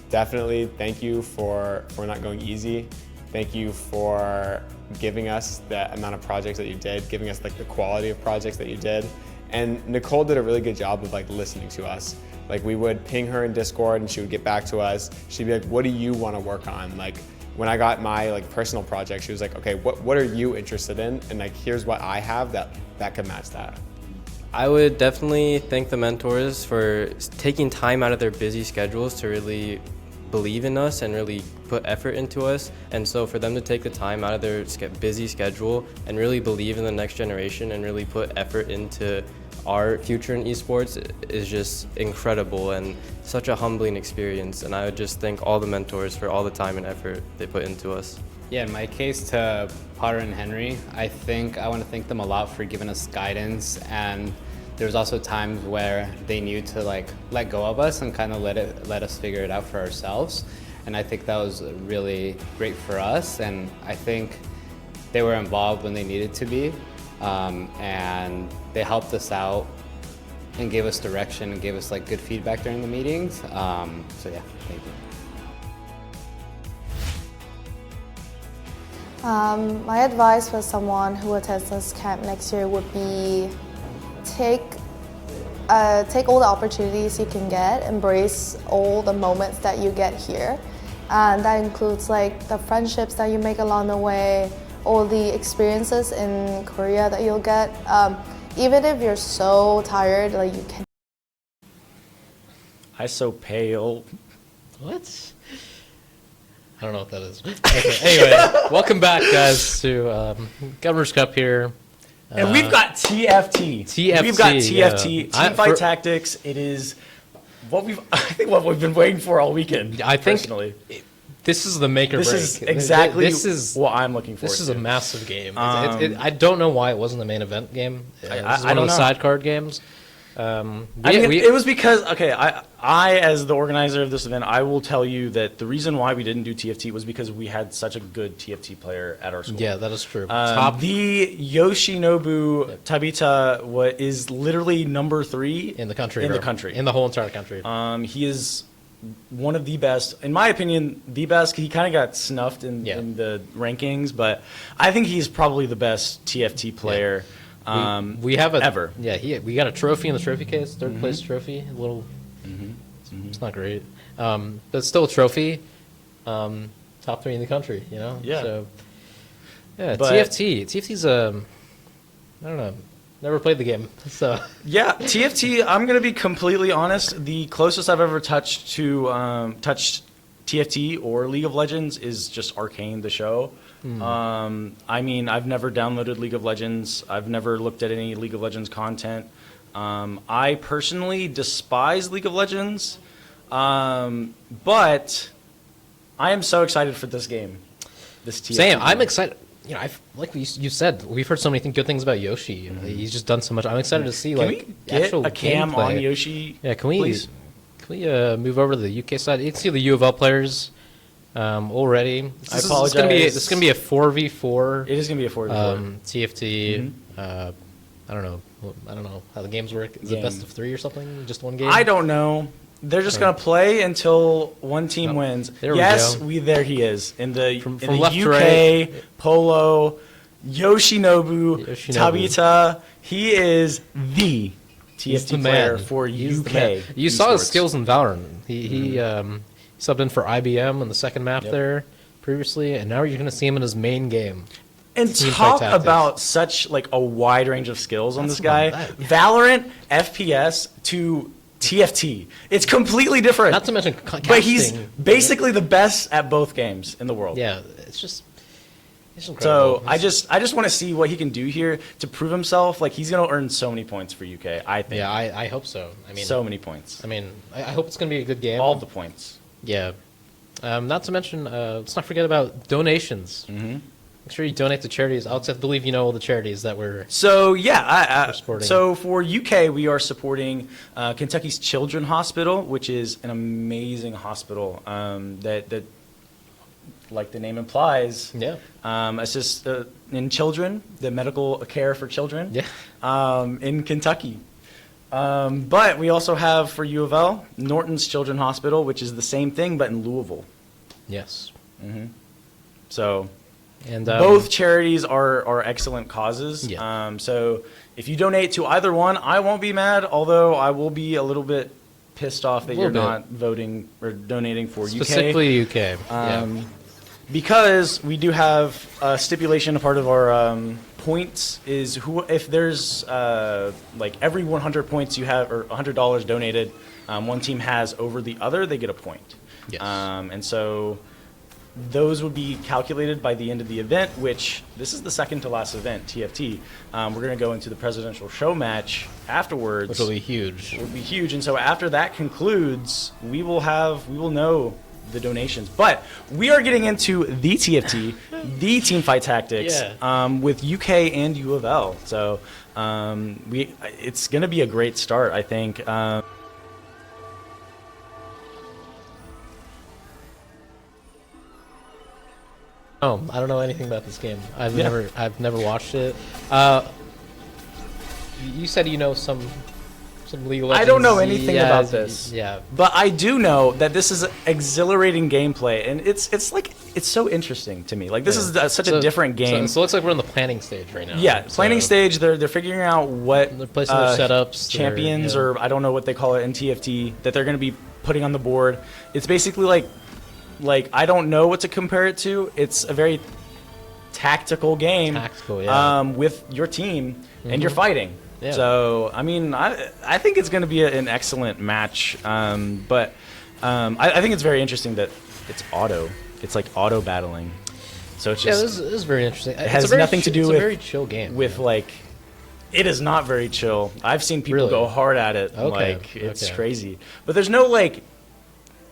definitely thank you for not going easy. Thank you for giving us the amount of projects that you did, giving us like the quality of projects that you did. And Nicole did a really good job of like listening to us. Like we would ping her in Discord and she would get back to us. She'd be like, what do you want to work on? Like when I got my like personal project, she was like, okay, what are you interested in? And like, here's what I have that could match that. I would definitely thank the mentors for taking time out of their busy schedules to really believe in us and really put effort into us. And so for them to take the time out of their busy schedule and really believe in the next generation and really put effort into our future in esports is just incredible and such a humbling experience. And I would just thank all the mentors for all the time and effort they put into us. Yeah, in my case, to Potter and Henry, I want to thank them a lot for giving us guidance, and there's also times where they knew to like let go of us and kind of let us figure it out for ourselves. And I think that was really great for us, and I think they were involved when they needed to be, and they helped us out and gave us direction and gave us like good feedback during the meetings. So yeah, thank you. My advice for someone who attends this camp next year would be take all the opportunities you can get, embrace all the moments that you get here. And that includes like the friendships that you make along the way, all the experiences in Korea that you'll get. Even if you're so tired, like you can. I so pale. What? I don't know what that is. Okay, anyway, welcome back, guys, to Governor's Cup here. And we've got TFT. We've got TFT, Teamfight Tactics. It is what we've been waiting for all weekend. I think personally, this is the make or break. This is exactly this is what I'm looking for. This is a massive game. I don't know why it wasn't the main event game. This is one of the side card games. It was because, okay, I, as the organizer of this event, I will tell you that the reason why we didn't do TFT was because we had such a good TFT player at our school. Yeah, that is true. The Yoshinobu Tabita is literally number 3 in the country. In the whole entire country. He is one of the best, in my opinion, the best. He kind of got snuffed in the rankings, but I think he's probably the best TFT player. Yeah. We have ever. Yeah, we got a trophy in the trophy case, third place trophy. A little, it's not great, but it's still a trophy. Top 3 in the country, you know. Yeah. So, yeah, TFT's I don't know. Never played the game, so. Yeah, TFT. I'm gonna be completely honest. The closest I've ever touched TFT or League of Legends is just Arcane, the show. I mean, I've never downloaded League of Legends. I've never looked at any League of Legends content. I personally despise League of Legends, but I am so excited for this game. This TFT Same. game. I'm excited. You know, like you said, we've heard so many good things about Yoshi. You know, he's just done so much. I'm excited to see Can like we get actual a cam gameplay. on Yoshi? Yeah, can we? Please? Can we move over to the UK side? You can see the UofL players already. This is gonna be a 4v4. It is gonna be a 4v4. TFT. I don't know how the games work. Is it best of 3 or something? Just one game? I don't know. They're just gonna play until one team wins. There yes, we go. there he is in the From in the left to UK right. Polo Yoshinobu Tabita. He is the He's the TFT player man. for He's the UK. man. You saw his esports. skills in Valorant. He subbed in for IBM on the second map there previously, and now you're going to see him in his main game. And Teamfight talk Tactics. about such like a wide range of skills on That's this guy. not bad, yeah. Valorant, FPS to TFT. It's completely different. Not to mention but he's casting. basically the best at both games in the world. Yeah, it's incredible. So I just want to see what he can do here to prove himself. Like he's gonna earn so many points for UK. I think. Yeah, I hope so. I mean, so many points. I mean, I hope it's going to be a good game. All the points. Yeah. Not to mention, let's not forget about donations. Make sure you donate to charities. I believe you know all the charities that we're. So yeah, we're supporting. so for UK we are supporting Kentucky's Children's Hospital, which is an amazing hospital that like the name implies, assists in children, the medical care for children. In Kentucky. But we also have for UofL Norton's Children's Hospital, which is the same thing but in Louisville. Yes. So, And both charities are excellent causes. Yeah. So if you donate to either one, I won't be mad, although I will be a little bit pissed off that A you're little not voting or donating for Specifically UK. UK. Yeah. Because we do have a stipulation, a part of our points is if there's like every 100 points you have, or $100 donated, one team has over the other, they get a point. Yes. And so those would be calculated by the end of the event, which this is the second to last event, TFT. We're going to go into the presidential show match afterwards. Which will be huge. It will be huge. And so after that concludes, we will know the donations. But we are getting into the TFT, the team fight tactics, with UK and UofL. So it's going to be a great start, I think. Oh, I don't know anything about this game. I've never watched it. You said you know some League of Legends. I don't know anything about this. Yeah, but I do know that this is exhilarating gameplay, and it's so interesting to me. Like this is such a different game. So it looks like we're in the planning stage right now. Yeah, planning stage. They're figuring out what they're placing their setups, champions, or I don't know what they call it in TFT, that they're going to be putting on the board. It's basically like I don't know what to compare it to. It's a very tactical game. With your team and you're fighting. Yeah. So I mean, I think it's going to be an excellent match. But I think it's very interesting that it's auto. It's like auto battling. So it's just this is very interesting. It has nothing to do with a very chill game. With it is not very chill. I've seen people go hard at it. Okay. It's crazy. But there's no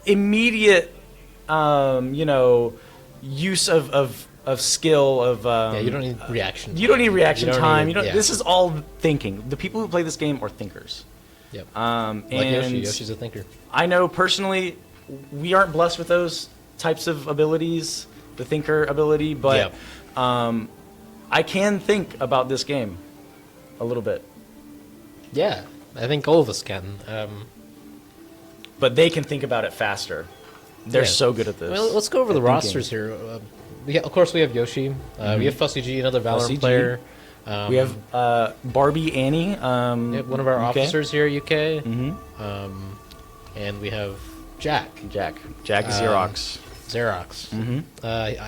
immediate use of skill of you don't need reaction time. You don't need reaction time. This is all thinking. The people who play this game are thinkers. Yep. And Yoshi's a thinker. I know personally we aren't blessed with those types of abilities, the thinker ability, but I can think about this game a little bit. Yeah, I think all of us can. But they can think about it faster. They're so good at this. Well, let's go over the rosters here. Of course, we have Yoshi. We have Fussy G, another Valorant player. We have Barbie Annie, one of our officers here at UK. And we have Jack. Jack Xerox.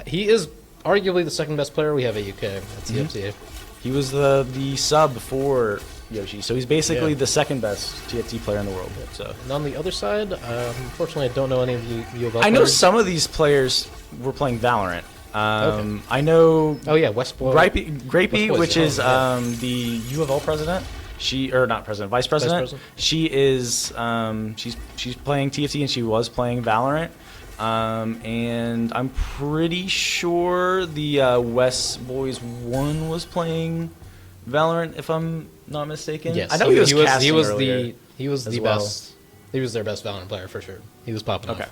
He is arguably the second best player we have at UK at TFT. He was the sub for Yoshi, so he's basically the second best TFT player in the world. So, and on the other side, unfortunately, I don't know any of you UofL players. I know some of these players were playing Valorant. I know. Oh yeah, Westboy. Grapey, which is the UofL president. Vice president. She is. She's playing TFT and she was playing Valorant. And I'm pretty sure the West Boys 1 was playing Valorant, if I'm not mistaken. Yes, I know he was the best. He was their best Valorant player for sure. He was popping off.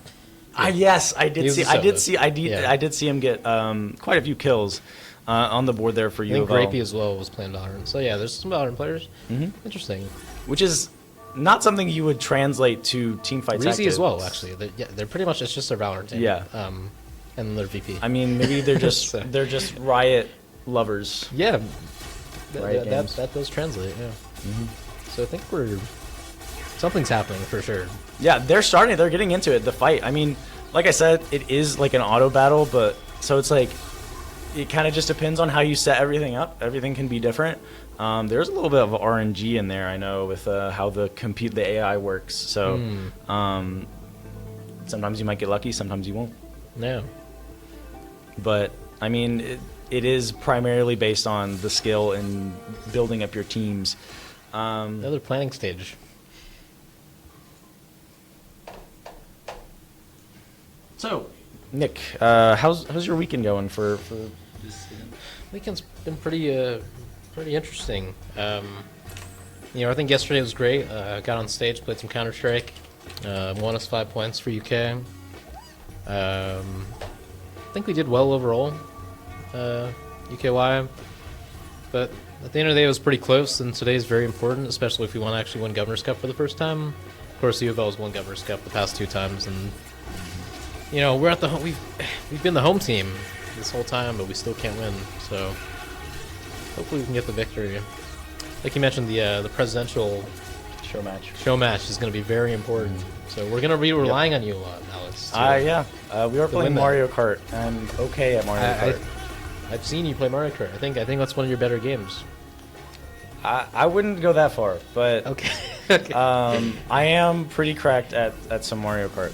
Yes, I did see him get quite a few kills on the board there for you. I think Grapey as well was playing Valorant. So yeah, there's some Valorant players. Interesting. Which is not something you would translate to teamfight tactics. Reezy as well, actually. They're pretty much, it's just their Valorant team. Yeah. And their VP. I mean, maybe they're just they're just Riot lovers. Yeah. That does translate. Yeah. So I think something's happening for sure. Yeah, they're getting into it, the fight. I mean, like I said, it is like an auto battle, but so it's like it kind of just depends on how you set everything up. Everything can be different. There's a little bit of RNG in there, I know, with how the AI works. So sometimes you might get lucky, sometimes you won't. Yeah. But I mean, it is primarily based on the skill in building up your teams. Another planning stage. So, Nick, how's your weekend going for this? Weekend's been pretty interesting. I think yesterday was great. Got on stage, played some Counter-Strike, won us 5 points for UK. I think we did well overall, UKY. But at the end of the day, it was pretty close, and today is very important, especially if we want to actually win Governor's Cup for the first time. Of course, UofL has won Governor's Cup the past 2 times, and we're at the home. We've been the home team this whole time, but we still can't win. So hopefully we can get the victory. Like you mentioned, the presidential show match is going to be very important. So we're going to be relying on you a lot, Alice. Yeah. We are to playing win that. Mario Kart. I'm okay at Mario Kart. I've seen you play Mario Kart. I think that's one of your better games. I wouldn't go that far, but okay. I am pretty cracked at some Mario Kart.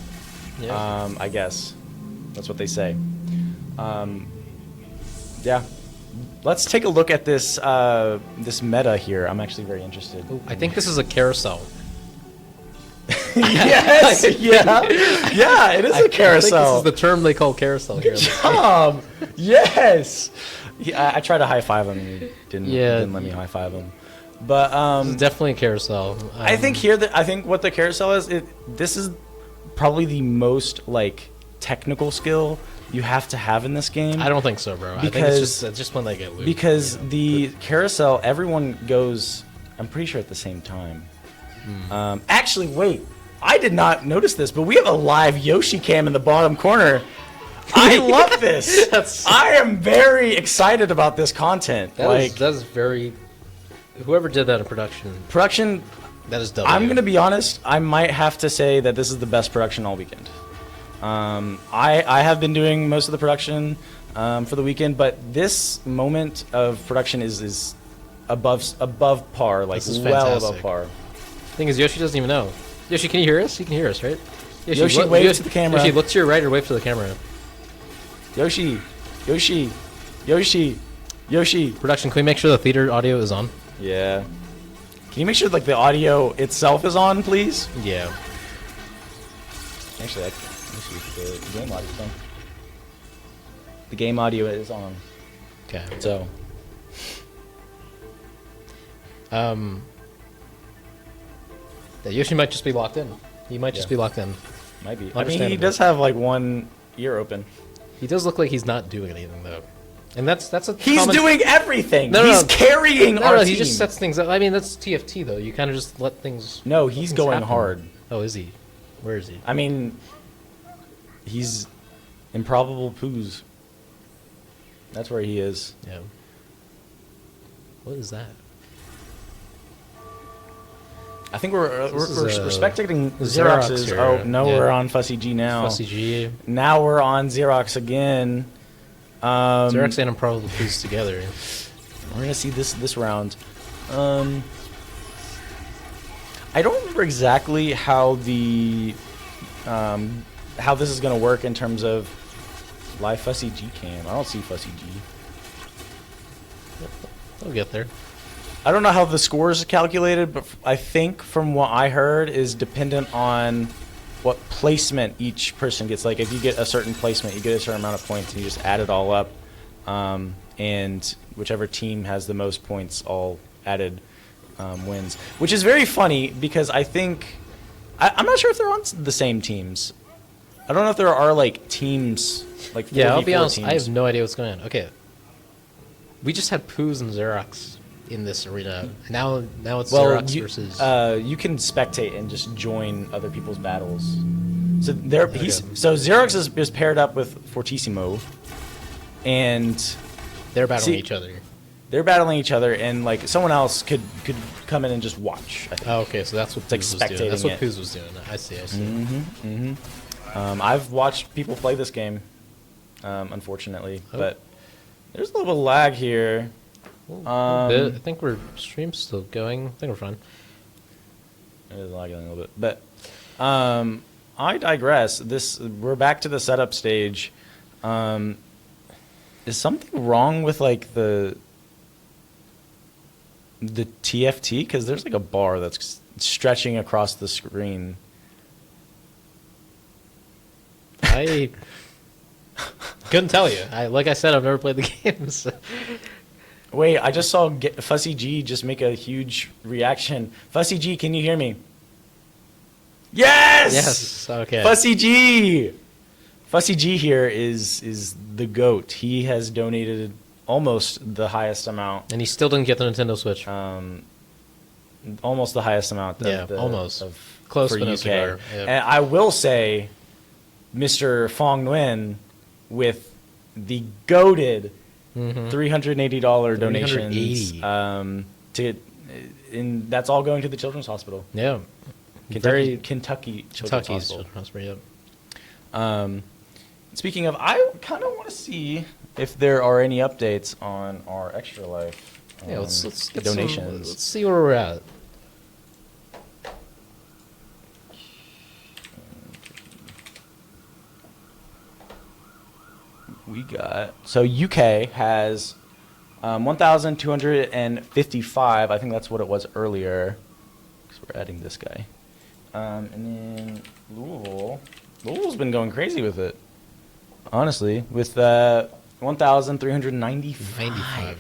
Yeah. I guess that's what they say. Yeah. Let's take a look at this this meta here. I'm actually very interested. I think this is a carousel. Yes. Yeah, it is a carousel. I think this is the term they call carousel here. Yes. I tried to high five him. And he didn't let me high five him. But this is definitely a carousel. I think I think what the carousel is, this is probably the most like technical skill you have to have in this game. I don't think so, bro. Because, I think it's just when they get loose. Because the carousel, everyone goes, I'm pretty sure at the same time. Actually, wait. I did not notice this, but we have a live Yoshi cam in the bottom corner. I love this. I am very excited about this content. That is very. Whoever did that in production. That is double. I'm gonna be honest. I might have to say that this is the best production all weekend. I have been doing most of the production for the weekend, but this moment of production is above par, like well above par. Thing is, Yoshi doesn't even know. Yoshi, can you hear us? You can hear us, right? Yoshi, wave to the camera. Yoshi, look to your right or wave to the camera. Yoshi. Production, can we make sure the theater audio is on? Yeah. Can you make sure like the audio itself is on, please? Yeah. Actually, let me see if the game audio is on. The game audio is on. Okay. So. Yeah, Yoshi might just be locked in. He might just be locked in. Might be. I mean, he does have like one ear open. He does look like he's not doing anything though, and that's a. He's doing everything. No, he's carrying our team. He just sets things up. I mean, that's TFT though. You kind of just let things. No, he's going hard. Oh, is he? Where is he? I mean, he's improbable poos. That's where he is. Yeah. What is that? I think we're spectating Xerox's. here. Oh no, Yeah. we're on Fussy G now. Fussy G. Now we're on Xerox again. Xerox and Improbable Poos together. We're gonna see this round. I don't remember exactly how how this is gonna work in terms of live Fussy G cam. I don't see Fussy G. We'll get there. I don't know how the scores are calculated, but I think from what I heard is dependent on what placement each person gets. Like if you get a certain placement, you get a certain amount of points, and you just add it all up, and whichever team has the most points all added wins. Which is very funny because I think I'm not sure if they're on the same teams. I don't know if there are like teams like 4v4 Yeah, I'll be honest. teams. I have no idea what's going on. Okay, we just had Poos and Xerox in this arena. Now it's Xerox versus. You can spectate and just join other people's battles. So Xerox is paired up with Fortissimo, and they're battling each other. They're battling each other, and like someone else could come in and just watch. I think. Oh, okay, so that's what It's Poos like was doing. That's spectating what it. Poos was doing. I see. I've watched people play this game, unfortunately, but there's a little bit of lag here. A bit. I think we're stream's still going. I think we're fine. It is lagging a little bit, but I digress. We're back to the setup stage. Is something wrong with like the TFT? Because there's like a bar that's stretching across the screen. I couldn't tell you. Like I said, I've never played the games. Wait, I just saw Fussy G just make a huge reaction. Fussy G, can you hear me? Yes! Yes, okay. Fussy G! Fussy G here is the GOAT. He has donated almost the highest amount. And he still didn't get the Nintendo Switch. Almost the highest amount. Almost. Close, for but no UK. cigar. Yep. And I will say, Mr. Fong Nguyen with the goated $380 donations. And that's all going to the Children's Hospital. Yeah. Kentucky Children's Hospital. Yep. Speaking of, I kind of want to see if there are any updates on our Extra Life let's get donations. Let's see where we're at. We got, so UK has 1,255. I think that's what it was earlier, because we're adding this guy. And then Louisville's been going crazy with it, honestly, with 1,395.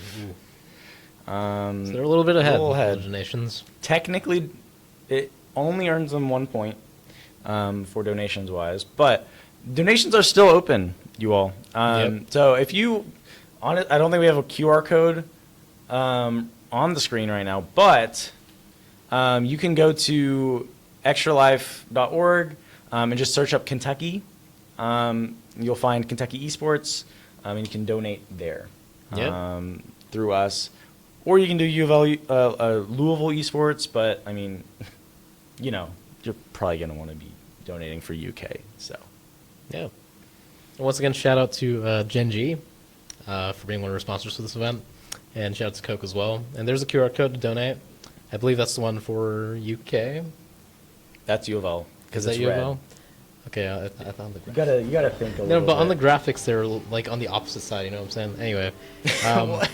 So they're a little bit ahead. Ahead. Donations. Technically, it only earns them 1 point for donations wise, but donations are still open, you all. So if you, I don't think we have a QR code on the screen right now, but you can go to extralife.org and just search up Kentucky. You'll find Kentucky Esports, and you can donate there through us. Or you can do UofL, Louisville Esports, but I mean, you know, you're probably going to want to be donating for UK. So, yeah. And once again, shout out to Gen G for being one of our sponsors for this event, and shout out to Coke as well. And there's a QR code to donate. I believe that's the one for UK. That's UofL. Is that UofL? Okay, I found the graphics. You gotta think a little bit. No, but on the graphics, they're like on the opposite side. You know what I'm saying? Anyway. What?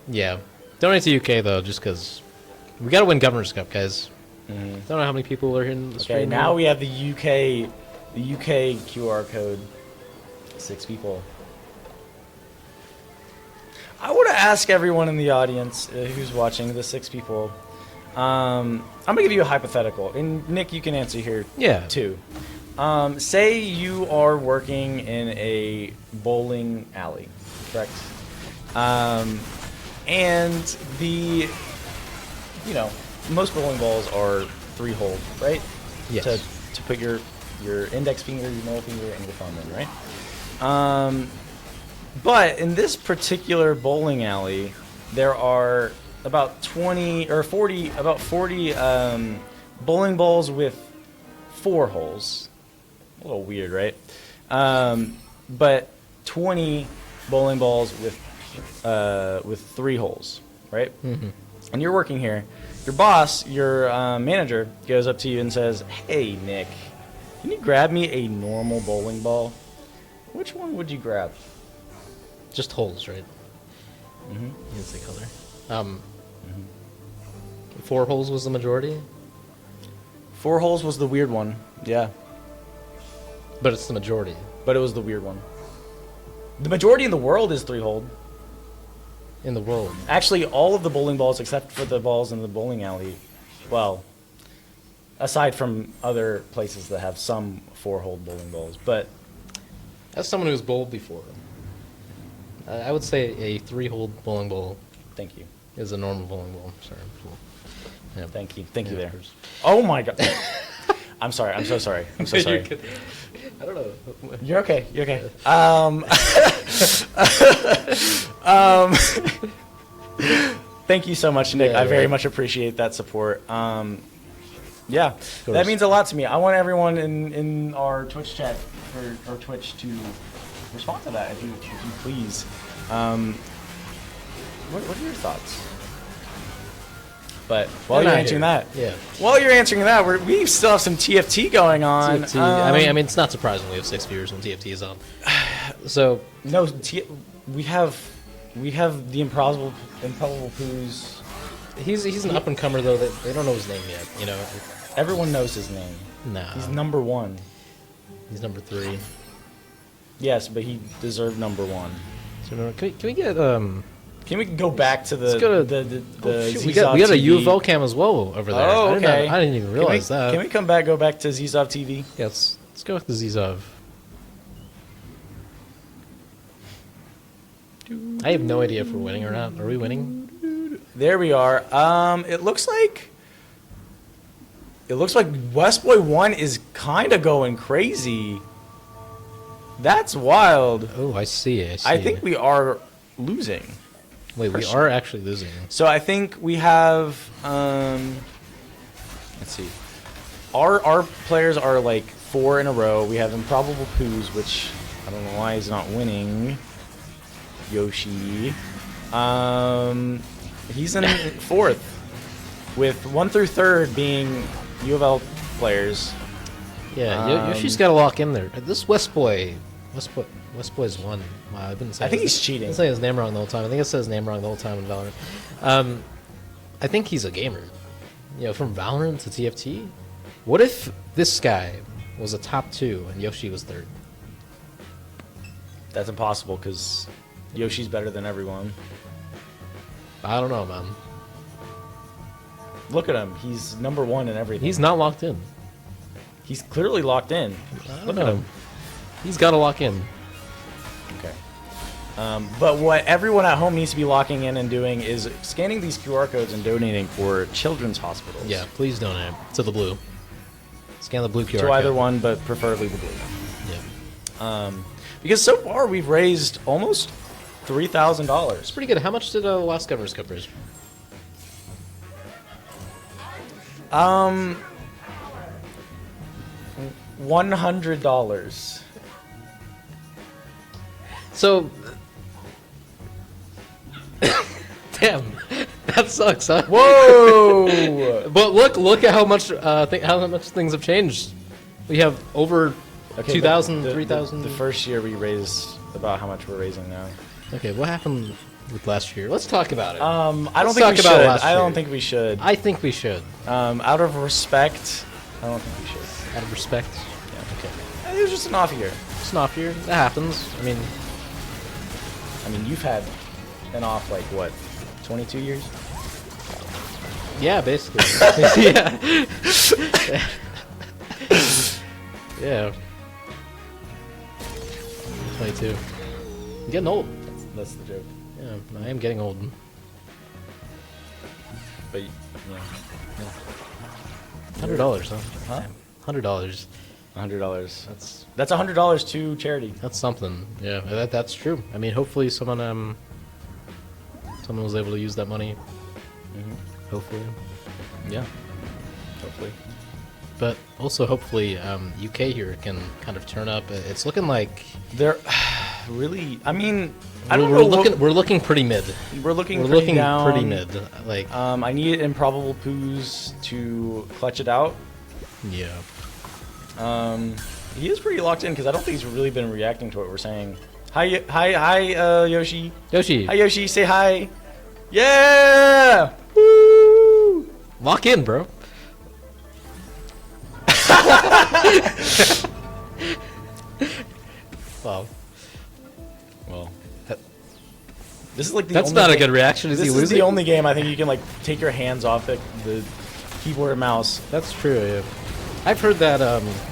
Yeah, donate to UK though, just because we gotta win Governor's Cup, guys. Don't know how many people are in the stream. Okay, now we have the UK QR code. 6 people. I want to ask everyone in the audience who's watching, the 6 people. I'm gonna give you a hypothetical, and Nick, you can answer here. Too. Say you are working in a bowling alley, correct? And the, you know, most bowling balls are 3-hole, right? Yes. To put your index finger, your middle finger, and your thumb in, right? But in this particular bowling alley, there are about 40 bowling balls with 4 holes. A little weird, right? But 20 bowling balls with 3 holes, right? Mm-hmm. And you're working here. Your boss, your manager, goes up to you and says, "Hey, Nick, can you grab me a normal bowling ball?" Which one would you grab? Just holes, right? Mm-hmm. You didn't say color. 4 holes was the majority? 4 holes was the weird one, yeah. But it's the majority. But it was the weird one. The majority in the world is 3-hole. In the world? Actually, all of the bowling balls, except for the balls in the bowling alley, well, aside from other places that have some 4-hole bowling balls, but... As someone who's bowled before, I would say a 3-hole bowling ball. Thank you. Is a normal bowling ball. Sorry. Yeah. Thank you there. Oh my God. I'm sorry. I'm so sorry. I'm so sorry. I don't know. You're okay. You're okay. Thank you so much, Nick. I very much appreciate that support. Yeah, that means a lot to me. I want everyone in our Twitch chat or Twitch to respond to that, if you please. What are your thoughts? But while you're answering that, we still have some TFT going on. TFT. I mean, it's not surprising we have 6 viewers when TFT is on. So no, we have the improbable Poos. He's an up and comer though. They don't know his name yet. You know, everyone knows his name. No, he's number 1. He's number 3. Yes, but he deserved number 1. So can we get Can we go back to the? Let's go to we got a UofL cam as well over there. Oh, okay. I didn't even realize that. Can we go back to Zizov TV? Yes, let's go with the Zizov. I have no idea if we're winning or not. Are we winning? There we are. It looks like Westboy 1 is kind of going crazy. That's wild. Oh, I see. I think we are losing. Wait, we are actually losing. So I think we have. Let's see. Our players are like 4 in a row. We have Improbable Poos, which I don't know why he's not winning. Yoshi. He's in 4th, with 1 through 3rd being UofL players. Yeah, Yoshi's got to lock in there. This West Boy's won. Wow, I've been saying. I think he's cheating. I've been saying his name wrong the whole time. I think it says his name wrong the whole time in Valorant. I think he's a gamer. From Valorant to TFT. What if this guy was a top 2 and Yoshi was 3rd? That's impossible because Yoshi's better than everyone. I don't know, man. Look at him. He's number 1 in everything. He's not locked in. He's clearly locked in. Look at him. He's got to lock in. Okay. But what everyone at home needs to be locking in and doing is scanning these QR codes and donating for children's hospitals. Yeah, please donate to the blue. Scan the blue QR To either code. one, but preferably the blue. Yeah. Because so far we've raised almost $3,000. It's pretty good. How much did the last Governor's Cup raise? $100. So, damn, that sucks, huh? Whoa! But look at how much things have changed. We have over 2,000, 3,000. The first year we raised about how much we're raising now. Okay, what happened with last year? Let's talk about it. I don't Let's think talk we about should. last I don't year. think we should. I think we should. Out of respect, I don't think we should. Out of respect? Yeah. Okay. It was just an off year. It's an off year. That happens. I mean, you've had an off, like, what, 22 years? yeah, basically. Yeah. Yeah. 22. I'm getting old. That's the joke. Yeah, I am getting old. But, yeah. $100, huh? Huh? $100. $100. That's $100 to charity. That's something. Yeah, that's true. I mean, hopefully someone was able to use that money. Hopefully. Yeah. Hopefully. But also, hopefully, UK here can kind of turn up. It's looking like they're really. I mean, I don't know. We're looking pretty mid. We're looking pretty mid. Like, I need Improbable Poos to clutch it out. Yeah. He is pretty locked in because I don't think he's really been reacting to what we're saying. Hi, Yoshi. Yoshi. Hi, Yoshi. Say hi. Yeah. Woo! Lock in, bro. Wow. Well, this is like the That's only not a game- good reaction. Is This he is losing? the only game I think you can like take your hands off the keyboard and mouse. That's true. Yeah. I've heard that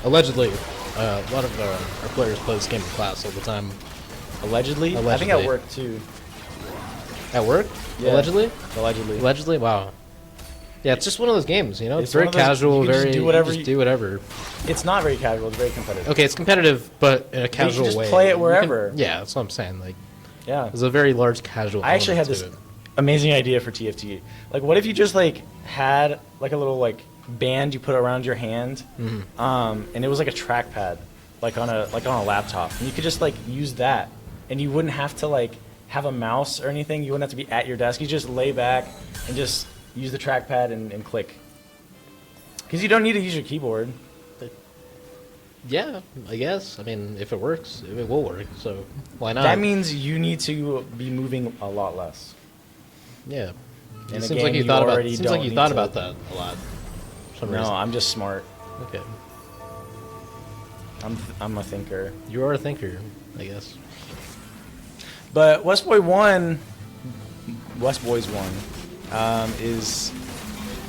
allegedly a lot of our players play this game in class all the time. Allegedly? I think at work too. At work? Yeah. Allegedly? Allegedly. Allegedly? Wow. Yeah, it's just one of those games, you know? It's one very of those- casual, you can just very do whatever you just you- do whatever. It's not very casual. It's very competitive. Okay, it's competitive, but in a casual just way. play it You can- wherever. yeah, that's what I'm saying. Like, Yeah. there's a very large casual. I actually had element this to it. amazing idea for TFT. Like, what if you just like had like a little like band you put around your hand, and it was like a trackpad, like on a laptop, and you could just like use that, and you wouldn't have to like have a mouse or anything. You wouldn't have to be at your desk. You just lay back and just use the trackpad and click. Because you don't need to use your keyboard. Yeah, I guess. I mean, if it works, it will work. So why not? That means you need to be moving a lot less. Yeah. In It a seems game like you you thought about. already Seems like don't you need thought to- about that a lot. For some No, reason. I'm just smart. Okay. I'm a thinker. You are a thinker, I guess. But West Boys 1 is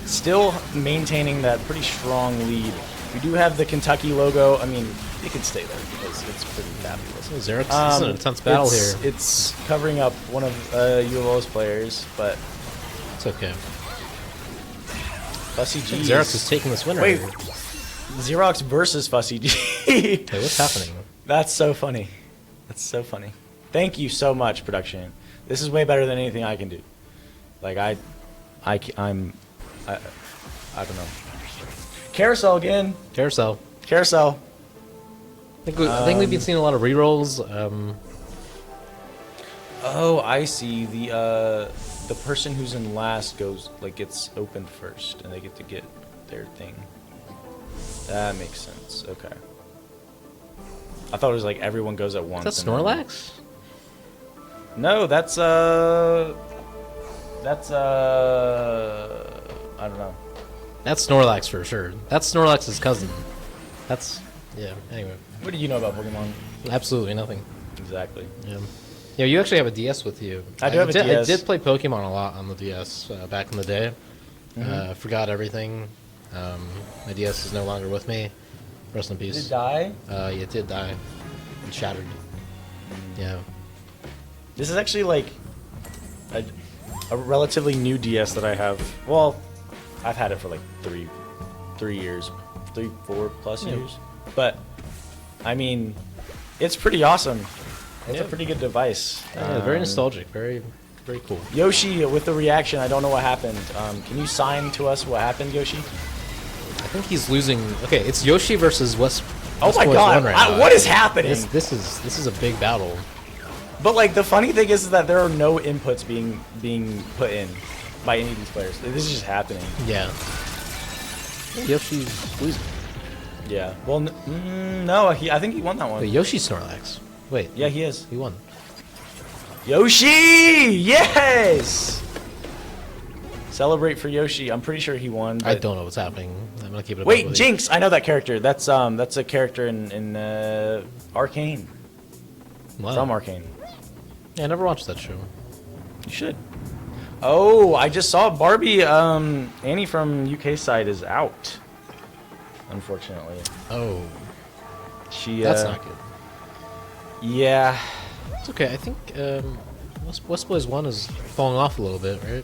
still maintaining that pretty strong lead. We do have the Kentucky logo. I mean, it could stay there because it's pretty fabulous. Oh, Xerox, this is an intense battle here. It's covering up one of UofL's players, but it's okay. Fussy G. Xerox is taking this win right Wait, here. Xerox versus Fussy G. Hey, what's happening? That's so funny. That's so funny. Thank you so much, production. This is way better than anything I can do. Like I don't know. Carousel again. Carousel. Carousel. I think we've been seeing a lot of rerolls. Oh, I see. The person who's in last gets opened first, and they get to get their thing. That makes sense. Okay. I thought it was like everyone goes at once. Is that Snorlax? No, that's I don't know. That's Snorlax for sure. That's Snorlax's cousin. That's yeah. Anyway. What do you know about Pokemon? Absolutely nothing. Exactly. Yeah. Yeah, you actually have a DS with you. I do have a DS. I did play Pokemon a lot on the DS back in the day. Forgot everything. My DS is no longer with me. Rest in peace. Did it die? Yeah, it did die. It shattered. Yeah. This is actually like a relatively new DS that I have. Well, I've had it for like 3 years, 4 plus years. But I mean, it's pretty awesome. It's a pretty good device. Yeah, very nostalgic. Very cool. Yoshi with the reaction. I don't know what happened. Can you sign to us what happened, Yoshi? I think he's losing. Okay, it's Yoshi versus West. Oh my God! What is happening? This is a big battle. But like the funny thing is that there are no inputs being put in by any of these players. This is just happening. Yeah. Yoshi's losing. Yeah. Well, no. I think he won that one. Wait, Yoshi Snorlax. Wait. Yeah, he is. He won. Yoshi! Yes! Celebrate for Yoshi. I'm pretty sure he won. I don't know what's happening. I'm gonna keep it. Wait, Jinx! I know that character. That's a character in Arcane. Wow. From Arcane. Yeah, I never watched that show. You should. Oh, I just saw Barbie. Annie from UK side is out. Unfortunately. Oh. She. That's not good. Yeah. It's okay. I think West Boys 1 is falling off a little bit, right?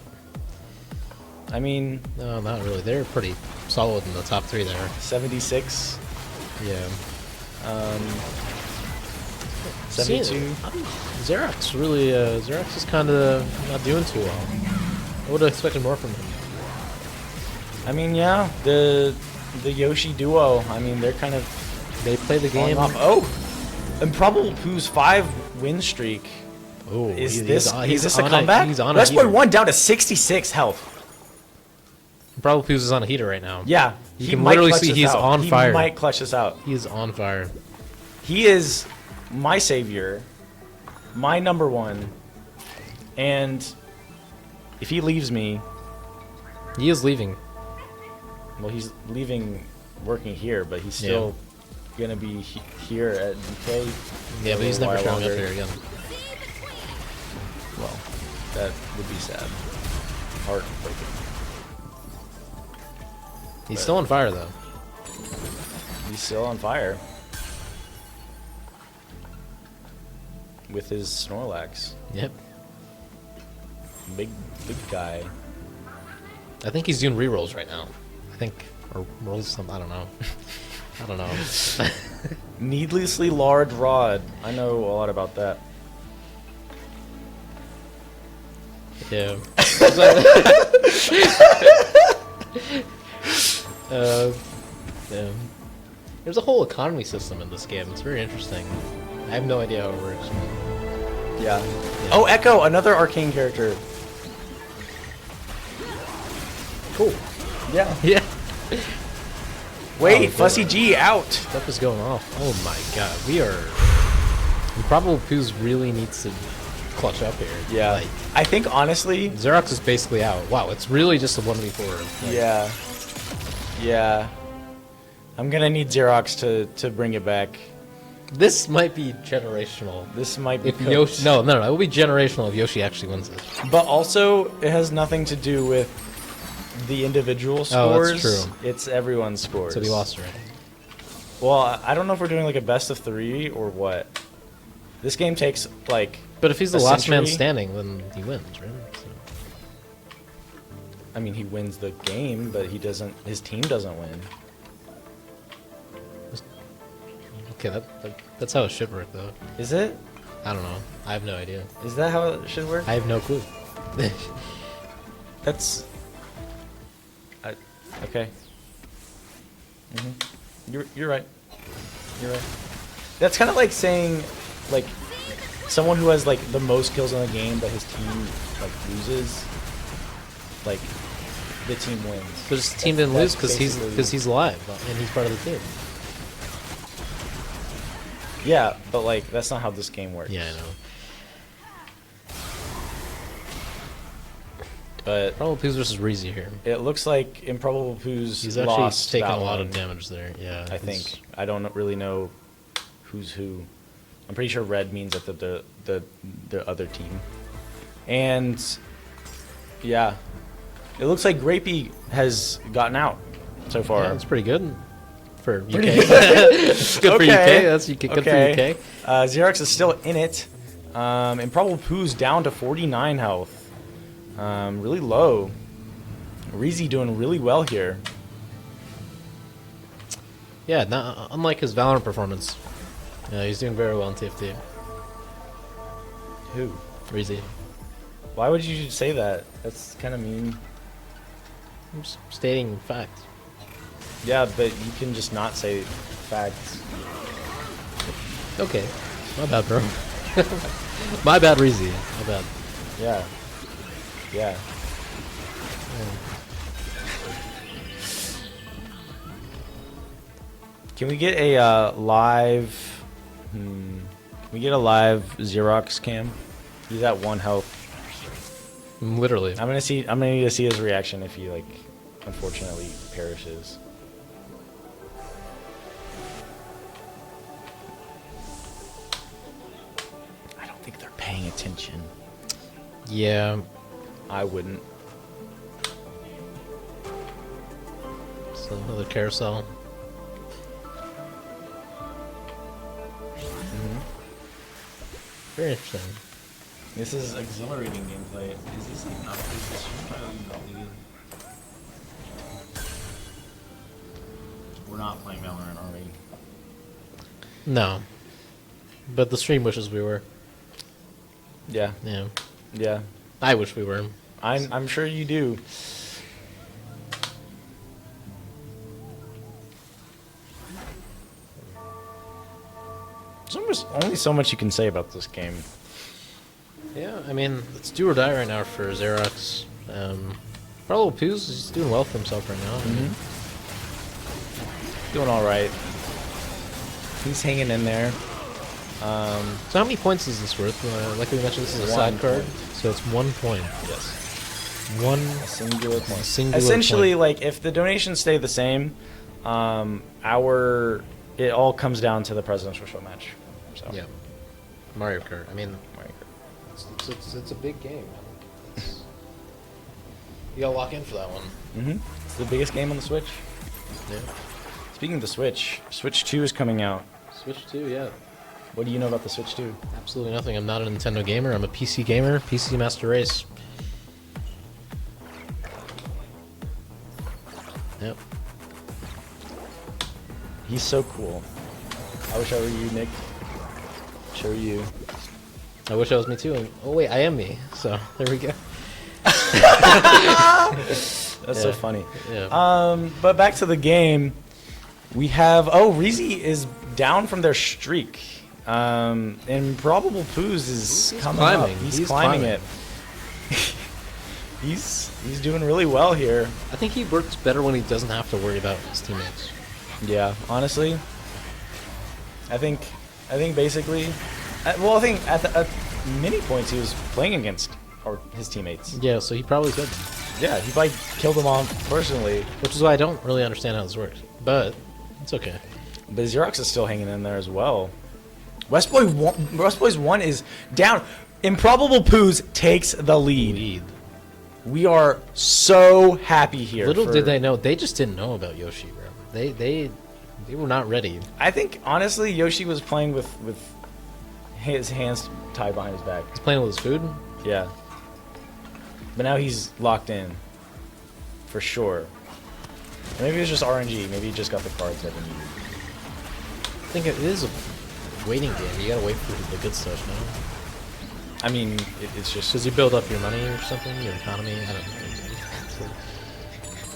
I mean, no, not really. They're pretty solid in the top 3 there. 76. Yeah. 72. Xerax really. Xerax is kind of not doing too well. I would have expected more from him. I mean, yeah, the Yoshi duo. I mean, they're kind of. They play the game. Oh, Improbable Pooh's 5-win streak. Oh, is this a on comeback? He's on West a Boy heater. 1 down to 66 health. Improbable Pooh's is on a heater right now. Yeah, you can literally see he's on fire. He might clutch this out. He is on fire. He is my savior, my number 1, and if he leaves me, he is leaving. Well, he's leaving, working here, but he's still gonna be here at UK. Yeah, but he's never showing up here again. Well, that would be sad. Heartbreaking. He's still on fire, though. He's still on fire. With his Snorlax. Yep. Big guy. I think he's doing rerolls right now. I think, or rolls something. I don't know. I don't know. Needlessly large rod. I know a lot about that. Yeah. Yeah. There's a whole economy system in this game. It's very interesting. I have no idea how it works. Yeah. Oh, Echo, another Arcane character. Cool. Yeah. Yeah. Wait, Fussy G out. Stuff is going off. Oh my god, we are. Improbable Pooh's really needs to clutch up here. Yeah. Like, I think honestly, Xerax is basically out. Wow, it's really just a 1v4. Like, yeah. Yeah. I'm gonna need Xerox to bring it back. This might be generational. This might be. If Yoshi, no, it will be generational if Yoshi actually wins this. But also, it has nothing to do with the individual scores. Oh, that's true. It's everyone's scores. So we lost already. Well, I don't know if we're doing like a best of 3 or what. This game takes like. But if he's the last man standing, then he wins, right? So. I mean, he wins the game, but he doesn't. His team doesn't win. What Okay, that's how it should work, though. Is it? I don't know. I have no idea. Is that how it should work? I have no clue. That's... okay. You're right. You're right. That's kind of like saying, like, someone who has, like, the most kills in the game, but his team, like, loses. Like, the team wins. But his team didn't lose because he's alive and he's part of the team. Yeah, but, like, that's not how this game works. Yeah, I know. But Improbable Poos versus Reezy here. it looks like Improbable Poos He's actually lost taking that a lot one, of damage there. Yeah, I think. I don't really know who's who. I'm pretty sure red means that the other team. And yeah, it looks like Grapey has gotten out so far. Yeah, that's pretty good for UK. Pretty good for Okay. UK. That's good for Okay. UK. Xerox is still in it. Improbable Poo's down to 49 health. Really low. Reezy doing really well here. Yeah, unlike his Valorant performance, he's doing very well in TFT. Who? Reezy. Why would you say that? That's kind of mean. I'm just stating facts. Yeah, but you can just not say facts. Okay. My bad, bro. My bad, Reezy. My bad. Yeah. Yeah. Can we get a live? Can we get a live Xerox cam? He's at 1 health. Literally. I'm gonna need to see his reaction if he, like, unfortunately perishes. I don't think they're paying attention. Yeah. I wouldn't. So another carousel. Very interesting. This is exhilarating gameplay. Is this like not We're not playing Valorant, are we? No. But the stream wishes we were. Yeah. Yeah. Yeah. I wish we were. I'm sure you do. There's only so much you can say about this game. Yeah, I mean, it's do or die right now for Xerox. Improbable Poos is doing well for himself right now. Doing all right. He's hanging in there. So how many points is this worth? Like we mentioned, this is a side card, so it's 1 point. Yes. One singular point. Singular Essentially, point. like, if the donations stay the same, it all comes down to the presidential show match. So. Yeah. Mario Kart. I mean, Mario Kart. It's a big game. You gotta lock in for that one. It's the biggest game on the Switch. Yeah. Speaking of the Switch, Switch 2 is coming out. Switch 2, yeah. What do you know about the Switch 2? Absolutely nothing. I'm not a Nintendo gamer. I'm a PC gamer. PC Master Race. Yep. He's so cool. I wish I were you, Nick. Show you. I wish I was me too. And, oh wait, I am me. So there we go. That's so funny. Yeah. But back to the game. We have Reezy is down from their streak. And Improbable Poos is coming climbing. up. He's climbing it. He's doing really well here. I think he works better when he doesn't have to worry about his teammates. Yeah, honestly. I think basically, I think at many points he was playing against his teammates. Yeah, so he probably could. Yeah, he probably killed them all personally. Which is why I don't really understand how this works. But it's okay. But Xerox is still hanging in there as well. Westboys 1 is down. Improbable Poos takes the lead. We are so happy here. Little did they know, they just didn't know about Yoshi, bro. They were not ready. I think honestly, Yoshi was playing with his hands tied behind his back. He's playing with his food. Yeah. But now he's locked in, for sure. Maybe it was just RNG. Maybe he just got the cards that he needed. think it is a waiting game. You gotta wait for the good stuff now. I mean, it's just because you build up your money or something, your economy. I don't know.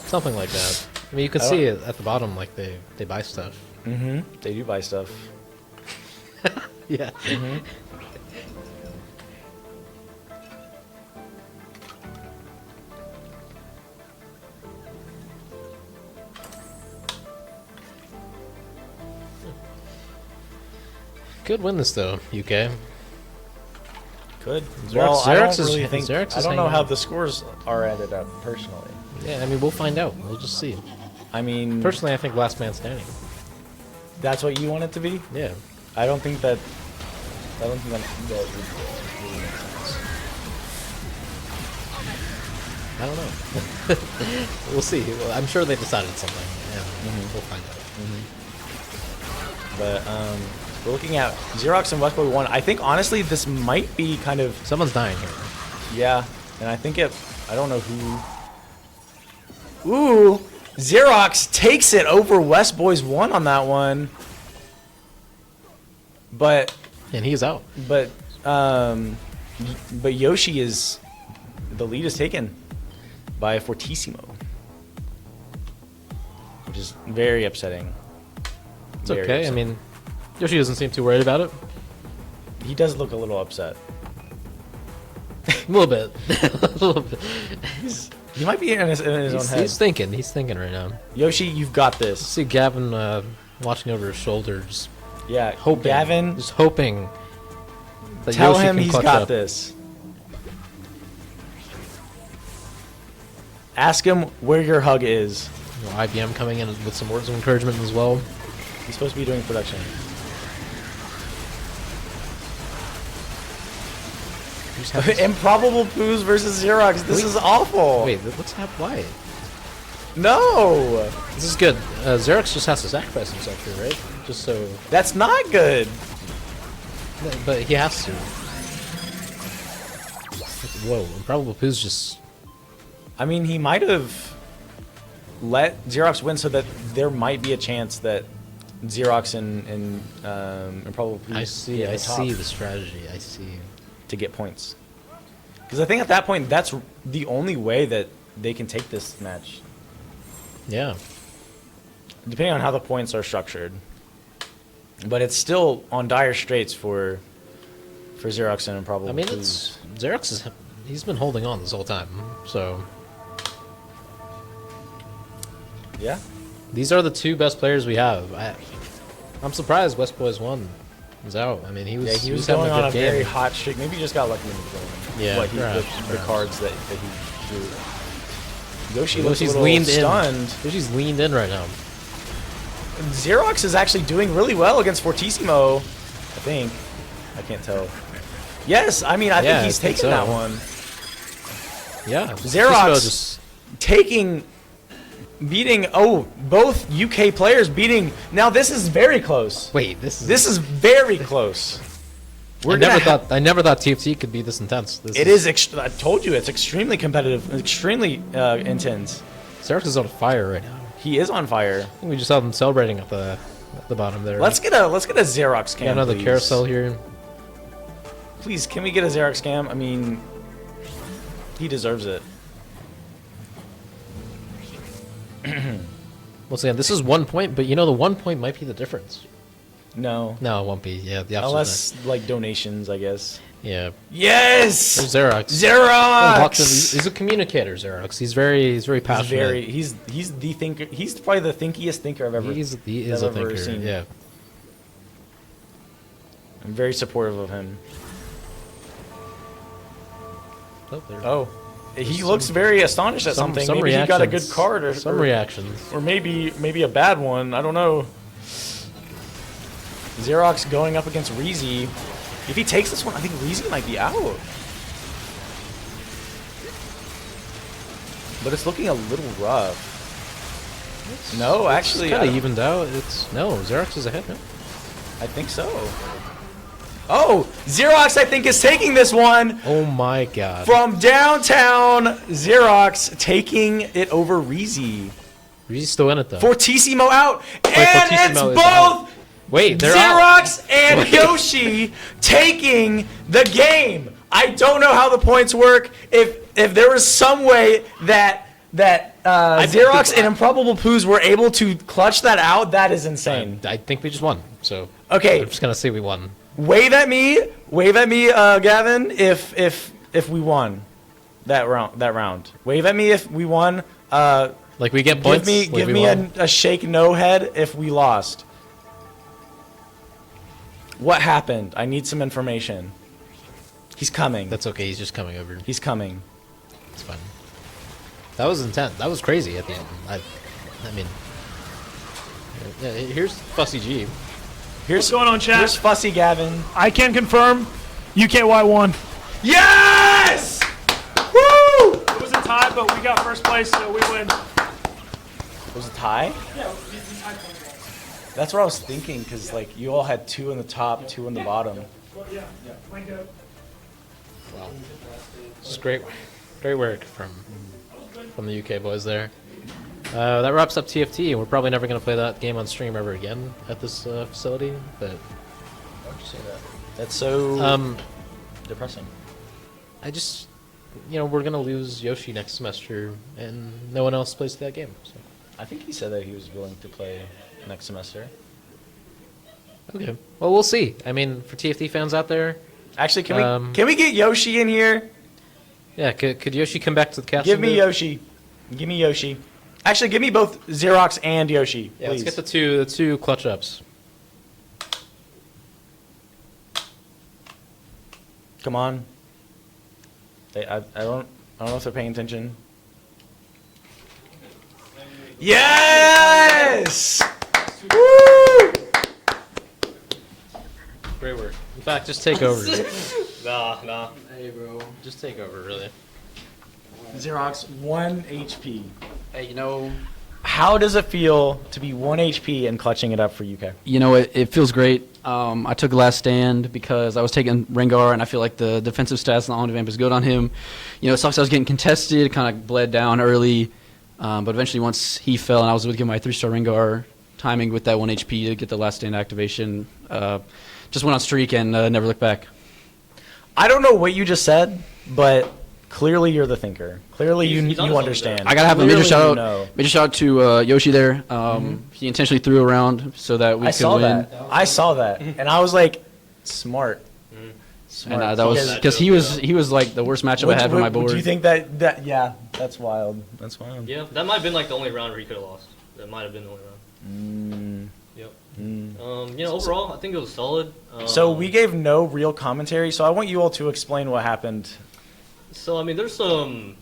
Something like that. I mean, you can see it at the bottom, like they buy stuff. Mm-hmm. They do buy stuff. Yeah. Mm-hmm. Could win this though, UK. Could. Well, I don't really think. Xerx I is don't know hanging how out. the scores are added up personally. Yeah, I mean, we'll find out. We'll just see. I mean, Personally, I think last man standing. that's what you want it to be. Yeah. I don't think that. That would really make sense. I don't know. We'll see. Well, I'm sure they decided something. Yeah, we'll find out. But we're looking at Xerox and Westboy 1. I think honestly this might be kind of someone's dying here. Yeah, and I think it. I don't know who. Ooh, Xerox takes it over Westboys 1 on that one. But and he's out. But Yoshi is the lead is taken by Fortissimo, which is very upsetting. It's okay. I mean, Yoshi doesn't seem too worried about it. He does look a little upset. A little bit. A little bit. He might be in his own head. He's thinking. He's thinking right now. Yoshi, you've got this. See Gavin watching over his shoulders. Yeah, hoping. Gavin, just hoping. That tell Yoshi him can he's clutch got up. this. Ask him where your hug is. You know, IBM coming in with some words of encouragement as well. He's supposed to be doing production. Improbable Poos versus Xerox. This is awful. Wait, what's happening? Why? No. This is good. Xerox just has to sacrifice himself here, right? Just so. That's not good. But he has to. Whoa, Improbable Poo's just. I mean, he might have let Xerox win so that there might be a chance that Xerox and Improbable Poos. I see the strategy. I see. To get points. Because I think at that point, that's the only way that they can take this match. Yeah. Depending on how the points are structured. But it's still on dire straits for Xerox and Improbable. I mean, Poos. Xerox he's been holding on this whole time, so. Yeah. These are the two best players we have. I'm surprised West Boys 1 was out. I mean, he was going having on a a good game. very hot streak. Maybe he just got lucky in the beginning. Yeah, What the cards that he drew. Yoshi looks a little leaned stunned. in. Yoshi's leaned in right now. Xerox is actually doing really well against Fortissimo. I think. I can't tell. Yes, I mean, I think he's taking that one. Yeah. Xerox beating both UK players beating. Now this is very close. Wait, this is very close. I never thought TFT could be this intense. It is. I told you, it's extremely competitive, extremely intense. Xerox is on fire right now. He is on fire. I think we just saw them celebrating at the bottom there. Let's get a Xerox cam. Another please. carousel here. Please, can we get a Xerox cam? I mean, he deserves it. Once again, this is 1 point, but you know the 1 point might be the difference. No. No, it won't be. Yeah, the opposite. Unless like donations, I guess. Yeah. Yes. There's Xerox. Xerox. He's a communicator, Xerox. He's very passionate. He's the thinker. He's probably the thinkiest thinker I've ever. He is a thinker. Seen. Yeah. I'm very supportive of him. Oh, he looks very astonished at something. Some maybe he got a good reactions. card or Some reactions. or maybe a bad one. I don't know. Xerox going up against Reezy. If he takes this one, I think Reezy might be out. But it's looking a little rough. No, actually, kind of evened out. Xerox is ahead now. I think so. Oh, Xerox, I think, is taking this one. Oh my god. From downtown, Xerox taking it over Reezy. Reezy's still in it though. Fortissimo out, and Fortissimo it's is both Wait, they're Xerox and Yoshi taking the game. I don't know how the points work. If there was some way that Xerox and Improbable Poos were able to clutch that out, that is insane. I think we just won. So okay, I'm just gonna say we won. Wave at me, Gavin. If we won that round. Wave at me if we won. Like we get points. Give me a shake no head if we lost. What happened? I need some information. He's coming. That's okay. He's just coming over. He's coming. It's fine. That was intense. That was crazy at the end. I mean, yeah, here's Fussy G. What's going on, chat? Here's Fussy Gavin. I can confirm UKY won. Yes! Woo! It was a tie, but we got first place, so we win. It was a tie? Yeah. That's what I was thinking, because like you all had 2 in the top, 2 in the bottom. Well, yeah. Wow. Just great work from the UK boys there. That wraps up TFT, and we're probably never going to play that game on stream ever again at this facility. But why'd you say that? That's so depressing. I just, we're going to lose Yoshi next semester, and no one else plays that game. So. I think he said that he was willing to play next semester. Okay. Well, we'll see. I mean, for TFT fans out there, actually, can we get Yoshi in here? Yeah. Could Yoshi come back to the castle? Give me Yoshi. Give me Yoshi. Actually, give me both Xerox and Yoshi. Yeah. Please. Let's get the two clutch ups. Come on. I don't know if they're paying attention. Yes! Woo! Great work. In fact, just take over. Nah. Hey, bro. Just take over, really. Xerox, 1 HP. Hey, how does it feel to be 1 HP and clutching it up for UK? It feels great. I took a last stand because I was taking Rengar, and I feel like the defensive stats on the on-vamp is good on him. It sucks I was getting contested, kind of bled down early. But eventually, once he fell and I was able to get my 3-star Rengar timing with that 1 HP to get the last stand activation, just went on streak and never looked back. I don't know what you just said, but clearly you're the thinker. Clearly you understand. I gotta have a major shout out to Yoshi there. Mm-hmm. He intentionally threw around so that we could win. I saw that, and I was like, smart. And that was because he was like the worst matchup I had on my board. Do you think that yeah, that's wild. That's wild. Yeah, that might have been like the only round where he could have lost. That might have been the only round. Yep. Overall, I think it was solid. So we gave no real commentary, so I want you all to explain what happened. So I mean, there's some.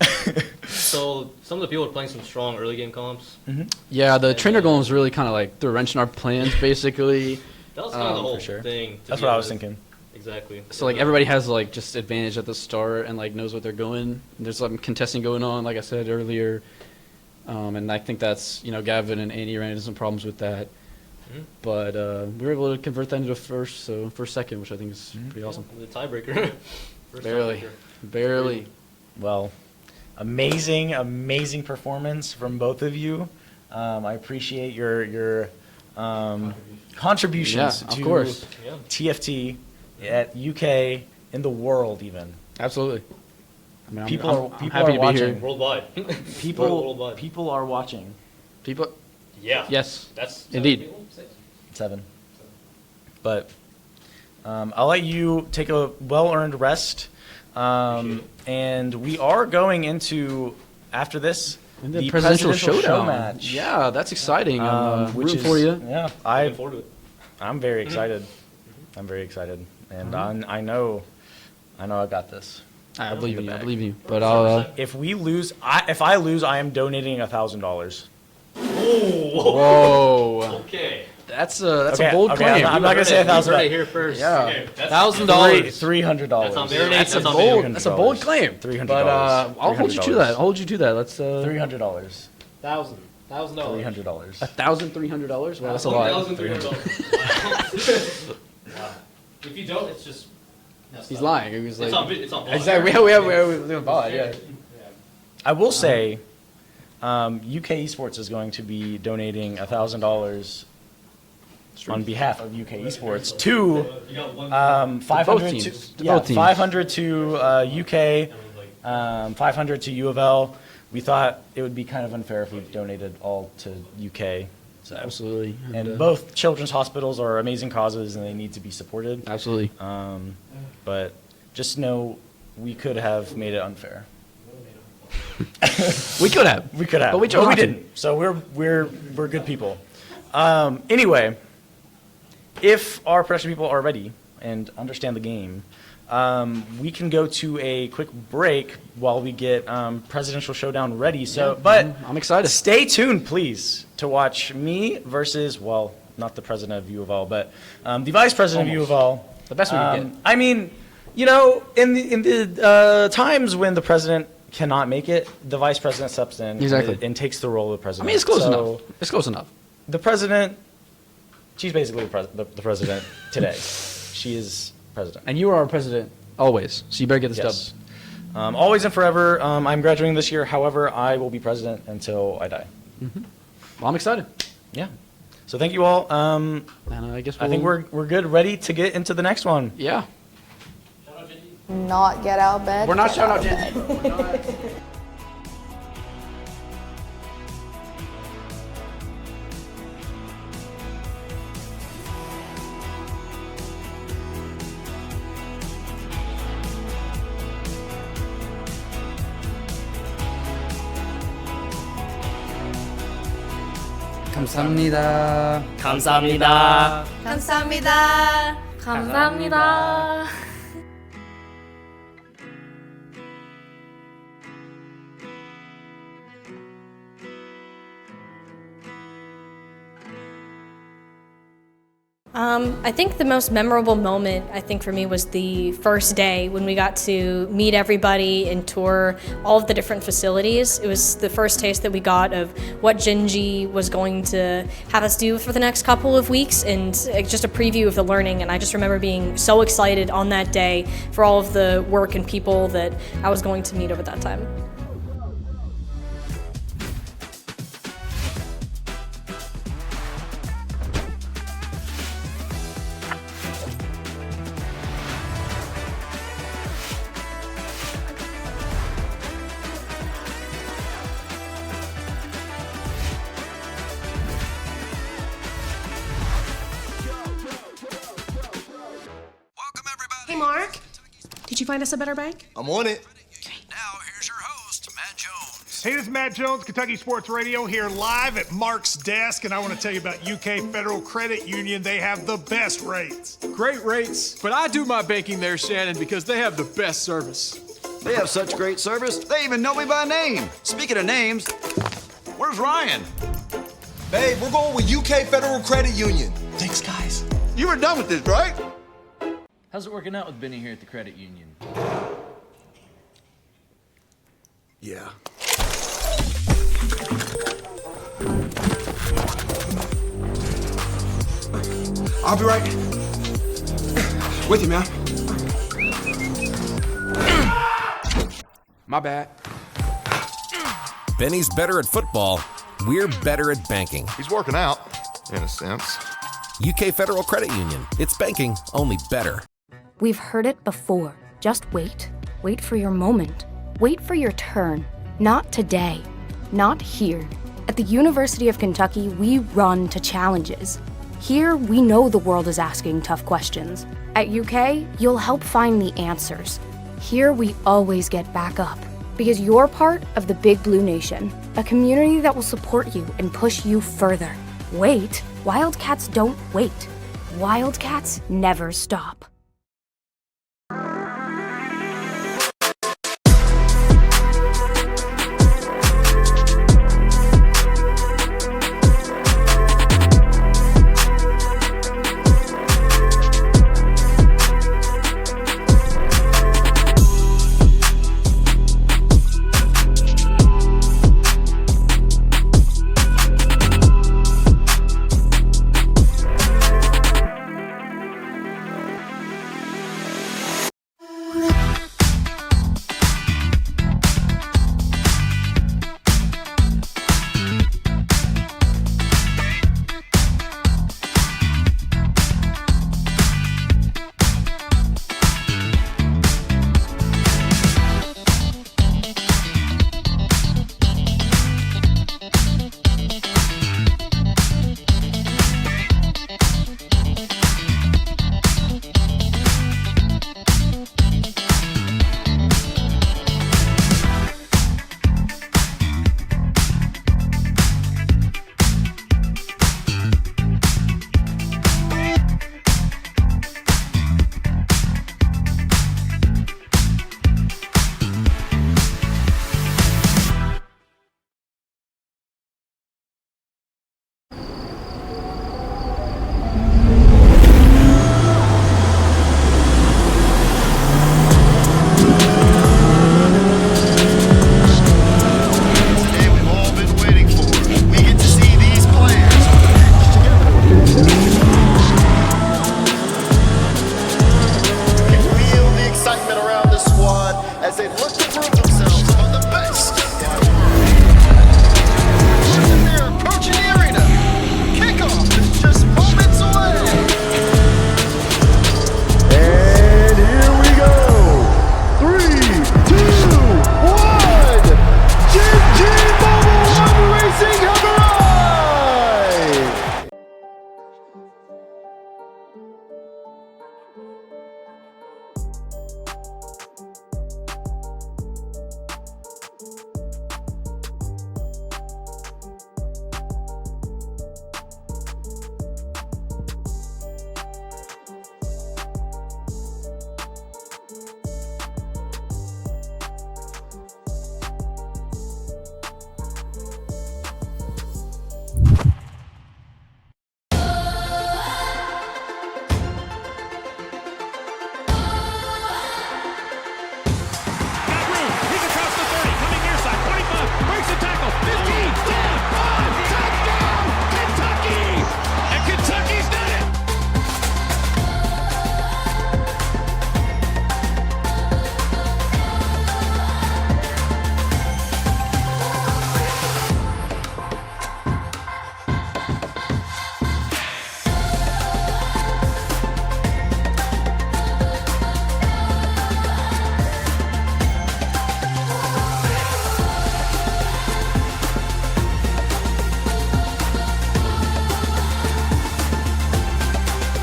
So some of the people are playing some strong early game comps. Mm-hmm. Yeah, the trainer golems really kind of like threw a wrench in our plans, basically. That was kind of the whole thing. That's what I was thinking. Exactly. So like everybody has like just advantage at the start and like knows what they're going. There's some contesting going on, like I said earlier, and I think that's Gavin and Annie ran into some problems with that. Mm-hmm. But we were able to convert that into a first second, which I think is pretty awesome. The tiebreaker. Barely. Well, amazing performance from both of you. I appreciate your contributions to TFT at UK in the world even. Absolutely. I mean, people I'm are happy to watching. be here. Worldwide. People are watching. People. Yeah. Yes. That's indeed. 7. But I'll let you take a well-earned rest. And we are going into, after this, the presidential showdown match. Yeah, that's exciting. I'm which rooting for you. Yeah, I'm very excited. I'm very excited, and I know I got this. I believe you. I believe you. But I'll. If we lose, if I lose, I am donating $1,000. Whoa. Okay. That's a bold claim. I'm not gonna say $1,000. Right here first. Yeah. $1,000. $300. That's a bold claim. $300. But I'll hold you to that. I'll hold you to that. Let's. $300. $1,000. $300. $1,300. Well, that's a lot. $1,300. Wow. If you don't, it's just. He's lying. He was like. It's on exactly. We're doing ball. Yeah. I will say, UK Esports is going to be donating $1,000 on behalf of UK Esports to 500 both to, teams. To yeah, both teams. 500 to UK, 500 to UofL. We thought it would be kind of unfair if we donated all to UK. So. Absolutely. And both children's hospitals are amazing causes and they need to be supported. Absolutely. But just know we could have made it unfair. We could have. We could have. But we chose not to. didn't. So we're good people. Anyway, if our production people are ready and understand the game, we can go to a quick break while we get Presidential Showdown ready. So, but I'm excited. Stay tuned, please, to watch me versus, well, not the president of UofL, but the vice president of UofL. The best we can get. I mean, you know, in the times when the president cannot make it, the vice president steps in and takes the role of the president. I mean, it's close enough. It's close enough. The president, she's basically the president today. She is president. And you are our president always, so you better get this Yes. Always and forever. I'm graduating this year. However, I will be president until I die. Well, I'm excited. Yeah. So thank you all. And I guess I think we're good, ready to get into the next one. Yeah. Not get out of bed. We're not get shouting out of bed. 감사합니다. 감사합니다. 감사합니다. 감사합니다. I think the most memorable moment, I think for me, was the first day when we got to meet everybody and tour all of the different facilities. It was the first taste that we got of what Genji was going to have us do for the next couple of weeks, and just a preview of the learning. And I just remember being so excited on that day for all of the work and people that I was going to meet over that time. Hey, Mark. Did you find us a better bank? I'm on it. Hey, this is Matt Jones, Kentucky Sports Radio, here live at Mark's desk, and I want to tell you about UK Federal Credit Union. They have the best rates. Great rates, but I do my banking there, Shannon, because they have the best service. They have such great service, they even know me by name. Speaking of names, where's Ryan? Babe, we're going with UK Federal Credit Union. Thanks, guys. You were done with this, right? How's it working out with Benny here at the credit union? Yeah. I'll be right with you, man. My bad. Benny's better at football. We're better at banking. He's working out, in a sense. UK Federal Credit Union. It's banking, only better. We've heard it before. Just wait. Wait for your moment. Wait for your turn. Not today. Not here. At the University of Kentucky, we run to challenges. Here, we know the world is asking tough questions. At UK, you'll help find the answers. Here, we always get back up. Because you're part of the Big Blue Nation, a community that will support you and push you further. Wait. Wildcats don't wait. Wildcats never stop.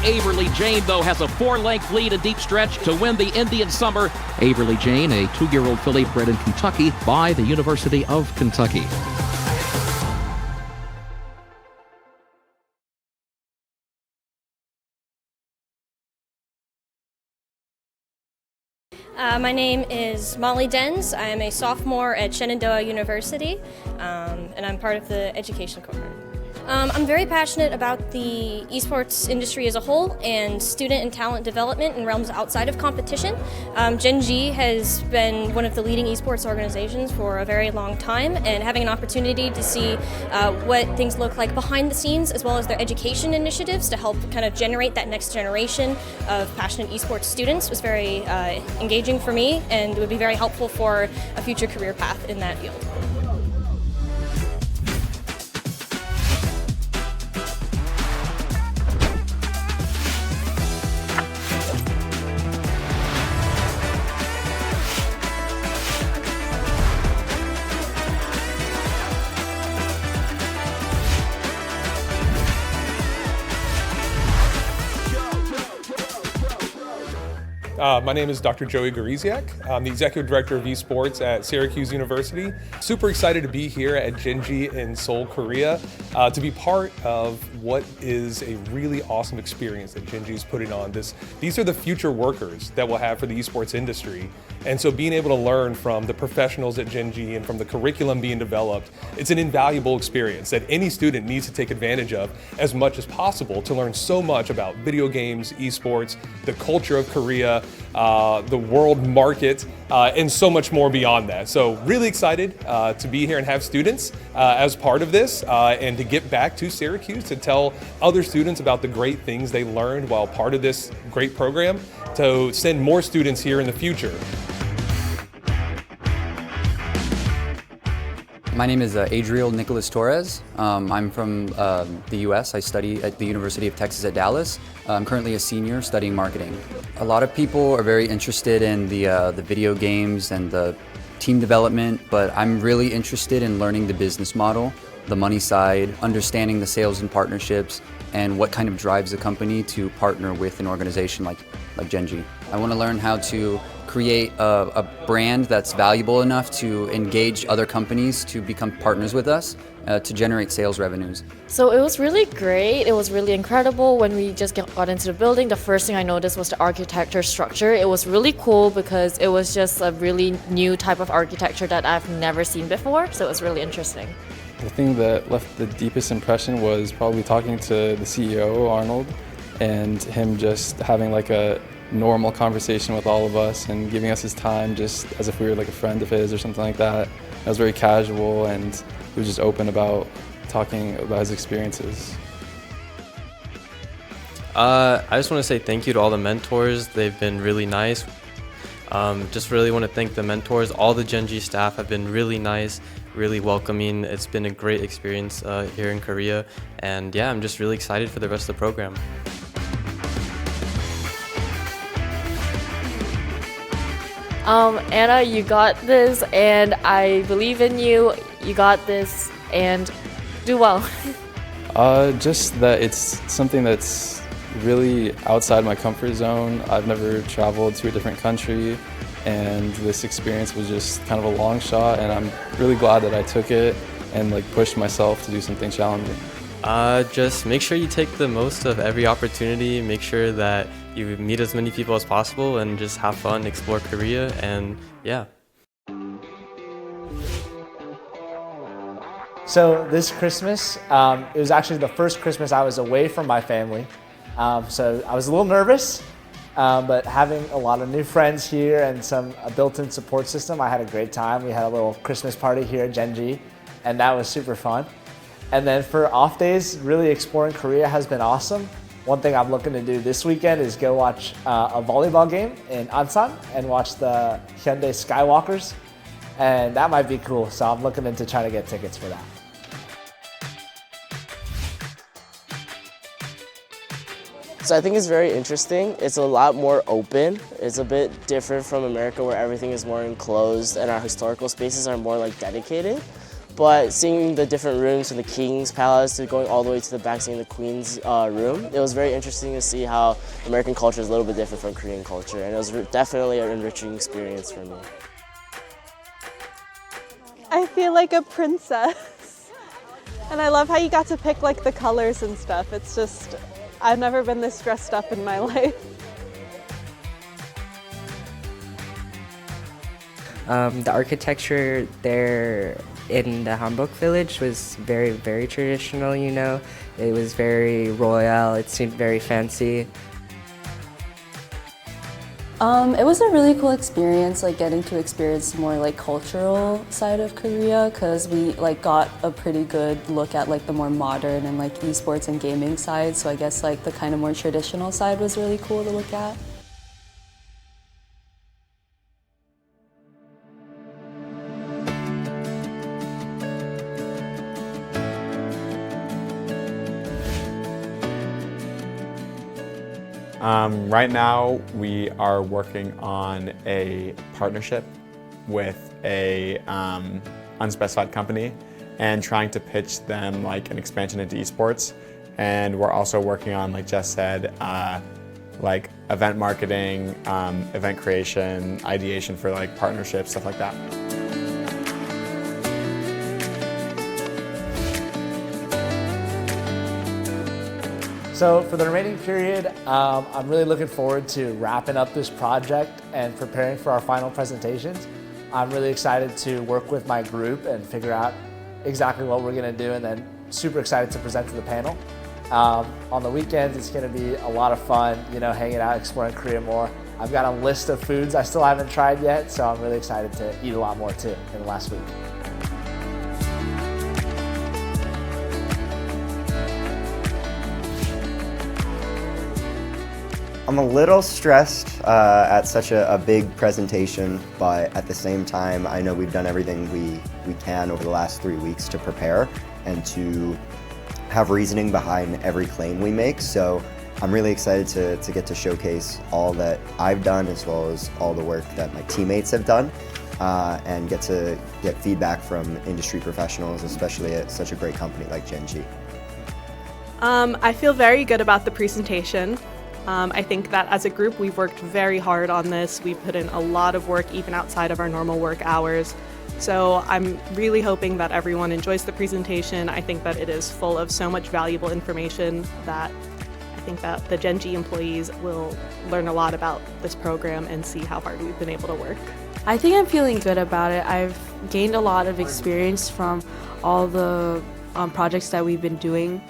Averly Jane, though, has a 4-length lead, a deep stretch to win the Indian Summer. Averly Jane, a 2-year-old filly bred in Kentucky by the University of Kentucky. My name is Molly Denz. I am a sophomore at Shenandoah University, and I'm part of the education cohort. I'm very passionate about the esports industry as a whole and student and talent development in realms outside of competition. Gen G has been one of the leading esports organizations for a very long time, and having an opportunity to see what things look like behind the scenes as well as their education initiatives to help kind of generate that next generation of passionate esports students was very engaging for me, and it would be very helpful for a future career path in that field. My name is Dr. Joey Goriziak. I'm the Executive Director of Esports at Syracuse University. Super excited to be here at Gen G in Seoul, Korea, to be part of what is a really awesome experience that Gen G is putting on. These are the future workers that we'll have for the esports industry. And so being able to learn from the professionals at Gen G and from the curriculum being developed, it's an invaluable experience that any student needs to take advantage of as much as possible to learn so much about video games, esports, the culture of Korea, the world market, and so much more beyond that. So really excited to be here and have students as part of this and to get back to Syracuse to tell other students about the great things they learned while part of this great program to send more students here in the future. My name is Adriel Nicholas Torres. I'm from the US. I study at the University of Texas at Dallas. I'm currently a senior studying marketing. A lot of people are very interested in the video games and the team development, but I'm really interested in learning the business model, the money side, understanding the sales and partnerships, and what kind of drives a company to partner with an organization like Gen G. I want to learn how to create a brand that's valuable enough to engage other companies to become partners with us to generate sales revenues. So it was really great. It was really incredible when we just got into the building. The first thing I noticed was the architecture structure. It was really cool because it was just a really new type of architecture that I've never seen before. So it was really interesting. The thing that left the deepest impression was probably talking to the CEO, Arnold, and him just having like a normal conversation with all of us and giving us his time just as if we were like a friend of his or something like that. It was very casual and he was just open about talking about his experiences. I just want to say thank you to all the mentors. They've been really nice. Just really want to thank the mentors. All the Gen G staff have been really nice, really welcoming. It's been a great experience here in Korea. And yeah, I'm just really excited for the rest of the program. Anna, you got this, and I believe in you. You got this, and do well. Just that it's something that's really outside my comfort zone. I've never traveled to a different country, and this experience was just kind of a long shot, and I'm really glad that I took it and like pushed myself to do something challenging. Just make sure you take the most of every opportunity. Make sure that you meet as many people as possible and just have fun, explore Korea, and yeah. So this Christmas, it was actually the first Christmas I was away from my family. So I was a little nervous, but having a lot of new friends here and a built-in support system, I had a great time. We had a little Christmas party here at Gen G, and that was super fun. And then for off days, really exploring Korea has been awesome. One thing I'm looking to do this weekend is go watch a volleyball game in Ansan and watch the Hyundai Skywalkers. And that might be cool, so I'm looking into trying to get tickets for that. So I think it's very interesting. It's a lot more open. It's a bit different from America where everything is more enclosed and our historical spaces are more like dedicated. But seeing the different rooms from the King's Palace to going all the way to the back, seeing the Queen's room, it was very interesting to see how American culture is a little bit different from Korean culture, and it was definitely an enriching experience for me. I feel like a princess. And I love how you got to pick like the colors and stuff. It's just, I've never been this dressed up in my life. The architecture there in the Hanbok village was very, very traditional, you know. It was very royal, it seemed very fancy. It was a really cool experience, like getting to experience more like cultural side of Korea, because we like got a pretty good look at like the more modern and like esports and gaming side. So I guess like the kind of more traditional side was really cool to look at. Right now, we are working on a partnership with a unspecified company and trying to pitch them like an expansion into esports. And we're also working on, like Jess said, like event marketing, event creation, ideation for like partnerships, stuff like that. So for the remaining period, I'm really looking forward to wrapping up this project and preparing for our final presentations. I'm really excited to work with my group and figure out exactly what we're gonna do, and then super excited to present to the panel. On the weekends, it's gonna be a lot of fun, you know, hanging out, exploring Korea more. I've got a list of foods I still haven't tried yet, so I'm really excited to eat a lot more too in the last week. I'm a little stressed at such a big presentation, but at the same time, I know we've done everything we can over the last 3 weeks to prepare and to have reasoning behind every claim we make. So I'm really excited to get to showcase all that I've done as well as all the work that my teammates have done and get to get feedback from industry professionals, especially at such a great company like Genji. I feel very good about the presentation. I think that as a group, we've worked very hard on this. We put in a lot of work even outside of our normal work hours. So I'm really hoping that everyone enjoys the presentation. I think that it is full of so much valuable information that I think that the Genji employees will learn a lot about this program and see how hard we've been able to work. I think I'm feeling good about it. I've gained a lot of experience from all the projects that we've been doing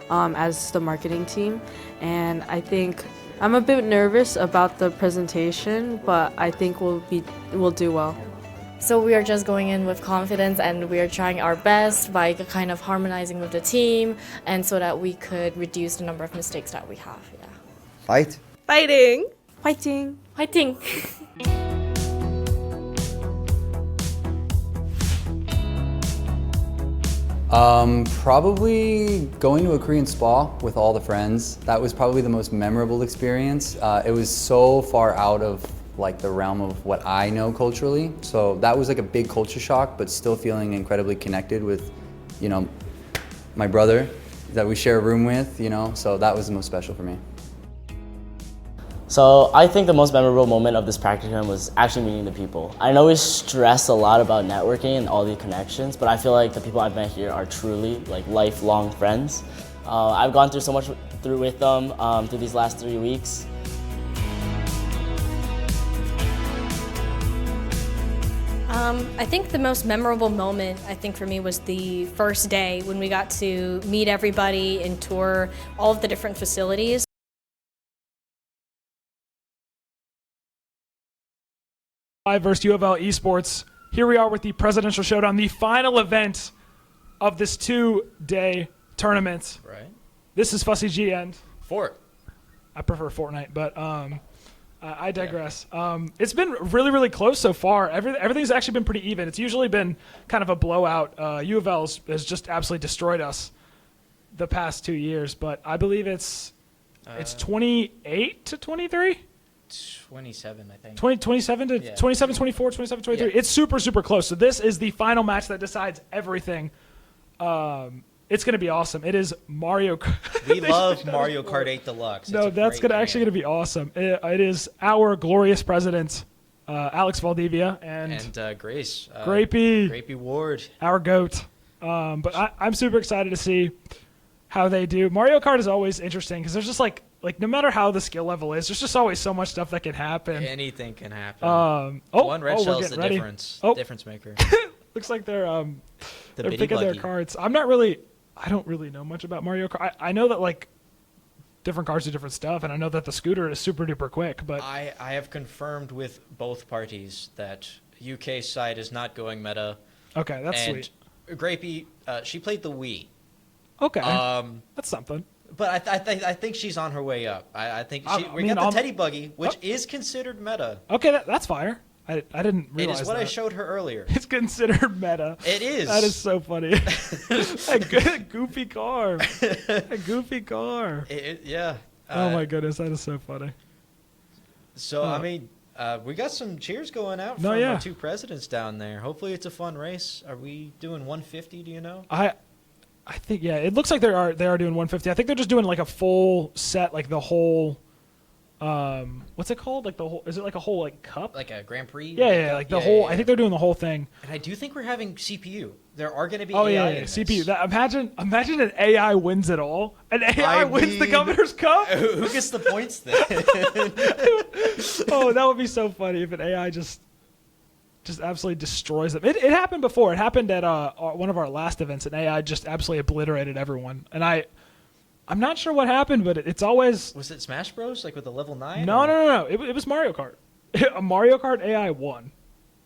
as the marketing team, and I think I'm a bit nervous about the presentation, but I think we'll do well. So we are just going in with confidence, and we are trying our best by kind of harmonizing with the team, and so that we could reduce the number of mistakes that we have. Yeah. Fight. Fighting. Fighting. Fighting. Probably going to a Korean spa with all the friends. That was probably the most memorable experience. It was so far out of like the realm of what I know culturally. So that was like a big culture shock, but still feeling incredibly connected with, you know, my brother that we share a room with, you know, so that was the most special for me. So I think the most memorable moment of this practicum was actually meeting the people. I know we stress a lot about networking and all the connections, but I feel like the people I've met here are truly like lifelong friends. I've gone through so much with them through these last 3 weeks. I think the most memorable moment, I think for me, was the first day when we got to meet everybody and tour all of the different facilities. Versus UofL Esports. Here we are with the Presidential Showdown, the final event of this 2-day tournament. Right. This is Fussy G and Fort. I prefer Fortnite, but I digress. Yeah. It's been really, really close so far. Everything's actually been pretty even. It's usually been kind of a blowout. UofL has just absolutely destroyed us the past 2 years, but I believe it's 28 to 23. 27, I think. 27 to Yeah. 27, 24, 27, 23. Yeah. It's super, super close. So this is the final match that decides everything. It's going to be awesome. It is Mario Kart. We love Mario Kart 8 Deluxe. No, that's actually going to be awesome. It is our glorious president, Alex Valdivia, and Grace. Grapey Ward. Our GOAT. But I'm super excited to see how they do. Mario Kart is always interesting because there's just like no matter how the skill level is, there's just always so much stuff that can happen. Anything can happen. One red shell is the difference maker. Looks like they're bitty picking their buggy. cards. I don't really know much about Mario Kart. I know that like different cars do different stuff, and I know that the scooter is super duper quick. But I have confirmed with both parties that UK side is not going meta. Okay, that's and sweet. Grapey, she played the Wii. Okay, that's something. But I think she's on her way up. I think we mean, got the Teddy Buggy, which is considered meta. Okay, that's fire. I didn't realize It is what that. I showed her earlier. It's considered meta. It is. That is so funny. a goofy car. A goofy car. Yeah. Oh my goodness, that is so funny. So I mean, we got some cheers going out from our two presidents down there. Hopefully, it's a fun race. Are we doing 150? Do you know? I think it looks like they are doing 150. I think they're just doing like a full set, like the whole. What's it called? Like the whole? Is it like a whole like cup? Like a Grand Prix? Yeah, like the whole. I think they're doing the whole thing. And I do think we're having CPU. There are going to be Oh AI yeah, in this. CPU. Imagine an AI wins it all. An AI wins the Governor's Cup. Who gets the points then? Oh, that would be so funny if an AI just absolutely destroys them. It happened before. It happened at one of our last events. An AI just absolutely obliterated everyone. And I'm not sure what happened, but it's always. Was it Smash Bros? Like with the level 9? No. It was Mario Kart. A Mario Kart AI won.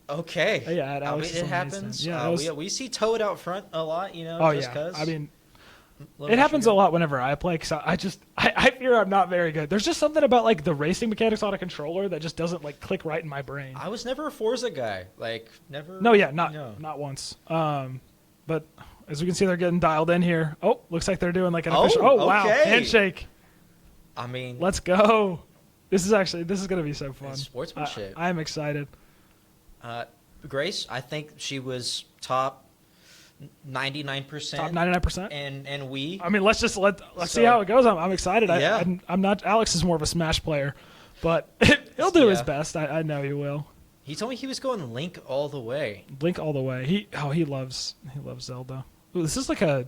Okay. Yeah, I mean, it happens. Yeah, we see Toad out front a lot, you know. Oh just yeah. 'cause. I mean, it happens a lot whenever I play. Cause I fear I'm not very good. There's just something about like the racing mechanics on a controller that just doesn't like click right in my brain. I was never a Forza guy. Like never. No, yeah, not once. But as we can see, they're getting dialed in here. Oh, looks like they're doing like an official. Oh wow, okay. handshake. I mean, let's go. This is gonna be so fun. It's sportsmanship. I am excited. Grace, I think she was top 99%. Top 99%. And we. I mean, let's see how it goes. I'm excited. Yeah. I'm not. Alex is more of a Smash player, but he'll do his best. I know he will. He told me he was going Link all the way. Link all the way. He loves Zelda. Ooh, this is like a.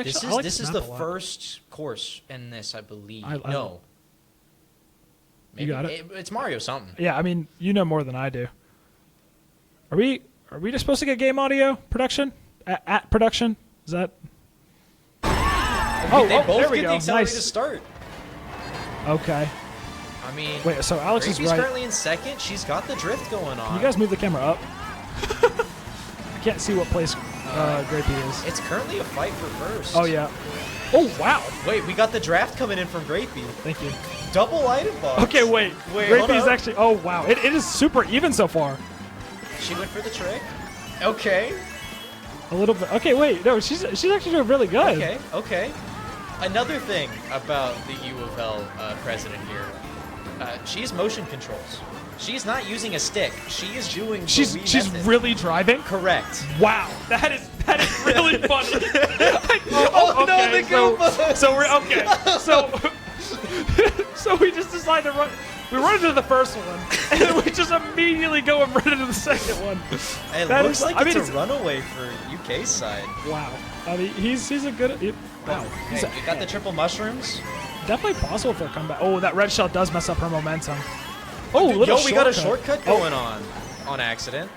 This is the first course in this, I believe. No. Maybe You got it. It's Mario something. Yeah, I mean, you know more than I do. Are we just supposed to get game audio production at production? Is that? They both there we get go. the accelerated Nice. start. Okay. I mean, wait. So Alex is Grapey's right. currently in second. She's got the drift going on. Can you guys move the camera up? I can't see what place Grapey is. It's currently a fight for first. Oh yeah. Oh wow. Wait, we got the draft coming in from Grapey. Thank you. Double item box. Okay, wait. hold Grapey's up. actually. Oh wow. It is super even so far. She went for the trick. Okay. A little bit. Okay, wait. No, she's actually doing really good. Okay. Another thing about the UofL president here, she's motion controls. She's not using a stick. She is doing the She's method. really driving. Correct. Wow, that is really funny. Oh, no, the Goomba! So we're okay. So we just decided to run. We run into the first one, and then we just immediately go and run into the second one. It That looks is- like I mean, it's a runaway for UK's side. Wow. I mean, he's a good. Wow. He's Hey, you got the triple mushrooms? definitely possible for a comeback. Oh, that red shell does mess up her momentum. Oh, Dude, little we got a shortcut. shortcut going on accident.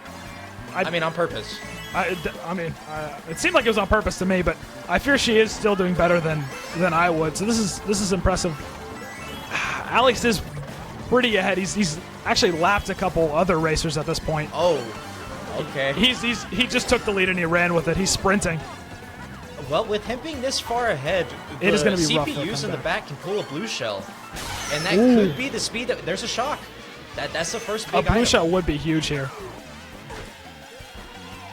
I mean, on purpose. It seemed like it was on purpose to me, but I fear she is still doing better than I would. So this is impressive. Alex is pretty ahead. He's actually lapped a couple other racers at this point. Oh, okay. He just took the lead and he ran with it. He's sprinting. Well, with him being this far ahead, It is gonna be rough for a CPUs in the comeback. back can pull a blue shell, and that Ooh. could be the speed that there's a shock. That's the first A big blue item. shell would be huge here.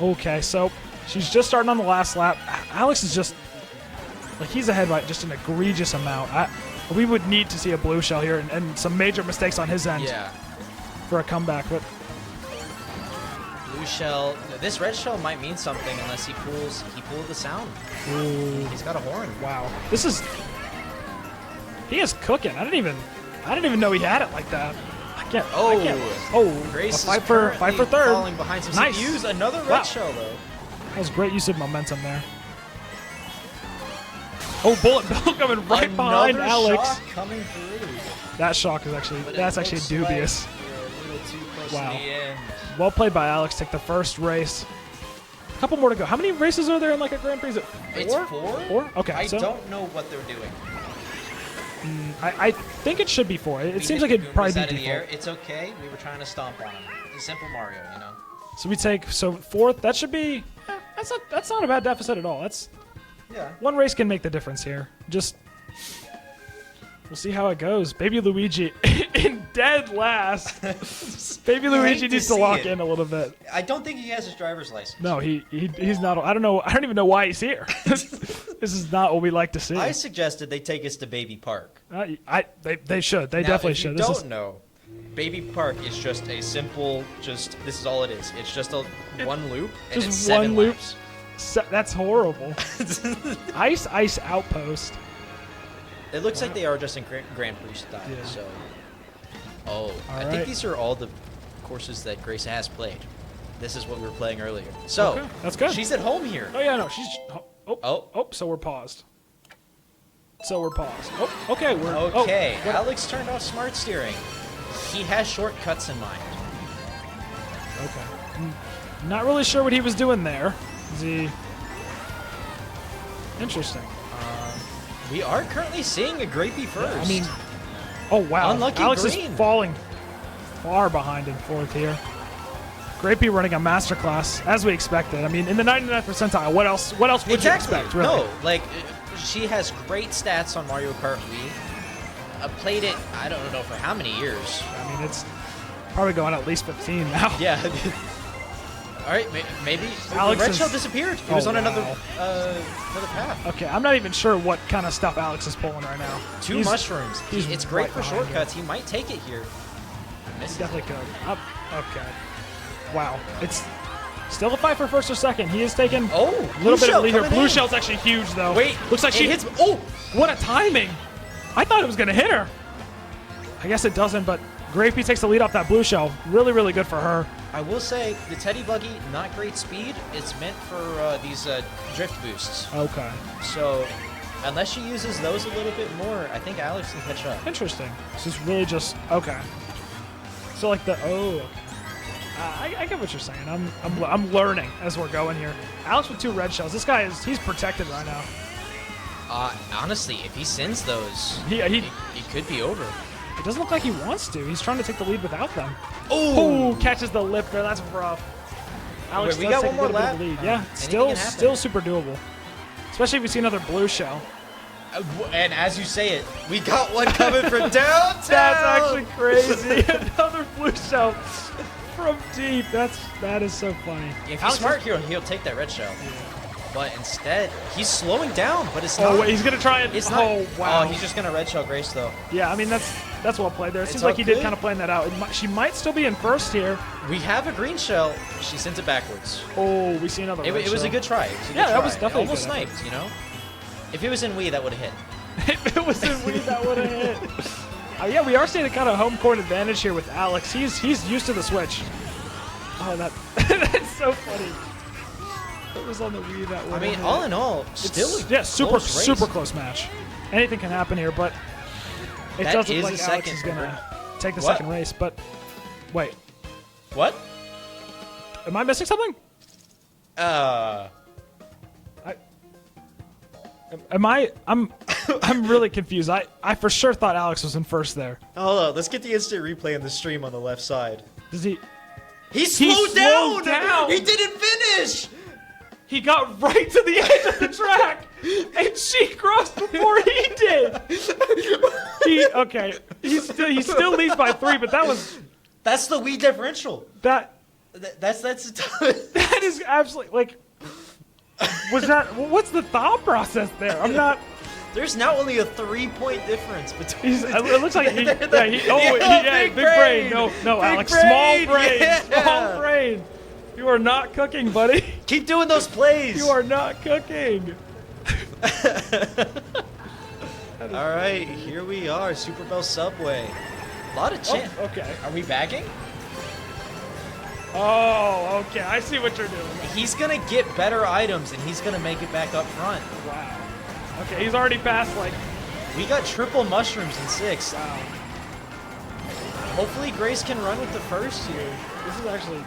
Okay, so she's just starting on the last lap. Alex is just like he's ahead by just an egregious amount. We would need to see a blue shell here and some major mistakes on his end Yeah. for a comeback. But Blue shell. This red shell might mean something unless he pulls the sound. Ooh. He's got a horn. Wow. He is cooking. I didn't even know he had it like that. I can't. Grace a fight for third. falling behind some Nice. CPUs. Another red Wow. shell though. That was great use of momentum there. Oh, bullet bill coming right behind Another Alex. shock coming through. That shock is actually But it that's actually looks dubious. like we're a little too close Wow. to the end. Well played by Alex. Take the first race. A couple more to go. How many races are there in like a Grand Prix? Is it four? It's 4? 4? Okay. I so don't know what they're doing. I think it should be 4. It We seems hit like it'd the probably Goombas be out of the air. default. It's okay. We were trying to stomp on him. It's simple Mario, you know. So we take fourth. That should be. That's not a bad deficit at all. That's Yeah. one race can make the difference here. Just we'll see how it goes. Baby Luigi in dead last. Baby Luigi needs to lock in a little bit. I don't think he has his driver's license. No, he's not. I don't know. I don't even know why he's here. This is not what we like to see. I suggested they take us to Baby Park. They should. They Now, definitely if should. You This don't is know. Baby Park is just a simple. This is all it is. It's just one loop and just it's 7 one loop. laps. That's horrible. Ice outpost. It looks like they are just in Grand Prix style. Yeah. So, I right. think these are all the courses that Grace has played. This is what we were playing earlier. So Okay, that's good. She's at home here. Oh yeah, no, she's. So we're paused. Oh, okay, we're Okay, what- Alex turned off smart steering. He has shortcuts in mind. Okay. Not really sure what he was doing there. Is he? Interesting. We are currently seeing a Grapey first. I mean, oh wow. Unlucky Alex green. is falling far behind in fourth here. Grapey running a masterclass as we expected. I mean, in the 99th percentile. What else would you expect? Really? No, like she has great stats on Mario Kart Wii. Played it, I don't know for how many years. I mean, it's probably going at least 15 now. Yeah. All right, maybe Alex the red is- shell disappeared. He Oh, was on another wow. path. Okay, I'm not even sure what kind of stuff Alex is pulling right now. Two mushrooms. He's It's great right for behind shortcuts. He might take it here. He Misses. definitely could. Okay. Wow. It's still a fight for first or second. He is taking a little blue bit of shell a lead here. coming Blue in. shell's actually huge, though. Wait, looks like it she hits. Oh, what a timing! I thought it was gonna hit her. I guess it doesn't, but Grapey takes the lead off that blue shell. Really, really good for her. I will say the Teddy Buggy, not great speed. It's meant for these drift boosts. Okay. So unless she uses those a little bit more, I think Alex can catch up. Interesting. This is really just okay. So like the I get what you're saying. I'm learning as we're going here. Alex with 2 red shells. This guy he's protected right now. Honestly, if he sends those, he could be over. It doesn't look like he wants to. He's trying to take the lead without them. Oh! Catches the lip there. That's rough. Alex Wait, we does got take one a more little bit of lap? the lead. Anything Yeah, can happen. still super doable. Especially if we see another blue shell. And as you say it, we got one coming from downtown. That's actually crazy. Another blue shell from deep. That is so funny. If he's Alex smart is- here, he'll take that red shell. But instead, he's slowing down. But it's Oh, not. wait, he's gonna try it. It's not. Oh, wow. Oh, he's just gonna red shell Grace though. Yeah, I mean that's well played there. It It's seems all like he did good. kind of plan that out. She might still be in first here. We have a green shell. She sends it backwards. Oh, we see another. It red was a shell. good try. It was a good Yeah, that try. was definitely It almost a good effort. sniped. You know, if it was in Wii, that would have hit. If it was in Wii, that would have hit. Yeah, we are seeing a kind of home court advantage here with Alex. He's used to the switch. Oh, that's so funny. If it was on the Wii, that would. I mean, all in all, still a super close race. super close match. Anything can happen here, but it That does look is like the Alex second is gonna take the What? second race. But wait, What? am I missing something? I'm really confused. I for sure thought Alex was in first there. Hold on. Let's get the instant replay on the stream on the left side. Does he? He slowed slowed down. down. He didn't finish. He got right to the edge of the track, and she crossed before he did. Okay. He still leads by 3, but That's the Wii differential. That is absolutely like. Was that? What's the thought process there? I'm not. There's now only a 3-point difference between. It looks like big big brain. No, Big Alex, brain, small brain, yeah. small brain. You are not cooking, buddy. Keep doing those plays. You are not cooking. All right, here we are, Super Bowl Subway. A lot of chance. Oh, okay. Are we bagging? Oh, okay. I see what you're doing. He's gonna get better items, and he's gonna make it back up front. Wow. Okay, he's already passed like. We got triple mushrooms in 6. Wow. Hopefully Grace can run with the first here. This is actually.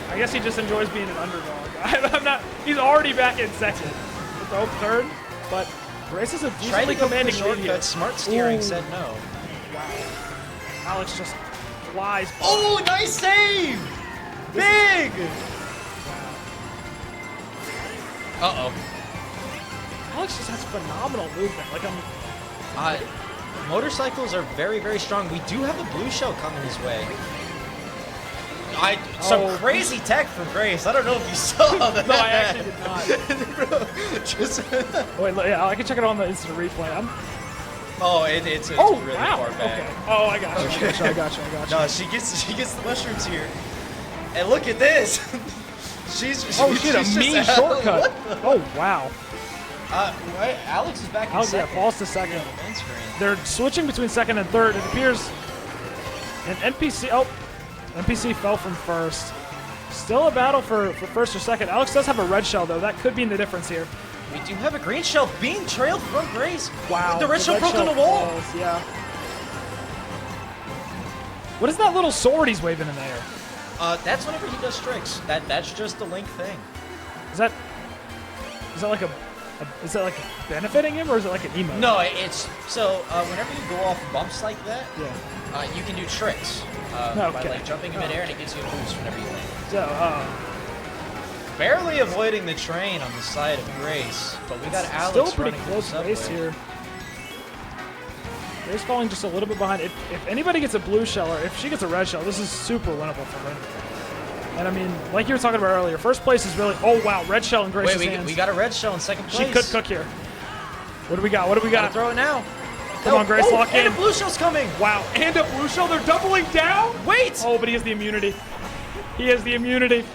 I guess he just enjoys being an underdog. I'm not. He's already back in second. Oh, third, but Grace is a Tried to decently go for the commanding lead here. shortcut. Smart steering Ooh. said no. Wow. Alex just flies. Oh, nice save! Big! Uh-oh. Alex just has phenomenal movement. Like motorcycles are very, very strong. We do have a blue shell coming his way. Some crazy tech from Grace. I don't know if you saw that. No, I actually did not. Wait, yeah, I can check it on the instant replay. It's Oh, really wow. far back. Okay. Oh, I got you. I got you. No, she gets the mushrooms here. And look at this. she's she had a mean shortcut. Oh, wow. Right, Alex is back in Alex, second. yeah, falls to second. They're switching between second and third. It appears. And NPC fell from first. Still a battle for first or second. Alex does have a red shell, though. That could be the difference here. We do have a green shell being trailed from Grace. Wow. The red shell broke on the wall. Falls, yeah. What is that little sword he's waving in the air? That's whenever he does tricks. That's just a Link thing. Is that like is that like benefiting him, or is it like an emote? No, it's so whenever you go off bumps like that, you can do tricks by like jumping in midair, and it gives you a boost whenever you land. So, barely avoiding the train on the side of Grace, but we got Alex still pretty running close the race subway. here. Grace falling just a little bit behind. If anybody gets a blue shell, or if she gets a red shell, this is super winnable for her. And I mean, like you were talking about earlier, first place is really. Oh wow, red shell in Grace's hands. We got a red shell in second place. She could cook here. What do we got? Gotta throw it now. Come on, Grace, lock in. And a blue shell's coming. Wow, and a blue shell. They're doubling down. Wait. Oh, but he has the immunity. He has the immunity.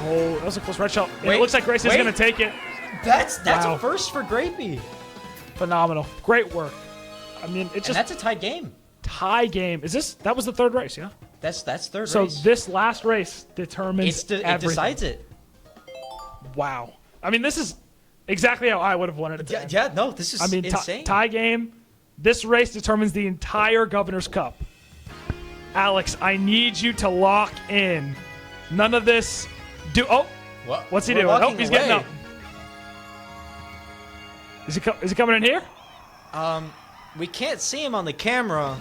Oh, that was a close red shell. And it looks like Grace is going to take it. That's a first for Grapey. Phenomenal. Great work. I mean, it's just. And that's a tied game. Tie game. That was the third race, yeah? That's third race. So this last race determines it everything. decides it. Wow. I mean, this is exactly how I would have wanted it to end. Yeah, no, this is insane. Tie game. This race determines the entire Governor's Cup. Alex, I need you to lock in. None of this. What's he doing? Oh, he's getting up. Is he coming in here? We can't see him on the camera.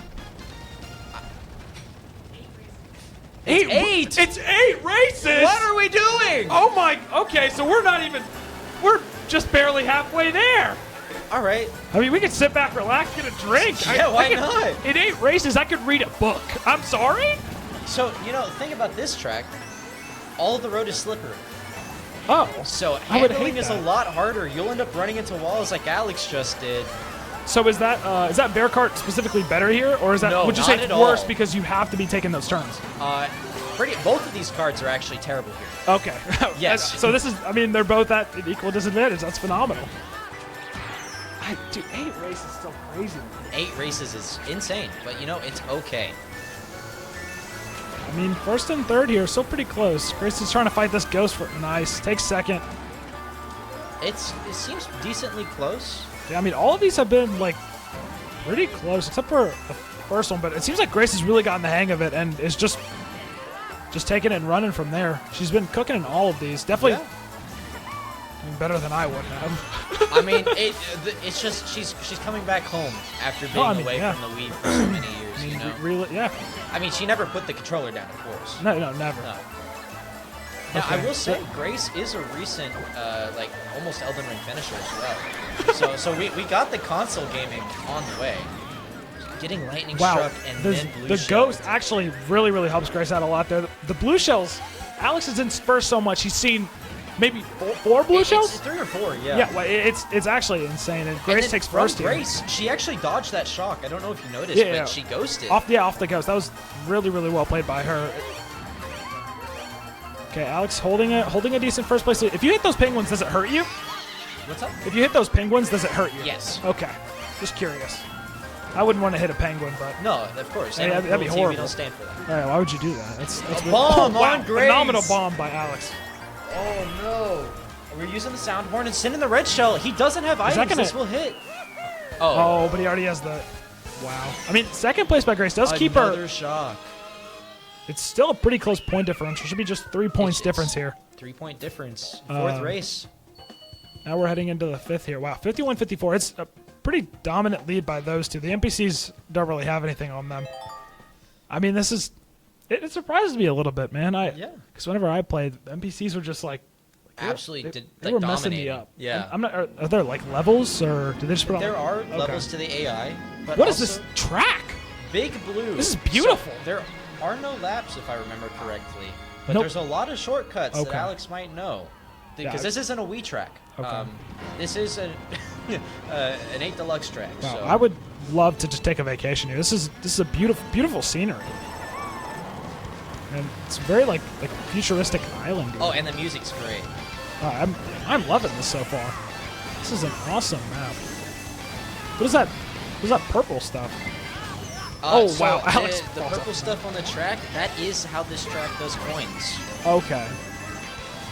Eight. It's 8 races. What are we doing? Oh my. Okay, so we're just barely halfway there. All right. I mean, we could sit back, relax, get a drink. Yeah, why not? In 8 races, I could read a book. I'm sorry? So, the thing about this track, all of the road is slippery. Oh. So I would handling hate is a that. lot harder. You'll end up running into walls like Alex just did. So is that bear cart specifically better here, or is that No, would you not say at it's all. worse because you have to be taking those turns? Both of these cards are actually terrible here. Okay. Yes. So this is, I mean, they're both at an equal disadvantage. That's phenomenal. Dude, 8 races is so crazy. 8 races is insane, but it's okay. I mean, first and third here, still pretty close. Grace is trying to fight this ghost for nice. Takes second. It seems decently close. Yeah, I mean, all of these have been like pretty close, except for the first one. But it seems like Grace has really gotten the hang of it and is just taking it and running from there. She's been cooking in all of these. Definitely doing better than I would have. I mean, it's just she's coming back home after being away from the Wii for so many years. Really, yeah. I mean, she never put the controller down, of course. No, never. No. Now, I will say, Grace is a recent, almost Elden Ring finisher as well. so we got the console gaming on the way. Getting lightning struck and then blue the shell. ghost actually really helps Grace out a lot there. The blue shells, Alex is in first so much. He's seen maybe four blue shells? It's 3 or 4, yeah. Yeah, well, it's actually insane. And Grace takes first here. Grace, she actually dodged that shock. I don't know if you noticed, but she ghosted. Off the ghost. That was really, really well played by her. Okay, Alex holding a decent first place. If you hit those penguins, does it hurt you? What's up? If you hit those penguins, does it hurt you? Yes. Okay, just curious. I wouldn't want to hit a penguin, but no, of course. Hey, that'd be horrible. We don't stand for that. All right, why would you do that? That's a bomb on Grace. Phenomenal bomb by Alex. Oh no! We're using the sound horn and sending the red shell. He doesn't have items. This will hit. Oh, but he already has the. Wow. I mean, second place by Grace does keep her. Another shock. It's still a pretty close point differential. Should be just 3 points difference here. 3-point difference. Fourth race. Now we're heading into the fifth here. Wow, 51-54. It's a pretty dominant lead by those two. The NPCs don't really have anything on them. I mean, this is. It surprises me a little bit, man. Because whenever I played, the NPCs were just like. Absolutely, they were messing me up. Yeah. I'm not. Are there like levels, or did they just put on? There are levels to the AI. But what is this track? Big Blue. This is beautiful. So there are no laps, if I remember correctly. But Nope. there's a lot of shortcuts that Okay. Alex might know. Because Yeah. this isn't a Wii track. Okay. This is an 8 Deluxe track. Wow, So. I would love to just take a vacation here. This is a beautiful scenery, and it's very like futuristic island. Here. Oh, and the music's great. I'm loving this so far. This is an awesome map. What is that? What is that purple stuff? So wow, Alex. The purple stuff on the track, that is how this track does coins. Okay.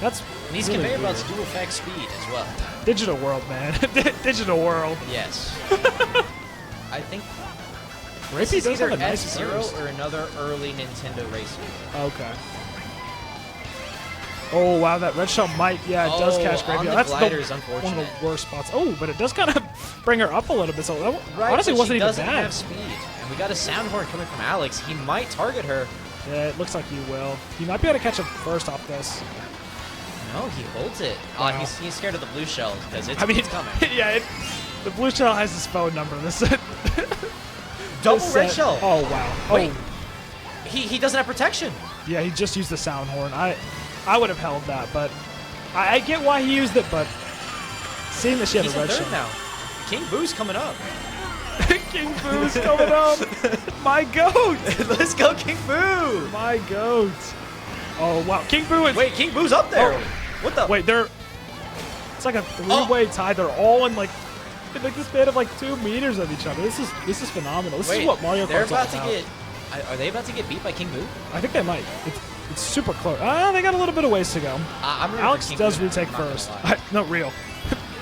That's And these really conveyor weird. belts do affect speed as well. Digital world, man. Digital world. Yes. I think Rapey this is does either have a nice F-Zero burst. or another early Nintendo racer. Okay. Oh wow, that red shell might, it does catch on Gravy. the That's gliders, one of unfortunate. the worst spots. Oh, but it does kind of bring her up a little bit. So that honestly but wasn't she even doesn't bad. have speed. And we got a sound horn coming from Alex. He might target her. Yeah, it looks like he will. He might be able to catch him first off this. No, he holds it. Wow. He's scared of the blue shells because it's coming. Yeah, the blue shell has his phone number. This Double red shell. Oh wow. Wait. Oh. He doesn't have protection. Yeah, he just used the sound horn. I would have held that, but I get why he used it. But seeing that she had He's a red third shell now. King Boo's coming up. King Boo's coming up. My goat. Let's go, King Boo. My goat. Oh wow, King Boo is. Wait, King Boo's up there. Oh. What the? Wait, it's like a three-way tie. They're all in like the span of like 2 meters of each other. This is phenomenal. This is what Mario They're Kart's about all to about. get. Are they about to get beat by King Boo? I think they might. It's super close. They got a little bit of ways to go. I'm rooting Alex for King does Boo now, retake I'm not gonna first. lie. No, real.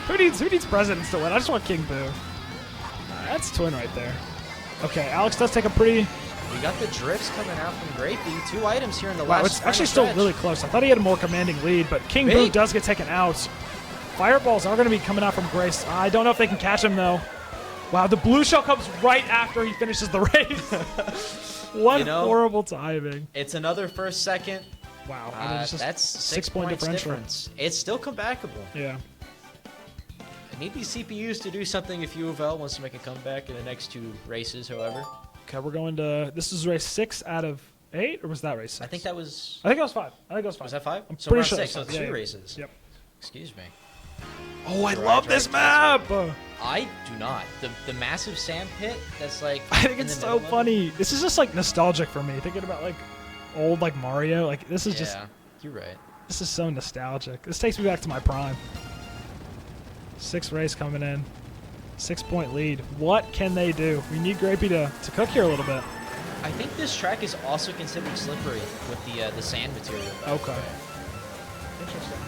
Who needs presidents to win? I just want King Boo. That's twin right there. Okay, Alex does take a pretty. We got the drifts coming out from Grapey. 2 items here in the Wow, last. it's actually final still stretch. really close. I thought he had a more commanding lead, but King Boo does get taken out. Fireballs are going to be coming out from Grace. I don't know if they can catch him, though. Wow, the blue shell comes right after he finishes the race. What horrible timing. It's another first, second. Wow. I mean, it's just That's 6 point point differential. difference. It's still comebackable. Yeah. I need these CPUs to do something if UofL wants to make a comeback in the next 2 races, however. Okay, we're going to. This is race 6 out of 8, or was that race 6? I think that was. I think it was 5. I think it was 5. Was that 5? I'm So pretty round sure 6, it so was 3 5. races. Yep. Excuse me. Oh, I love this map. I do not. The massive sand pit that's like. I think it's so funny. This is just like nostalgic for me. Thinking about like old like Mario. Like this is just. Yeah, you're right. This is so nostalgic. This takes me back to my prime. 6th race coming in. 6-point lead. What can they do? We need Grapey to cook here a little bit. I think this track is also considered slippery with the sand material. Okay. Interesting.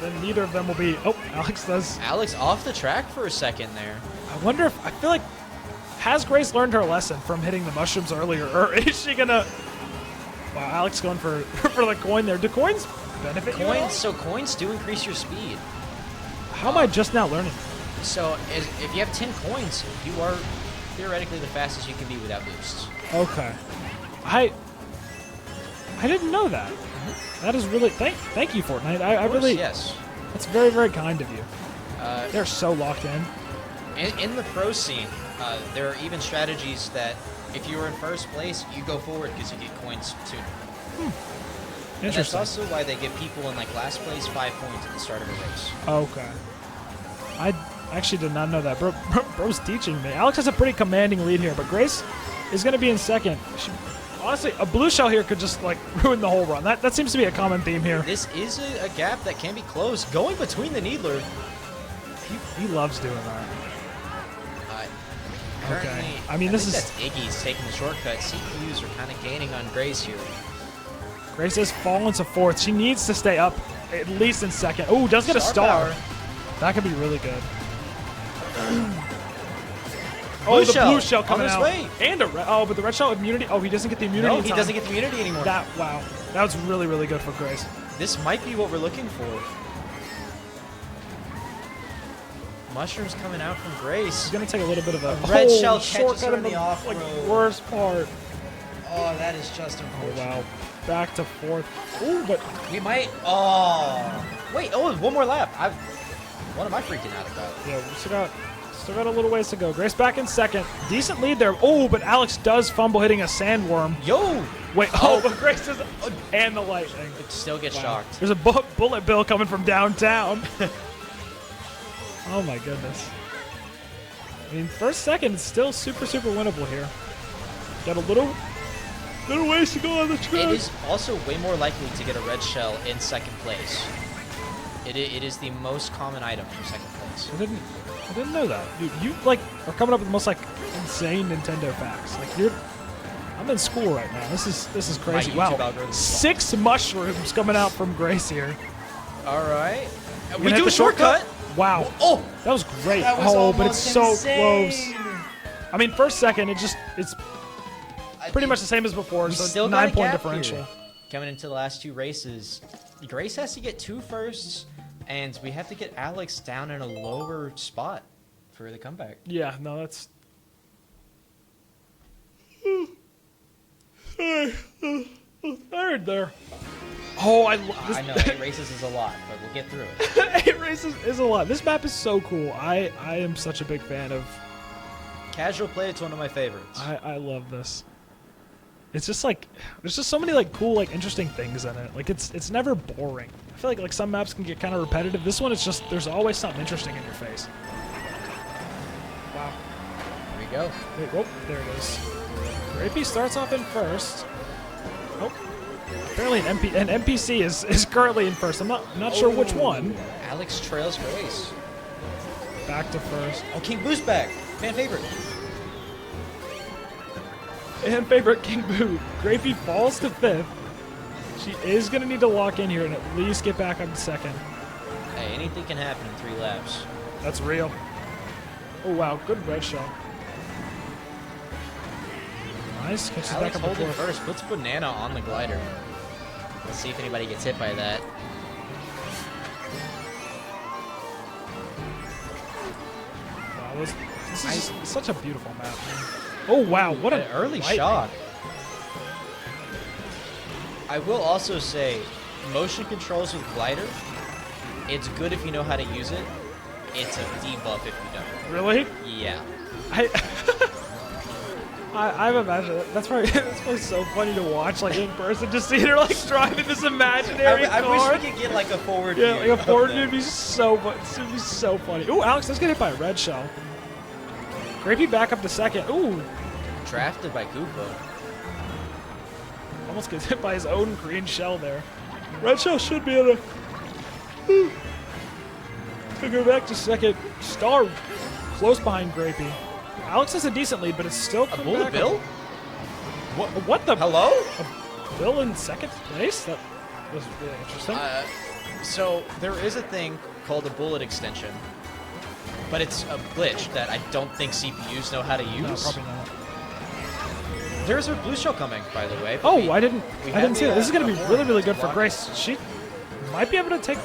Then neither of them will be. Oh, Alex does. Alex off the track for a second there. I wonder if. I feel like. Has Grace learned her lesson from hitting the mushrooms earlier? Or is she going to. Wow, Alex going for the coin there. Do coins benefit you at all? So coins do increase your speed. How am I just now learning? So if you have 10 coins, you are theoretically the fastest you can be without boosts. Okay. I didn't know that. That is really thank you, Fortnite. I really yes. That's very, very kind of you. They're so locked in. In the pro scene, there are even strategies that if you were in first place, you go forward because you get coins too. And that's Interesting. also why they give people in like last place 5 points at the start of a race. Okay. I actually did not know that. Bro's teaching me. Alex has a pretty commanding lead here, but Grace is going to be in second. Honestly, a blue shell here could just like ruin the whole run. That seems to be a common theme here. This is a gap that can be closed. Going between the Needler. He loves doing that. Currently, I mean, this is that's Iggy's taking the shortcut. CPUs are kind of gaining on Grace here. Grace has fallen to fourth. She needs to stay up at least in second. Oh, does get a star. Power. That could be really good. Blue the shell blue shell on coming his out. way. And a red. Oh, but the red shell immunity. Oh, he doesn't get the immunity. No, he time. doesn't get the immunity anymore. Wow. That was really, really good for Grace. This might be what we're looking for. Mushrooms coming out from Grace. He's gonna take a little bit of a red shell catches shortcut her in in the off like road. worst part. Oh, that is just Oh unfortunate. wow. Back to fourth. Ooh, but We might. Oh, wait. Oh, one more lap. What am I freaking out about? yeah, we still got a little ways to go. Grace back in second. Decent lead there. Oh, but Alex does fumble hitting a sandworm. Yo. Wait. Oh, but Grace does. And the lightning. It still gets Wow. shocked. There's a bullet bill coming from downtown. Oh my goodness. I mean, first, second is still super, super winnable here. Got a little ways to go on the track. It is also way more likely to get a red shell in second place. It is the most common item for second place. I didn't know that. Dude, you like are coming up with the most like insane Nintendo facts. Like I'm in school right now. This is crazy. My YouTube Wow. algorithm is 6 mushrooms coming out from Grace here. All right. You We gonna hit do a the shortcut. Wow. Oh, that was great. That was oh, but it's so insane. close. I mean, first, second, it's pretty much the same as before. We So still got a 9-point gap differential. here. Coming into the last 2 races, Grace has to get 2 firsts, and we have to get Alex down in a lower spot for the comeback. Yeah, no, that's. Tired there. Oh, I know 8 races is a lot, but we'll get through it. 8 races is a lot. This map is so cool. I am such a big fan of. Casual play, it's one of my favorites. I love this. It's just like there's just so many like cool like interesting things in it. Like it's never boring. I feel like some maps can get kind of repetitive. This one is just there's always something interesting in your face. Wow. Here we go. Wait, whoop, there it is. Rapey starts off in first. Oh. Apparently an NPC is currently in first. I'm not sure which one. Alex trails Grace. Back to first. Oh, King Boo's back. Fan favorite. And favorite King Boo. Grapey falls to fifth. She is going to need to lock in here and at least get back up to second. Hey, anything can happen in 3 laps. That's real. Oh, wow. Good red shell. Nice. Catches Alex back up to holding fourth. first. Puts Banana on the glider. Let's see if anybody gets hit by that. Wow, this is such a beautiful map, man. Oh, wow. What an an early lightning. shot. I will also say, motion controls with glider, it's good if you know how to use it. It's a debuff if you don't. Really? Yeah. I've imagined that. That's probably so funny to watch, like in person, just seeing her like driving this imaginary I car. wish we could get like a forward Yeah, view. like a forward of view that. would be so fun. It would be so funny. Ooh, Alex does get hit by a red shell. Grapey back up to second. Ooh, Drafted by Koopa. almost gets hit by his own green shell there. Red shell should be able to go back to second. Star close behind Grapey. Alex has a decent lead, but it's still A bullet bill? What the? Hello? A bill in second place? That was really interesting. So there is a thing called a bullet extension, but it's a glitch that I don't think CPUs know how to use. No, probably not. There's a blue shell coming, by the way. Oh, I didn't see that. This is going to be horn really, really to good for block Grace. She might be able to take.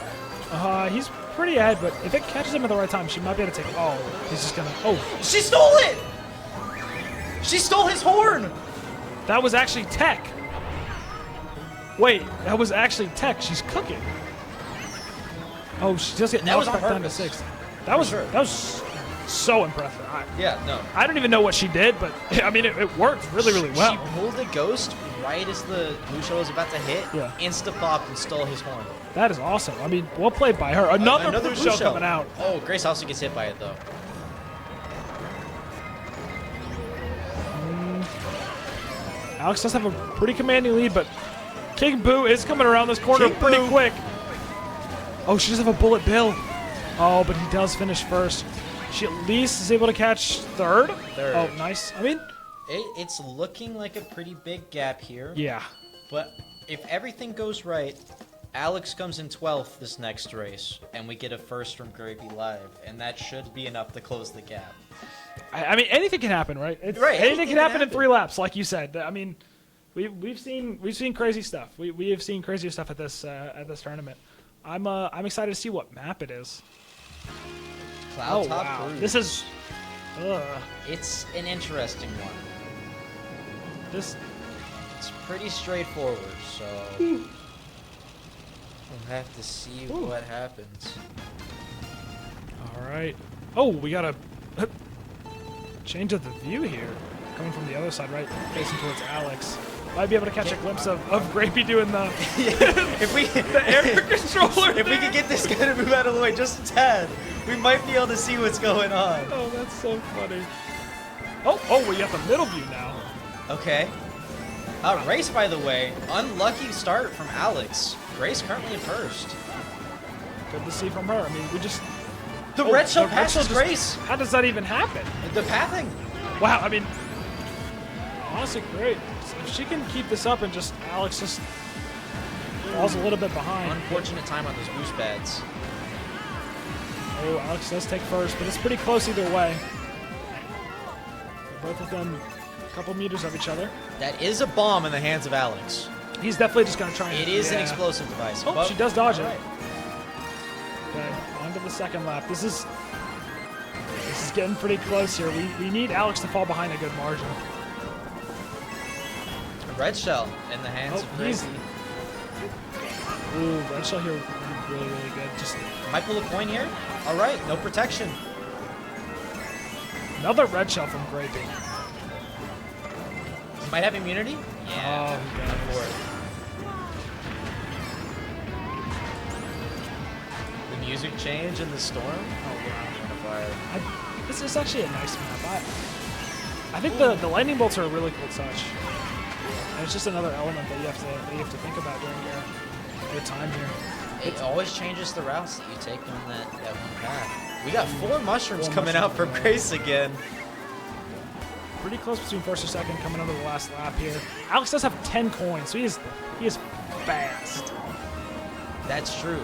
He's pretty ahead, but if it catches him at the right time, she might be able to take. Oh, he's just gonna. Oh, She stole it! She stole his horn! that was actually tech. Wait, that was actually tech. She's cooking. Oh, she does get That was knocked on back down to purpose. sixth. That was sure. that was so impressive. Yeah, no. I don't even know what she did, but I mean, it worked really, really well. She pulled a ghost right right as the blue shell was about to hit, insta-popped and stole his horn. That is awesome. I mean, well played by her. Another blue shell coming out. Oh, Grace also gets hit by it, though. Alex does have a pretty commanding lead, but King Boo is coming around this corner pretty quick. Oh, she does have a bullet bill. Oh, but he does finish first. She at least is able to catch third. Oh, nice. I mean, it's looking like a pretty big gap here. Yeah. But if everything goes right, Alex comes in 12th this next race, and we get a first from Gravy Live, and that should be enough to close the gap. I mean, anything can happen, right? Anything can happen in 3 laps, like you said. I mean, we've seen crazy stuff. We have seen crazy stuff at this tournament. I'm excited to see what map it is. Cloud Top wow. Cruise. This is. It's an interesting one. It's pretty straightforward, so we'll have to see what happens. All right. Oh, we got a change of the view here. Coming from the other side, right, facing towards Alex. Might be able to catch a glimpse of Grapey doing the the air controller. If we could get this guy to move out of the way just a tad, we might be able to see what's going on. Oh, that's so funny. Oh, we got the middle view now. Okay. Race, by the way, unlucky start from Alex. Grace currently in first. Good to see from her. I mean, we just... The red shell passes Grace. How does that even happen? The pathing. Wow, I mean, honestly, great. If she can keep this up and just Alex just falls a little bit behind. Unfortunate time on those boost pads. Oh, Alex does take first, but it's pretty close either way. Both of them a couple meters of each other. That is a bomb in the hands of Alex. He's definitely just going to try and... It is an explosive device. Oh, she does dodge it. Okay, on to the second lap. This is getting pretty close here. We need Alex to fall behind a good margin. Red shell in the hands of Gracie. Ooh, red shell here really, really good. Just might pull a coin here. All right, no protection. Another red shell from Grapey. He might have immunity. Yeah. Oh, he does. The music change in the storm. Oh wow. This is actually a nice map. I think the lightning bolts are a really cool touch. And it's just another element that you have to think about during your time here. It always changes the routes that you take on that one path. We got 4 mushrooms coming out from Grace again. Pretty close between first or second coming out of the last lap here. Alex does have 10 coins, so he is fast. That's true.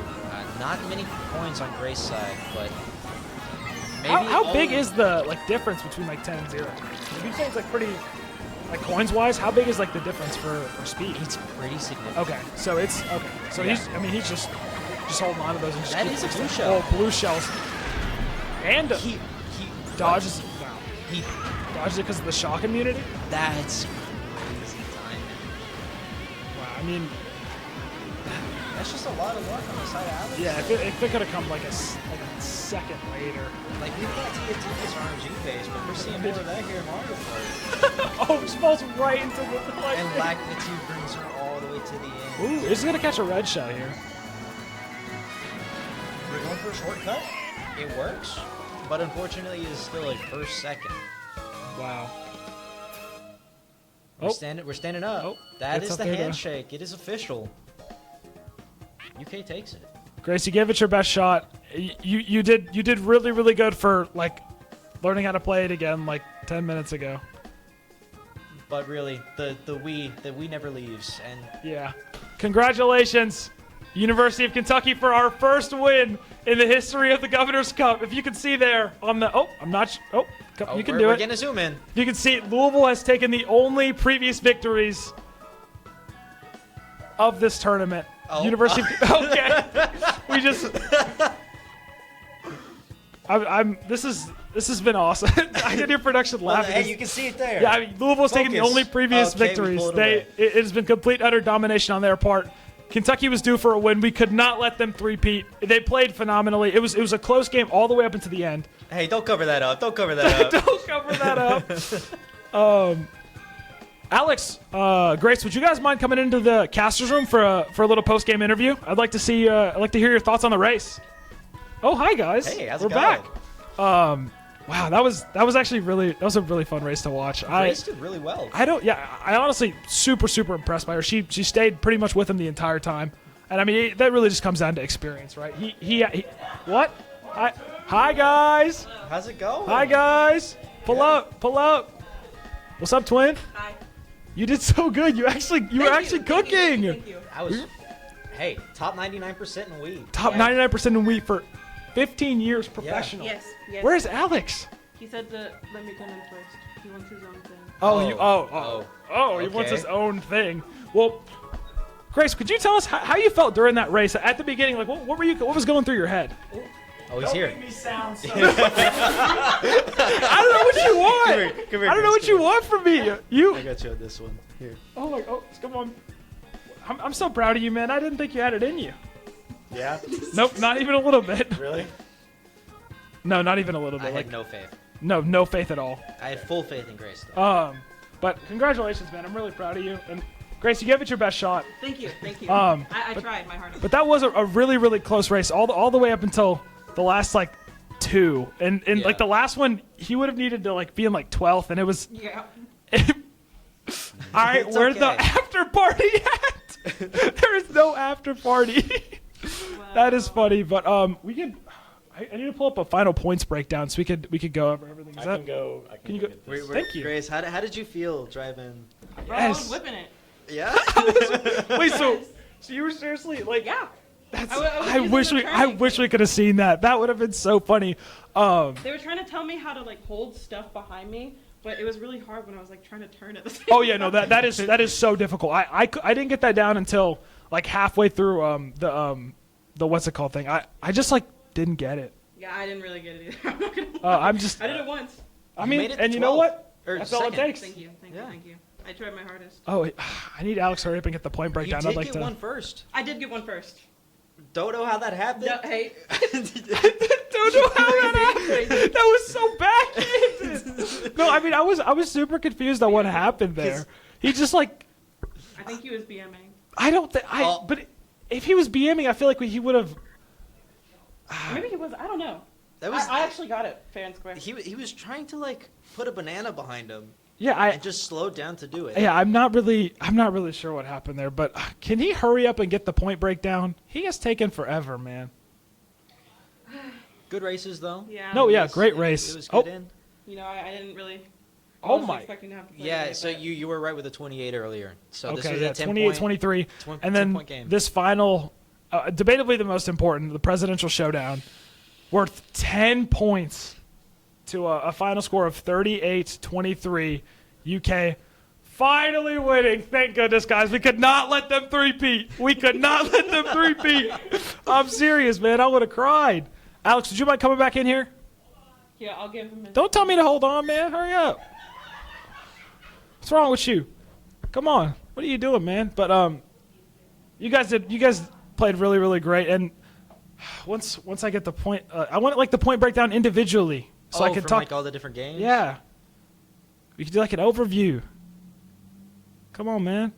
Not many points on Grace's side, but maybe how big is the difference between 10 and 0? Would you say it's pretty coins wise? How big is the difference for speed? It's pretty significant. Okay, so it's okay. So yeah. he's just holding on to those and just that is a blue shell. Oh, blue shells. And he dodges. Wow. He dodges it because of the shock immunity. That's crazy timing. Wow, I mean. That's just a lot of luck on the side of Alex. Yeah, if it could have come a second later. We've got TNT's RNG phase, but we're seeing more of that here in Mario Kart. Oh, she falls right into the And Lagnitude brings her all the way to the end. Ooh, is gonna catch a red shell here. We're going for a shortcut. It works, but unfortunately it is still a first second. Wow. We're standing up. Oh, that is the handshake. It is official. UK takes it. Grace, you gave it your best shot. You did really, really good for learning how to play it again 10 minutes ago. But really, the we never leaves, and yeah, congratulations, University of Kentucky, for our first win in the history of the Governor's Cup. If you can see there on the you can do it. We're gonna zoom in. You can see Louisville has taken the only previous victories of this tournament. Oh. University. Okay, we just. This has been awesome. I can hear production laughing. Hey, you can see it there. Yeah, I mean, Louisville's taken the only previous victories. It has been complete utter domination on their part. Kentucky was due for a win. We could not let them three-peat. They played phenomenally. It was a close game all the way up into the end. Hey, don't cover that up. Don't cover that up. Don't cover that up. Alex, Grace, would you guys mind coming into the casters room for a little post game interview? I'd like to see. I'd like to hear your thoughts on the race. Oh, hi guys. Hey, how's We're it going? back. Wow, that was actually that was a really fun race to watch. Grace did really well. I honestly super impressed by her. She stayed pretty much with him the entire time, and I mean that really just comes down to experience, right? He what? Hi guys. How's it going? Hi guys. Pull up. What's up, twin? Hi. You did so good. You were actually cooking. Thank you. I was, hey, top 99% in weed. Top 99% in wheat for 15 years professional. Yes. Where's Alex? He said to let me come in first. He wants his own thing. He wants his own thing. Well, Grace, could you tell us how you felt during that race at the beginning? Like, what was going through your head? Oh, he's here. Don't make me sound so I don't know what you want. Come here, I don't know what you want from me. I got you on this one. Here. Come on. I'm so proud of you, man. I didn't think you had it in you. Yeah? Nope, not even a little bit. Really? No, not even a little bit. I had no faith. No faith at all. I had full faith in Grace, though. But congratulations, man. I'm really proud of you. And Grace, you gave it your best shot. Thank you. I tried my hardest. But that was a really close race, all the way up until the last like two, and like the last one, he would have needed to like be in like 12th, and it was. Yeah. All right, where's the after party at? There is no after party. Wow. That is funny, but we could. I need to pull up a final points breakdown so we could go over everything. I can go. Can you go? Thank you. Grace, how did you feel driving? Bro, I was whipping it. Yeah. Wait, so you were seriously like? Yeah. I wish we could have seen that. That would have been so funny. They were trying to tell me how to like hold stuff behind me, but it was really hard when I was like trying to turn at the same time. Oh yeah, no, that is so difficult. I didn't get that down until like halfway through the what's it called thing. I just like didn't get it. Yeah, I didn't really get it either. I'm not gonna I did it once. I mean, and you know what? That's all it takes. Thank you. I tried my hardest. Oh, I need Alex to hurry up and get the point breakdown. You I'd did like get to. one first. I did get one first. Don't know how that happened. No, hey. Don't know how that happened. That was so backhanded. No, I mean I was super confused on what happened there. He just like. I think he was BMing. I don't think but if he was BMing, I feel like he would have. Maybe he was. I don't know. I actually got it fair and square. He was trying to like put a banana behind him. Yeah, and just slowed down to do it. Yeah, I'm not really sure what happened there, but can he hurry up and get the point breakdown? He has taken forever, man. Good races though. Yeah. No, yeah, great race. It was good in. You know, I didn't really. I Oh wasn't my. expecting to have to play Yeah, today, so but- you were right with the 28 earlier. So Okay, this was yeah, a 10 28-23, and then 10-point game. this final, debatably the most important, the presidential showdown, worth 10 points to a final score of 38-23. UK finally winning. Thank goodness, guys. We could not let them three-peat. I'm serious, man. I would have cried. Alex, would you mind coming back in here? Yeah, I'll give him his. Don't tell me to hold on, man. Hurry up. What's wrong with you? Come on. What are you doing, man? But you guys played really, really great. And once I get the point, I want like the point breakdown individually, so I can from talk like all the different games. Yeah. We could do like an overview. Come on, man.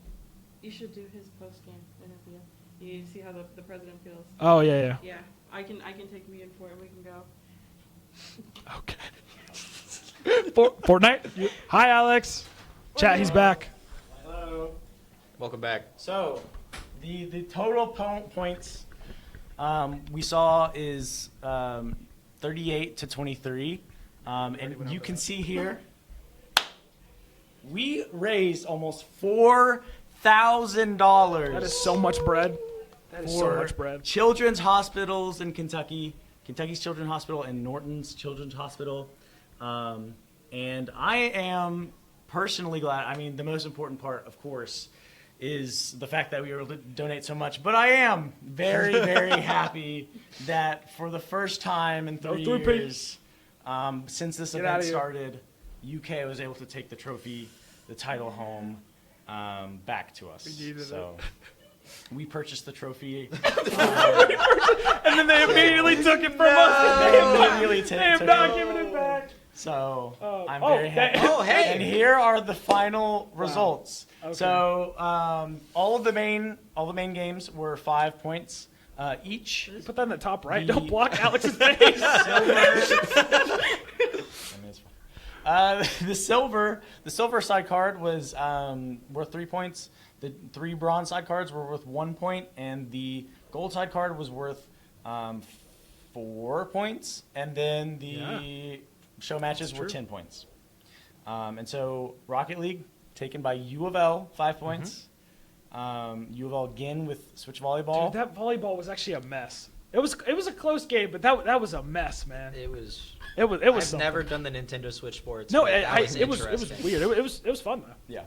You should do his post game interview. You see how the president feels. Oh yeah. Yeah, I can take me in for it. And we can go. Fortnite. Hi, Alex. Chat. He's back. Hello. Welcome back. So, the total points we saw is 38-23, and you can see here we raised almost $4,000. That is so much bread. That is so much bread. Children's hospitals in Kentucky, Kentucky's Children's Hospital and Norton's Children's Hospital, and I am personally glad. I mean, the most important part, of course, is the fact that we were able to donate so much. But I am very, very happy that for the first time in 3 years, since this event started, UK was able to take the trophy, the title home, back to us. We purchased the trophy. And then they immediately took it from us. They immediately They have not given it back. So I'm oh, very happy. oh, hey. And here are the final results. Okay. So all the main games were 5 points each. Put that in the top right. The- Don't block Alex's face. The silver side card was worth 3 points. The 3 bronze side cards were worth 1 point, and the gold side card was worth 4 points. And then the show matches were 10 points. And so Rocket League taken by U of L, 5 points. U of L again with Switch Volleyball. Dude, that volleyball was actually a mess. It was a close game, but that was a mess, man. It was. I've something. Never done the Nintendo Switch sports. No, but it that was weird. It was fun though. Yeah.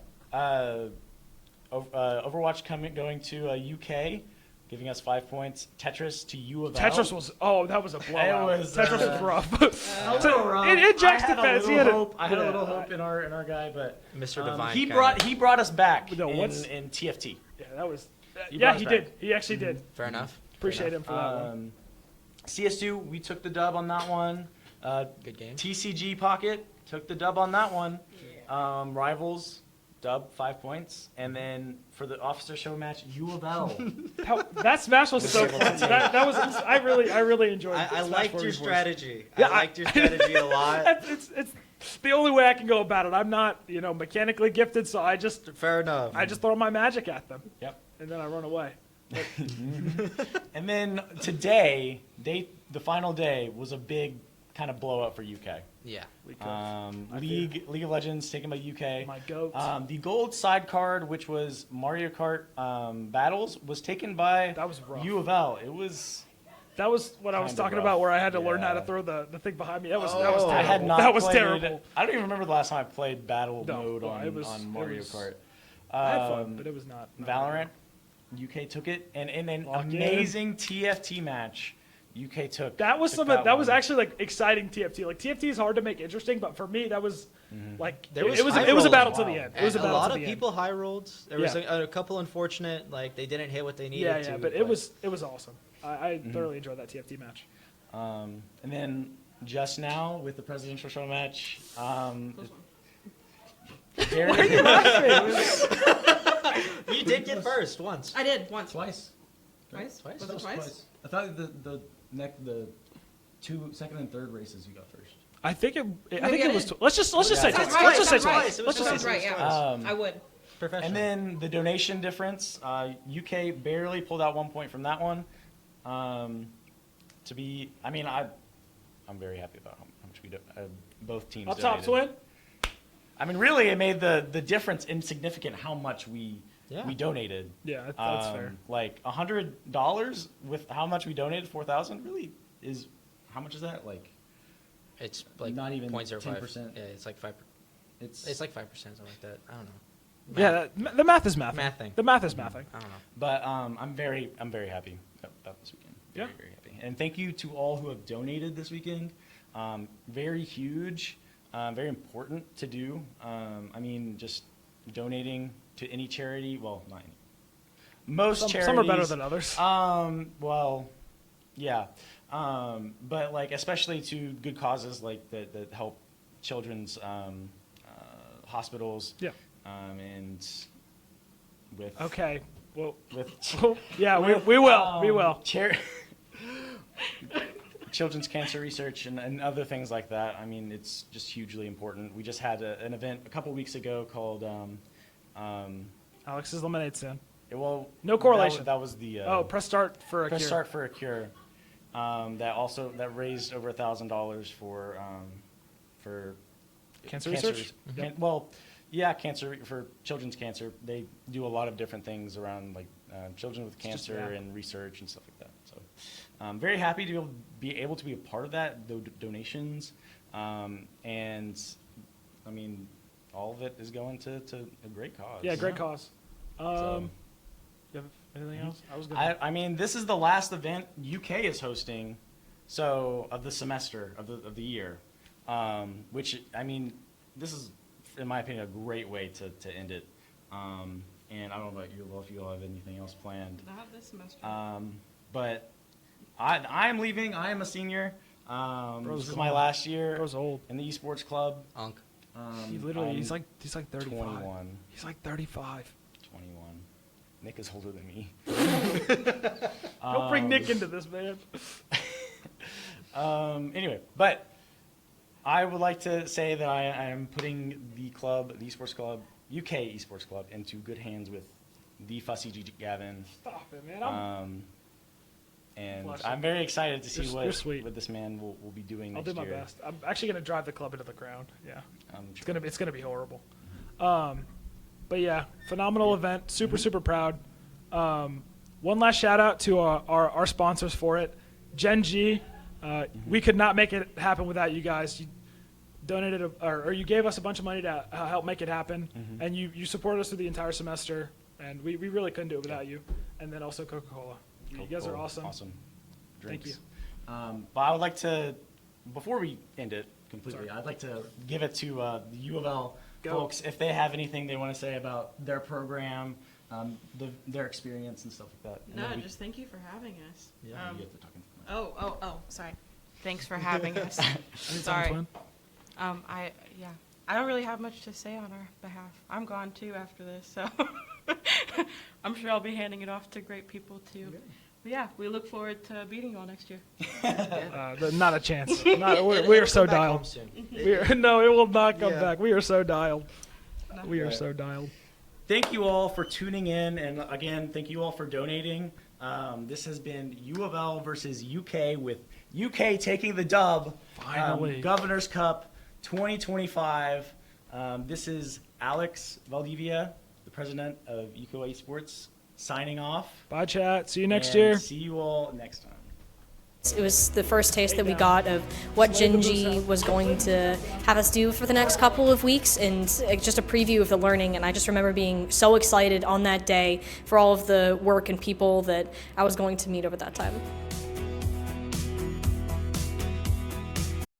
Overwatch going to UK, giving us 5 points. Tetris to U of L. Tetris was that was a blowout. Tetris was rough. rough. In Jack's defense, he had I had a little hope in our guy, but Mr. Divine. he brought us back No, in TFT. Yeah, that was. He Yeah, brought he us did. back. He actually did. Fair enough. Appreciate him for that one. CS2, we took the dub on that one. Good game. TCG Pocket took the dub on that one. Rivals, dub, 5 points. And then for the officer show match, U of L. That smash was so fun. That was I really enjoyed. I Smash liked Brothers your Wars. strategy. Yeah, I liked your strategy a lot. It's the only way I can go about it. I'm not mechanically gifted, so I just Fair enough. I just throw my magic at them. Yep. And then I run away. And then today, the final day was a big kind of blowout for UK. Yeah. League of Legends taken by UK. My goat. The gold side card, which was Mario Kart Battles, was taken by That was rough. U of L. It was. That was what I was Kinda talking rough. about, where I had to learn how to Yeah. throw the thing behind me. That was I terrible. had not That was played- terrible. I don't even remember the last time I played battle No, mode well, on, it was- on it Mario was- Kart. I had fun, but it was not Valorant. UK took it, and in an Lock in. amazing TFT match, UK took. That was took that was one. actually like exciting TFT. Like TFT is hard to make interesting, but for me that was like There it was high a rolls. battle to the end. It was a And battle lot to of the people high rolled. There was Yeah. a couple unfortunate, like they didn't hit what they end. needed Yeah, to. but it was awesome. I thoroughly enjoyed that TFT match. And then just now with the presidential show match, Why are you laughing? You did get first once. I did once. Twice. Twice? Twice? Was it twice? I thought the two second and third races you got first. I think it I was. did. Let's just say Sounds twice. right. Let's just say Sounds right. twice. Let's just Sounds say right. twice. Yeah, I would. Professional. And then the donation difference, UK barely pulled out 1 point from that one. I'm very happy about how much we do. Both teams. Up top, donated. twin. I mean, really, it made the difference insignificant how much we donated. Yeah, that's fair. Like $100 with how much we donated, 4,000 really is. How much is that? Like, it's like not even 0.05. 10%. Yeah, it's like 5%. It's like 5%, something like that. I don't know. Yeah, the math is mathing. Mathing. The math is mathing. I don't know. But I'm very happy about this weekend. Very happy. And thank you to all who have donated this weekend. Very huge, very important to do. I mean, just donating to any charity. Well, not any. Most charities. Some are better than others. Well, yeah. But like especially to good causes like that help children's hospitals. Yeah. And with Okay. Well, with yeah, we will. Children's cancer research and other things like that. I mean, it's just hugely important. We just had an event a couple weeks ago called Alex's lemonade stand. well, No correlation. That was the press start for a press cure. start for a cure. That raised over $1,000 for Cancer research? Cancer for children's cancer. They do a lot of different things around like children with cancer and research and stuff like that. So I'm very happy to be able to be a part of that, the donations. And I mean, all of it is going to a great cause. Yeah, great cause. You have anything else? I mean, this is the last event UK is hosting, so of the semester of the year, which I mean, this is in my opinion a great way to end it. And I don't know about you, if you all have anything else planned. Not this semester. But I am leaving. I am a senior. This is my last year Bro's old. in the esports club. He's like 35. 21. He's like 35. 21. Nick is older than me. Don't bring Nick into this, man. Anyway, but I would like to say that I am putting the esports club, UK esports club, into good hands with the fussy G Gavin. Stop it, man. And Bless I'm you. very excited to see You're sweet. what this man will be doing I'll next do my year. best. I'm actually gonna drive the club into the ground. Yeah, Sure. it's gonna be horrible. But yeah, phenomenal event. Super proud. One last shout out to our sponsors for it, Gen G. We could not make it happen without you guys. You donated or you gave us a bunch of money to help make it happen, and you supported us through the entire semester, and we really couldn't do it without you. And then also Coca-Cola. You guys are awesome. Awesome. Thank you. But I would like to, before we end it completely, I'd like to give it to the U of L folks if they have anything they want to say about their program, their experience and stuff like that. No, just thank you for having us. Yeah, you get to talking. Oh, sorry. Thanks for having us. Sorry. Sorry. I don't really have much to say on our behalf. I'm gone too after this, so I'm sure I'll be handing it off to great people too. But yeah, we look forward to beating you all next year. Not a chance. We are so dialed. No, it will not come back. We are so dialed. We are so dialed. Thank you all for tuning in, and again, thank you all for donating. This has been U of L versus UK, with UK taking the dub. Finally. Governor's Cup 2025. This is Alex Valdivia, the president of UKY Sports, signing off. Bye, chat. See you next And year. See you all next time. It was the first taste that we got of what Gen G was going to have us do for the next couple of weeks, and just a preview of the learning. And I just remember being so excited on that day for all of the work and people that I was going to meet over that time.